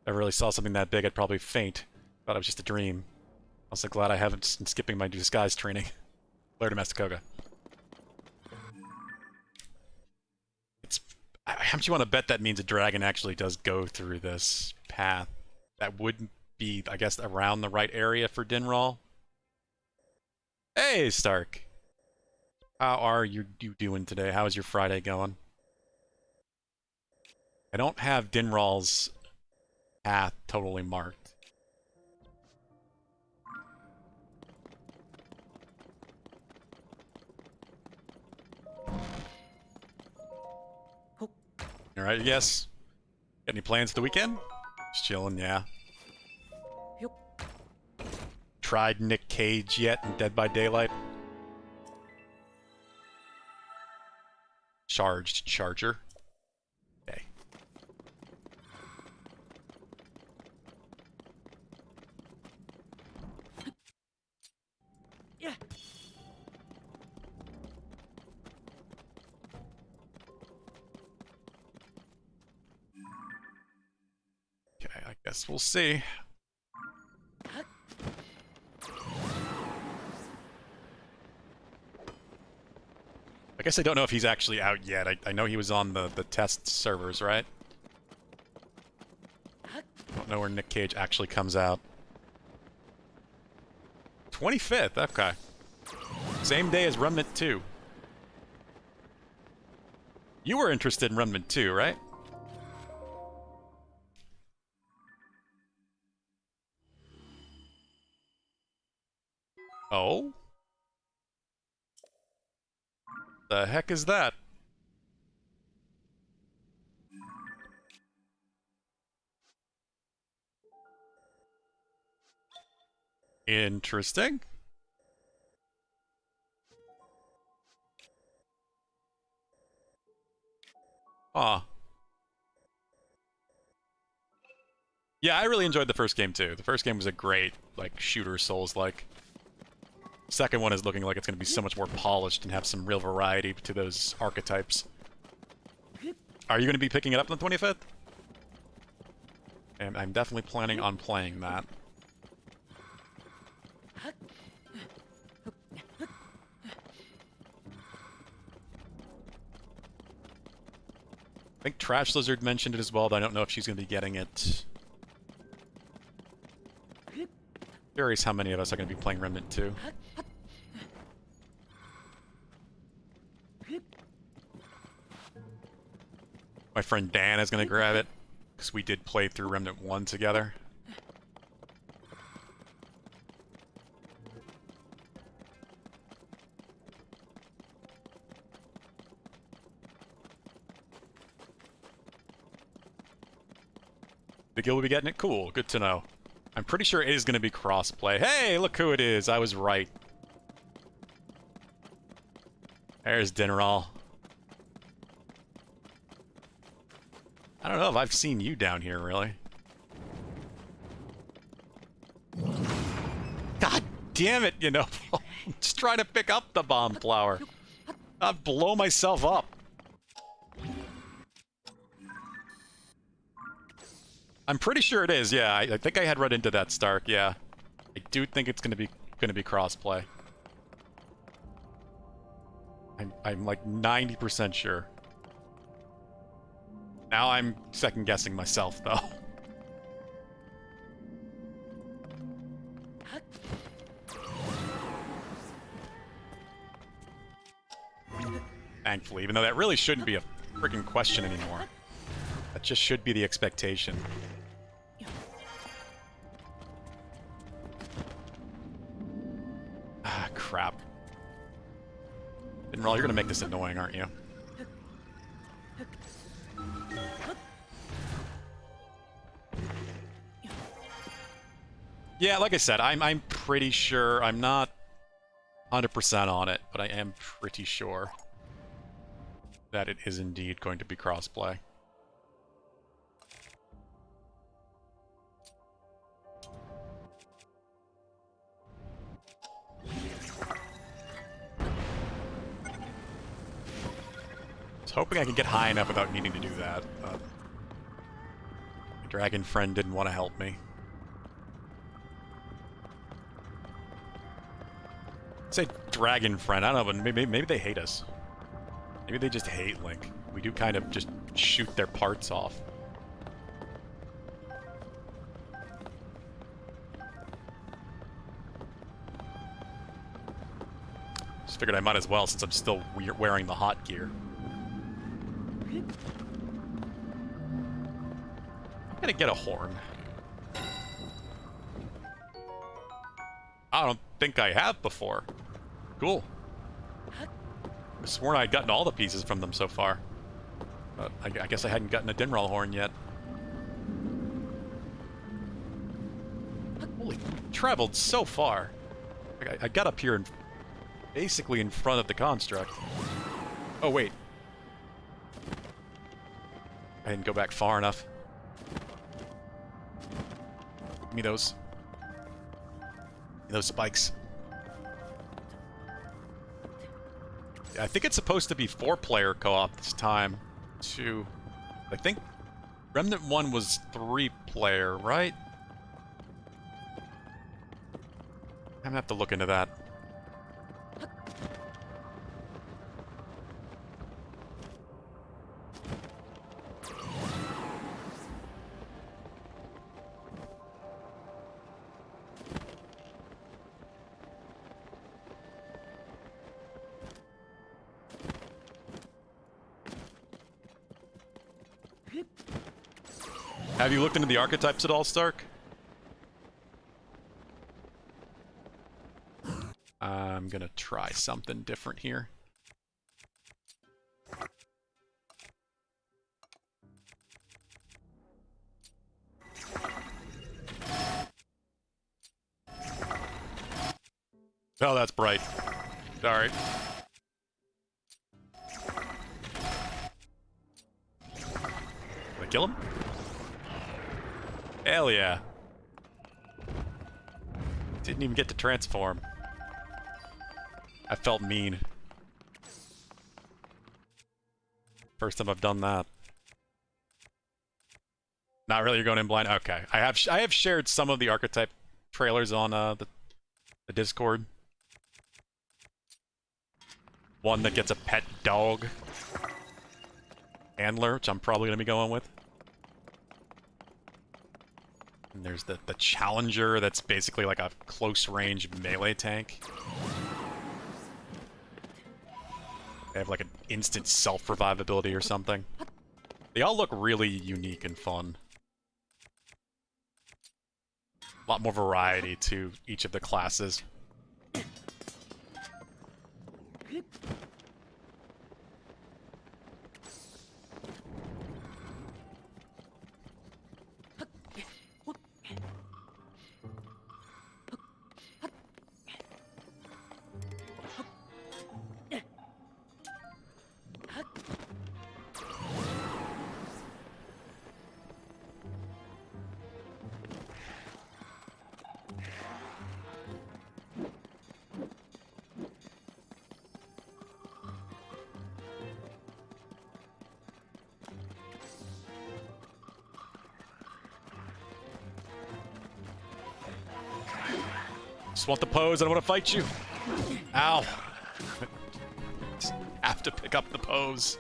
If I really saw something that big, I'd probably faint. Thought it was just a dream. Also glad I haven't been skipping my disguise training. Blair Domesticoga. It's... How much you want to bet that means a dragon actually does go through this path? That wouldn't be, I guess, around the right area for Dinral. Hey, Stark. How are you doing today? How is your Friday going? I don't have Dinral's path totally marked. Alright, yes. Got any plans for the weekend? Just chilling, yeah. Tried Nick Cage yet in Dead by Daylight? Charged charger. Okay. Yeah. Okay, I guess we'll see. I guess I don't know if he's actually out yet. I know he was on the test servers, right? Don't know where Nick Cage actually comes out. 25th, okay. Same day as Remnant 2. You were interested in Remnant 2, right? Oh? The heck is that? Interesting. Huh. Yeah, I really enjoyed the first game too. The first game was a great, like, shooter Souls-like. Second one is looking like it's going to be so much more polished and have some real variety to those archetypes. Are you going to be picking it up on the 25th? And I'm definitely planning on playing that. I think Trash Lizard mentioned it as well, but I don't know if she's going to be getting it. curious how many of us are going to be playing Remnant 2. My friend Dan is going to grab it, because we did play through Remnant 1 together. The guild will be getting it? Cool, good to know. I'm pretty sure it is going to be crossplay. Hey, look who it is! I was right. There's Dinnerall. I don't know if I've seen you down here, really. God damn it, you know. I'm just trying to pick up the bomb flower. I'll blow myself up. I'm pretty sure it is, yeah. I think I had read into that, Stark, yeah. I do think it's gonna be crossplay. I'm like 90% sure. Now I'm second guessing myself though. Thankfully, even though that really shouldn't be a freaking question anymore. That just should be the expectation. Ah, crap. Dinnerall, you're gonna make this annoying, aren't you? Yeah, like I said, I'm pretty sure. I'm not 100% on it, but I am pretty sure that it is indeed going to be crossplay. I was hoping I could get high enough without needing to do that, but my dragon friend didn't want to help me. Say dragon friend, I don't know, but maybe they hate us. Maybe they just hate Link. We do kind of just shoot their parts off. Just figured I might as well since I'm still wearing the hot gear. I'm gonna get a horn. I don't think I have before. Cool. I sworn I'd gotten all the pieces from them so far. But I guess I hadn't gotten a Dinnerall horn yet. Holy, traveled so far. I got up here basically in front of the construct. Oh, wait. I didn't go back far enough. Give me those. Give me those spikes. I think it's supposed to be 4-player co-op this time, too. I think Remnant 1 was 3-player, right? I'm gonna have to look into that. Have you looked into the archetypes at all, Stark? I'm gonna try something different here. Oh, that's bright. Sorry. Did I kill him? Hell yeah. Didn't even get to transform. I felt mean. First time I've done that. Not really, you're going in blind? Okay. I have shared some of the archetype trailers on the Discord. One that gets a pet dog. Handler, which I'm probably going to be going with. And There's the Challenger that's basically like a close-range melee tank. They have like an instant self-revivability or something. They all look really unique and fun. A lot more variety to each of the classes. Just want the pose, I don't want to fight you. Ow. Just have to pick up the pose.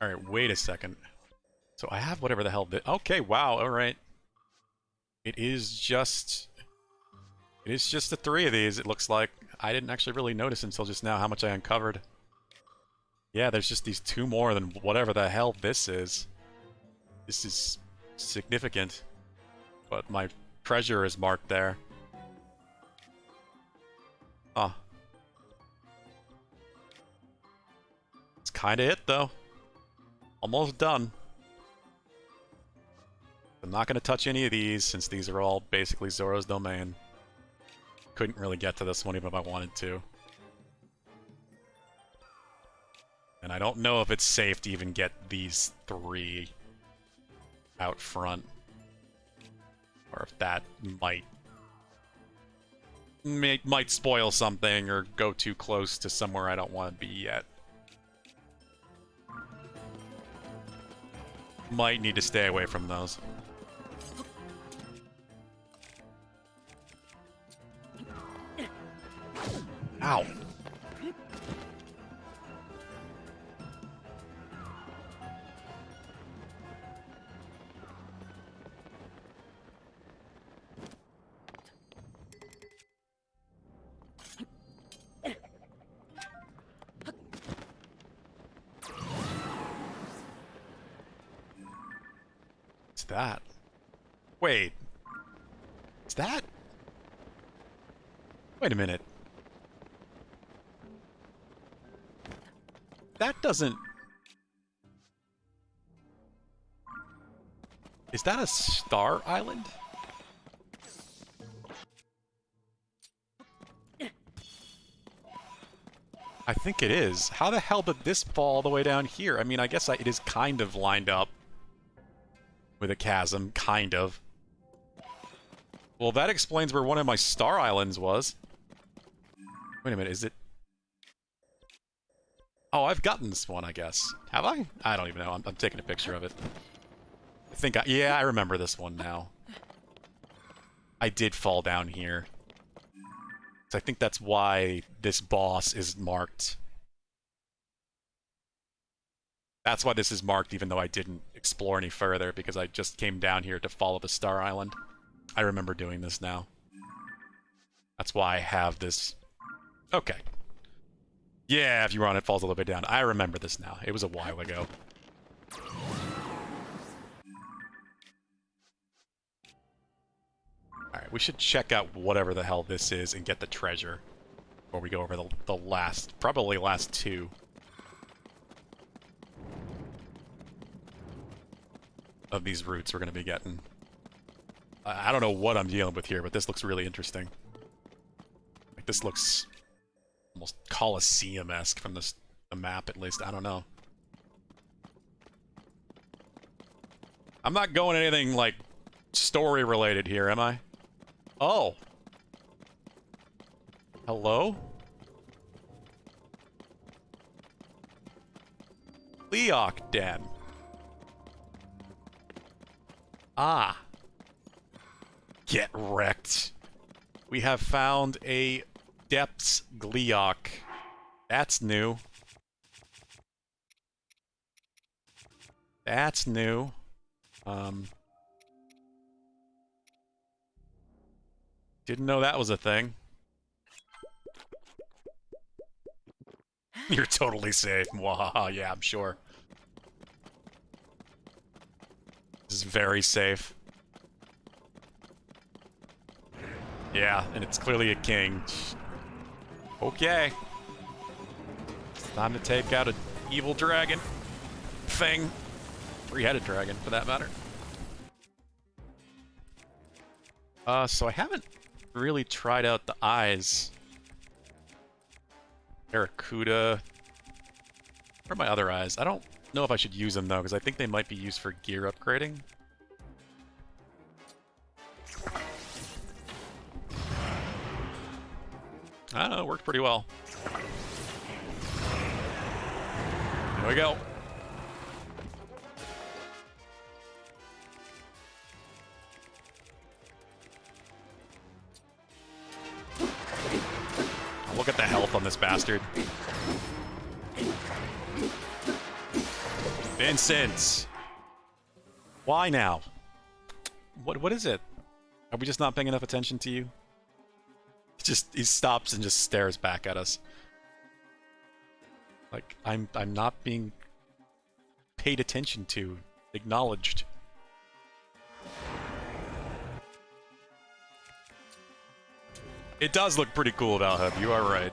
Alright, wait a second. So I have whatever the hell... Okay, wow, alright. It is just the three of these, it looks like. I didn't actually really notice until just now how much I uncovered. Yeah, there's just these two more than whatever the hell this is. This is significant. But my treasure is marked there. Huh. It's kinda it, though. Almost done. I'm not going to touch any of these, since these are all basically Zoro's domain. Couldn't really get to this one even if I wanted to. And I don't know if it's safe to even get these three out front. Or if that might spoil something or go too close to somewhere I don't want to be yet. Might need to stay away from those. Ow. What's that? Wait. Is that? Wait a minute. That doesn't... Is that a star island? I think it is. How the hell did this fall all the way down here? I mean, I guess it is kind of lined up with a chasm, kind of. Well, that explains where one of my star islands was. Wait a minute, is it... Oh, I've gotten this one, I guess. Have I? I don't even know. I'm taking a picture of it. I think yeah, I remember this one now. I did fall down here. So I think that's why this boss is marked. That's why this is marked, even though I didn't explore any further, because I just came down here to follow the Star Island. I remember doing this now. That's why I have this... Okay. Yeah, if you run, it falls a little bit down. I remember this now. It was a while ago. Alright, we should check out whatever the hell this is and get the treasure before we go over the last, probably last two. Of these routes we're going to be getting. I don't know what I'm dealing with here, but this looks really interesting. Like, this looks almost Colosseum-esque from the map, at least. I don't know. I'm not going anything, like, story-related here, am I? Oh. Hello? Leok Den. Ah. Get wrecked. We have found a Depths Gleeok. That's new. That's new. Didn't know that was a thing. You're totally safe. Wahaha, yeah, I'm sure. This is very safe. Yeah, and it's clearly a king. Okay. It's time to take out an evil dragon. Thing. Three-headed dragon, for that matter. So I haven't really tried out the eyes. Barracuda. Where are my other eyes? I don't know if I should use them, though, because I think they might be used for gear upgrading. I don't know, it worked pretty well. Here we go. Look at the health on this bastard. Vincent! Why now? What is it? Are we just not paying enough attention to you? He stops and just stares back at us. Like I'm not being paid attention to, acknowledged. It does look pretty cool, Valhub, you are right.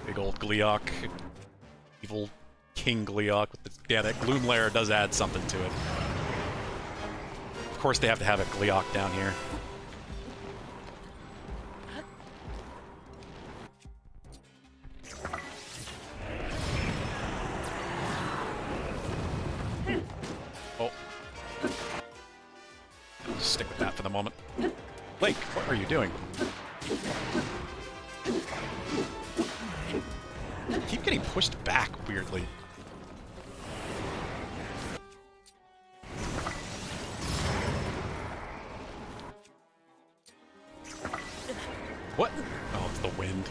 Big old Gleeok. Evil King Gleeok with the... Yeah, that Gloom Lair does add something to it. Of course they have to have a Gleeok down here. Oh. Stick with that for the moment. Link, what are you doing? I keep getting pushed back weirdly. What? Oh, it's the wind.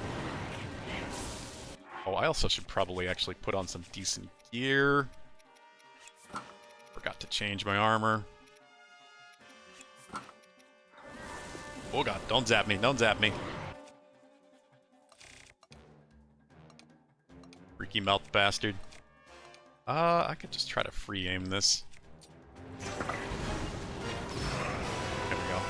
Oh, I also should probably actually put on some decent gear. Forgot to change my armor. Oh god, don't zap me, don't zap me. Freaky mouth bastard. I could just try to free aim this. There we go.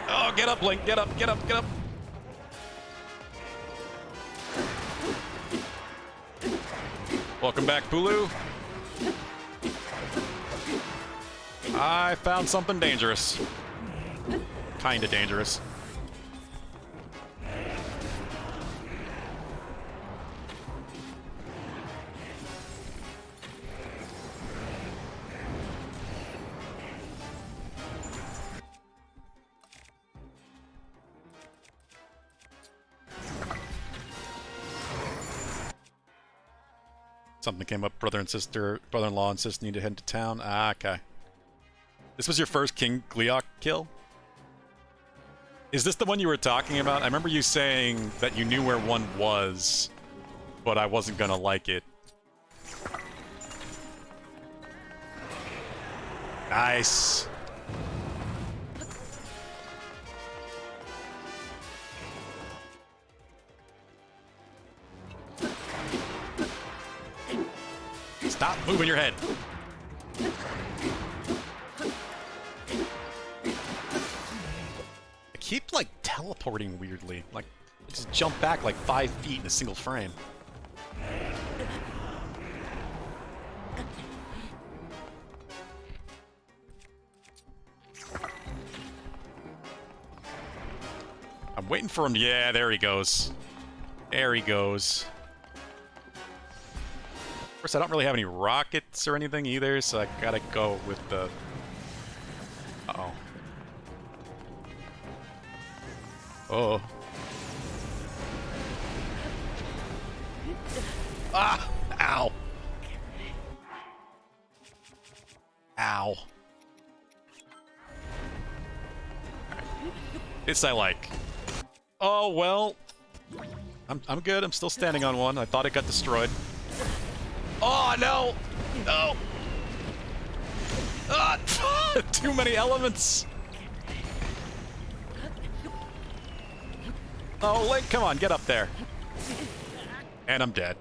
Oh, get up, Link, get up, get up, get up. Welcome back, Pulu. I found something dangerous. Kinda dangerous. Something came up. Brother-in-law and sister need to head to town. Ah, okay. This was your first King Gleeok kill? Is this the one you were talking about? I remember you saying that you knew where one was, but I wasn't gonna like it. Nice. Stop moving your head. I keep, like, teleporting weirdly. Like, I just jump back like 5 feet in a single frame. I'm waiting for him. Yeah, there he goes. There he goes. Of course, I don't really have any rockets or anything either, so I gotta go with the... Uh-oh. Oh. Ah! Ow! Ow. This I like. Oh, well. I'm good. I'm still standing on one. I thought it got destroyed. Oh, no! No! Ah! Too many elements! Oh, Link, come on, get up there. And I'm dead.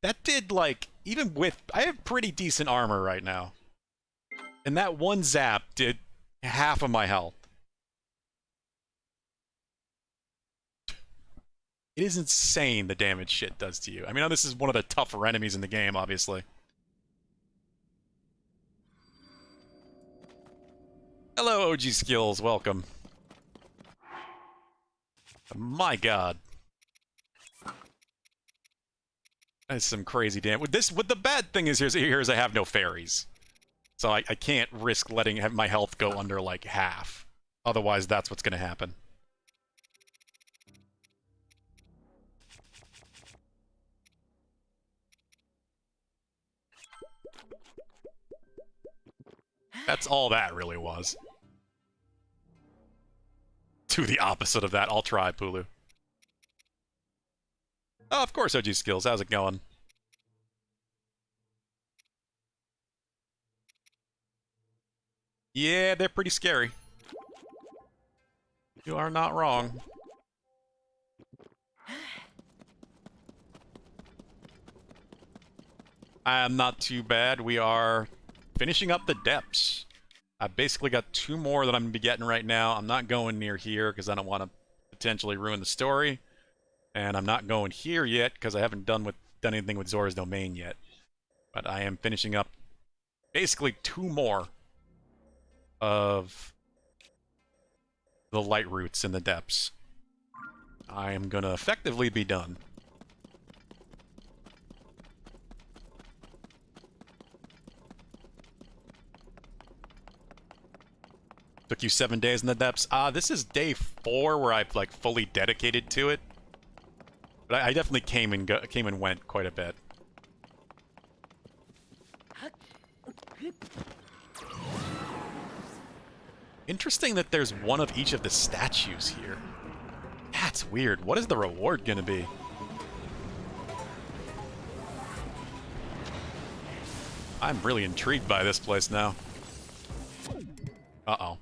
That did, like, even with... I have pretty decent armor right now. And that one zap did half of my health. It is insane the damage shit does to you. I mean, this is one of the tougher enemies in the game, obviously. Hello, OG Skills. Welcome. My god. That's some crazy damage. What the bad thing is here is I have no fairies. So I can't risk letting my health go under, like, half. Otherwise, that's what's gonna happen. That's all that really was. To the opposite of that, I'll try, Pulu. Oh, of course, OG Skills. How's it going? Yeah, they're pretty scary. You are not wrong. I am not too bad. We are finishing up the depths. I've basically got 2 more that I'm going to be getting right now. I'm not going near here because I don't want to potentially ruin the story. And I'm not going here yet because I haven't done anything with Zora's Domain yet. But I am finishing up basically 2 more of the light roots in the depths. I am going to effectively be done. Took you 7 days in the depths. This is day 4 where I've, like, fully dedicated to it. But I definitely came and went quite a bit. Interesting that there's one of each of the statues here. That's weird. What is the reward gonna be? I'm really intrigued by this place now. Uh-oh.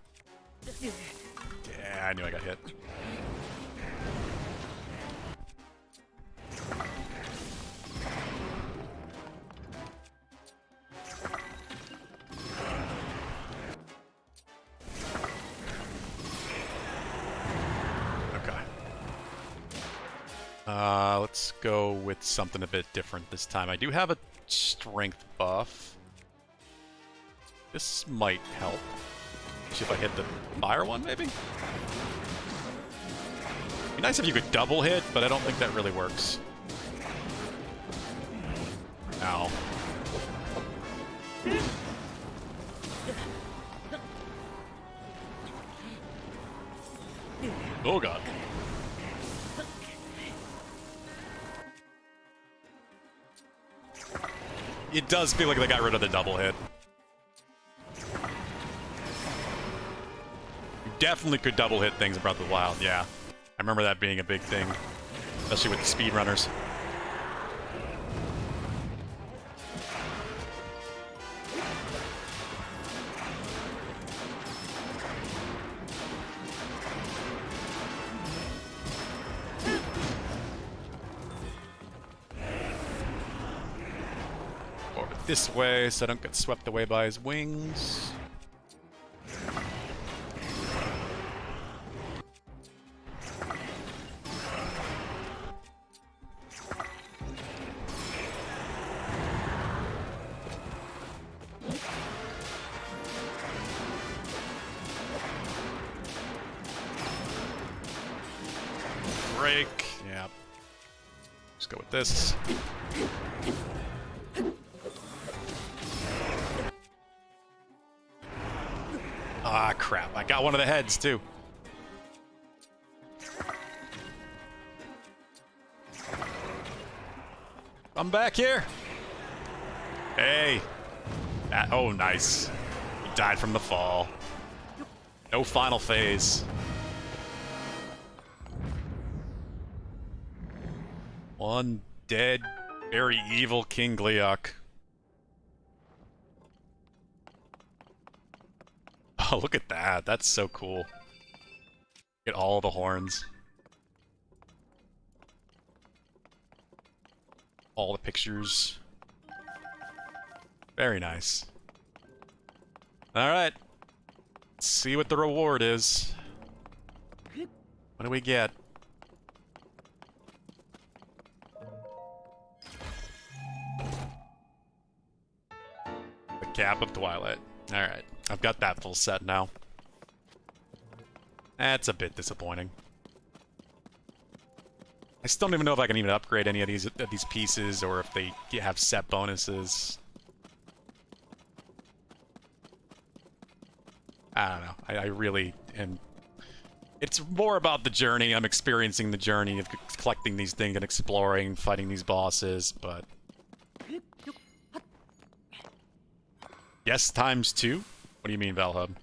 Yeah, I knew I got hit. Let's go with something a bit different this time. I do have a strength buff. This might help. See if I hit the fire one, maybe? It'd be nice if you could double hit, but I don't think that really works. Ow. Oh god. It does feel like they got rid of the double hit. You definitely could double hit things in Breath of the Wild, yeah. I remember that being a big thing, especially with the speedrunners. This way so I don't get swept away by his wings. Break. Yeah. Just go with this. crap. I got one of the heads, too. I'm back here. Hey. Oh, nice. He died from the fall. No final phase. One dead, very evil King Gleeok. Oh, look at that. That's so cool. Get all the horns. All the pictures. Very nice. Alright. Let's see what the reward is. What do we get? The Cap of Twilight. Alright. I've got that full set now. That's a bit disappointing. I still don't even know if I can even upgrade any of these pieces or if they have set bonuses. I don't know. I really am... It's more about the journey. I'm experiencing the journey of collecting these things and exploring, fighting these bosses, but... Yes, times 2? What do you mean, Valhub? In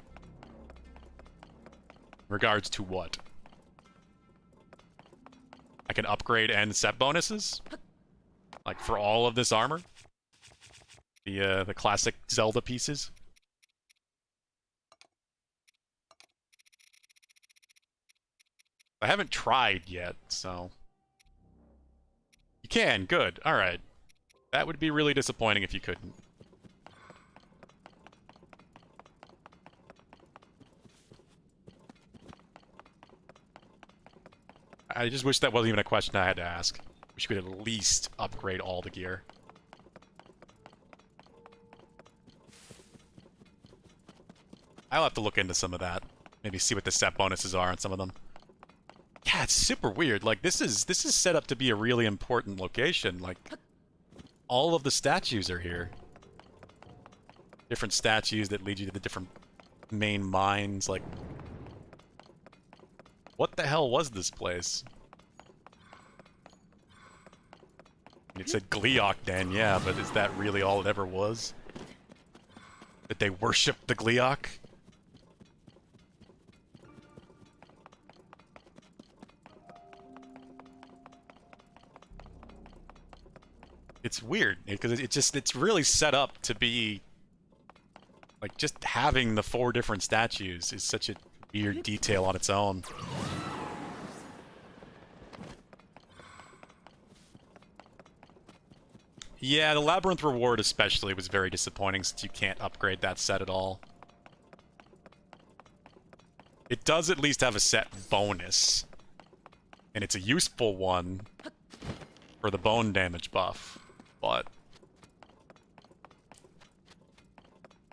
regards to what? I can upgrade and set bonuses? Like, for all of this armor? The classic Zelda pieces? I haven't tried yet, so... You can, good, alright. That would be really disappointing if you couldn't. I just wish that wasn't even a question I had to ask. Wish we could at least upgrade all the gear. I'll have to look into some of that. Maybe see what the set bonuses are on some of them. Yeah, it's super weird. Like, this is set up to be a really important location. Like, all of the statues are here. Different statues that lead you to the different main mines. Like, what the hell was this place? It said Gleeok Den, yeah, but is that really all it ever was? That they worshipped the Gleeok? It's weird, because it's really set up to be... Like, just having the 4 different statues is such a weird detail on its own. Yeah, the Labyrinth reward especially was very disappointing since you can't upgrade that set at all. It does at least have a set bonus. And it's a useful one for the bone damage buff, but...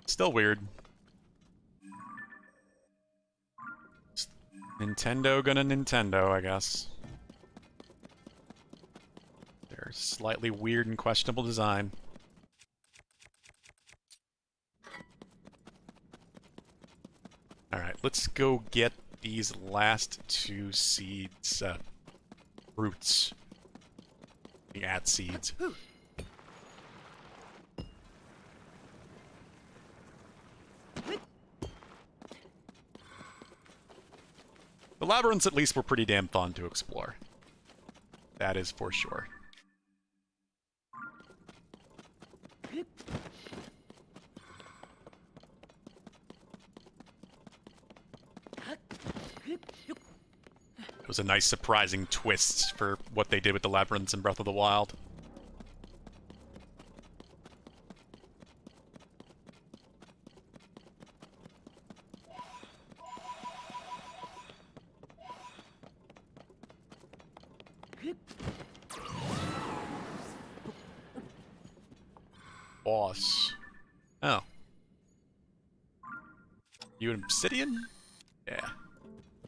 Still weird. Nintendo gonna Nintendo, I guess. Their slightly weird and questionable design. Alright, let's go get these last 2 seeds, roots. The at seeds. The labyrinths at least were pretty damn fun to explore. That is for sure. It was a nice surprising twist for what they did with the labyrinths in Breath of the Wild. Boss. Oh. You an obsidian? Yeah.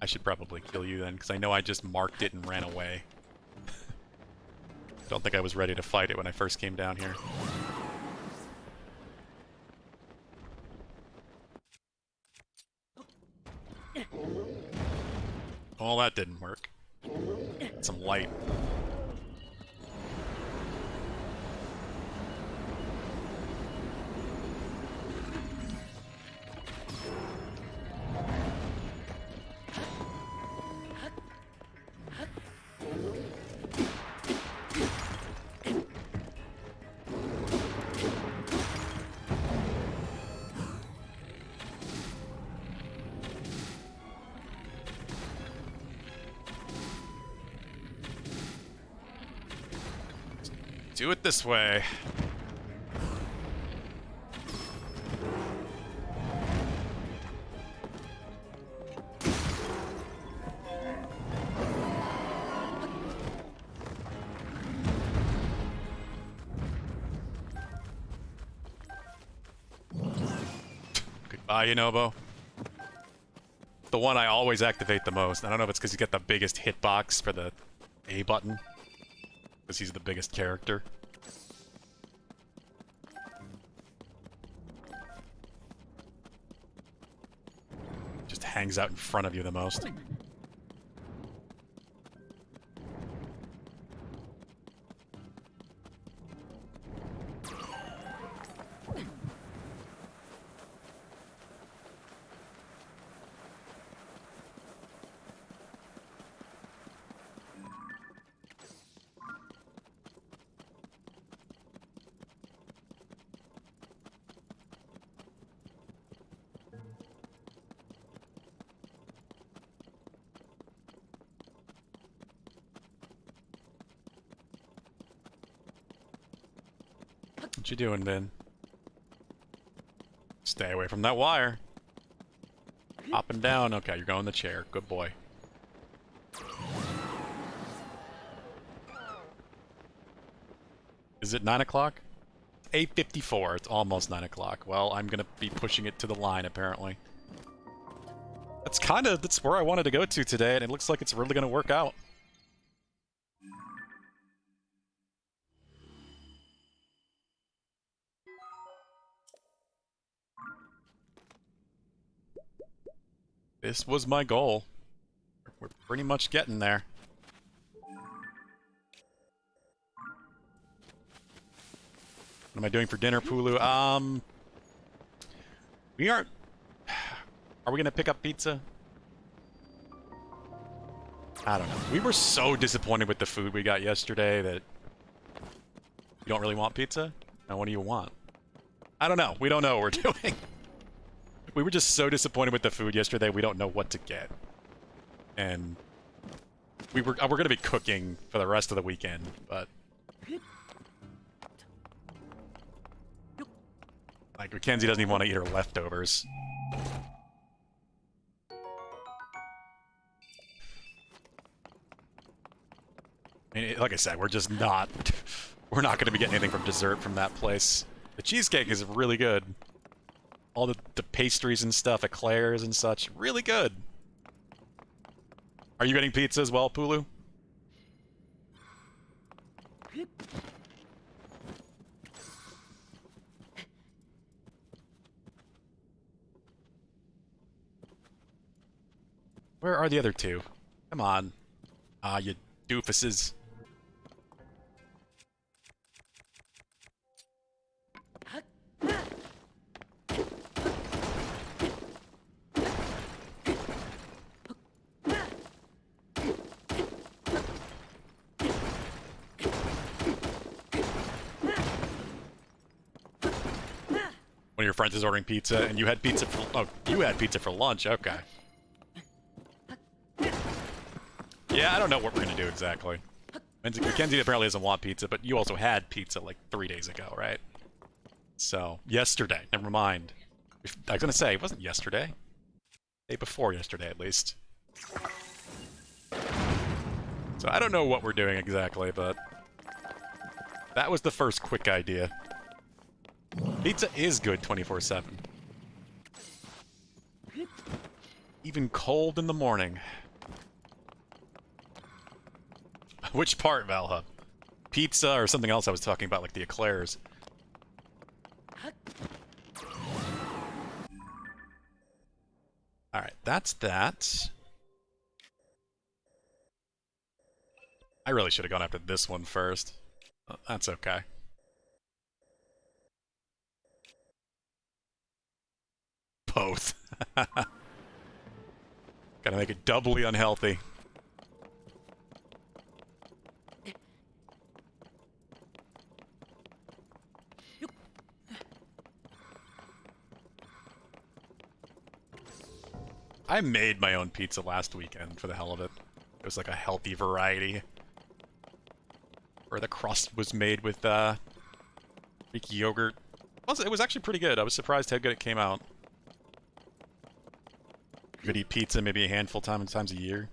I should probably kill you then, because I know I just marked it and ran away. Don't think I was ready to fight it when I first came down here. Well, that didn't work. Some light. Do it this way. Goodbye, Yunobo. The one I always activate the most. I don't know if it's because you get the biggest hitbox for the A button. Because he's the biggest character. Just hangs out in front of you the most. What you doing, Ben? Stay away from that wire. Up and down. Okay, you're going the chair. Good boy. Is it 9 o'clock? 8:54. It's almost 9 o'clock. Well, I'm gonna be pushing it to the line, apparently. That's where I wanted to go to today, and it looks like it's really gonna work out. This was my goal. We're pretty much getting there. What am I doing for dinner, Pulu? We aren't... Are we gonna pick up pizza? I don't know. We were so disappointed with the food we got yesterday that... You don't really want pizza? Now what do you want? I don't know. We don't know what we're doing. We were just so disappointed with the food yesterday, we don't know what to get. And... we're gonna be cooking for the rest of the weekend, but... Like, Mackenzie doesn't even want to eat her leftovers. I mean, like I said, we're just not... We're not going to be getting anything from dessert from that place. The cheesecake is really good. All the pastries and stuff, eclairs and such, really good. Are you getting pizza as well, Pulu? Where are the other two? Come on. Ah, you doofuses. One of your friends is ordering pizza, and you had pizza for... Oh, you had pizza for lunch, okay. Yeah, I don't know what we're gonna do exactly. Mackenzie apparently doesn't want pizza, but you also had pizza like 3 days ago, right? So, yesterday. Never mind. I was gonna say, it wasn't yesterday. Day before yesterday, at least. So I don't know what we're doing exactly, but... that was the first quick idea. Pizza is good 24/7. Even cold in the morning. Which part, Valhub? Pizza or something else I was talking about, like the eclairs? Alright, that's that. I really should have gone after this one first. That's okay. Both. Gotta make it doubly unhealthy. I made my own pizza last weekend for the hell of it. It was like a healthy variety. Where the crust was made with Greek yogurt. It was actually pretty good. I was surprised how good it came out. You could eat pizza maybe a handful times a year.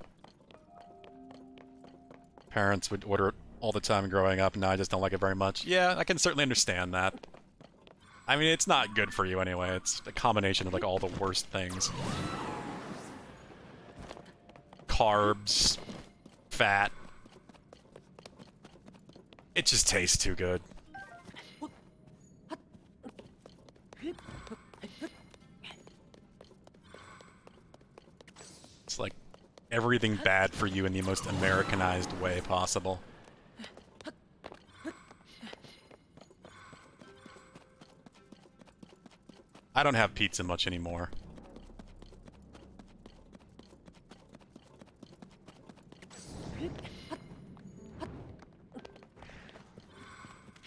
Parents would order it all the time growing up, and now I just don't like it very much. Yeah, I can certainly understand that. I mean, it's not good for you anyway. It's a combination of like all the worst things. Carbs, fat. It just tastes too good. It's like everything bad for you in the most Americanized way possible. I don't have pizza much anymore.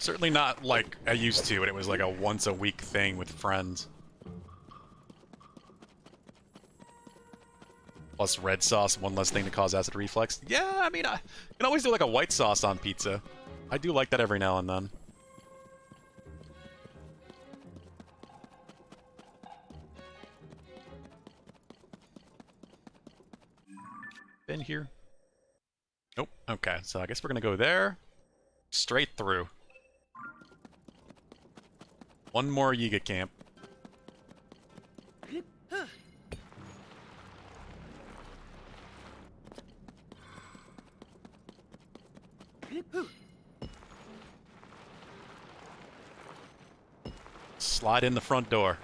Certainly not like I used to, and it was like a once-a-week thing with friends. Plus red sauce, one less thing to cause acid reflux. Yeah, I mean, I can always do like a white sauce on pizza. I do like that every now and then. Been here? Nope. Okay, so I guess we're gonna go there. Straight through. One more Yiga camp. Slide in the front door.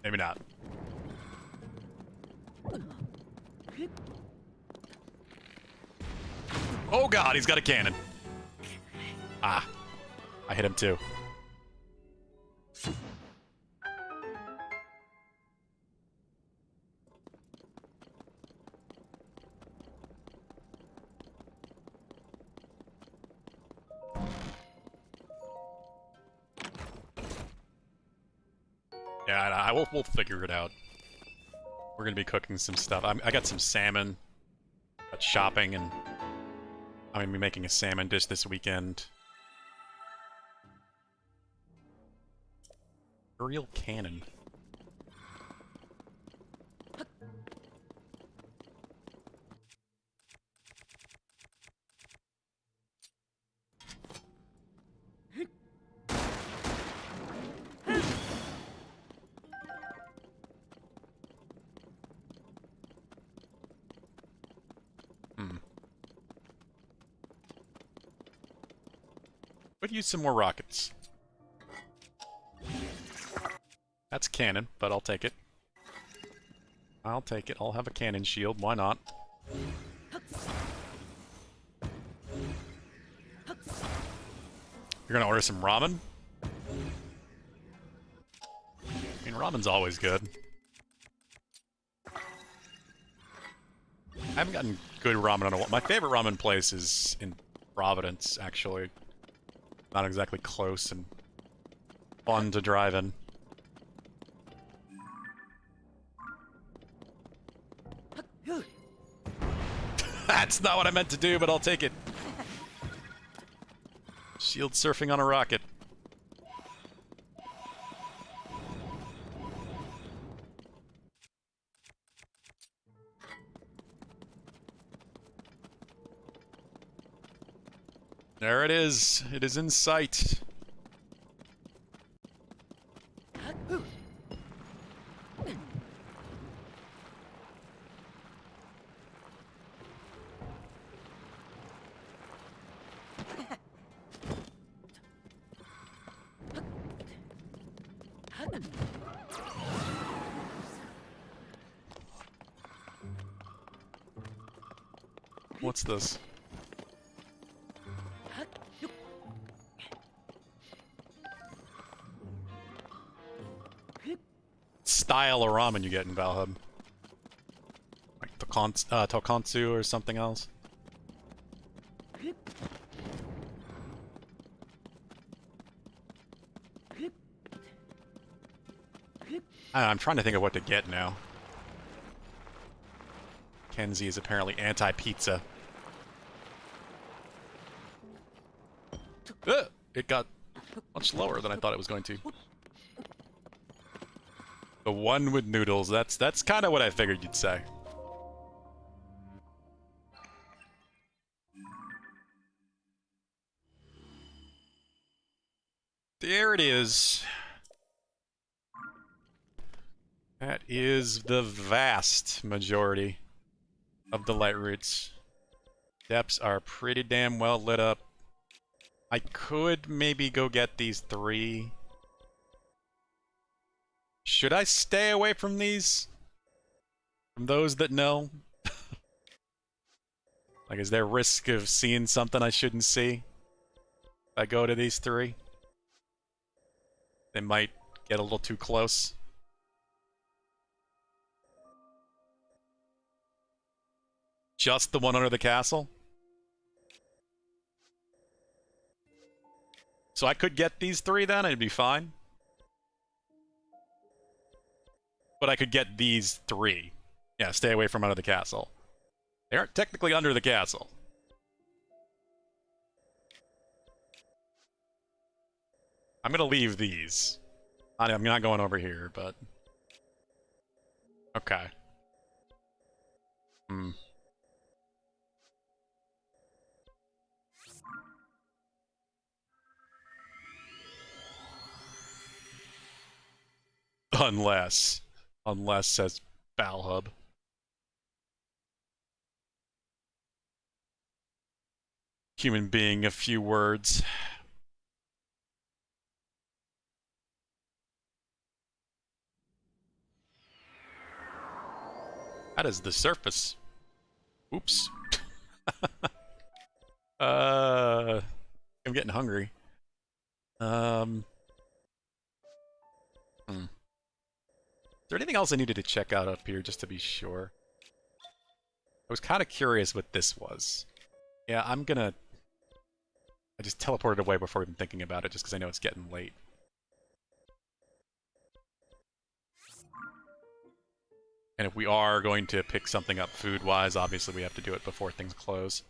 Maybe not. Oh god, he's got a cannon. Ah. I hit him too. Yeah, we'll figure it out. We're gonna be cooking some stuff. I got some salmon. Got shopping, and I'm gonna be making a salmon dish this weekend. Aerial cannon. Could use some more rockets. That's cannon, but I'll take it. I'll take it. I'll have a cannon shield. Why not? You're gonna order some ramen? I mean, ramen's always good. I haven't gotten good ramen in a while. My favorite ramen place is in Providence, actually. Not exactly close and fun to drive in. That's not what I meant to do, but I'll take it. Shield surfing on a rocket. There it is. It is in sight. What's this? Style of ramen you get in Valhub. Like tonkatsu or something else. I'm trying to think of what to get now. Kenzie is apparently anti-pizza. It got much lower than I thought it was going to. The one with noodles, that's kind of what I figured you'd say. There it is. That is the vast majority of the light routes. Depths are pretty damn well lit up. I could maybe go get these 3. Should I stay away from these? From those that know? Like, is there risk of seeing something I shouldn't see? If I go to these 3? They might get a little too close. Just the one under the castle? So I could get these 3 then, I'd be fine. But I could get these 3. Yeah, stay away from under the castle. They aren't technically under the castle. I'm gonna leave these. I'm not going over here, but... Okay. Hmm. Unless, says Balhub. Human being, a few words. That is the surface. Oops. I'm getting hungry. Is there anything else I needed to check out up here just to be sure? I was kind of curious what this was. Yeah, I just teleported away before even thinking about it just because I know it's getting late. And if we are going to pick something up food-wise, obviously we have to do it before things close.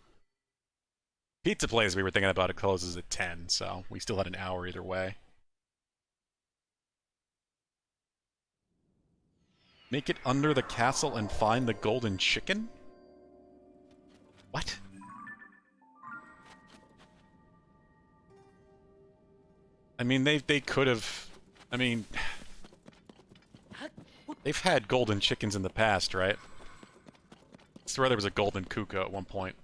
Pizza place, we were thinking about it, closes at 10, so we still had an hour either way. Make it under the castle and find the golden chicken? What? I mean, they could have... I mean... They've had golden chickens in the past, right? I swear there was a golden cuckoo at one point.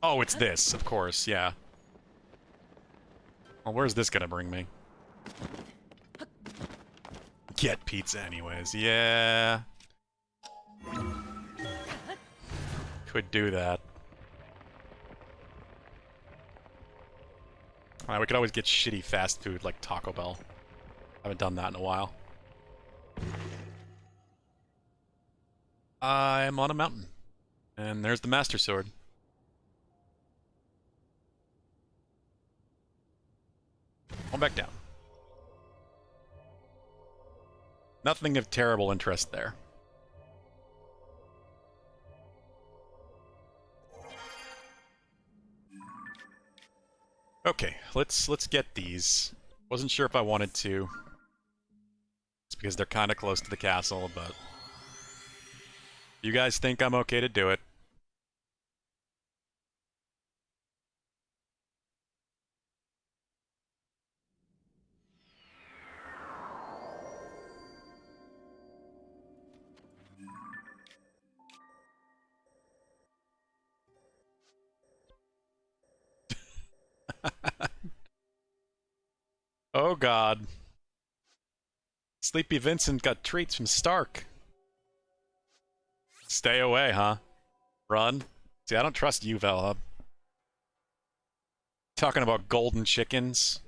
Oh, it's this, of course, yeah. Well, where's this gonna bring me? Get pizza anyways, yeah. Could do that. We could always get shitty fast food like Taco Bell. Haven't done that in a while. I'm on a mountain. And there's the Master Sword. On back down. Nothing of terrible interest there. Okay, let's get these. Wasn't sure if I wanted to. It's because they're kind of close to the castle, but you guys think I'm okay to do it. Oh god. Sleepy Vincent got treats from Stark. Stay away, huh? Run. See, I don't trust you, Valhub. Talking about golden chickens.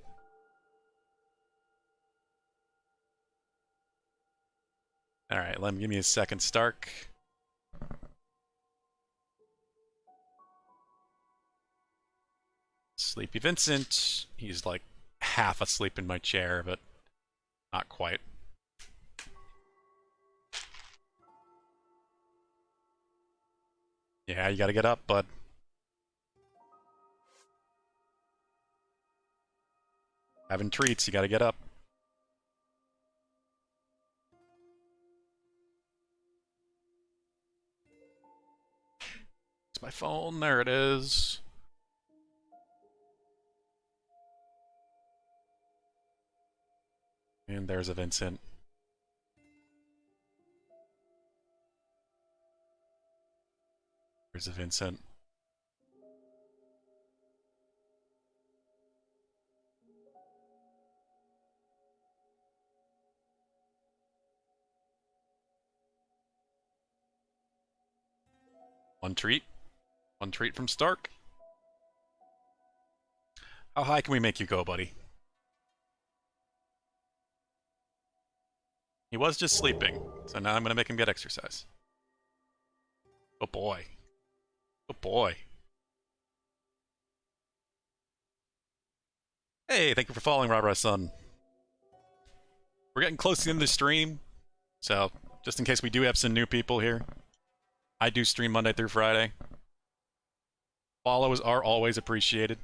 Alright, let me give me a second, Stark. Sleepy Vincent. He's like half asleep in my chair, but not quite. Yeah, you gotta get up, bud. Having treats, you gotta get up. It's my phone, there it is. And there's a Vincent. There's a Vincent. One treat. One treat from Stark. How high can we make you go, buddy? He was just sleeping, so now I'm gonna make him get exercise. Oh boy. Oh boy. Hey, thank you for following, Rara Son. We're getting close to the end of the stream, so just in case we do have some new people here, I do stream Monday through Friday. Follows are always appreciated.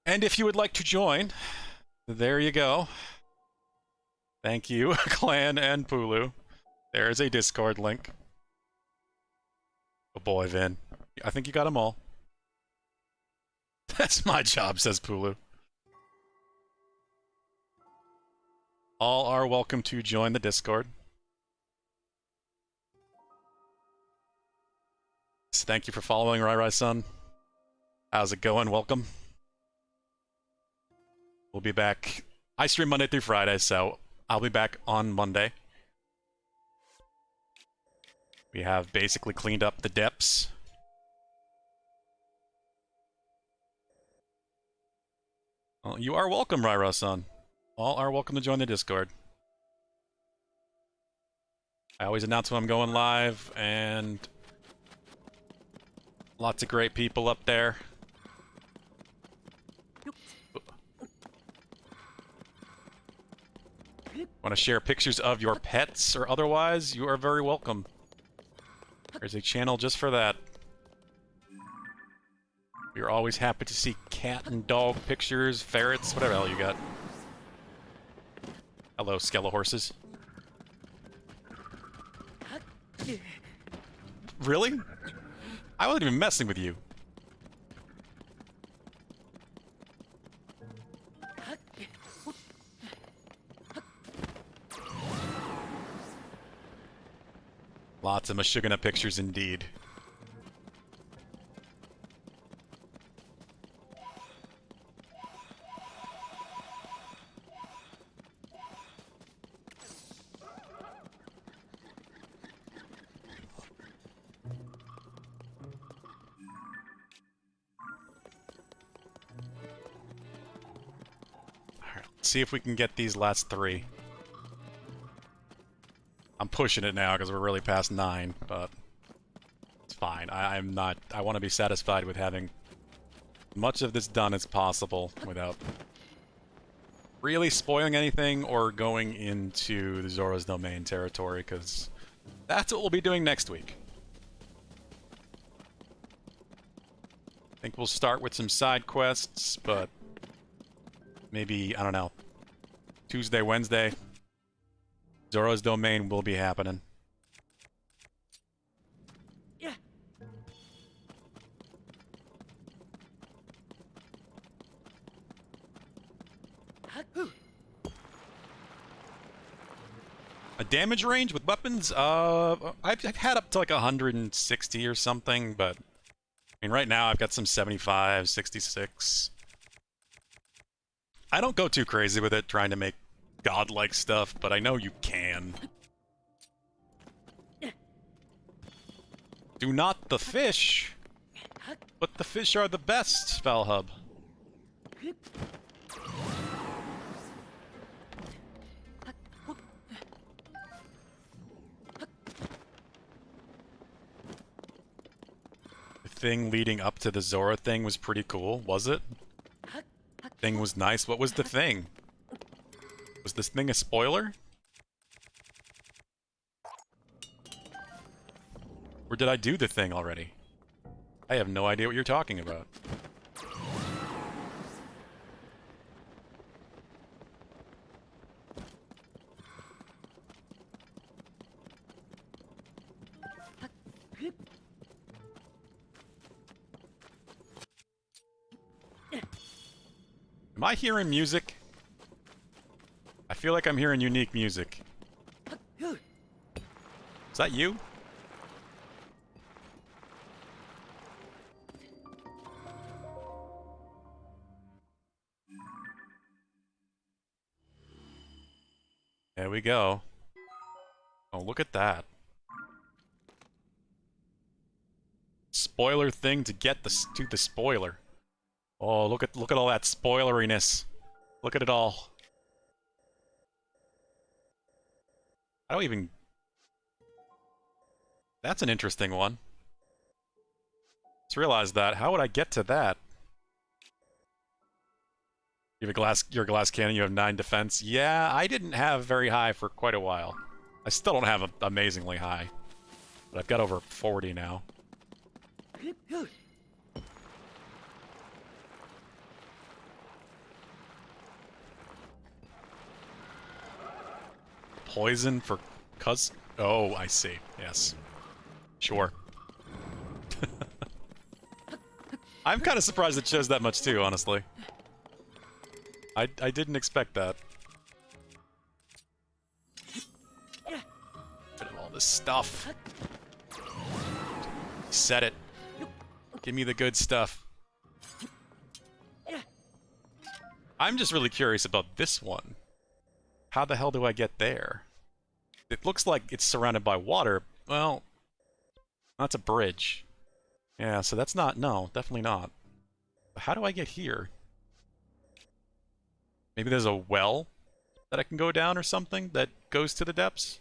And if you would like to join, there you go. Thank you, Clan and Pulu. There's a Discord link. Oh boy, Vin. I think you got them all. That's my job, says Pulu. All are welcome to join the Discord. So thank you for following, Rai-Rai-Sun. How's it going? Welcome. We'll be back. I stream Monday through Friday, so I'll be back on Monday. We have basically cleaned up the depths. Well, you are welcome, Rai-Ra-Sun. All are welcome to join the Discord. I always announce when I'm going live, and lots of great people up there. Want to share pictures of your pets or otherwise? You are very welcome. There's a channel just for that. We're always happy to see cat and dog pictures, ferrets, whatever the hell you got. Hello, Skelehorses. Really? I wasn't even messing with you. Lots of Mashugana pictures indeed. Alright, let's see if we can get these last three. I'm pushing it now because we're really past 9, but it's fine. I'm not. I want to be satisfied with having much of this done as possible without really spoiling anything or going into the Zora's Domain territory, because that's what we'll be doing next week. I think we'll start with some side quests, but maybe, I don't know, Tuesday, Wednesday, Zora's Domain will be happening. Yeah. A damage range with weapons? I've had up to like 160 or something, but I mean, right now I've got some 75, 66. I don't go too crazy with it, trying to make godlike stuff, but I know you can. Do not the fish! But the fish are the best, Valhub. The thing leading up to the Zora thing was pretty cool, was it? Thing was nice. What was the thing? Was this thing a spoiler? Or did I do the thing already? I have no idea what you're talking about. Am I hearing music? I feel like I'm hearing unique music. Is that you? There we go. Oh, look at that. Spoiler thing to get to the spoiler. Oh, look at all that spoileriness. Look at it all. I don't even... That's an interesting one. Just realized that. How would I get to that? You have a glass... You're a glass cannon, you have 9 defense. Yeah, I didn't have very high for quite a while. I still don't have amazingly high. But I've got over 40 now. Poison for cuz... Oh, I see. Yes. Sure. I'm kind of surprised it shows that much too, honestly. I didn't expect that. Rid of all this stuff. Set it. Give me the good stuff. I'm just really curious about this one. How the hell do I get there? It looks like it's surrounded by water. Well, that's a bridge. Yeah, so that's not... No, definitely not. But how do I get here? Maybe there's a well that I can go down or something that goes to the depths?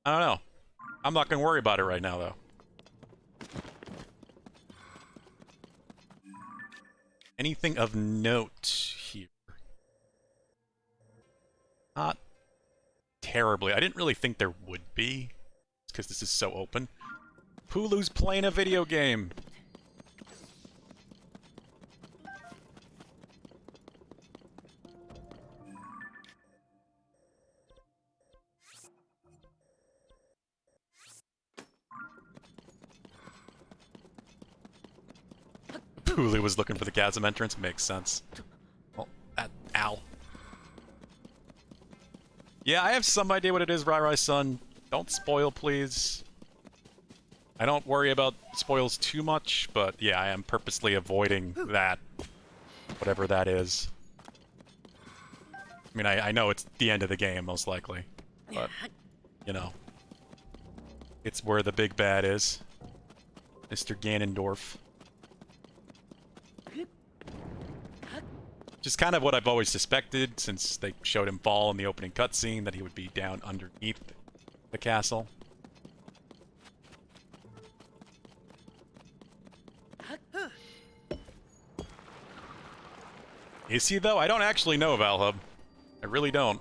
I don't know. I'm not gonna worry about it right now, though. Anything of note here? Not terribly. I didn't really think there would be. It's because this is so open. Pulu's playing a video game. Pulu was looking for the chasm entrance. Makes sense. Well, ow. Yeah, I have some idea what it is, Rai-Rai-Sun. Don't spoil, please. I don't worry about spoils too much, but yeah, I am purposely avoiding that. Whatever that is. I mean, I know it's the end of the game, most likely. But, you know. It's where the big bad is. Mr. Ganondorf. Just kind of what I've always suspected, since they showed him fall in the opening cutscene, that he would be down underneath the castle. Is he, though? I don't actually know, Valhub. I really don't.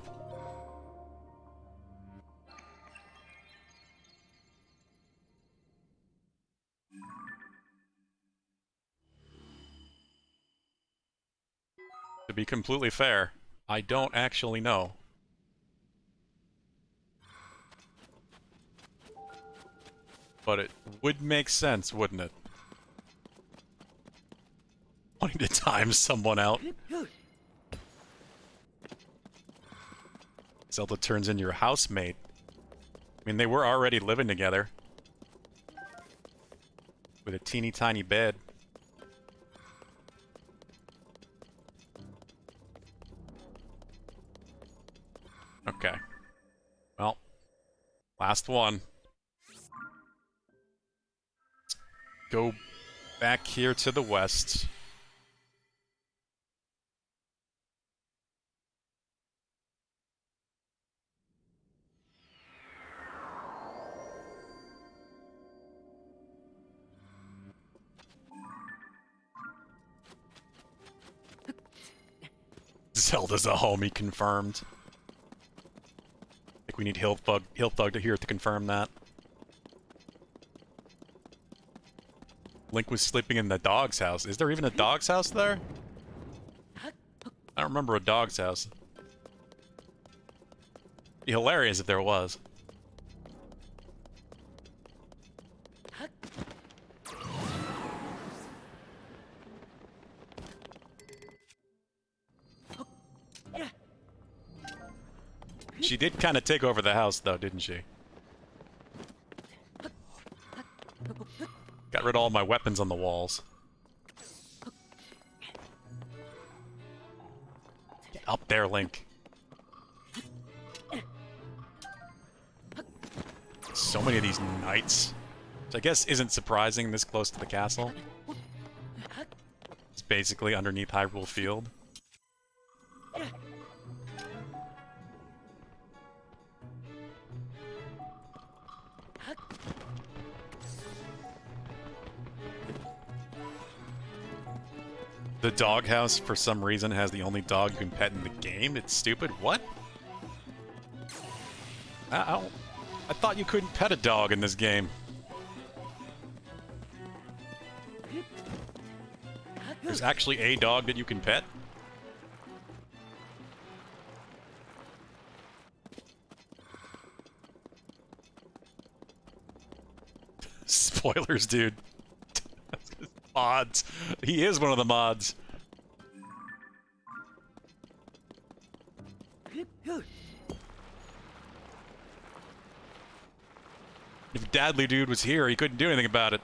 To be completely fair, I don't actually know. But it would make sense, wouldn't it? Wanting to time someone out. Zelda turns into your housemate. I mean, they were already living together. With a teeny tiny bed. Okay. Well, last one. Go back here to the west. Zelda's a homie, confirmed. I think we need Hilthug to hear to confirm that. Link was sleeping in the dog's house. Is there even a dog's house there? I don't remember a dog's house. Be hilarious if there was. She did kind of take over the house, though, didn't she? Got rid of all my weapons on the walls. Get up there, Link. So many of these knights. Which I guess isn't surprising this close to the castle. It's basically underneath Hyrule Field. The doghouse, for some reason, has the only dog you can pet in the game. It's stupid. What? I thought you couldn't pet a dog in this game. There's actually a dog that you can pet? Spoilers, dude. Mods. He is one of the mods. If Dadly Dude was here, he couldn't do anything about it.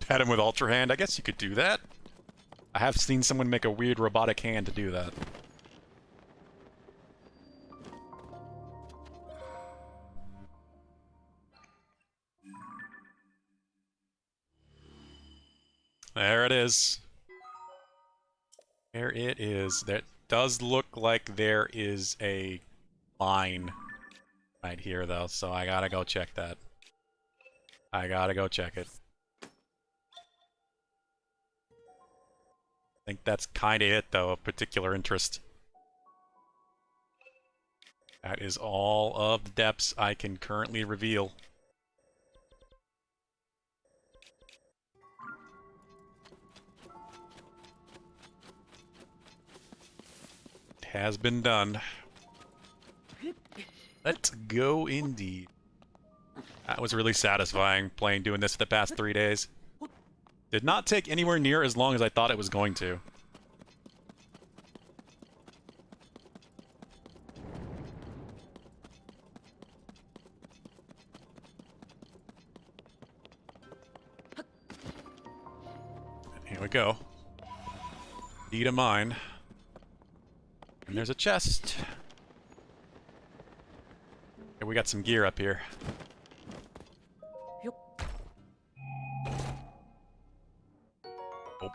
Pet him with Ultra Hand? I guess you could do that. I have seen someone make a weird robotic hand to do that. There it is. There it is. That does look like there is a line right here, though, so I gotta go check that. I gotta go check it. I think that's kind of it, though, of particular interest. That is all of the depths I can currently reveal. It has been done. Let's go, indeed. That was really satisfying, doing this for the past 3 days. Did not take anywhere near as long as I thought it was going to. Here we go. Deed of mine. And there's a chest. Okay, we got some gear up here. Oh.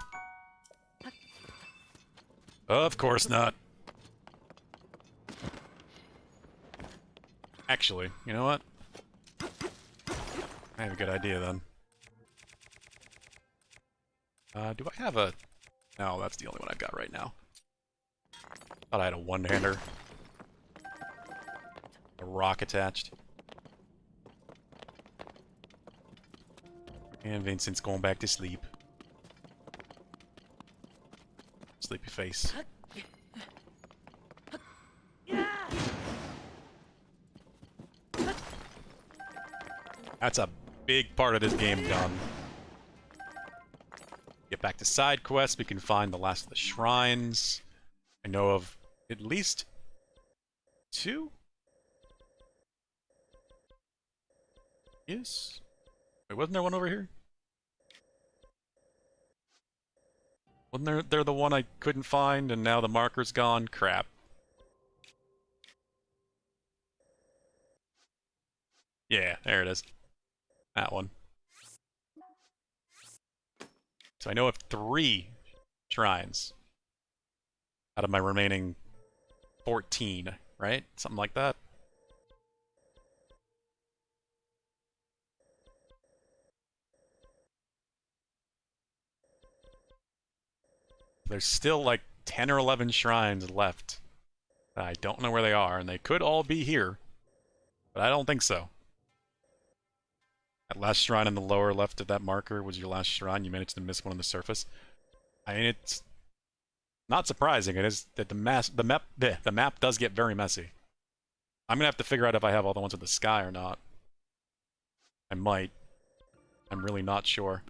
Of course not. Actually, you know what? I have a good idea then. Do I have a... No, that's the only one I've got right now. Thought I had a one-hander. A rock attached. And Vincent's going back to sleep. Sleepy face. That's a big part of this game done. Get back to side quests, we can find the last of the shrines. I know of at least 2? is? Wait, wasn't there one over here? Wasn't there the one I couldn't find and now the marker's gone? Crap. Yeah, there it is. That one. So I know of 3 shrines out of my remaining 14, right? Something like that. There's still like 10 or 11 shrines left. I don't know where they are, and they could all be here, but I don't think so. That last shrine in the lower left of that marker was your last shrine. You managed to miss one on the surface. I mean, it's not surprising. It is that the map does get very messy. I'm gonna have to figure out if I have all the ones with the sky or not. I might. I'm really not sure.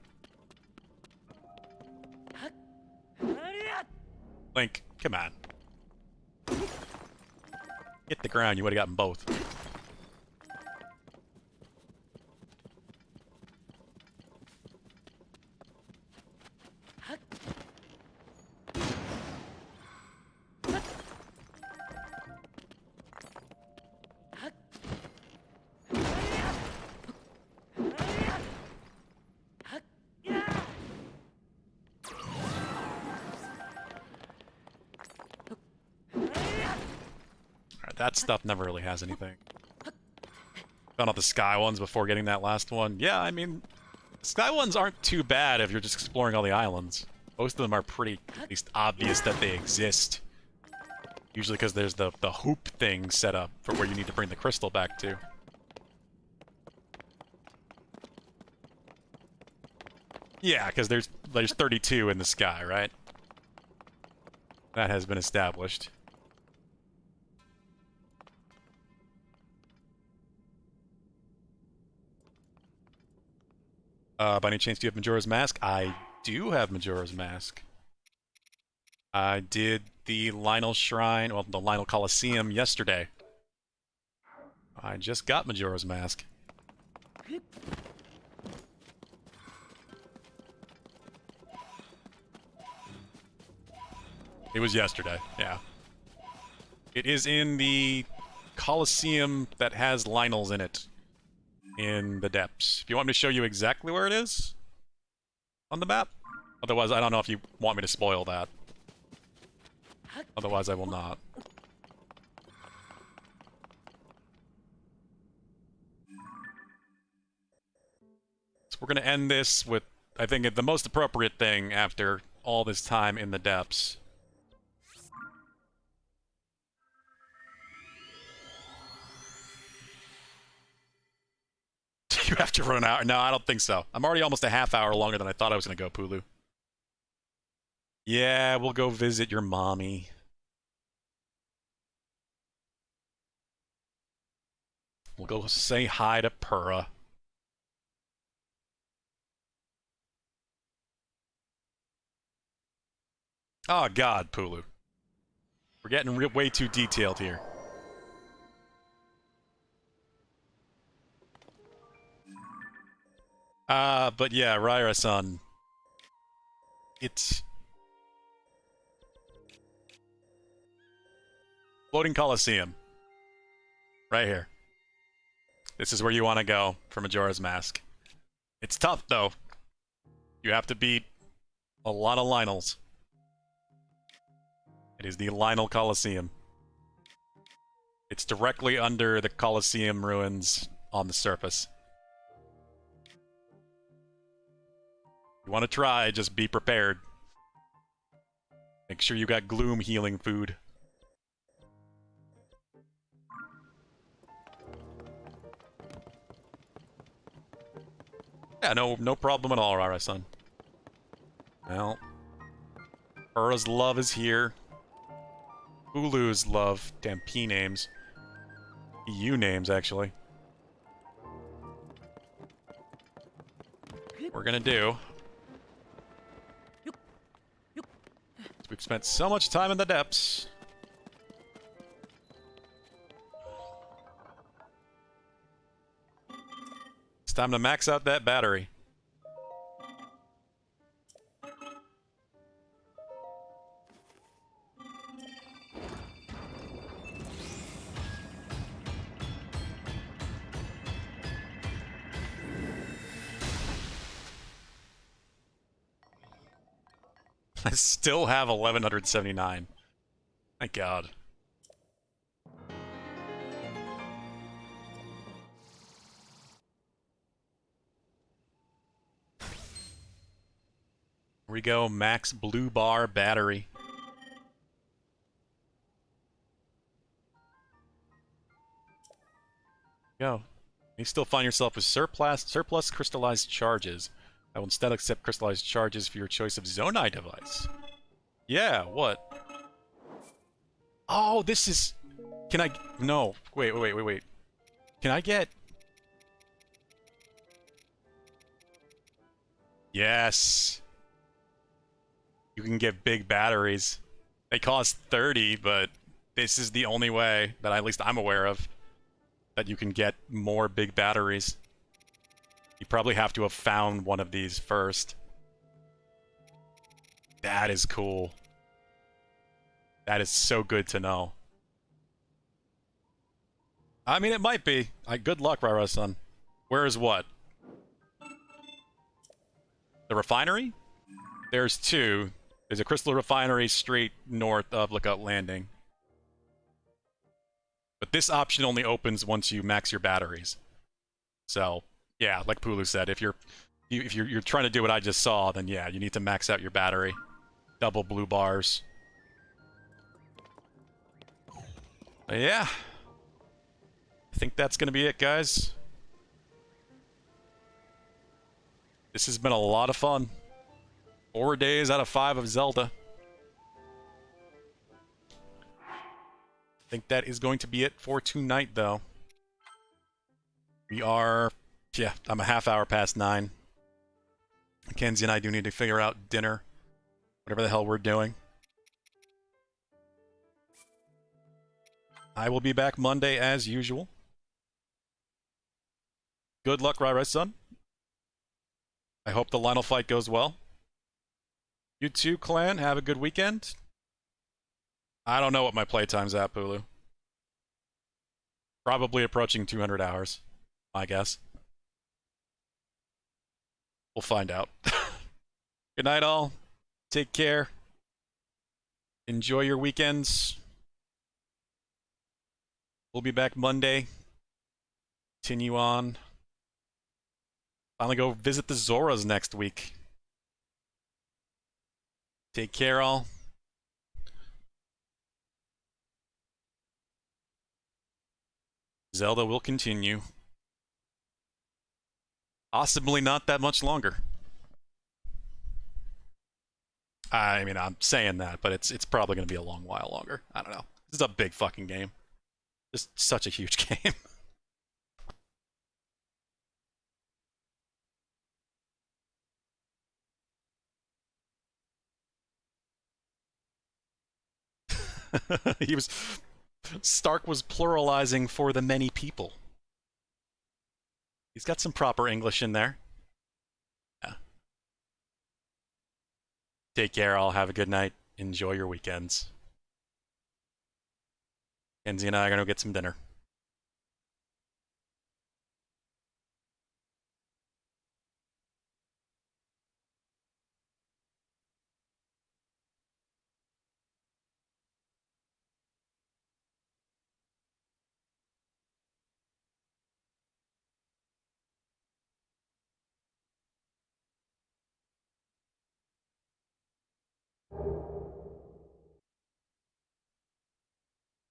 Link, come on. Hit the ground, you would have gotten both. Alright, that stuff never really has anything. Found out the sky ones before getting that last one. Yeah, I mean, the sky ones aren't too bad if you're just exploring all the islands. Most of them are pretty, at least obvious that they exist. Usually because there's the hoop thing set up for where you need to bring the crystal back to. Yeah, because there's 32 in the sky, right? That has been established. By any chance, do you have Majora's Mask? I do have Majora's Mask. I did the Lionel Shrine, well, the Lionel Coliseum yesterday. I just got Majora's Mask. It was yesterday, yeah. It is in the Coliseum that has Lionels in it. In the depths. If you want me to show you exactly where it is on the map? Otherwise, I don't know if you want me to spoil that. Otherwise, I will not. So we're going to end this with, I think, the most appropriate thing after all this time in the depths. You have to run an hour? No, I don't think so. I'm already almost a half hour longer than I thought I was going to go, Pulu. Yeah, we'll go visit your mommy. We'll go say hi to Purra. Oh, God, Pulu. We're getting way too detailed here. But yeah, Raira-san. It's... Floating Coliseum. Right here. This is where you want to go for Majora's Mask. It's tough, though. You have to beat a lot of Lionels. It is the Lionel Coliseum. It's directly under the Coliseum ruins on the surface. You want to try, just be prepared. Make sure you got gloom healing food. Yeah, no problem at all, Rara-san. Well, Ura's love is here. Ulu's love. Damn P names. EU names, actually. What we're gonna do. We've spent so much time in the depths. It's time to max out that battery. I still have 1179. My god. Here we go, max blue bar battery. Go. You still find yourself with surplus crystallized charges. I will instead accept crystallized charges for your choice of Zonai device. Yeah, what? Oh, this is... Can I... No. Wait. Can I get... Yes. You can get big batteries. They cost 30, but this is the only way that at least I'm aware of that you can get more big batteries. You probably have to have found one of these first. That is cool. That is so good to know. I mean, it might be. Good luck, Rara-san. Where is what? The refinery? There's two. There's a crystal refinery straight north of Lookout Landing. But this option only opens once you max your batteries. So, yeah, like Pulu said, if you're trying to do what I just saw, then yeah, you need to max out your battery. Double blue bars. But yeah. I think that's gonna be it, guys. This has been a lot of fun. 4 days out of 5 of Zelda. I think that is going to be it for tonight, though. We are... Yeah, I'm a half hour past 9. Mackenzie and I do need to figure out dinner. Whatever the hell we're doing. I will be back Monday as usual. Good luck, Rai-Rai-san. I hope the Lionel fight goes well. You too, clan. Have a good weekend. I don't know what my playtime's at, Pulu. Probably approaching 200 hours, I guess. We'll find out. Good night, all. Take care. Enjoy your weekends. We'll be back Monday. Continue on. Finally go visit the Zoras next week. Take care, all. Zelda will continue. Possibly not that much longer. I mean, I'm saying that, but it's probably going to be a long while longer. I don't know. This is a big fucking game. Just such a huge game. He was... Stark was pluralizing for the many people. He's got some proper English in there. Yeah. Take care, all. Have a good night. Enjoy your weekends. Kenzie and I are going to get some dinner.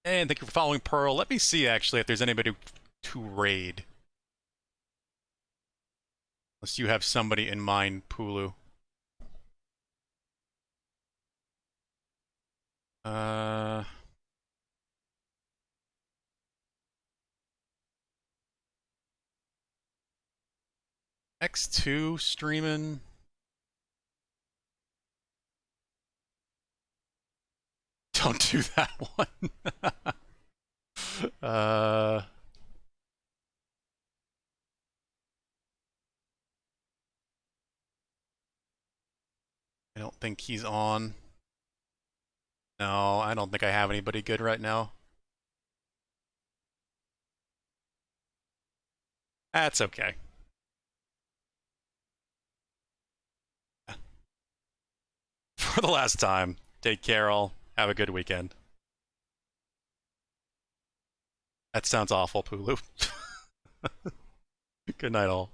And thank you for following Pearl. Let me see, actually, if there's anybody to raid. Unless you have somebody in mind, Pulu. X2 streaming. Don't do that one. uh... don't think he's on. No, I don't think I have anybody good right now. That's okay. For the last time, take care all. Have a good weekend. That sounds awful, Pulu. Good night all.